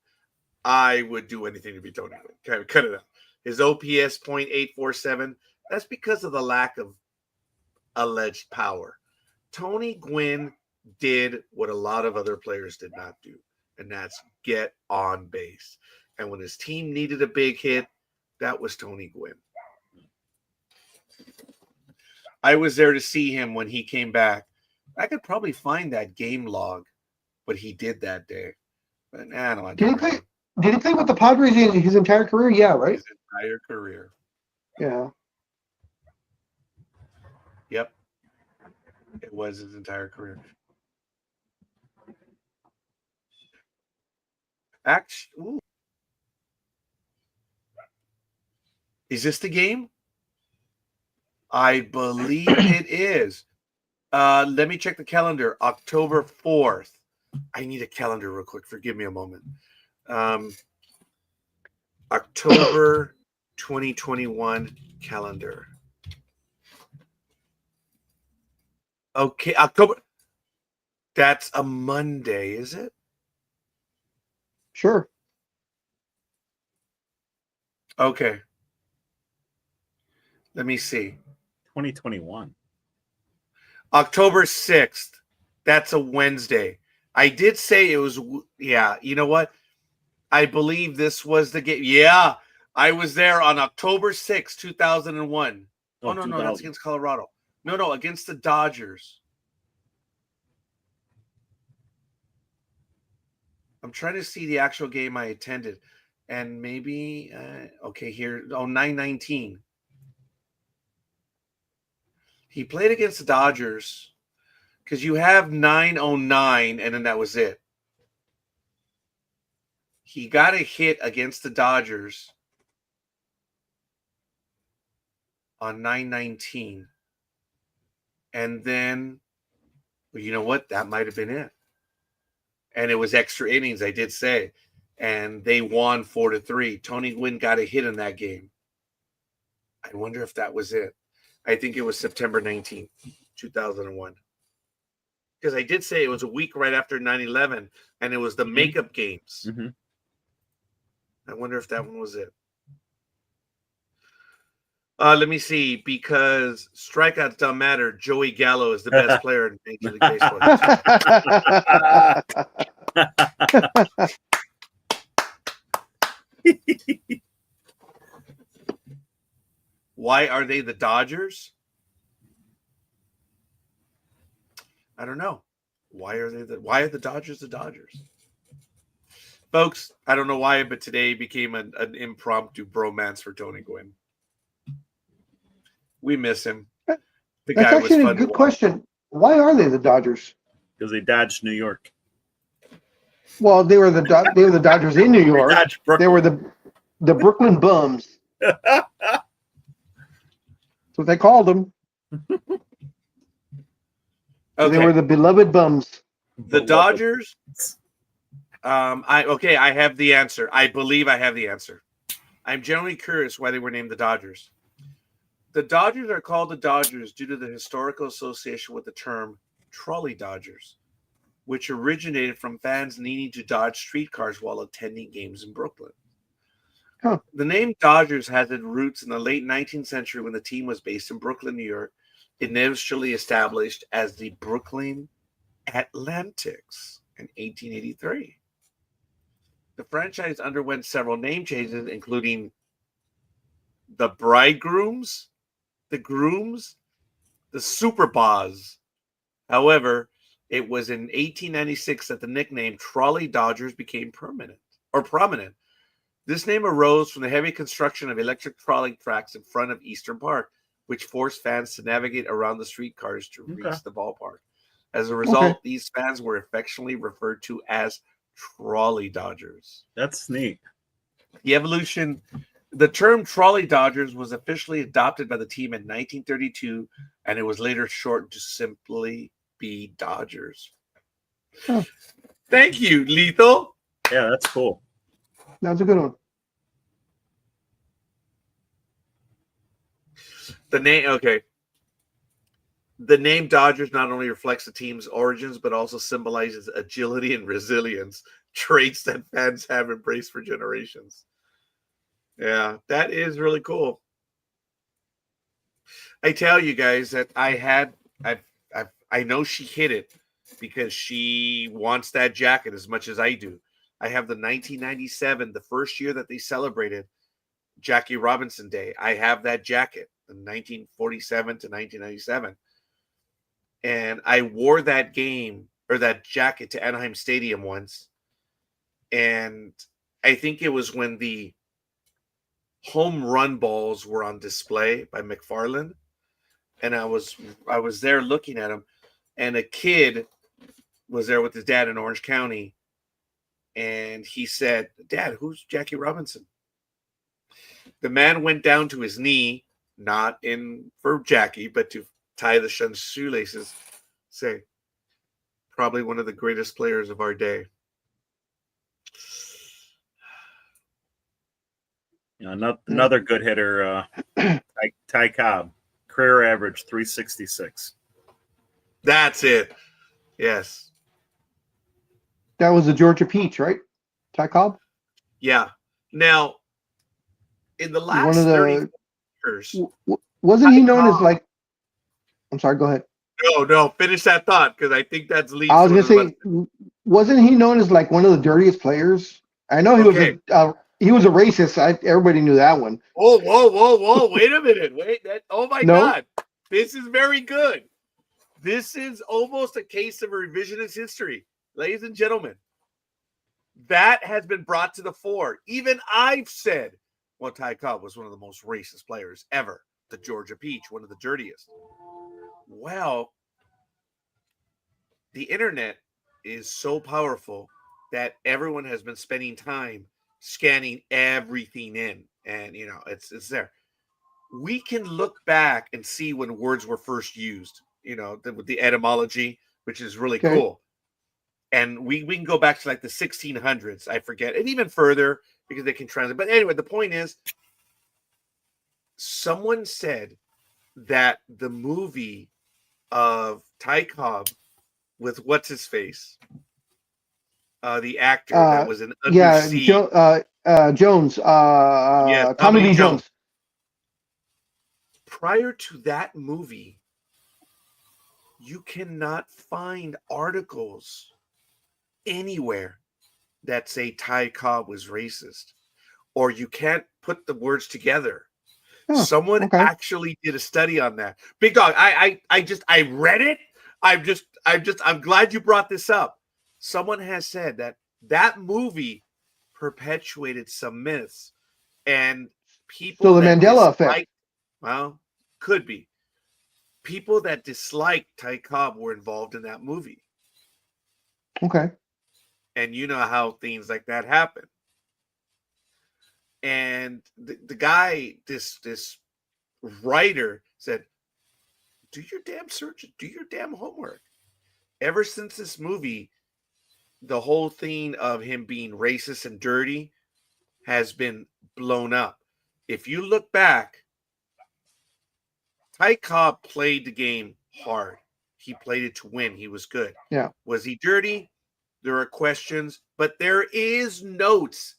I would do anything to be Tony Gwynn. Cut it out. His OPS 0.847. That's because of the lack of alleged power. Tony Gwynn did what a lot of other players did not do, and that's get on base. And when his team needed a big hit, that was Tony Gwynn. I was there to see him when he came back. I could probably find that game log, what he did that day. But I don't know. Did he play with the Padres in his entire career? Yeah, right? His entire career. Yeah. Yep. It was his entire career. Actually, is this the game? I believe it is. Let me check the calendar. October 4th. I need a calendar real quick. Forgive me a moment. October 2021 calendar. Okay, October. That's a Monday, is it? Sure. Okay. Let me see. 2021. October 6th. That's a Wednesday. I did say it was, yeah, you know what? I believe this was the game. Yeah, I was there on October 6th, 2001. Oh, no, 2000. that's against Colorado. No, against the Dodgers. I'm trying to see the actual game I attended. And maybe, okay, here, 9/19. He played against the Dodgers because you have 9/09, and then that was it. He got a hit against the Dodgers on 9/19. And then, well, you know what? That might have been it. And it was extra innings, I did say. And they won 4-3. Tony Gwynn got a hit in that game. I wonder if that was it. I think it was September 19th, 2001. Because I did say it was a week right after 9/11, and it was the makeup games. Mm-hmm. I wonder if that one was it. Let me see. Because strikeouts don't matter. Joey Gallo is the best player in Major League Baseball. Why are they the Dodgers? I don't know. Why are the Dodgers the Dodgers? Folks, I don't know why, but today became an impromptu bromance for Tony Gwynn. We miss him. The That's guy was actually a fun to good watch. question. Why are they the Dodgers? Because they dodged New York. Well, they were the Dodgers in New York. Dodged They were Brooklyn. the Brooklyn Bums. That's what they called them. They Okay. were the beloved Bums. The Dodgers. I have the answer. I believe I have the answer. I'm generally curious why they were named the Dodgers. The Dodgers are called the Dodgers due to the historical association with the term trolley dodgers, which originated from fans needing to dodge streetcars while attending games in Brooklyn. Huh. The name Dodgers has its roots in the late 19th century when the team was based in Brooklyn, New York, initially established as the Brooklyn Atlantics in 1883. The franchise underwent several name changes, including the Bridegrooms, the Grooms, the Super Boss. However, it was in 1896 that the nickname Trolley Dodgers became prominent. This name arose from the heavy construction of electric trolley tracks in front of Eastern Park, which forced fans to navigate around the streetcars to reach the ballpark. As a result, these fans were affectionately referred to as Trolley Dodgers. That's neat. The term Trolley Dodgers was officially adopted by the team in 1932, and it was later shortened to simply be Dodgers. Huh. Thank you, Lethal. Yeah, that's cool. That's a good one. The name Dodgers not only reflects the team's origins, but also symbolizes agility and resilience, traits that fans have embraced for generations. Yeah, that is really cool. I tell you guys that I know she hit it because she wants that jacket as much as I do. I have the 1997, the first year that they celebrated Jackie Robinson Day. I have that jacket, the 1947 to 1997. And I wore that jacket to Anaheim Stadium once. And I think it was when the home run balls were on display by McFarland. And I was there looking at them. And a kid was there with his dad in Orange County. And he said, "Dad, who's Jackie Robinson?" The man went down to his knee, not in for Jackie, but to tie the son's shoelaces, say, "Probably one of the greatest players of our day." Another good hitter, Ty Cobb, career average 366. That's it. Yes. That was the Georgia Peach, right? Ty Cobb? Yeah. Now, in the One last of 30 the years, wasn't he Ty known as Cobb- like? I'm sorry. Go ahead. no, finish that thought because I think that leads I was to gonna what say, wasn't he known as like one of the dirtiest players? I know he Okay. was a racist. Everybody knew that one. Oh, whoa. Wait a minute. Oh my No? God. This is very good. This is almost a case of revisionist history. Ladies and gentlemen, that has been brought to the fore. Even I've said, well, Ty Cobb was one of the most racist players ever. The Georgia Peach, one of the dirtiest. Well, the internet is so powerful that everyone has been spending time scanning everything in. And, it's there. We can look back and see when words were first used, with the etymology, which is really Okay. cool. And we can go back to like the 1600s, I forget, and even further because they can translate. But anyway, the point is, someone said that the movie of Ty Cobb with what's his face, the actor that was in Undersea. Jones. Yes, Tommy Lee Jones. Prior to that movie, you cannot find articles anywhere that say Ty Cobb was racist, or you can't put the words together. Someone actually did a study on that. Big Dog, I read it. I'm glad you brought this up. Someone has said that movie perpetuated some myths, and people. So the Mandela effect. Well, could be. People that disliked Ty Cobb were involved in that movie. Okay. And you know how things like that happen. And the guy, this writer said, do your damn search, do your damn homework. Ever since this movie, the whole thing of him being racist and dirty has been blown up. If you look back, Ty Cobb played the game hard. He played it to win. He was good. Yeah. Was he dirty? There are questions, but there is notes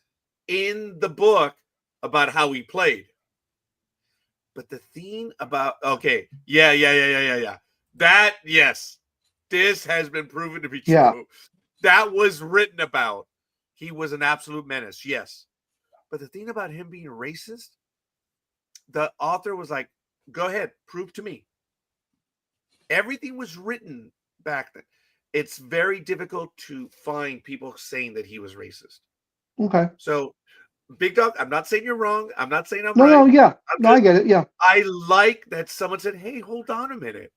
in the book about how he played. But the thing about yeah. That, yes, this has been proven to be true. Yeah. That was written about. He was an absolute menace, yes. But the thing about him being racist, the author was like, go ahead, prove to me. Everything was written back then. It's very difficult to find people saying that he was racist. Okay. So, Big Dog, I'm not saying you're wrong. I'm not saying I'm right. No, yeah. I get it. Yeah. I like that someone said, hey, hold on a minute.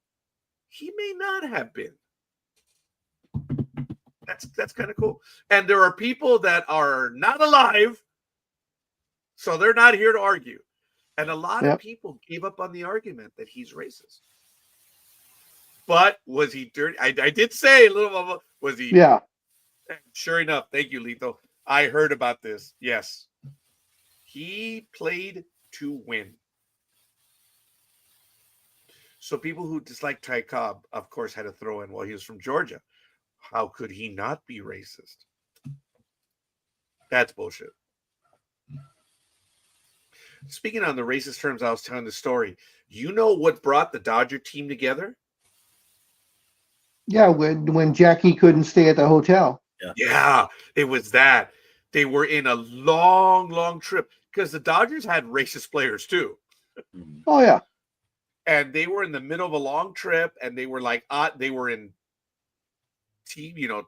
He may not have been. That's kind of cool. And there are people that are not alive, so they're not here to argue. And a lot of people gave up on the argument that he's racist. But was he dirty? I did say a little. Was he? Yeah. Sure enough. Thank you, Lethal. I heard about this. Yes. He played to win. So people who dislike Ty Cobb, of course, had to throw in, well, he was from Georgia. How could he not be racist? That's bullshit. Speaking on the racist terms, I was telling the story. You know what brought the Dodger team together? Yeah, when Jackie couldn't stay at the hotel. Yeah, it was that. They were in a long trip because the Dodgers had racist players too. Oh, yeah. And they were in the middle of a long trip, and they were like, they were in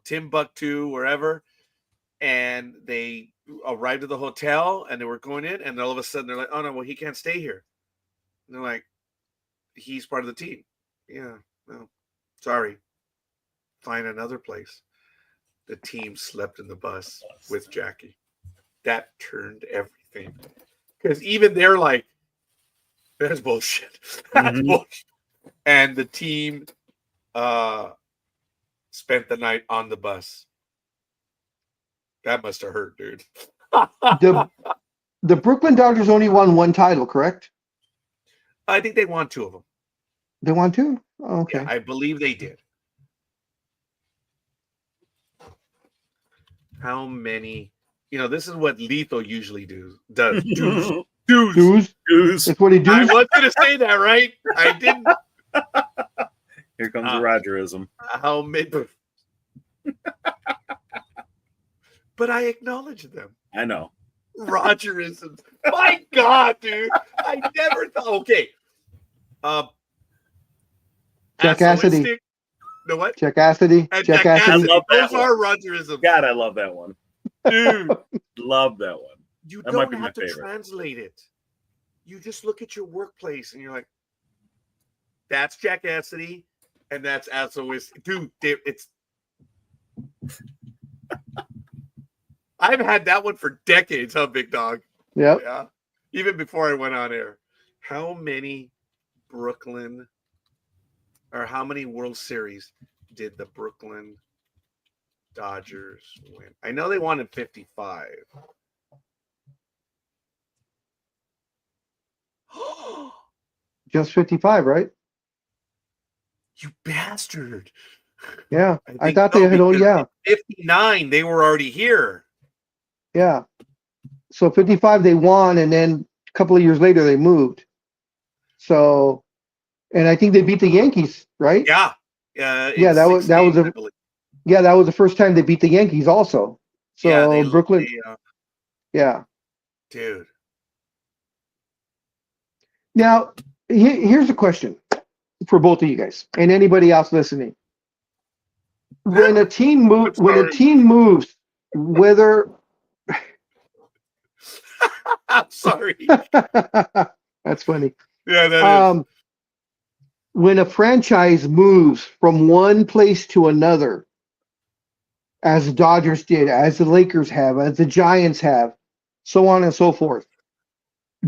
Timbuktu, wherever. And they arrived at the hotel, and they were going in, and all of a sudden they're like, oh, no, well, he can't stay here. And they're like, he's part of the team. Yeah, well, sorry. Find another place. The team slept in the bus with Jackie. That turned everything. Because even they're like, that's bullshit. That's bullshit. And the team spent the night on the bus. That must have hurt, dude. The Brooklyn Dodgers only won one title, correct? I think they won 2 of them. They won 2? Oh, okay. Yeah, I believe they did. How many? This is what Lethal usually does. Doos. Dues? That's what he I does? was going to say that, right? I didn't. Here comes the Rogerism. How many? But I acknowledge them. I know. Rogerisms. My God, dude. I never thought. Okay. Jack Cassidy. Assoistic. No what? Jack Cassidy. And Jack Jack Cassidy. I love that Those are Rogerisms. God, I love that one. Dude. Love that one. You That might don't be my have to favorite. translate it. You just look at your workplace and you're like, that's Jack Cassidy and that's Assoistic. Dude, it's. I've had that one for decades, huh, Big Dog? Yep. Yeah. Even before I went on air. How many Brooklyn or how many World Series did the Brooklyn Dodgers win? I know they won in 55. Just 55, right? You bastard. Yeah. I think thought so, they had, because yeah. in 59, they were already here. Yeah. So 55 they won, and then a couple of years later they moved. So, and I think they beat the Yankees, right? Yeah. Yeah, that was I believe. that was the first time they beat the Yankees also. So Yeah, Brooklyn, yeah. dude. Now, here's a question for both of you guys and anybody else listening. When a team moves, whether I'm sorry. that's funny. Yeah, that is. When a franchise moves from one place to another, as the Dodgers did, as the Lakers have, as the Giants have, so on and so forth,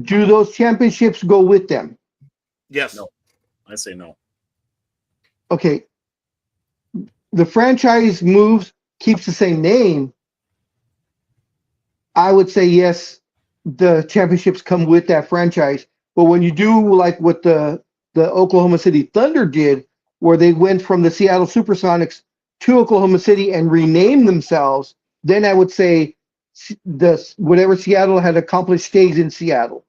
do those championships go with them? Yes. No. I say no. Okay. The franchise moves, keeps the same name. I would say yes, the championships come with that franchise. But when you do like what the Oklahoma City Thunder did, where they went from the Seattle Supersonics to Oklahoma City and renamed themselves, then I would say whatever Seattle had accomplished stays in Seattle.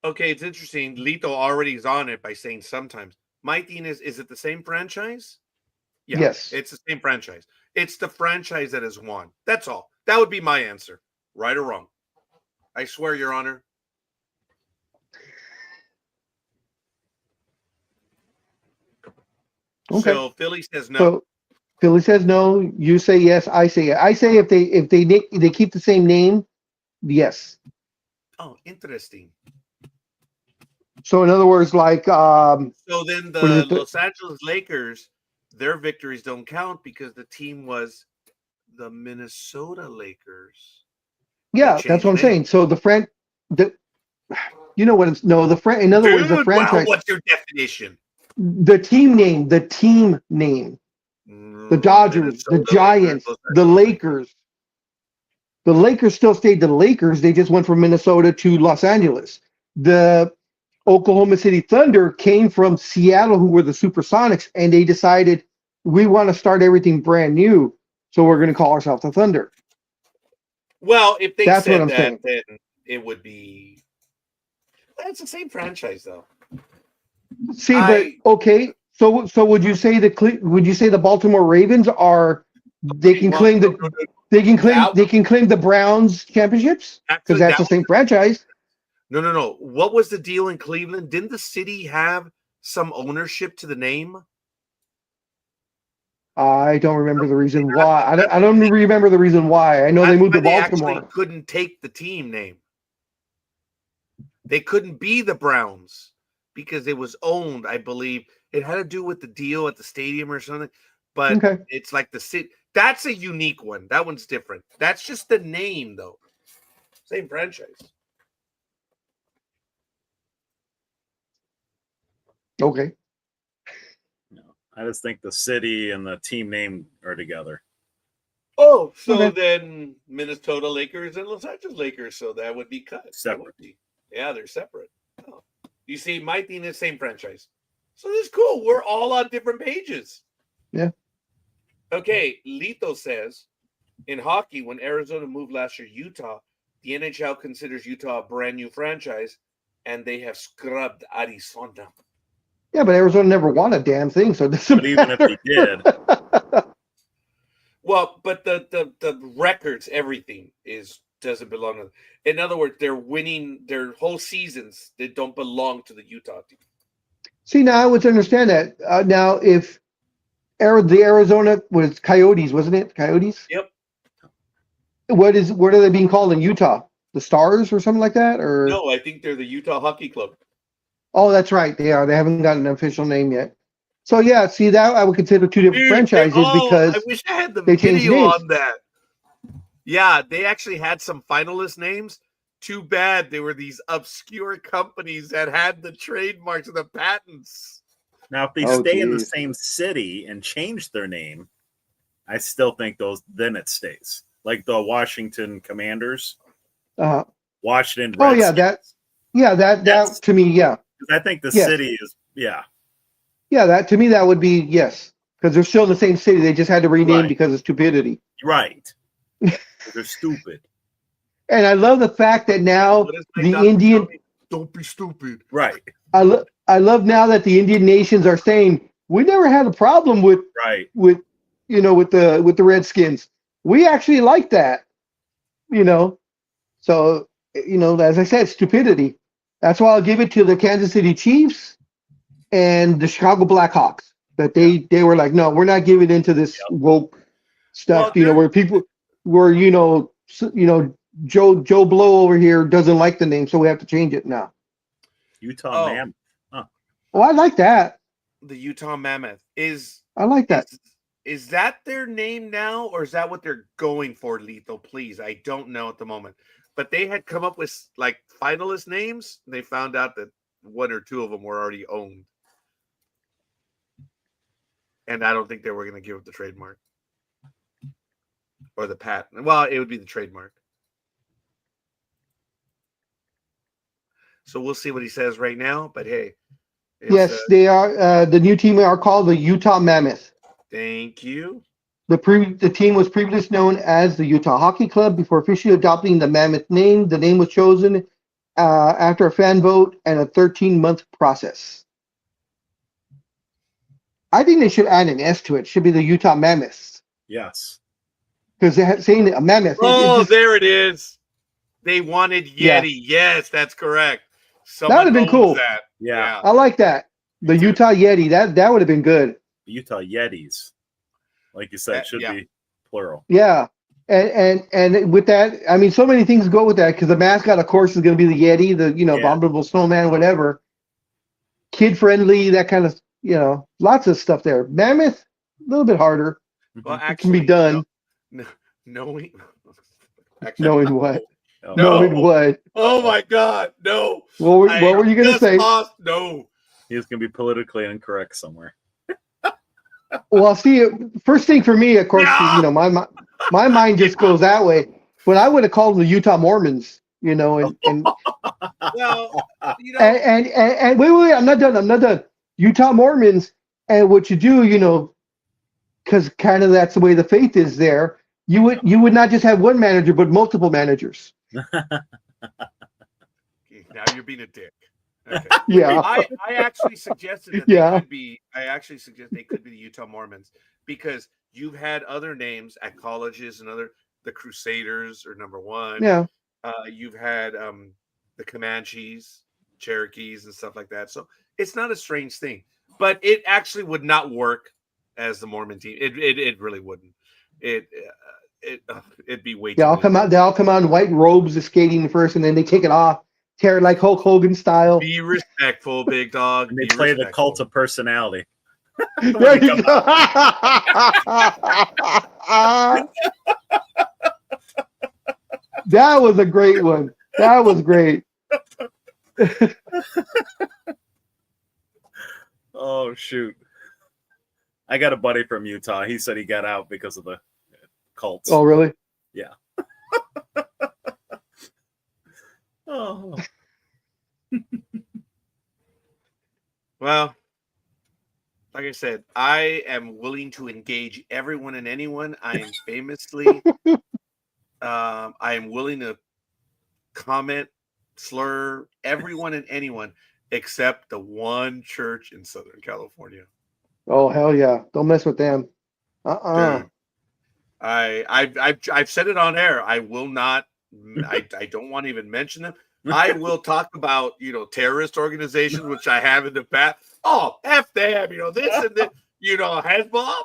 Okay, it's interesting. Lito already is on it by saying sometimes. My thing is it the same franchise? Yeah, Yes. it's the same franchise. It's the franchise that has won. That's all. That would be my answer. Right or wrong? I swear, Your Honor. Okay. So Philly says no. So Philly says no. You say yes. I say yes. I say if they keep the same name, yes. Oh, interesting. So in other words, like So then what is the it? Los Angeles Lakers, their victories don't count because the team was the Minnesota Lakers. Yeah, that's what I'm saying. So you know what it's no the friend. In other words, the Dude, wow, franchise, what's your definition? the team name, the Dodgers, the Minnesota Giants, Lakers, the Lakers. The Lakers still stayed the Lakers. They just went from Minnesota to Los Angeles. The Oklahoma City Thunder came from Seattle, who were the Supersonics, and they decided we want to start everything brand new, so we're going to call ourselves the Thunder. Well, if they That's what said I'm that, saying. then it would be. It's the same franchise, though. See, but okay. So would you say the Baltimore Ravens are they can claim the Browns championships because that's the same franchise? No. What was the deal in Cleveland? Didn't the city have some ownership to the name? I don't remember the reason why. I don't remember the reason why. I know they moved to Baltimore. Actually couldn't take the team name. They couldn't be the Browns because it was owned, I believe. It had to do with the deal at the stadium or something. But It's like the city. That's a unique one. That one's different. That's just the name, though. Same franchise. Okay. No, I just think the city and the team name are together. Oh, so Okay. then Minnesota Lakers and Los Angeles Lakers. So that would be cut. That Separate. would be. Yeah, they're separate. Oh. You see, my team is the same franchise. So this is cool. We're all on different pages. Yeah. Okay, Lito says, in hockey, when Arizona moved last year, Utah, the NHL considers Utah a brand new franchise, and they have scrubbed Arizona. Yeah, but Arizona never won a damn thing, so it doesn't But even if matter. they did, Well, but the records, everything doesn't belong to. In other words, they're winning their whole seasons that don't belong to the Utah team. See, now I would understand that. Now, if the Arizona was Coyotes, wasn't it? Coyotes? Yep. What are they being called in Utah? The Stars or something like that? Or No, I think they're the Utah Hockey Club. oh, that's right, they are. They haven't gotten an official name yet. So yeah, see that I would consider two different franchises I because wish I had the they changed video names. on that. Yeah, they actually had some finalist names. Too bad they were these obscure companies that had the trademarks and the patents. now if they Oh, stay in the geez. same city and change their name, I still think then it stays. Like the Washington Commanders, Uh, Washington oh yeah, Redskins. that to me, yeah, I think the Yes. city is yeah, that to me that would be yes, because they're still in the same city. They just had to rename Right. because of stupidity. right. They're stupid. And I love the fact that now What is my the doctor Indian, tell me? Don't be stupid. Right. I love now that the Indian nations are saying we never had a problem with Right. with the Redskins. We actually like that, So as I said, stupidity. That's why I'll give it to the Kansas City Chiefs and the Chicago Blackhawks. That they were like, no, we're not giving into this woke stuff. Well, Where people where Joe Blow over here doesn't like the name, so we have to change it now. Utah Mammoth. Oh, I like that. the Utah Mammoth I like that. Is that their name now, or is that what they're going for, Lethal? Please, I don't know at the moment. But they had come up with like finalist names. And they found out that one or two of them were already owned, and I don't think they were going to give up the trademark or the patent. Well, it would be the trademark. So we'll see what he says right now. But hey, Yes, they are. The new team are called the Utah Mammoth. Thank you. The team was previously known as the Utah Hockey Club before officially adopting the Mammoth name. The name was chosen after a fan vote and a 13-month process. I think they should add an S to it. It should be the Utah Mammoths. Yes. Because saying a mammoth. There it is. They wanted Yeti. Yeah. Yes, that's correct. That would have been cool. That. Yeah. I like that. The Utah Yeti. That would have been good. Utah Yetis. Like you said, should be plural. Yeah. And with that, I mean, so many things go with that because the mascot, of course, is going to be the Yeti, the abominable snowman, whatever. Kid friendly, that kind of, lots of stuff there. Mammoth, a little bit harder. Well, actually, it can be done. Knowing what? No. Knowing what? Oh my God, no. What were you going to say? No. He's going to be politically incorrect somewhere. Well, see, first thing for me, of course, my mind just goes that way. But I would have called them the Utah Mormons, and Well, and wait, I'm not done. Utah Mormons, and what you do, because kind of that's the way the faith is there. You would not just have one manager, but multiple managers. Now you're being a dick. Okay. Yeah. I actually suggested that they could be the Utah Mormons because you've had other names at colleges and the Crusaders are number one. Yeah. You've had the Comanches, Cherokees, and stuff like that. So it's not a strange thing, but it actually would not work as the Mormon team. It really wouldn't. It'd be way too. They all come out in white robes, skating first, and then they take it off. Tear it like Hulk Hogan style. Be respectful, big dog. And they play the cult of personality. There you go. That was a great one. That was great. Oh, shoot. I got a buddy from Utah. He said he got out because of the cults. Oh, really? Yeah. Oh. Well, like I said, I am willing to engage everyone and anyone. I am famously, I am willing to comment, slur everyone and anyone except the one church in Southern California. Oh, hell yeah. Don't mess with them. Uh-uh. Dude, I've said it on air. I will not. I don't want to even mention them. I will talk about terrorist organizations, which I have in the past. Oh, F them, this and this, Hezbollah,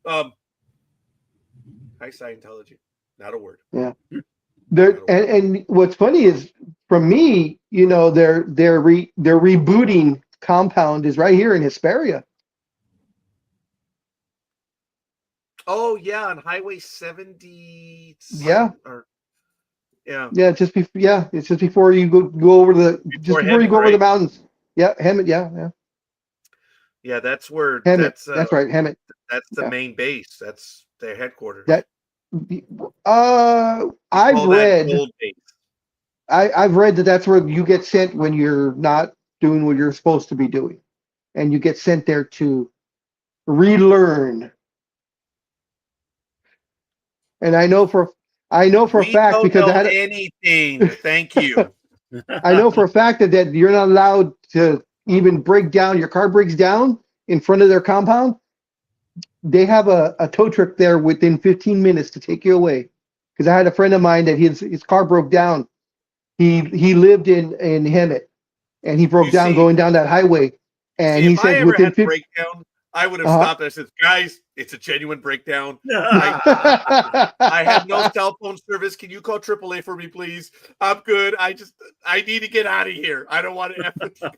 hi Scientology, not a word. Yeah. And what's funny is, from me, their rebooting compound is right here in Hesperia. Oh yeah, on Highway 70. Yeah. Yeah. It's just before you go over Before you go over right? the mountains. Yeah, Hemet. Yeah. Yeah, that's where Hemet. That's right, Hemet. That's the main base. That's their headquarters. I've read gold base. I've read that that's where you get sent when you're not doing what you're supposed to be doing, and you get sent there to relearn. And I know for a fact, don't because know I had anything. Thank you. I know for a fact that you're not allowed to even break down. Your car breaks down in front of their compound. They have a tow truck there within 15 minutes to take you away. Because I had a friend of mine that his car broke down. He lived in Hemet, and he broke down going down that highway. And he if I said ever within had a breakdown, I would have stopped. I said, guys, it's a genuine breakdown. I have no cell phone service. Can you call AAA for me, please? I'm good. I need to get out of here. I don't want to F with you.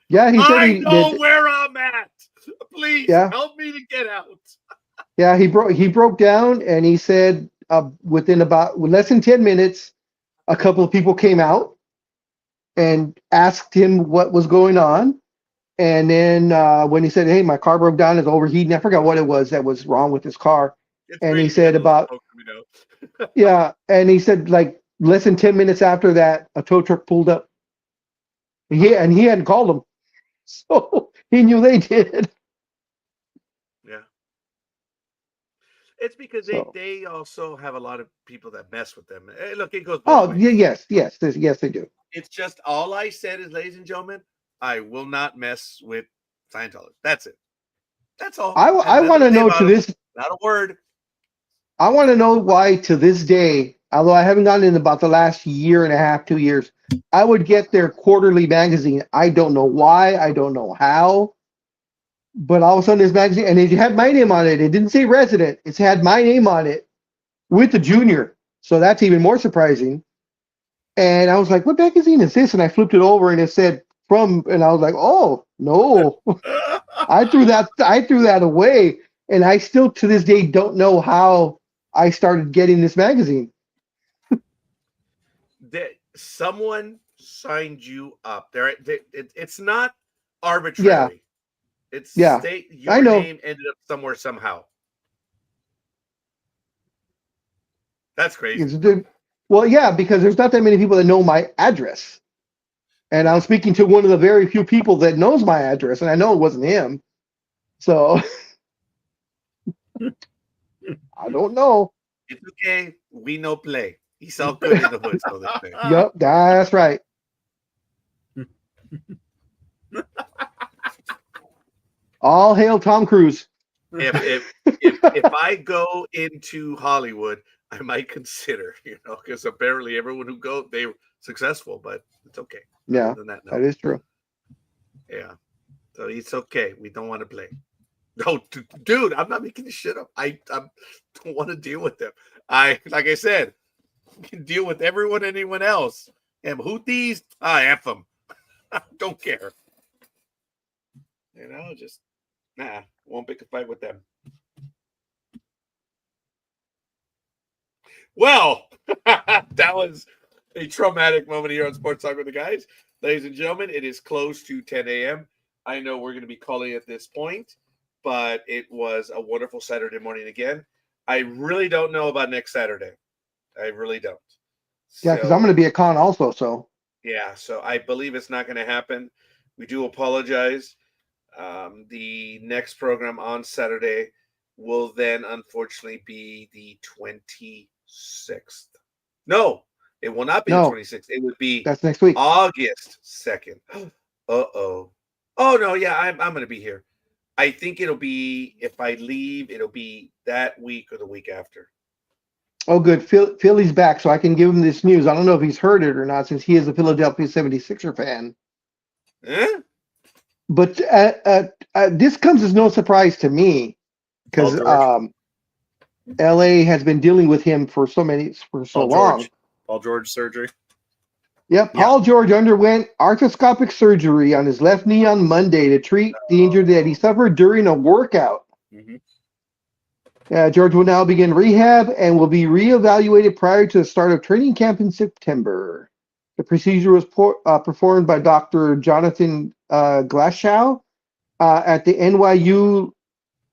Yeah, he said I know where I'm at. Please help me to get out. Yeah, he broke down, and he said within about less than 10 minutes, a couple of people came out and asked him what was going on. And then when he said, "Hey, my car broke down, it's overheating," I forgot what it was that was wrong with his car. And he said and he said like less than 10 minutes after that, a tow truck pulled up. He hadn't called them, so he knew they did. Yeah, it's because they also have a lot of people that mess with them. Hey, look, it goes both ways. Yes, they do. It's just all I said is, ladies and gentlemen, I will not mess with Scientology. That's it. That's all. I want to know to this. Not a word. I want to know why to this day, although I haven't gotten in about the last year and a half, 2 years, I would get their quarterly magazine. I don't know why. I don't know how. But all of a sudden, this magazine, and it had my name on it. It didn't say resident. It had my name on it with the junior. So that's even more surprising. And I was like, what magazine is this? And I flipped it over, and it said and I was like, oh, no. I threw that away. And I still, to this day, don't know how I started getting this magazine. Someone signed you up. It's not arbitrary. It's your name ended up somewhere somehow. That's crazy. Well, yeah, because there's not that many people that know my address. And I'm speaking to one of the very few people that knows my address, and I know it wasn't him. So I don't know. It's okay. We know play. He's all good in the hood, so they say. Yep, that's right. All hail Tom Cruise. If I go into Hollywood, I might consider, because apparently everyone who goes, they're successful, but it's okay. Yeah, Other than that, no. That is true. Yeah, so it's okay. We don't want to play. No, dude, I'm not making this shit up. I don't want to deal with them. Like I said, can deal with everyone, anyone else. And Houthis, F them. I don't care. Just won't pick a fight with them. Well, that was a traumatic moment here on Sports Talk with the Guys. Ladies and gentlemen, it is close to 10 a.m. I know we're going to be calling at this point, but it was a wonderful Saturday morning again. I really don't know about next Saturday. I really don't. Yeah, because I'm going to be at con also. So yeah, so I believe it's not going to happen. We do apologize. The next program on Saturday will then unfortunately be the 26th. No, it will not be the no, 26th. It would be that's next week. August 2nd. Uh-oh. Oh, no, yeah, I'm going to be here. I think it'll be, if I leave, it'll be that week or the week after. Oh, good. Philly's back, so I can give him this news. I don't know if he's heard it or not, since he is a Philadelphia 76er fan. Eh? But this comes as no surprise to me, because LA has been dealing with him for so long. Paul George surgery. Yep, Paul George underwent arthroscopic surgery on his left knee on Monday to treat the injury that he suffered during a workout. George will now begin rehab and will be reevaluated prior to the start of training camp in September. The procedure was performed by Dr. Jonathan Glashow at the NYU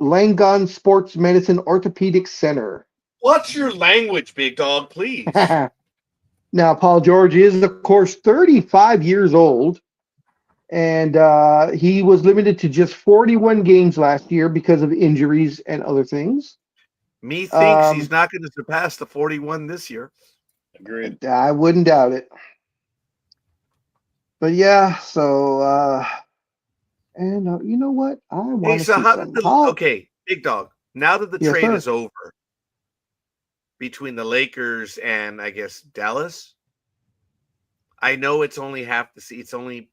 Langone Sports Medicine Orthopedic Center. What's your language, big dog, please? Now, Paul George is, of course, 35 years old, and he was limited to just 41 games last year because of injuries and other things. Me thinks he's not going to surpass the 41 this year. Agreed. I wouldn't doubt it. But yeah, so and you know what? I want to see something. Okay, big dog. Now that the trade is over between the Lakers and I guess Dallas, I know it's only half the season. It's only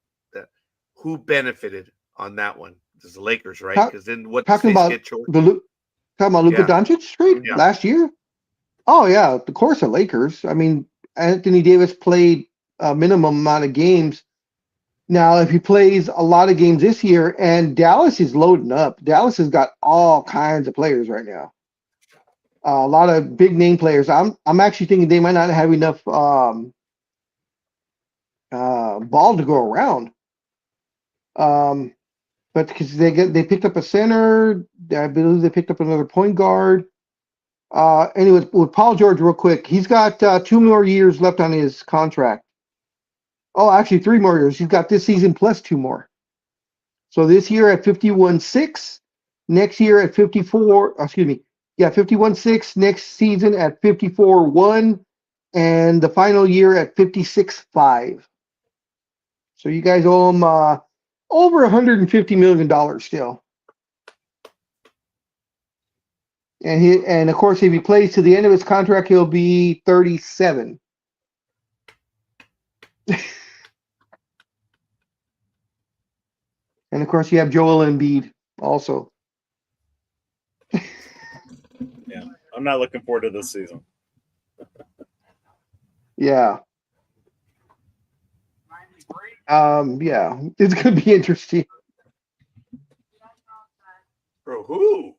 who benefited on that one. It's the Lakers, right? Because then what talking about Luka Doncic trade last year? Oh yeah, of course the Lakers. I mean, Anthony Davis played a minimum amount of games. Now, if he plays a lot of games this year, and Dallas is loading up. Dallas has got all kinds of players right now. A lot of big name players. I'm actually thinking they might not have enough ball to go around. But because they picked up a center, I believe they picked up another point guard. Anyways, with Paul George, real quick, he's got 2 more years left on his contract. Oh, actually 3 more years. He's got this season plus 2 more. So this year at 51.6, next year at 51.6, next season at 54.1, and the final year at 56.5. So you guys owe him over $150 million still. And of course, if he plays to the end of his contract, he'll be 37. And of course, you have Joel Embiid also. Yeah, I'm not looking forward to this season. Yeah. Yeah, it's going to be interesting. Bro, who?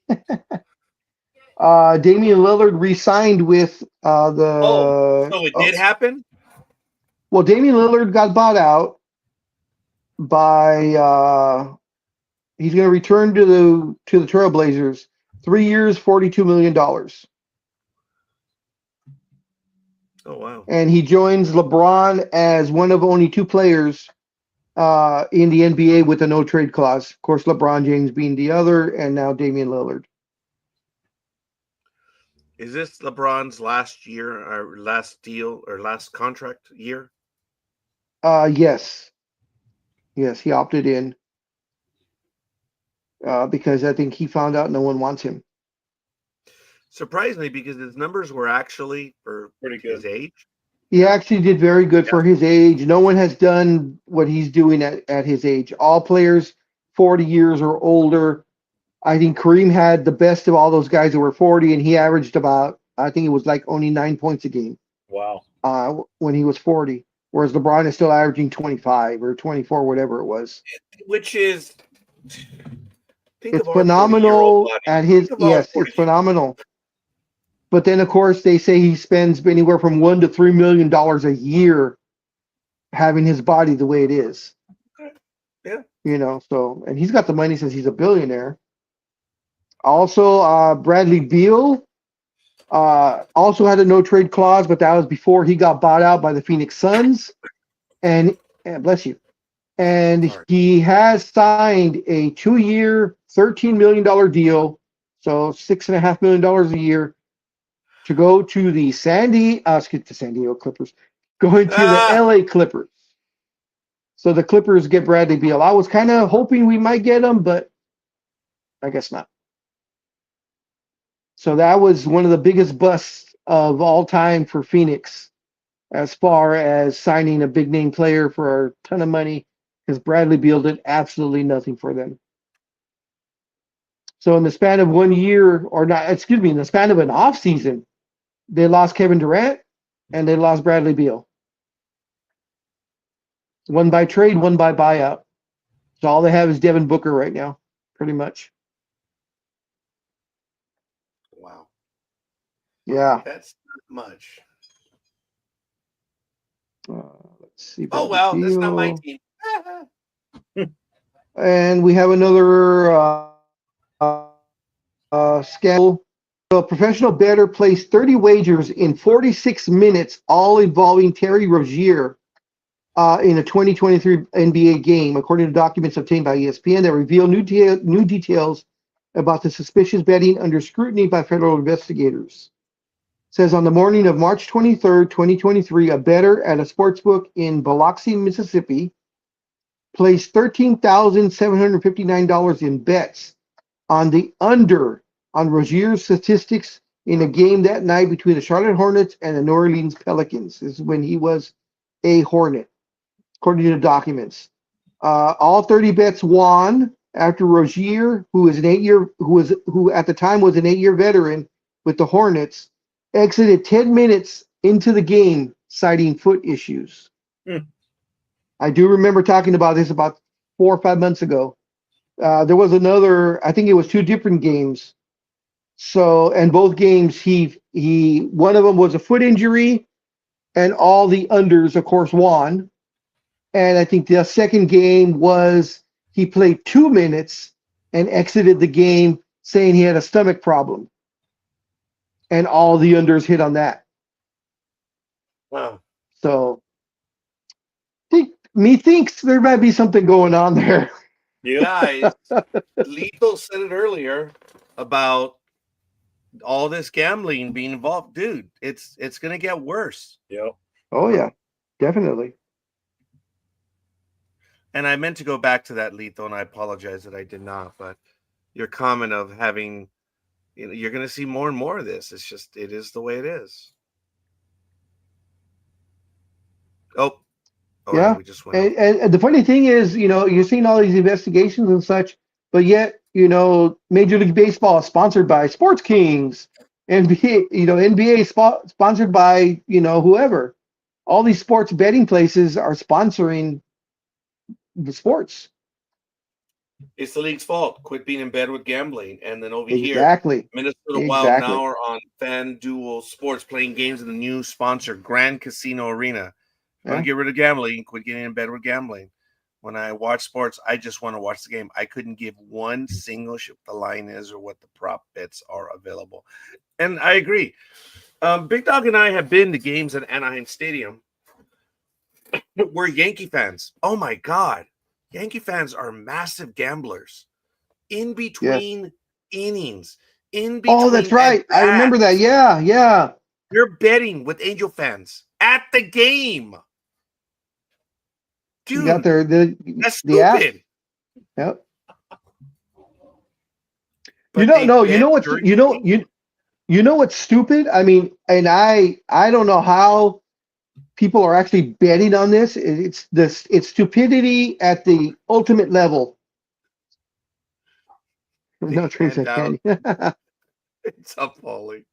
Damian Lillard re-signed with the. Oh, so it did happen? Well, Damian Lillard got bought out by. He's going to return to the Trailblazers. 3 years, $42 million. Oh, wow. And he joins LeBron as one of only 2 players in the NBA with a no-trade clause. Of course, LeBron James being the other, and now Damian Lillard. Is this LeBron's last year or last deal or last contract year? Yes. Yes, he opted in because I think he found out no one wants him. Surprised me because his numbers were actually for pretty good. His age. He actually did very good for his age. No one has done what he's doing at his age. All players 40 years or older. I think Kareem had the best of all those guys who were 40, and he averaged about, I think it was like only 9 points a game. Wow. When he was 40. Whereas LeBron is still averaging 25 or 24, whatever it was. Which is... It's phenomenal at his... Yes, it's phenomenal. But then, of course, they say he spends anywhere from $1 to $3 million a year having his body the way it is. Yeah. You know, so, and he's got the money since he's a billionaire. Also, Bradley Beal also had a no trade clause, but that was before he got bought out by the Phoenix Suns. And bless you. And Sorry. he has signed a 2-year, $13 million deal, so $6.5 million a year, to go to the San Diego Clippers, going to the Ah, LA Clippers. So the Clippers get Bradley Beal. I was kind of hoping we might get him, but I guess not. So that was one of the biggest busts of all time for Phoenix, as far as signing a big name player for a ton of money, because Bradley Beal did absolutely nothing for them. So in the span of 1 year, or not, excuse me, in the span of an off season, they lost Kevin Durant and they lost Bradley Beal. One by trade, one by buyout. So all they have is Devin Booker right now, pretty much. wow. Yeah. That's not much. Let's see. Oh, Bradley well, that's not my Beal. team. And we have another scandal. A professional bettor placed 30 wagers in 46 minutes, all involving Terry Rozier in a 2023 NBA game, according to documents obtained by ESPN that reveal new details about the suspicious betting under scrutiny by federal investigators. It says on the morning of March 23rd, 2023, a bettor at a sportsbook in Biloxi, Mississippi, placed $13,759 in bets on the under on Rozier's statistics in a game that night between the Charlotte Hornets and the New Orleans Pelicans. This is when he was a Hornet, according to documents. All 30 bets won after Rozier, who at the time was an 8-year veteran with the Hornets, exited 10 minutes into the game citing foot issues. I do remember talking about this about 4 or 5 months ago. There was another, I think it was 2 different games. So, and both games, one of them was a foot injury, and all the unders, of course, won. And I think the second game was he played 2 minutes and exited the game saying he had a stomach problem. And all the unders hit on that. Wow. So, methinks there might be something going on there. Guys, Lethal said it earlier about all this gambling being involved. Dude, it's going to get worse. Yep. Oh, yeah, definitely. And I meant to go back to that, Lethal, and I apologize that I did not. But your comment of having, you're going to see more and more of this. It is the way it is. Oh Yeah. We just went. And the funny thing is, you're seeing all these investigations and such, but yet, Major League Baseball is sponsored by Sports Kings, NBA sponsored by, whoever. All these sports betting places are sponsoring the sports. It's the league's fault. Quit being in bed with gambling. And then over Exactly. here, Minnesota Wild now are on FanDuel Sports playing games in the new sponsor, Grand Casino Arena. I want to get rid of gambling, quit getting in bed with gambling. When I watch sports, I just want to watch the game. I couldn't give one single shit what the line is or what the prop bets are available. And I agree. Big Dog and I have been to games at Anaheim Stadium. We're Yankee fans. Oh, my God. Yankee fans are massive gamblers. In between innings. In between. Oh, that's right. I remember that. Yeah, yeah. You're betting with Angel fans at the game. Dude, you got that's stupid. Yep. You know what's stupid? I mean, and I don't know how people are actually betting on this. It's stupidity at the ultimate level. No Trace Candy. It's appalling.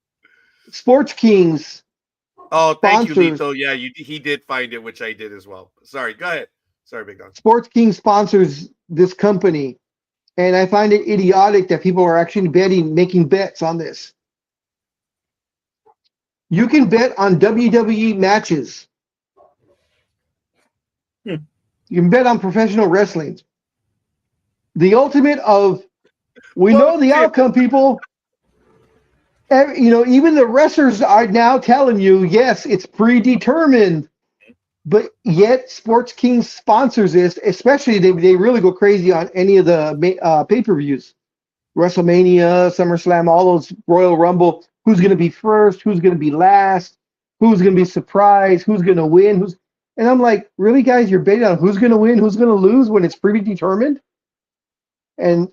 Sports Kings. Oh, thank you, sponsors. Lito. Yeah, he did find it, which I did as well. Sorry, go ahead. Sorry, Big Dog. Sports Kings sponsors this company, and I find it idiotic that people are actually making bets on this. You can bet on WWE matches. You can bet on professional wrestling. The ultimate of We know the outcome, people. You know, even the wrestlers are now telling you, yes, it's predetermined. But yet, Sports King sponsors this. Especially, they really go crazy on any of the pay-per-views. WrestleMania, SummerSlam, all those Royal Rumble. Who's going to be first? Who's going to be last? Who's going to be surprised? Who's going to win? And I'm like, really, guys? You're betting on who's going to win, who's going to lose when it's predetermined? And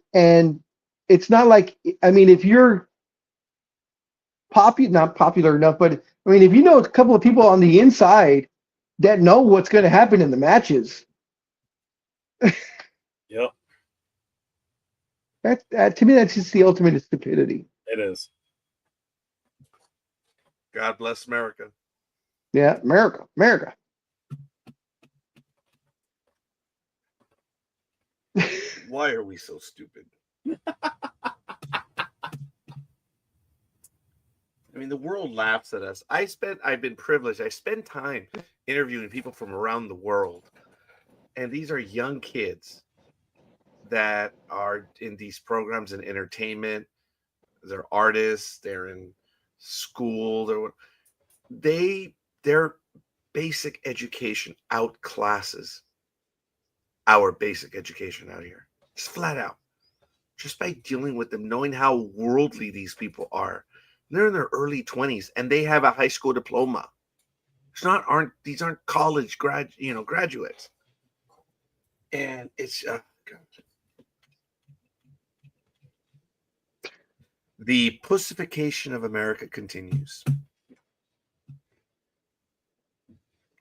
it's not like, I mean, if you're not popular enough, but I mean, if you know a couple of people on the inside that know what's going to happen in the matches, Yep, that to me, that's just the ultimate stupidity. it is. God bless America. Yeah, America. Why are we so stupid? I mean, the world laughs at us. I've been privileged. I spend time interviewing people from around the world. And these are young kids that are in these programs in entertainment. They're artists. They're in school. Their basic education outclasses our basic education out here. Just flat out. Just by dealing with them, knowing how worldly these people are. They're in their early 20s and they have a high school diploma. These aren't college graduates. And it's the pussification of America continues.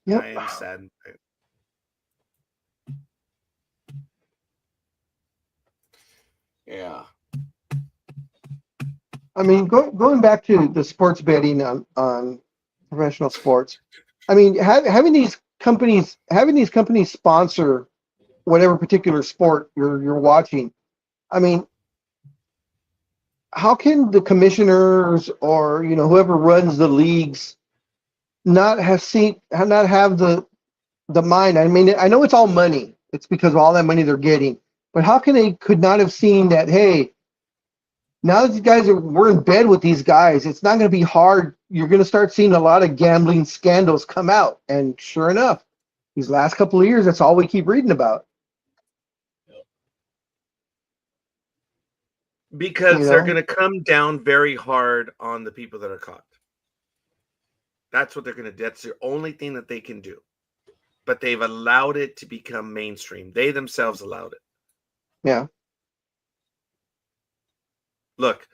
Yep. I am saddened. Yeah. I mean, going back to the sports betting on professional sports. I mean, having these companies sponsor whatever particular sport you're watching. I mean, how can the commissioners or whoever runs the leagues not have the mind? I mean, I know it's all money. It's because of all that money they're getting. But how can they could not have seen that? Hey, now that we're in bed with these guys, it's not going to be hard. You're going to start seeing a lot of gambling scandals come out. And sure enough, these last couple of years, that's all we keep reading about. Because they're going to come down very hard on the people that are caught. That's what they're going to do. That's the only thing that they can do. But they've allowed it to become mainstream. They themselves allowed it. Yeah. Look,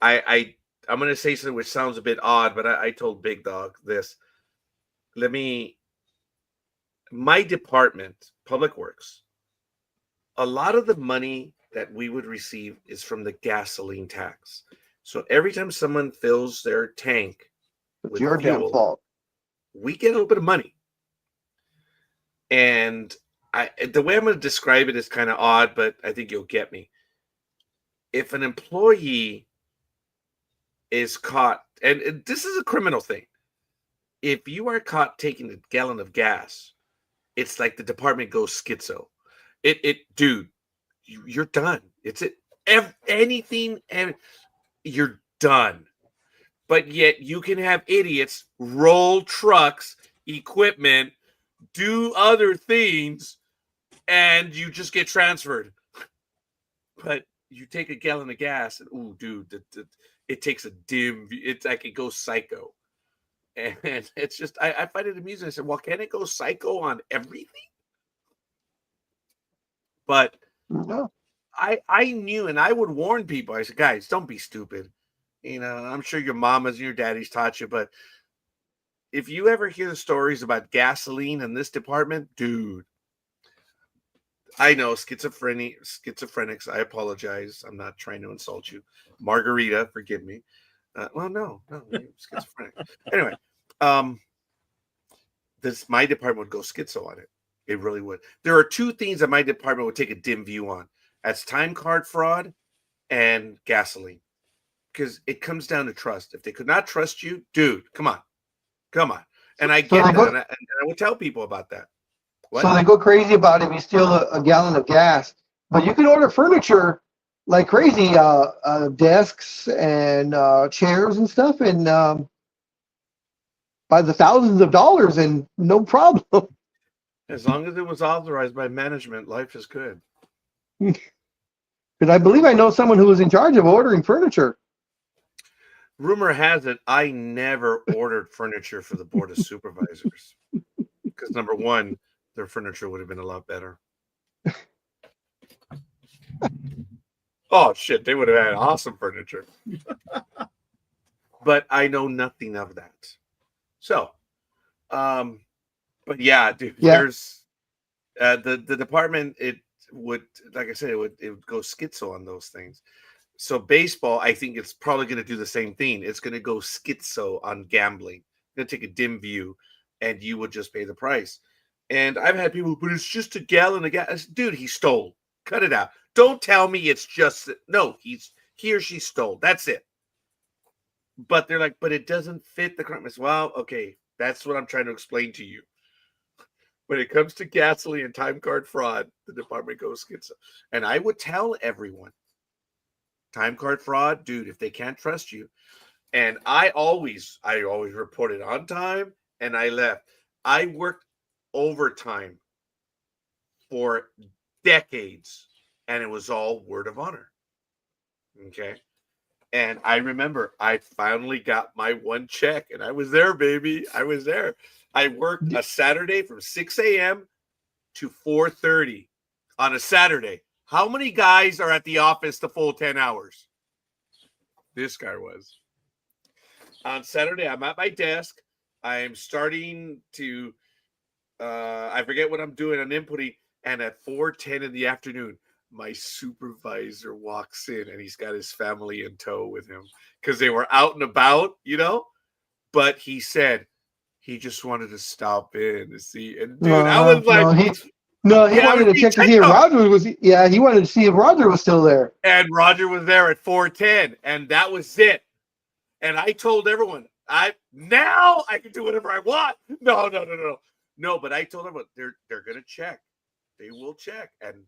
I'm going to say something which sounds a bit odd, but I told Big Dog this. My department, Public Works, a lot of the money that we would receive is from the gasoline tax. So every time someone fills their tank with your fuel, damn fault. We get a little bit of money. And the way I'm going to describe it is kind of odd, but I think you'll get me. If an employee is caught, and this is a criminal thing, if you are caught taking a gallon of gas, it's like the department goes schizo. Dude, you're done. It's it. Anything, and you're done. But yet you can have idiots roll trucks, equipment, do other things, and you just get transferred. But you take a gallon of gas, and ooh, dude, it takes a dim. It's like it goes psycho, and it's just I find it amusing. I said, well, can it go psycho on everything? But No. I knew, and I would warn people. I said, guys, don't be stupid. I'm sure your mamas and your daddies taught you, but if you ever hear the stories about gasoline in this department, dude, I know schizophrenics. I apologize. I'm not trying to insult you. Margarita, forgive me. Well, no, schizophrenic. Anyway, my department would go schizo on it. It really would. There are two things that my department would take a dim view on. That's time card fraud and gasoline. Because it comes down to trust. If they could not trust you, dude, come on. And I get that. And I would tell people about that. What? So they go crazy about if you steal a gallon of gas. But you can order furniture like crazy, desks and chairs and stuff, and by the thousands of dollars, and no problem. As long as it was authorized by management, life is good. Because I believe I know someone who was in charge of ordering furniture. Rumor has it I never ordered furniture for the board of supervisors because number one, their furniture would have been a lot better. Oh shit, they would have had awesome furniture. But I know nothing of that. So, but yeah, dude, there's the department. It would, like I said, it would go schizo on those things. So baseball, I think it's probably going to do the same thing. It's going to go schizo on gambling. It's going to take a dim view, and you would just pay the price. And I've had people, but it's just a gallon of gas. Dude, he stole. Cut it out. Don't tell me it's just no. He or she stole. That's it. But they're like, but it doesn't fit the crime. Well, okay, that's what I'm trying to explain to you. When it comes to gasoline and time card fraud, the department goes schizo. And I would tell everyone, time card fraud, dude, if they can't trust you. And I always reported on time and I left. I worked overtime for decades and it was all word of honor. Okay. And I remember I finally got my one check and I was there, baby. I was there. I worked a Saturday from 6 a.m. to 4:30 on a Saturday. How many guys are at the office the full 10 hours? This guy was. On Saturday, I'm at my desk. I'm starting to, I forget what I'm doing. I'm inputting. And at 4:10 in the afternoon, my supervisor walks in and he's got his family in tow with him because they were out and about, you know. But he said he just wanted to stop in to see. And dude, I was like, he wanted to check to see if Roger was. Yeah, he wanted to see if Roger was still there. And Roger was there at 4:10, and that was it. And I told everyone, now I can do whatever I want. No. But I told everyone they're gonna check. They will check, and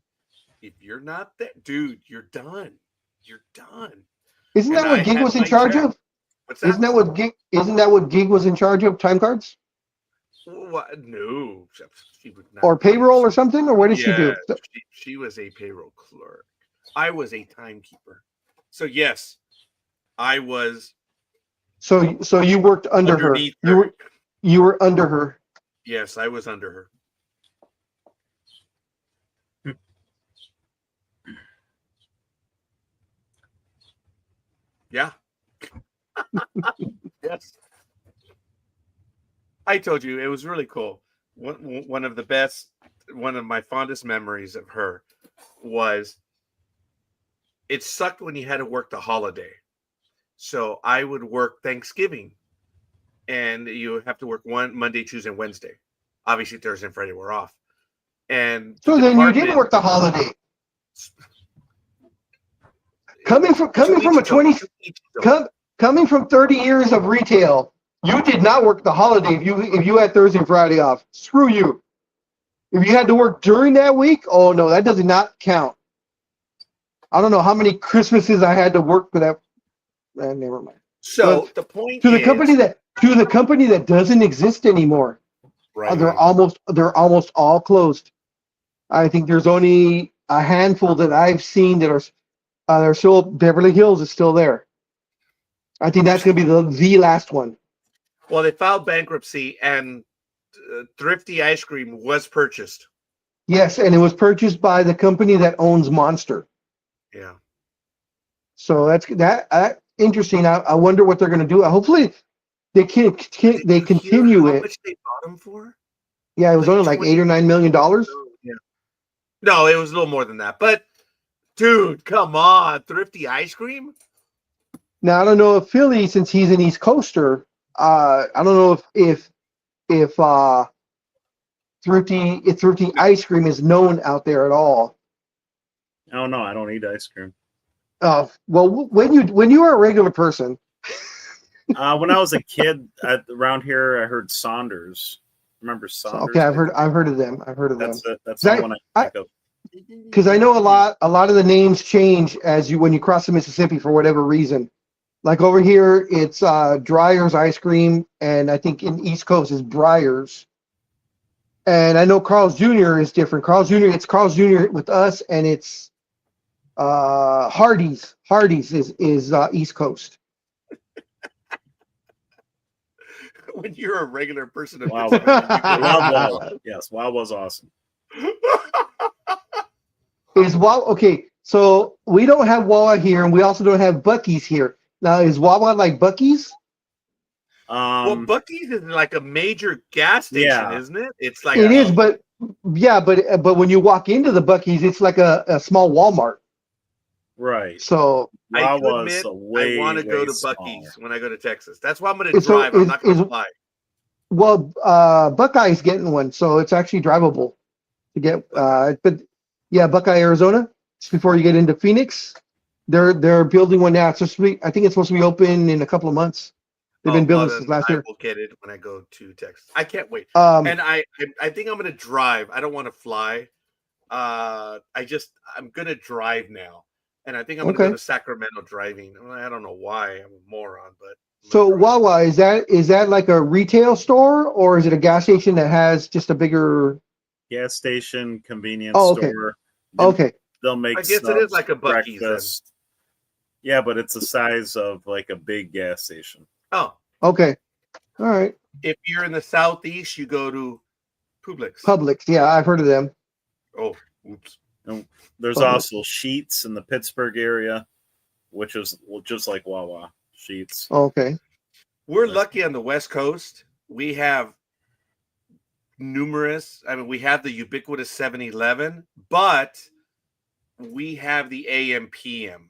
if you're not there, dude, you're done. You're done. Isn't that what Gig was in charge of? What's that? Isn't that what Gig was in charge of? Time cards? What? No, she would not. Or payroll or something? Or what did she do? She was a payroll clerk. I was a timekeeper. So yes, I was. So you worked under her. You were under her. Yes, I was under her. Yeah. Yes. I told you it was really cool. One of my fondest memories of her was it sucked when you had to work the holiday. So I would work Thanksgiving and you have to work one Monday, Tuesday, and Wednesday. Obviously Thursday and Friday were off. And so then you didn't work the holiday. Coming from 30 years of retail, you did not work the holiday if you had Thursday and Friday off. Screw you. If you had to work during that week, oh no, that does not count. I don't know how many Christmases I had to work for that. Never mind. So the point to the company that doesn't exist anymore. Right. They're almost all closed. I think there's only a handful that I've seen that are still. Beverly Hills is still there. I think that's going to be the last one. Well, they filed bankruptcy and Thrifty Ice Cream was purchased. Yes, and it was purchased by the company that owns Monster. Yeah. So that's interesting. I wonder what they're going to do. Hopefully, they continue it. How much they bought them for? Yeah, it was only like $8 or $9 million. Yeah. No, it was a little more than that. But dude, come on, Thrifty Ice Cream. Now I don't know if Philly, since he's an East Coaster, I don't know if Thrifty Ice Cream is known out there at all. Oh no, I don't eat ice cream. Oh well, when you are a regular person. When I was a kid around here, I heard Saunders. Remember Saunders? Okay, I've heard of them. That's the one I think of. because I know a lot of the names change when you cross the Mississippi for whatever reason. Like over here, it's Dreyer's ice cream, and I think in East Coast is Breyers. And I know Carl's Jr. is different. It's Carl's Jr. with us, and it's Hardee's. Hardee's is East Coast. When you're a regular person, of Wow. Pittsburgh, Yes, Wawa's awesome. Is Wawa okay? So we don't have Wawa here, and we also don't have Buc-ee's here. Now, is Wawa like Buc-ee's? well, Buc-ee's is like a major gas station, Yeah. isn't it? It's like It is, but when you walk into the Buc-ee's, it's like a small Walmart. Right. So I Wawa's want to go to small. Buc-ee's when I go to Texas. That's why I'm going to So drive. I'm not going to fly. well, Buckeye's getting one, so it's actually drivable to get. But yeah, Buckeye, Arizona. Just before you get into Phoenix, they're building one now. It's supposed to be, I think it's supposed to be open in a couple of months. They've been building since last year. I will get it when I go to Texas. I can't wait. And I think I'm going to drive. I don't want to fly. I'm going to drive now. And I think I'm going to go to Sacramento driving. I don't know why. I'm a moron, but. So Wawa, is that like a retail store, or is it a gas station that has just a bigger gas station, convenience okay. store? Okay. They'll make I guess it is like a Buc-ee's breakfast. Yeah, but it's the size of like a big gas station. Oh. Okay. All right. If you're in the Southeast, you go to Publix. Yeah, I've heard of them. Oh, oops. And there's also Sheetz in the Pittsburgh area, which is just like Wawa. Sheetz. Okay. We're lucky on the West Coast. We have numerous. I mean, we have the ubiquitous 7-Eleven, but we have the AM/PM.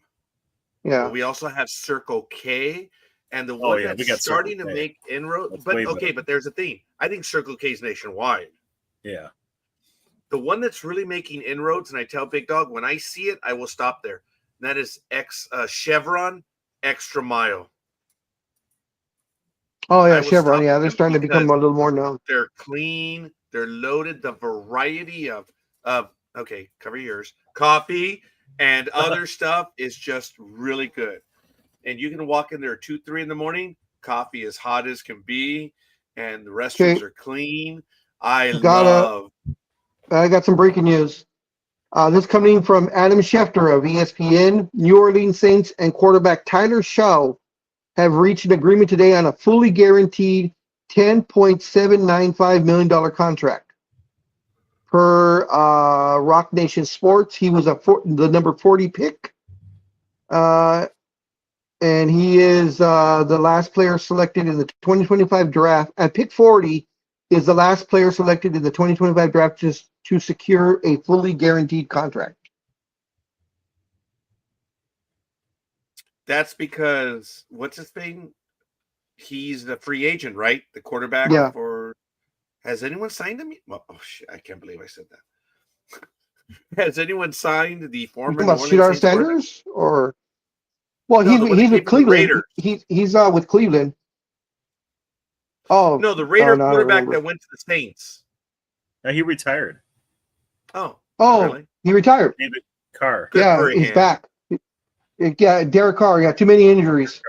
Yeah. We also have Circle K, and the one that's starting to make inroads. But okay, but there's a theme. I think Circle K is nationwide. Yeah. The one that's really making inroads, and I tell Big Dog, when I see it, I will stop there. And that is Chevron Extra Mile. Oh yeah, Chevron. Yeah, they're starting to become a little more known. They're clean. They're loaded. The variety of okay, cover your ears. Coffee and other stuff is just really good. And you can walk in there 2-3 in the morning. Coffee as hot as can be, and the restrooms are clean. I got some breaking news. This coming from Adam Schefter of ESPN. New Orleans Saints and quarterback Tyler Shaw have reached an agreement today on a fully guaranteed $10.795 million contract. Per Rock Nation Sports, he was the number 40 pick. And he is the last player selected in the 2025 draft. At pick 40 is the last player selected in the 2025 draft just to secure a fully guaranteed contract. That's because what's his thing? He's the free agent, right? The quarterback for. Has anyone signed him? Well, oh shit! I can't believe I said that. Has anyone signed the former? You talking about Shedar Sanders or? Well, no, he's with Cleveland. He's with Cleveland. Oh no, the Raider quarterback that went to the Saints. No, he retired. Oh, really? He retired. David Carr. Good he's back. Yeah, Derek Carr. Yeah, too many injuries.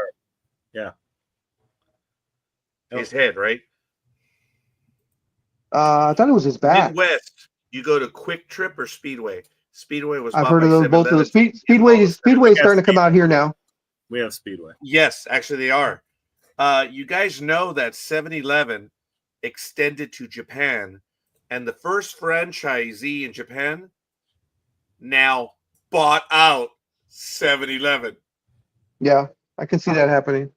Yeah. His head, right? I thought it was his back. Midwest, you go to Quick Trip or Speedway. Speedway was. I've heard of those both of the Speedway is starting to come out here now. We have Speedway. Yes, actually they are. You guys know that 7-Eleven extended to Japan, and the first franchisee in Japan now bought out 7-Eleven. Yeah, I can see that happening.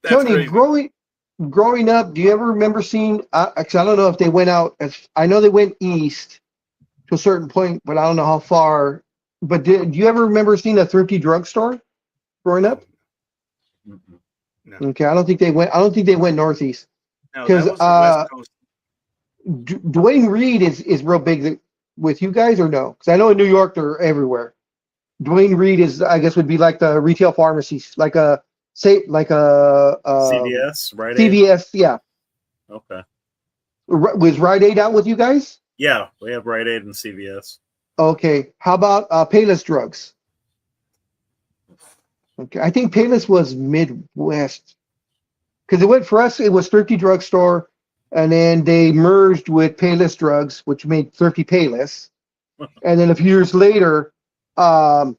That's Tony, crazy. growing up, do you ever remember seeing? Actually, I don't know if they went out. I know they went east to a certain point, but I don't know how far. But do you ever remember seeing a thrifty drugstore growing up? No. Okay, I don't think they went. I don't think they went northeast. Because Dwayne Reed is real big with you guys, or no? Because I know in New York they're everywhere. Dwayne Reed I guess would be like the retail pharmacies, like a CVS, right? CVS, yeah. Okay. Was Rite Aid out with you guys? Yeah, we have Rite Aid and CVS. Okay. How about Payless Drugs? Okay. I think Payless was Midwest. Because it went for us, it was Thrifty Drugstore, and then they merged with Payless Drugs, which made Thrifty Payless. And then a few years later, Rite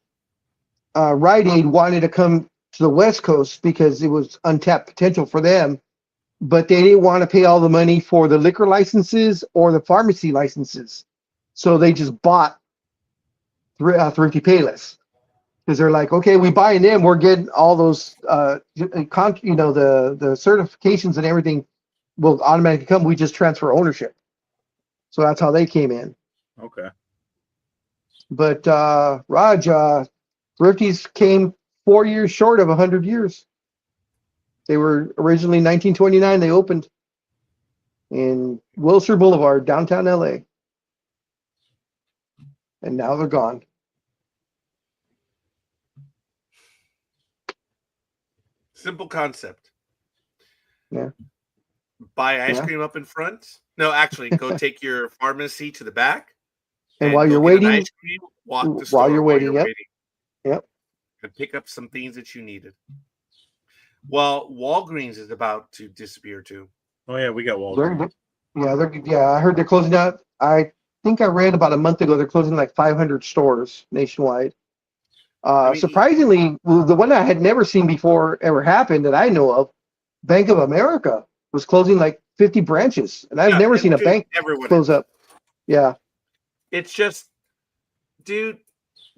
Aid wanted to come to the West Coast because it was untapped potential for them, but they didn't want to pay all the money for the liquor licenses or the pharmacy licenses. So they just bought Thrifty Payless. Because they're like, okay, we buying them, we're getting all those, the certifications and everything will automatically come. We just transfer ownership. So that's how they came in. Okay. But Raj, Thrifties came 4 years short of 100 years. They were originally 1929. They opened in Wilshire Boulevard, downtown LA, and now they're gone. Simple concept. Yeah. Buy ice cream up in front. No, actually, go take your pharmacy to the back. And while go you're get an waiting, ice cream, walk the while store you're waiting, yep. Yep. And pick up some things that you needed. Well, Walgreens is about to disappear too. Oh yeah, we got Walgreens. I heard they're closing out. I think I read about a month ago they're closing like 500 stores nationwide. Surprisingly, the one I had never seen before ever happened that I know of, Bank of America was closing like 50 branches, and I've never seen a bank close up. Yeah. It's just, dude,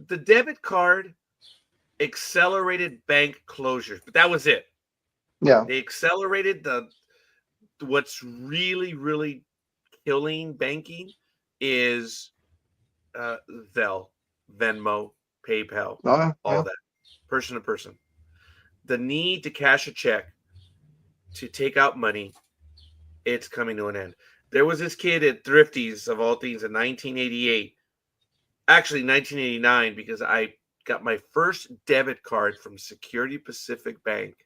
the debit card accelerated bank closures, but that was it. Yeah. They accelerated what's really, really killing banking is Venmo, PayPal, all that, person to person. The need to cash a check to take out money, it's coming to an end. There was this kid at Thrifties, of all things, in 1988. Actually, 1989, because I got my first debit card from Security Pacific Bank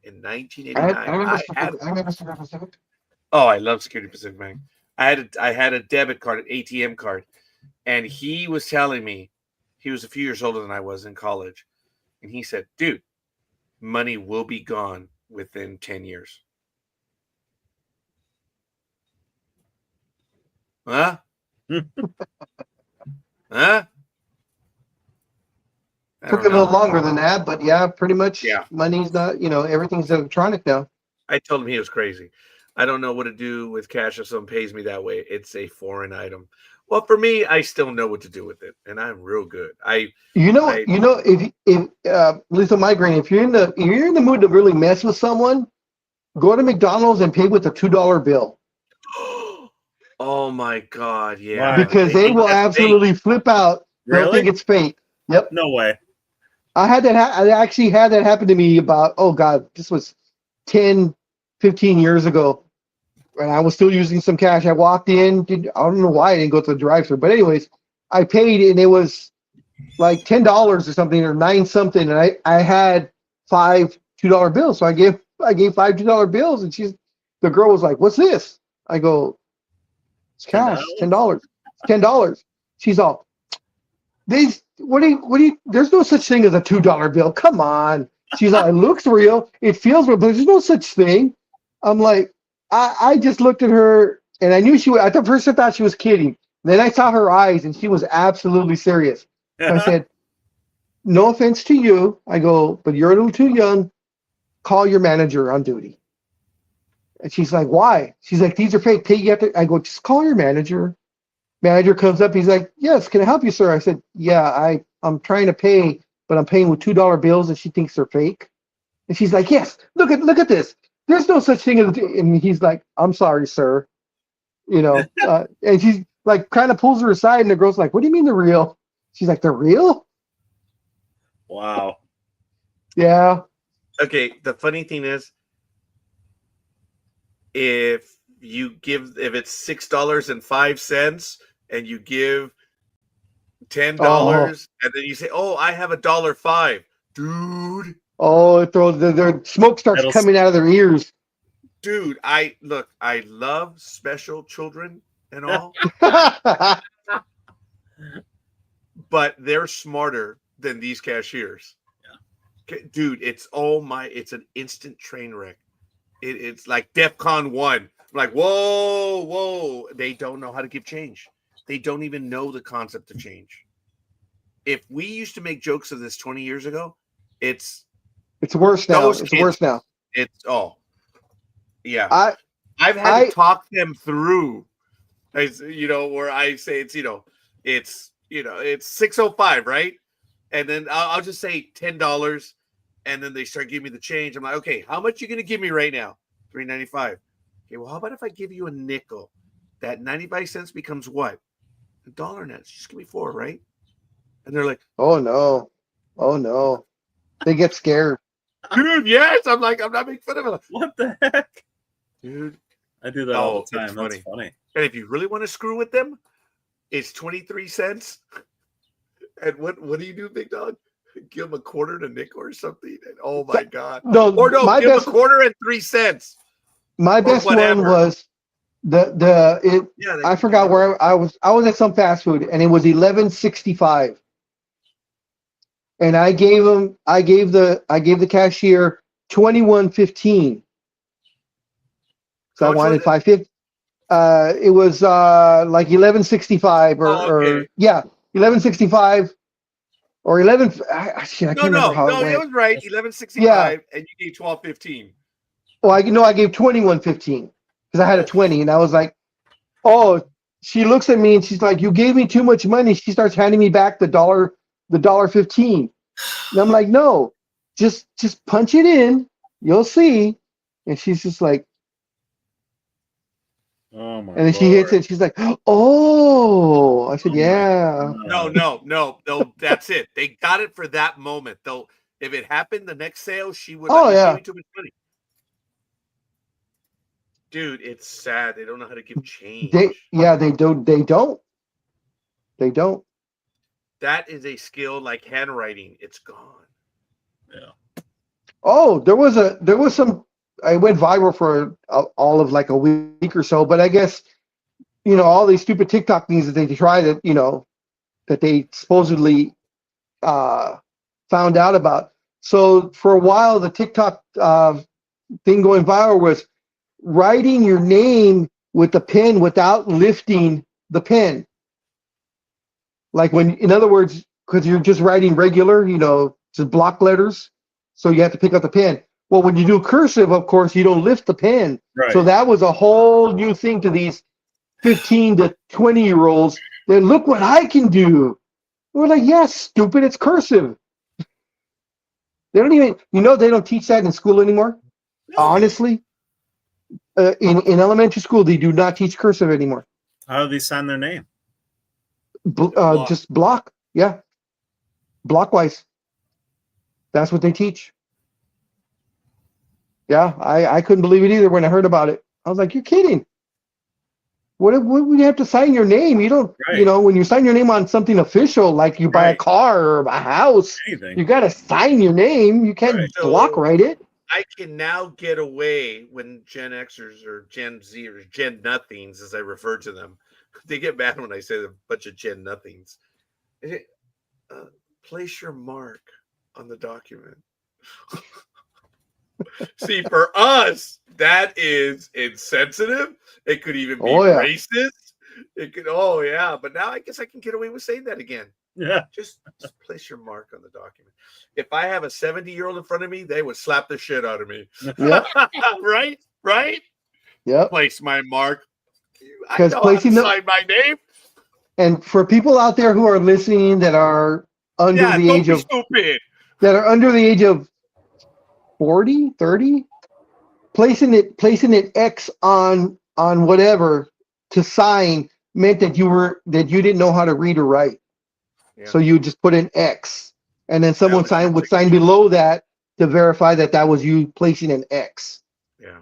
in 1989. I remember Security Pacific. Oh, I love Security Pacific Bank. I had a debit card, an ATM card, and he was telling me, he was a few years older than I was in college, and he said, dude, money will be gone within 10 years. Huh? Huh? Took a little longer than that, but yeah, pretty much. Yeah. Money's not, everything's electronic now. I told him he was crazy. I don't know what to do with cash if someone pays me that way. It's a foreign item. Well, for me, I still know what to do with it, and I'm real good. If Lisa Migraine, if you're in the mood to really mess with someone, go to McDonald's and pay with a $2 bill. Oh my God, yeah. Because they will absolutely flip out. Really? They'll think it's fake. Yep. No way. I actually had that happen to me about, oh God, this was 10, 15 years ago. And I was still using some cash. I walked in. I don't know why I didn't go to the drive-thru, but anyways, I paid and it was like $10 or something, or $9 something, and I had 5 $2 bills. So I gave 5 $2 bills, and the girl was like, "What's this?" I go, "It's cash, $10. $10." She's all, there's no such thing as a $2 bill. Come on. She's like, it looks real, it feels real, but there's no such thing. I'm like, I just looked at her and I knew at first I thought she was kidding. Then I saw her eyes and she was absolutely serious. So I said, no offense to you. I go, but you're a little too young. Call your manager on duty. And she's like, why? She's like, these are fake. I go, just call your manager. Manager comes up. He's like, yes, can I help you, sir? I said, yeah, I'm trying to pay, but I'm paying with $2 bills and she thinks they're fake. And she's like, yes, look at this. There's no such thing as, and he's like, I'm sorry, sir. And she's like, kind of pulls her aside, and the girl's like, what do you mean they're real? She's like, they're real? Wow. Yeah. Okay. The funny thing is, if it's $6.05 and you give $10 and then you say, oh, I have $1.05, dude. Oh, it throws their smoke starts coming out of their ears. Dude, I love special children and all, but they're smarter than these cashiers. Dude, it's an instant train wreck. It's like DEFCON 1. I'm like, whoa. They don't know how to give change. They don't even know the concept of change. If we used to make jokes of this 20 years ago, it's worse now. It's worse now. Yeah. I've had to talk them through, where I say it's 605, right? And then I'll just say $10. And then they start giving me the change. I'm like, okay, how much you going to give me right now? $3.95. Okay, well, how about if I give you a nickel? That 95 cents becomes what? $1 net. Just give me $4, right? And they're like, oh no. They get scared. Dude, yes. I'm like, I'm not making fun of it. What the heck? Dude. I do that all the time. That's funny. And if you really want to screw with them, it's 23 cents. And what do you do, big dog? Give them a quarter to nickel or something. And oh my God. No, give them a quarter and 3 cents. My best one was I forgot where I was at some fast food and it was $11.65. And I gave the cashier $21.15. So I wanted $5.50. It was like $11.65 or $11.65 or 11. I can't remember how it went. It was right. $11.65 and you gave $12.15. Well, I gave $21.15 because I had a 20 and I was like, oh, she looks at me and she's like, you gave me too much money. She starts handing me back the $1.15. And I'm like, no, just punch it in. You'll see. And she's just like, oh my! And then she hits it. She's like, oh. I said, yeah. No. That's it. They got it for that moment. Though, if it happened the next sale, she would. Oh yeah. Too much money. Dude, it's sad. They don't know how to give change. They don't. That is a skill like handwriting. It's gone. Yeah. Oh, there was some. I went viral for all of like a week or so, but I guess all these stupid TikTok things that they try that that they supposedly found out about. So for a while, the TikTok thing going viral was writing your name with the pen without lifting the pen. Like in other words, because you're just writing regular, just block letters, so you have to pick up the pen. Well, when you do cursive, of course, you don't lift the pen. Right. So that was a whole new thing to these 15 to 20-year-olds. Then look what I can do. We're like, yes, stupid, it's cursive. They don't even, they don't teach that in school anymore. Honestly, in elementary school, they do not teach cursive anymore. How do they sign their name? Just block. Yeah. Blockwise. That's what they teach. Yeah, I couldn't believe it either when I heard about it. I was like, you're kidding. What would you have to sign your name? You don't, when you sign your name on something official, like you buy a car or a house, you got to sign your name. You can't block write it. I can now get away when Gen Xers or Gen Z or Gen Nothings, as I refer to them, they get mad when I say a bunch of Gen Nothings. Place your mark on the document. See, for us, that is insensitive. It could even be racist. It could, but now I guess I can get away with saying that again. Yeah. Just place your mark on the document. If I have a 70-year-old in front of me, they would slap the shit out of me. Yeah. Right? Yeah. Place my mark. Because placing sign my name. And for people out there who are listening that are under the age of stupid. That are under the age of 40, 30, placing it X on whatever to sign meant that you didn't know how to read or write. Yeah. So you just put an X, and then someone would sign below that to verify that was you placing an X. Yeah.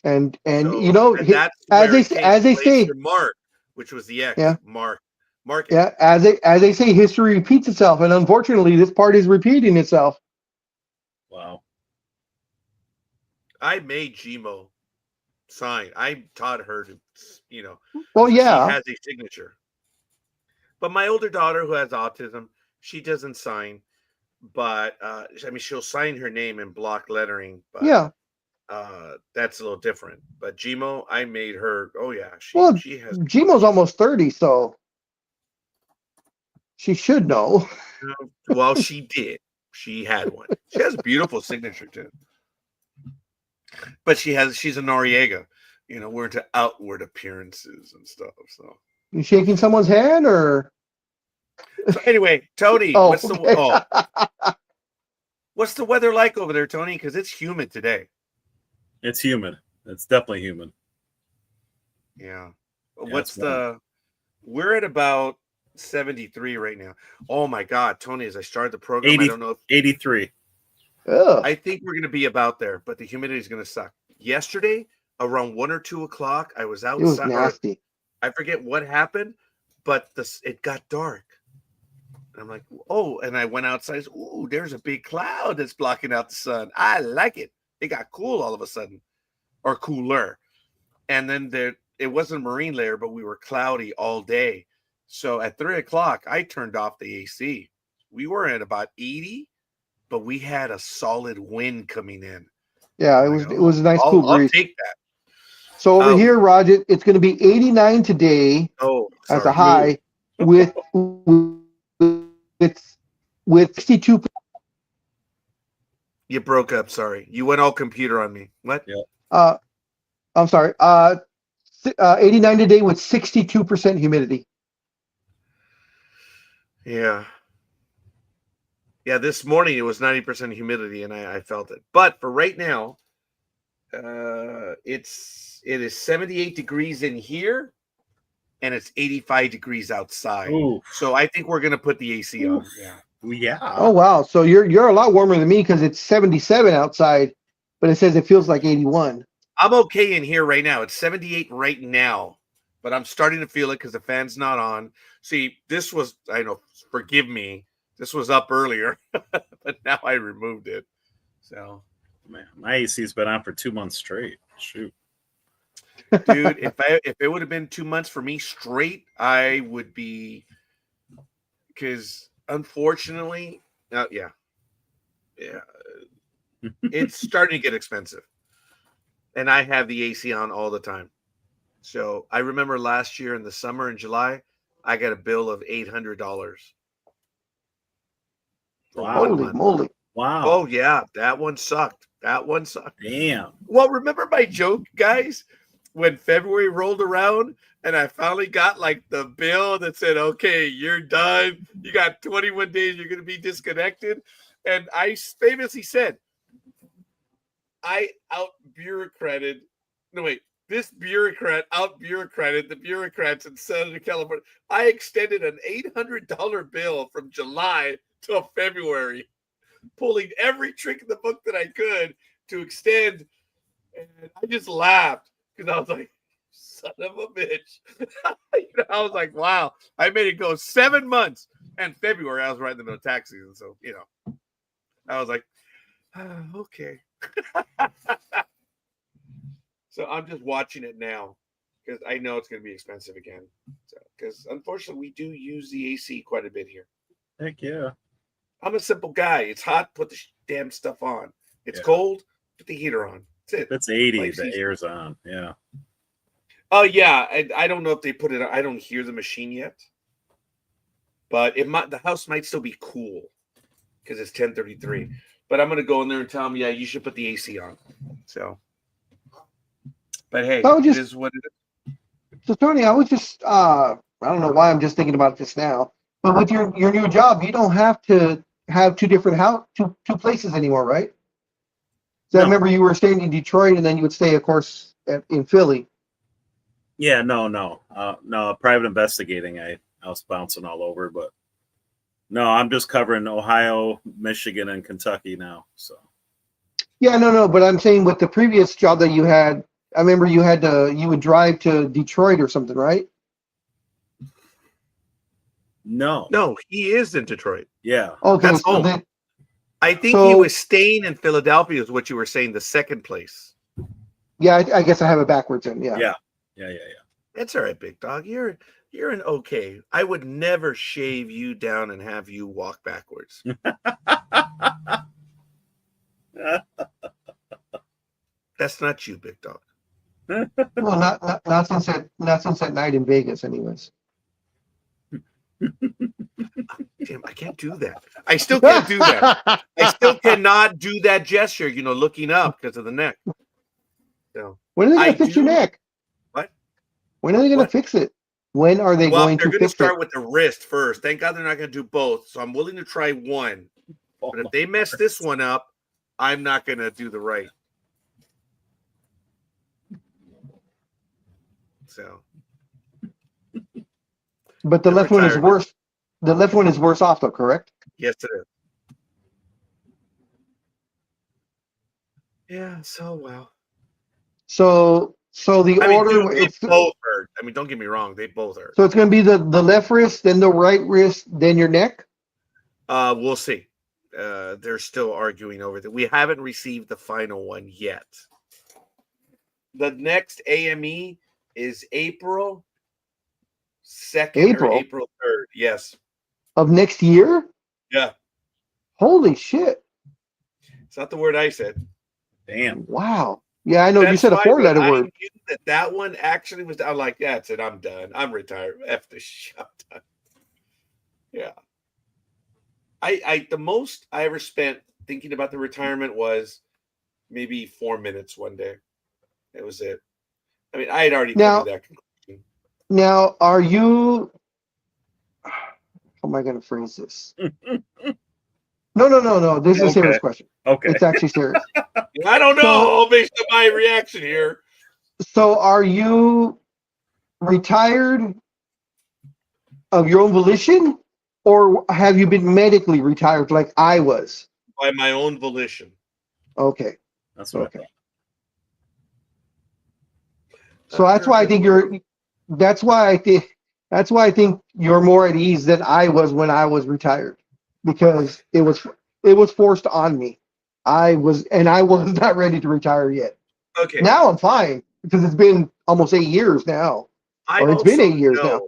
And that's as they say, your mark, which was the X. Yeah. Mark. Yeah, as they say, history repeats itself, and unfortunately, this part is repeating itself. Wow. I made Gmo sign. I taught her to, you know, Well, she yeah. has a signature. But my older daughter, who has autism, she doesn't sign. But I mean, she'll sign her name in block lettering. But Yeah. that's a little different. But Gmo, I made her. Oh yeah, Well, she has. Gmo's almost 30, so she should know. Well, she did. She had one. She has a beautiful signature too. But she's a Noriega. You know, we're into outward appearances and stuff. So You shaking someone's hand or? So anyway, Tony, Oh, what's okay. what's the weather like over there, Tony? Because it's humid today. It's humid. It's definitely humid. Yeah. Yeah, What's it's warm. we're at about 73 right now. Oh my God, Tony, as I started the program, I don't know if 83. Ugh. I think we're gonna be about there, but the humidity is gonna suck. Yesterday, around 1 or 2 o'clock, I was It was outside. nasty. I forget what happened, but it got dark. And I'm like, oh, and I went outside. Ooh, there's a big cloud that's blocking out the sun. I like it. It got cool all of a sudden, or cooler. And then it wasn't a marine layer, but we were cloudy all day. So at 3 o'clock, I turned off the AC. We were at about 80, but we had a solid wind coming in. Yeah, I'm it like, was a nice cool I'll breeze. take that. So over here, Roger, it's going to be 89 today Oh, as sorry. a high with 62. You broke up. Sorry. You went all computer on me. What? Yeah. I'm sorry. 89 today with 62% humidity. Yeah. Yeah, this morning it was 90% humidity and I felt it. But for right now, it is 78 degrees in here and it's 85 degrees outside. Ooh. So I think we're gonna put the AC on. Yeah. Yeah. Oh wow. So you're a lot warmer than me because it's 77 outside, but it says it feels like 81. I'm okay in here right now. It's 78 right now, but I'm starting to feel it because the fan's not on. See, this was, I know, forgive me, this was up earlier, but now I removed it. So, Man, my AC's been on for 2 months straight. Shoot. dude, if it would have been 2 months for me straight, I would be, because unfortunately, yeah, it's starting to get expensive. And I have the AC on all the time. So I remember last year in the summer in July, I got a bill of $800 for Wow. 1 Holy month. moly. Wow. Oh yeah, that one sucked. That one sucked. Damn. Well, remember my joke, guys, when February rolled around and I finally got like the bill that said, "Okay, you're done. You got 21 days. You're going to be disconnected." And I famously said, I out-bureaucrated. No, wait. This bureaucrat out-bureaucrated the bureaucrats in Southern California. I extended an $800 bill from July to February, pulling every trick in the book that I could to extend. And I just laughed because I was like, son of a bitch. I was like, wow. I made it go 7 months. And February, I was right in the middle of tax season. So, I was like, okay. So I'm just watching it now because I know it's going to be expensive again. So, because unfortunately, we do use the AC quite a bit here. Heck yeah. I'm a simple guy. It's hot, put the damn stuff on. It's Yeah. cold, put the heater on. That's it. It's 80. Like The season. air's on. Yeah. Oh yeah, I don't know if they put it on. I don't hear the machine yet, but the house might still be cool because it's 10:33. But I'm gonna go in there and tell them, yeah, you should put the AC on. So, but hey, it is what it is. So Tony, I was just I don't know why I'm just thinking about this now, but with your new job, you don't have to have two places anymore, right? So I No. remember you were staying in Detroit, and then you would stay, of course, in Philly. Yeah, no. Private investigating. I was bouncing all over, but no, I'm just covering Ohio, Michigan, and Kentucky now. So Yeah, no, but I'm saying with the previous job that you had, I remember you would drive to Detroit or something, right? no, he is in Detroit. yeah, Okay, That's so home. then, I think So- he was staying in Philadelphia, is what you were saying. The second place. Yeah, I guess I have it backwards then. Yeah. Yeah. That's all right, big dog. You're an okay. I would never shave you down and have you walk backwards. That's not you, big dog. Well, not since that night in Vegas, anyways. Damn, I can't do that. I still can't do that. I still cannot do that gesture, looking up because of the neck. So When are they going to fix your do- neck? What? When are they going to What? fix it? When are they Well, going they're to going to fix start it? with the wrist first. Thank God they're not going to do both. So I'm willing to try one. But if they mess this one up, I'm not going to do the right. So. But the left one is worse. The left one is worse off, though, correct? Yes, it is. Yeah. So well. So the order. Dude, they both hurt. I mean, don't get me wrong. They both hurt. So it's going to be the left wrist, then the right wrist, then your neck. We'll see. They're still arguing over that. We haven't received the final one yet. The next AME is April 2nd or April 3rd. Yes. Of next year? Yeah. Holy shit. It's not the word I said. Damn. Wow. Yeah, I know. You said a four-letter word. That one actually was. I'm like, that's it. I'm done. I'm retired. F the shit. I'm done. Yeah. The most I ever spent thinking about the retirement was maybe 4 minutes one day. That was it. I mean, I had already come to that conclusion. Now, are you? How am I going to phrase this? No. This is a serious question. Okay. It's actually serious. I don't know based on my reaction here. So, are you retired of your own volition, or have you been medically retired like I was? By my own volition. Okay. That's what okay. So that's why I think you're. That's why I think you're more at ease than I was when I was retired, because it was forced on me. I was not ready to retire yet. Okay. Now I'm fine because it's been almost 8 years now. It's been 8 years now.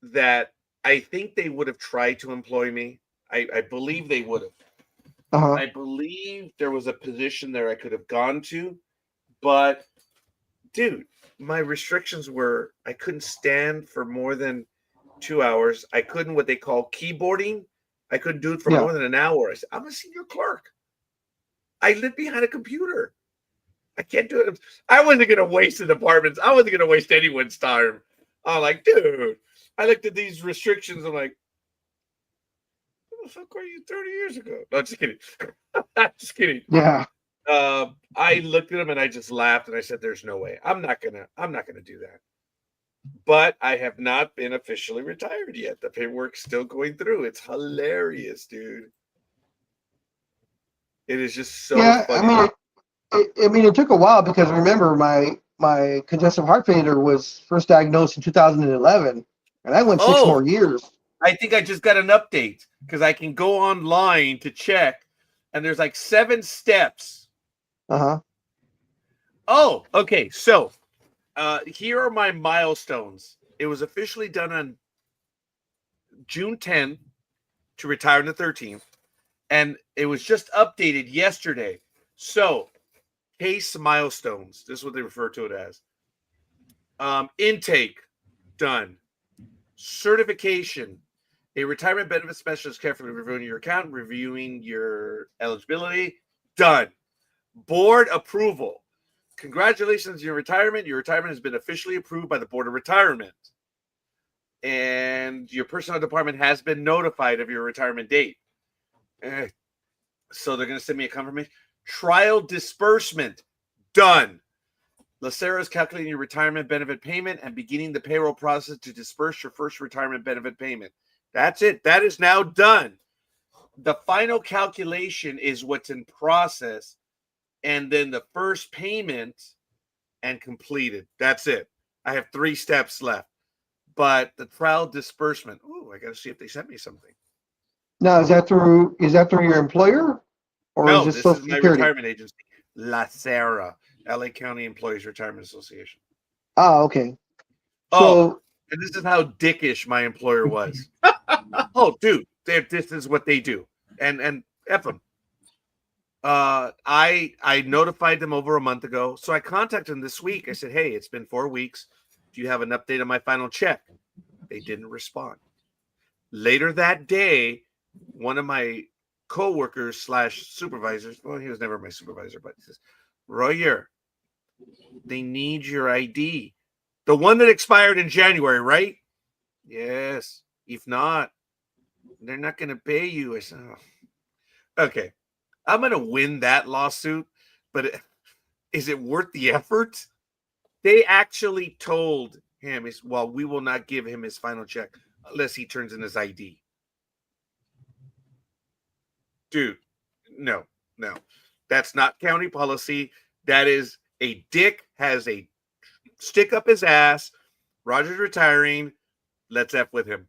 That I think they would have tried to employ me. I believe they would have. Uh-huh. I believe there was a position there I could have gone to, but dude, my restrictions were I couldn't stand for more than 2 hours. I couldn't what they call keyboarding. I couldn't do it for more than an hour. I said, I'm a senior clerk. I live behind a computer. I can't do it. I wasn't going to waste the departments. I wasn't going to waste anyone's time. I'm like, dude, I looked at these restrictions. I'm like, what the fuck were you 30 years ago? No, just kidding. Just kidding. Yeah. I looked at them and I just laughed and I said, there's no way. I'm not gonna do that. But I have not been officially retired yet. The paperwork's still going through. It's hilarious, dude. It is just so funny. I mean, it took a while because remember my congestive heart failure was first diagnosed in 2011, and I went 6 more years. I think I just got an update because I can go online to check, and there's like 7 steps. Uh-huh. Oh, okay. So here are my milestones. It was officially done on June 10th to retire on the 13th. And it was just updated yesterday. So case milestones. This is what they refer to it as. Intake, done. Certification. A retirement benefit specialist carefully reviewing your account, reviewing your eligibility, done. Board approval. Congratulations on your retirement. Your retirement has been officially approved by the Board of Retirement. And your personnel department has been notified of your retirement date. So they're going to send me a confirmation. Trial disbursement, done. Lacera is calculating your retirement benefit payment and beginning the payroll process to disperse your first retirement benefit payment. That's it. That is now done. The final calculation is what's in process, and then the first payment and completed. That's it. I have 3 steps left. But the trial disbursement, I got to see if they sent me something. Now, is that through your employer? Or No, is this Social is my Security? retirement agency, Lacera. LA County Employees Retirement Association. Oh, okay. Oh, So and this is how dickish my employer was. Oh, dude, this is what they do, and F them. I notified them over a month ago, so I contacted them this week. I said, "Hey, it's been 4 weeks. Do you have an update on my final check?" They didn't respond. Later that day, one of my coworkers / supervisors, well, he was never my supervisor, but he says, "Royer, they need your ID. The one that expired in January, right?" "Yes. If not, they're not going to pay you." I said, "Oh. Okay. I'm going to win that lawsuit, but is it worth the effort?" They actually told him, "Well, we will not give him his final check unless he turns in his ID." Dude, no. That's not county policy. That is a dick has a stick up his ass. Roger's retiring. Let's F with him.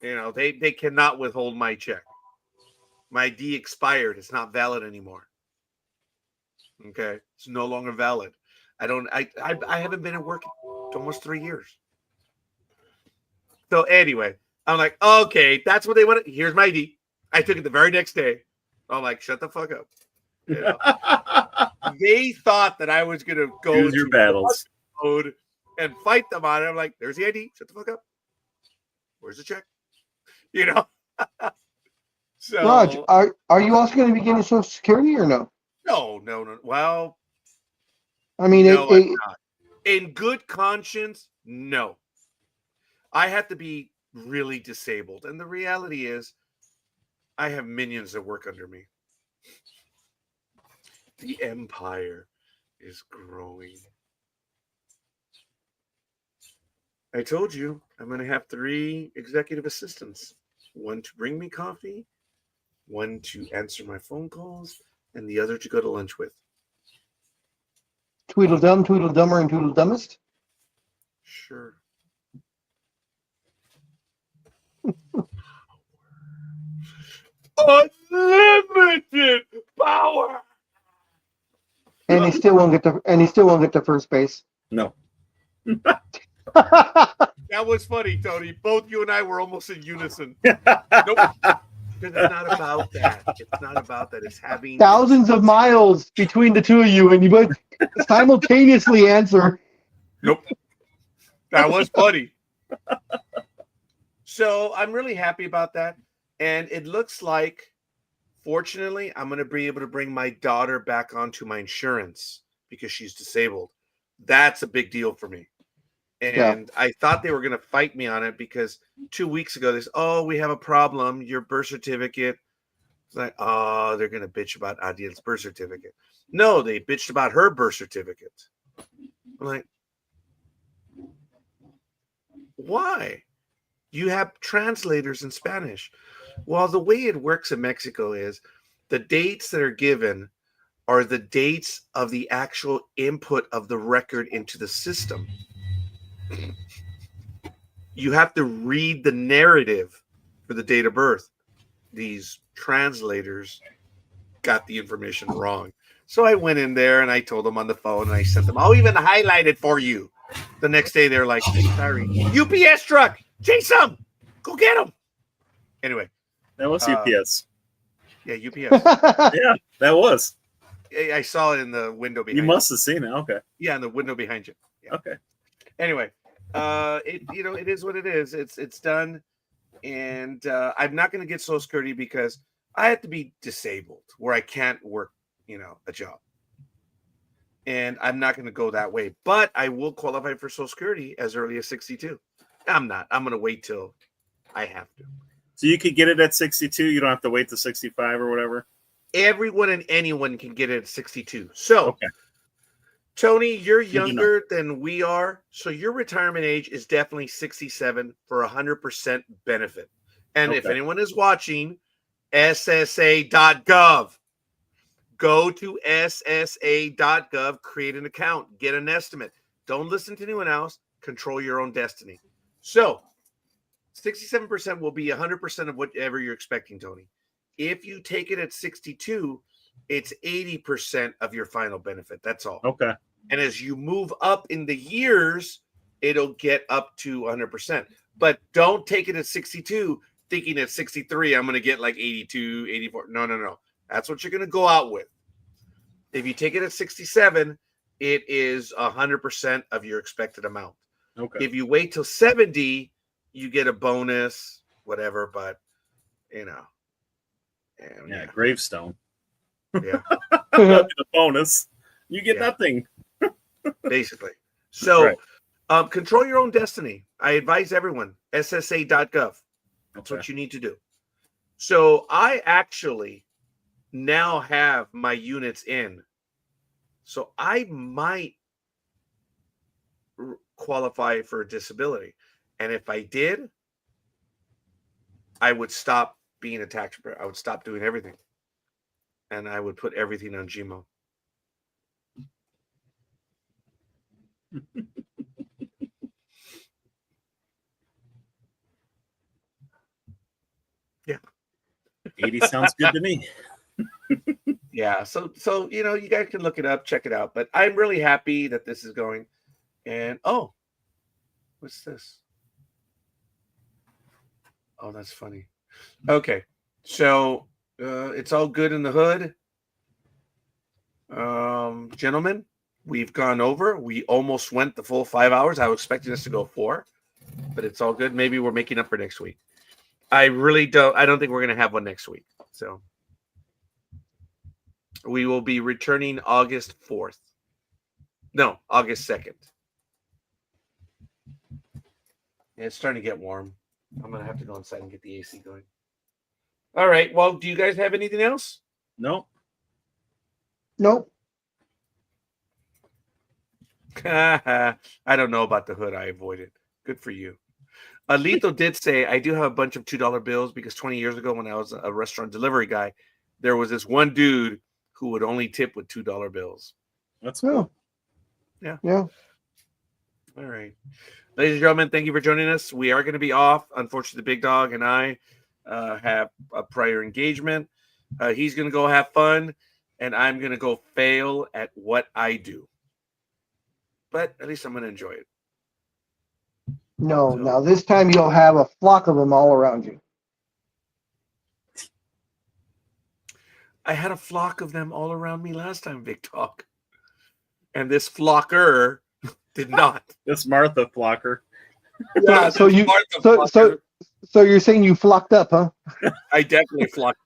They cannot withhold my check. My ID expired. It's not valid anymore. Okay. It's no longer valid. I haven't been at work almost 3 years. So anyway, I'm like, okay, that's what they want. Here's my ID. I took it the very next day. I'm like, shut the fuck up. They thought that I was gonna go Choose your battles mode and fight them on it. I'm like, there's the ID. Shut the fuck up. Where's the check? So Raj, are you also going to be getting Social Security or no? No. Well, I mean, no, I'm not. In good conscience, no. I have to be really disabled. And the reality is, I have minions that work under me. The empire is growing. I told you I'm going to have 3 executive assistants. 1 to bring me coffee, 1 to answer my phone calls, and the other to go to lunch with. Tweedledum, Tweedledummer, and Tweedledumbest? Sure. Unlimited power. And he still won't get to first base. No. That was funny, Tony. Both you and I were almost in unison. Nope. Because it's not about that. It's not about that. It's having thousands of miles between the two of you, and you both simultaneously answer. Nope. That was funny. So I'm really happy about that. And it looks like, fortunately, I'm going to be able to bring my daughter back onto my insurance because she's disabled. That's a big deal for me. And I thought they were going to fight me on it because 2 weeks ago, they said, "Oh, we have a problem. Your birth certificate." It's like, oh, they're going to bitch about Adiel's birth certificate. No, they bitched about her birth certificate. I'm like, why? You have translators in Spanish. Well, the way it works in Mexico is the dates that are given are the dates of the actual input of the record into the system. You have to read the narrative for the date of birth. These translators got the information wrong. So I went in there and I told them on the phone and I sent them, I'll even highlight it for you. The next day they're like, sorry, UPS truck, chase them, go get them. Anyway. That was UPS. Yeah, UPS. Yeah, that was. I saw it in the window behind you. Must have seen it. Okay. Yeah, in the window behind you. Yeah. Okay. Anyway, it is what it is. It's done. And I'm not going to get Social Security because I have to be disabled where I can't work, a job. And I'm not going to go that way. But I will qualify for Social Security as early as 62. I'm not. I'm going to wait till I have to. So you could get it at 62. You don't have to wait to 65 or whatever. Everyone and anyone can get it at 62. So, okay. Tony, you're younger than we are. So your retirement age is definitely 67 for 100% benefit. And if anyone is watching, SSA.gov. Go to SSA.gov, create an account, get an estimate. Don't listen to anyone else. Control your own destiny. So 67% will be 100% of whatever you're expecting, Tony. If you take it at 62, it's 80% of your final benefit. That's all. Okay. And as you move up in the years, it'll get up to 100%. But don't take it at 62, thinking at 63, I'm going to get like 82, 84. No. That's what you're going to go out with. If you take it at 67, it is 100% of your expected amount. Okay. If you wait till 70, you get a bonus, whatever. But, you know. Yeah, gravestone. Yeah. The bonus. You get nothing. Basically. So, Right. Control your own destiny. I advise everyone, ssa.gov. That's what you need to do. So I actually now have my units in. So I might qualify for a disability. And if I did, I would stop being a taxpayer. I would stop doing everything. And I would put everything on GMO. Yeah. 80 sounds good to me. Yeah. So you know, you guys can look it up, check it out. But I'm really happy that this is going. And what's this? Oh, that's funny. Okay. So it's all good in the hood. Gentlemen, we've gone over. We almost went the full 5 hours. I was expecting us to go 4, but it's all good. Maybe we're making up for next week. I don't think we're going to have one next week. So we will be returning August 4th. No, August 2nd. Yeah, it's starting to get warm. I'm going to have to go inside and get the AC going. All right. Well, do you guys have anything else? No. Nope. I don't know about the hood. I avoided. Good for you. Alito did say, I do have a bunch of $2 bills because 20 years ago when I was a restaurant delivery guy, there was this one dude who would only tip with $2 bills. That's cool. Yeah. All right. Ladies and gentlemen, thank you for joining us. We are going to be off. Unfortunately, the big dog and I have a prior engagement. He's going to go have fun, and I'm going to go fail at what I do. But at least I'm going to enjoy it. No, now this time you'll have a flock of them all around you. I had a flock of them all around me last time, Big Dog. And this flocker did not. This Martha flocker. Yeah, so you're saying you flocked up, huh? I definitely flocked.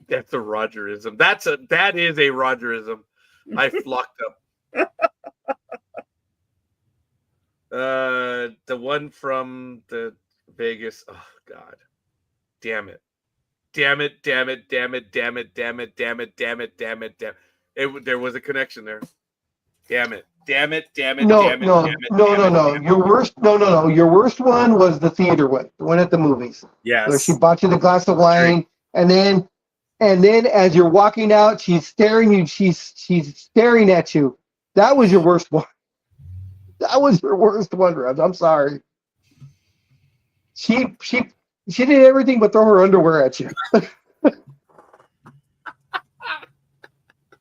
That's a Rogerism. That is a Rogerism. I flocked up. The one from the Vegas. Oh God. Damn it. There was a connection there. Damn it. No. Your worst one was the theater one, the one at the movies. Yes. Where she bought you the glass of wine, and then as you're walking out, she's staring at you. That was your worst one. That was your worst one, Reb. I'm sorry. She did everything but throw her underwear at you.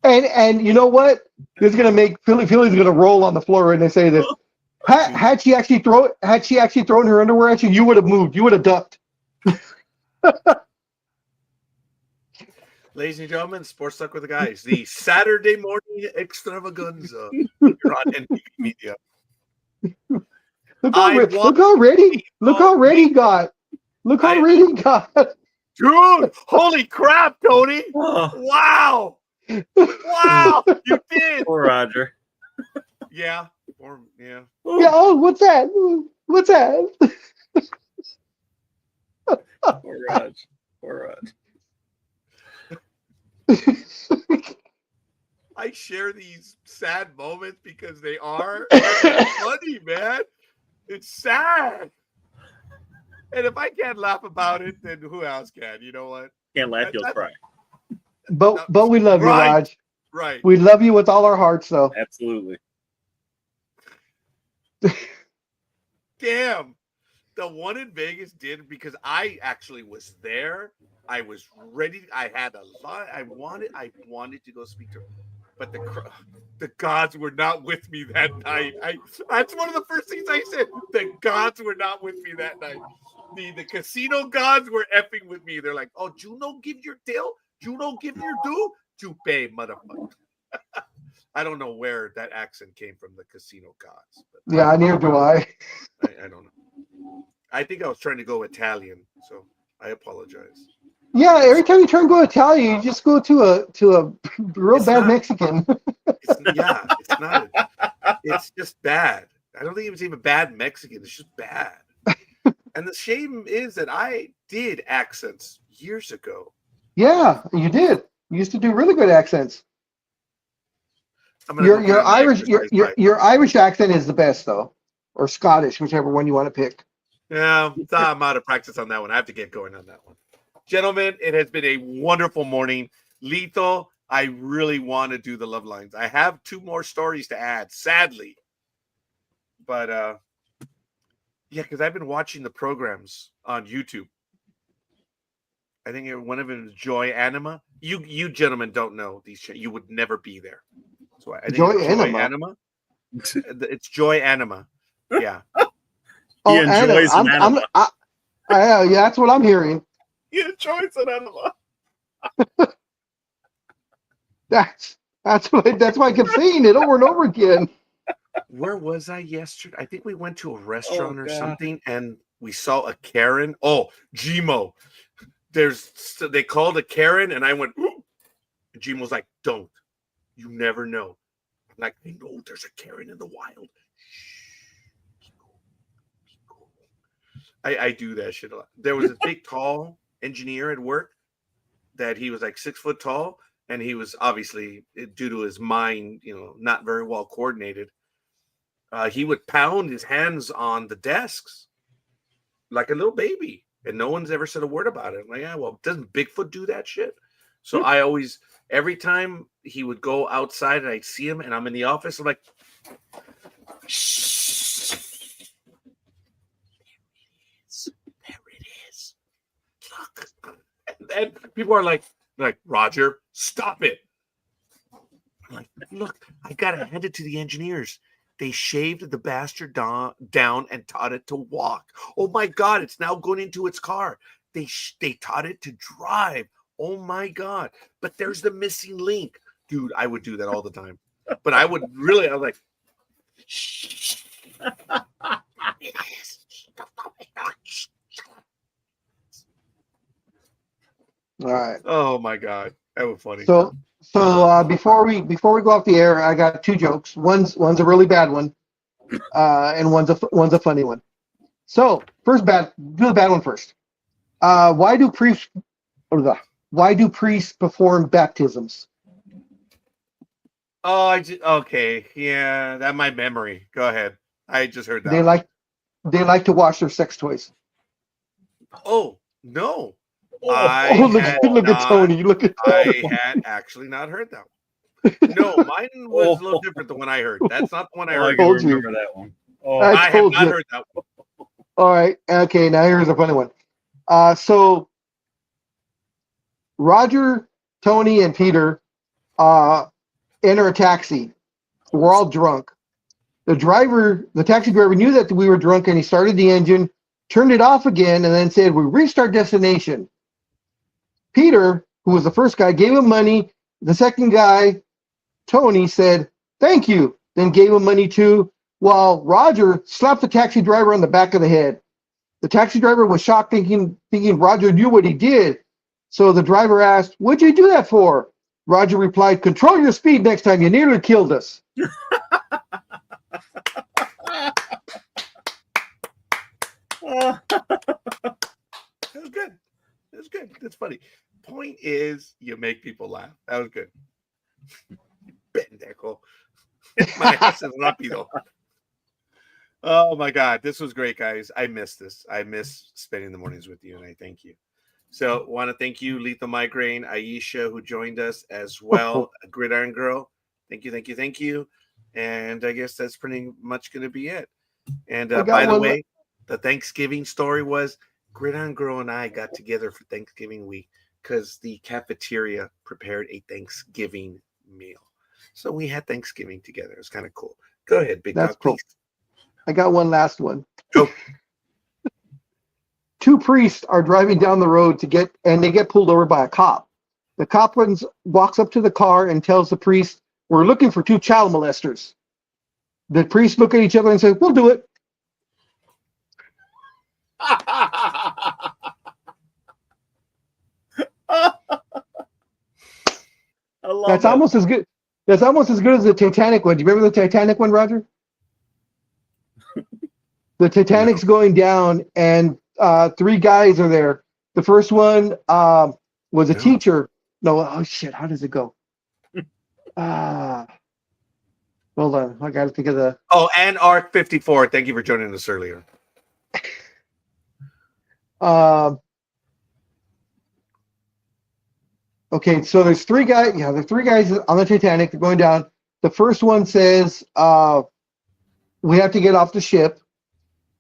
And you know what? This is gonna make Philly's gonna roll on the floor and they say this. Had she actually thrown her underwear at you, you would have moved. You would have ducked. Ladies and gentlemen, Sports Talk with the Guys, the Saturday morning extravaganza. You're on NBC Media. Look how ready he got. Dude, holy crap, Tony. Oh. Wow. Wow, you did. Poor Roger. Yeah. Yeah, oh, what's that? Poor Rog. I share these sad moments because they are funny, man. It's sad. And if I can't laugh about it, then who else can? You know what? Can't laugh, you'll cry. But we love you, Raj. Right. We love you with all our hearts, though. Absolutely. Damn. The one in Vegas did because I actually was there. I was ready. I had a lot. I wanted to go speak to her, but the gods were not with me that night. That's one of the first things I said. The gods were not with me that night. The casino gods were effing with me. They're like, "Oh, Juno, give your deal. Juno, give your due. You pay, motherfucker." I don't know where that accent came from, the casino gods. But Yeah, neither do I. I don't know. I think I was trying to go Italian, so I apologize. Yeah, every time you try and go Italian, you just go to a real It's bad not- Mexican. It's not. It's just bad. I don't think it was even bad Mexican. It's just bad. And the shame is that I did accents years ago. Yeah, you did. You used to do really good accents. I'm gonna go get Your on the Irish exercise bike. your Irish accent is the best though, or Scottish, whichever one you want to pick. Yeah, I'm out of practice on that one. I have to get going on that one. Gentlemen, it has been a wonderful morning. Lito, I really want to do the love lines. I have 2 more stories to add, sadly. But yeah, because I've been watching the programs on YouTube. I think one of them is Joy Anima. You gentlemen don't know these. You would never be there. So I think Joy it's Anima? It's Joy Anima. Yeah. He enjoys an enema. Yeah, that's what I'm hearing. He enjoys an enema. That's why I kept saying it over and over again. Where was I yesterday? I think we went to a restaurant or God. something, and we saw a Karen. Oh, Gmo. They called a Karen, and I went. Ooh. Gmo's like, "Don't. You never know." I'm like, "I know there's a Karen in the wild." I do that shit a lot. There was a big, tall engineer at work that he was like 6 foot tall, and he was obviously, due to his mind, not very well coordinated. He would pound his hands on the desks like a little baby, and no one's ever said a word about it. I'm like, yeah, well, doesn't Bigfoot do that shit? So I always, every time he would go outside and I'd see him, and I'm in the office, I'm like, shh. There it is. Look. And then people are like, Roger, stop it. I'm like, look, I gotta hand it to the engineers. They shaved the bastard down and taught it to walk. Oh my God, it's now going into its car. They taught it to drive. Oh my God. But there's the missing link. Dude, I would do that all the time. But I was like, shh. It is. All right. Oh my God. That was funny. So before we go off the air, I got 2 jokes. One's a really bad one, and one's a funny one. So do the bad one first. Why do priests perform baptisms? Oh, okay. Yeah, that's my memory. Go ahead. I just heard that. They like to wash their sex toys. Oh, no. Look at Tony. Look at Tony. I had actually not heard that one. No, mine was a little different than what I heard. That's not the one I I heard. can told you. remember that one. Oh, I I have told not you. heard that one. All right. Okay. Now here's a funny one. So Roger, Tony, and Peter enter a taxi. We're all drunk. The taxi driver knew that we were drunk, and he started the engine, turned it off again, and then said, "We reached our destination." Peter, who was the first guy, gave him money. The second guy, Tony, said, "Thank you," then gave him money too, while Roger slapped the taxi driver on the back of the head. The taxi driver was shocked, thinking Roger knew what he did. So the driver asked, "What'd you do that for?" Roger replied, "Control your speed next time. You nearly killed us." That was good. That was good. That's funny. Point is, you make people laugh. That was good. Pendejo. My ass is rápido. Oh my God, this was great, guys. I miss this. I miss spending the mornings with you, and I thank you. So, want to thank you, Lethal Migraine, Aisha, who joined us as well, Gridiron Girl. Thank you, thank you. And I guess that's pretty much going to be it. And by the way, The Thanksgiving story was Gridiron Girl and I got together for Thanksgiving week because the cafeteria prepared a Thanksgiving meal. So we had Thanksgiving together. It was kind of cool. Go ahead, Big That's Dog, cool. please. I got one last one. Go. Two priests are driving down the road and they get pulled over by a cop. The cop walks up to the car and tells the priest, "We're looking for two child molesters." The priests look at each other and say, "We'll do it." I love That's it. almost as good. That's almost as good as the Titanic one. Do you remember the Titanic one, Roger? The Titanic's going down, and three guys are there. The first one was a teacher. No, oh shit! How does it go? Hold on, I got to think of the. Oh, and Arc 54. Thank you for joining us earlier. Okay, so there's three guys. Yeah, there's three guys on the Titanic. They're going down. The first one says, "We have to get off the ship."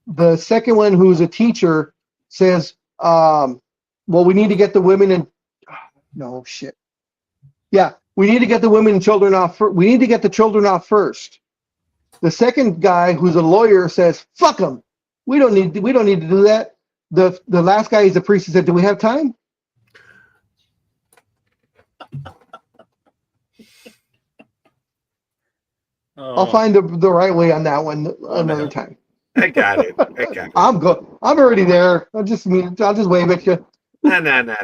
The second one, who's a teacher, says, "Well, we need to get the women and no shit. Yeah, we need to get the women and children off. We need to get the children off first." The second guy, who's a lawyer, says, "Fuck them. We don't need to do that." The last guy is the priest. He said, "Do we have time?" I'll find the right way on that one another time. I got it. I'm good. I'm already there. I'll just wave at you. No.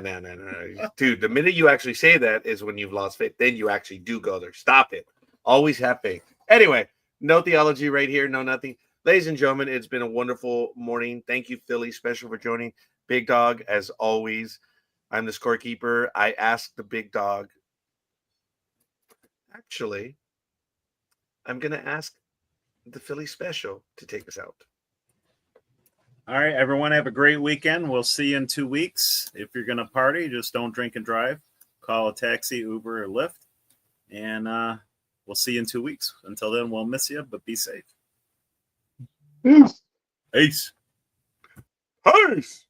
Dude, the minute you actually say that is when you've lost faith. Then you actually do go there. Stop it. Always have faith. Anyway, no theology right here. No nothing. Ladies and gentlemen, it's been a wonderful morning. Thank you, Philly Special, for joining. Big Dog, as always. I'm the scorekeeper. I asked the Big Dog. Actually, I'm going to ask the Philly Special to take us out. All right, everyone, have a great weekend. We'll see you in 2 weeks. If you're going to party, just don't drink and drive. Call a taxi, Uber, or Lyft. And we'll see you in 2 weeks. Until then, we'll miss you, but be safe. Peace. Peace. Peace.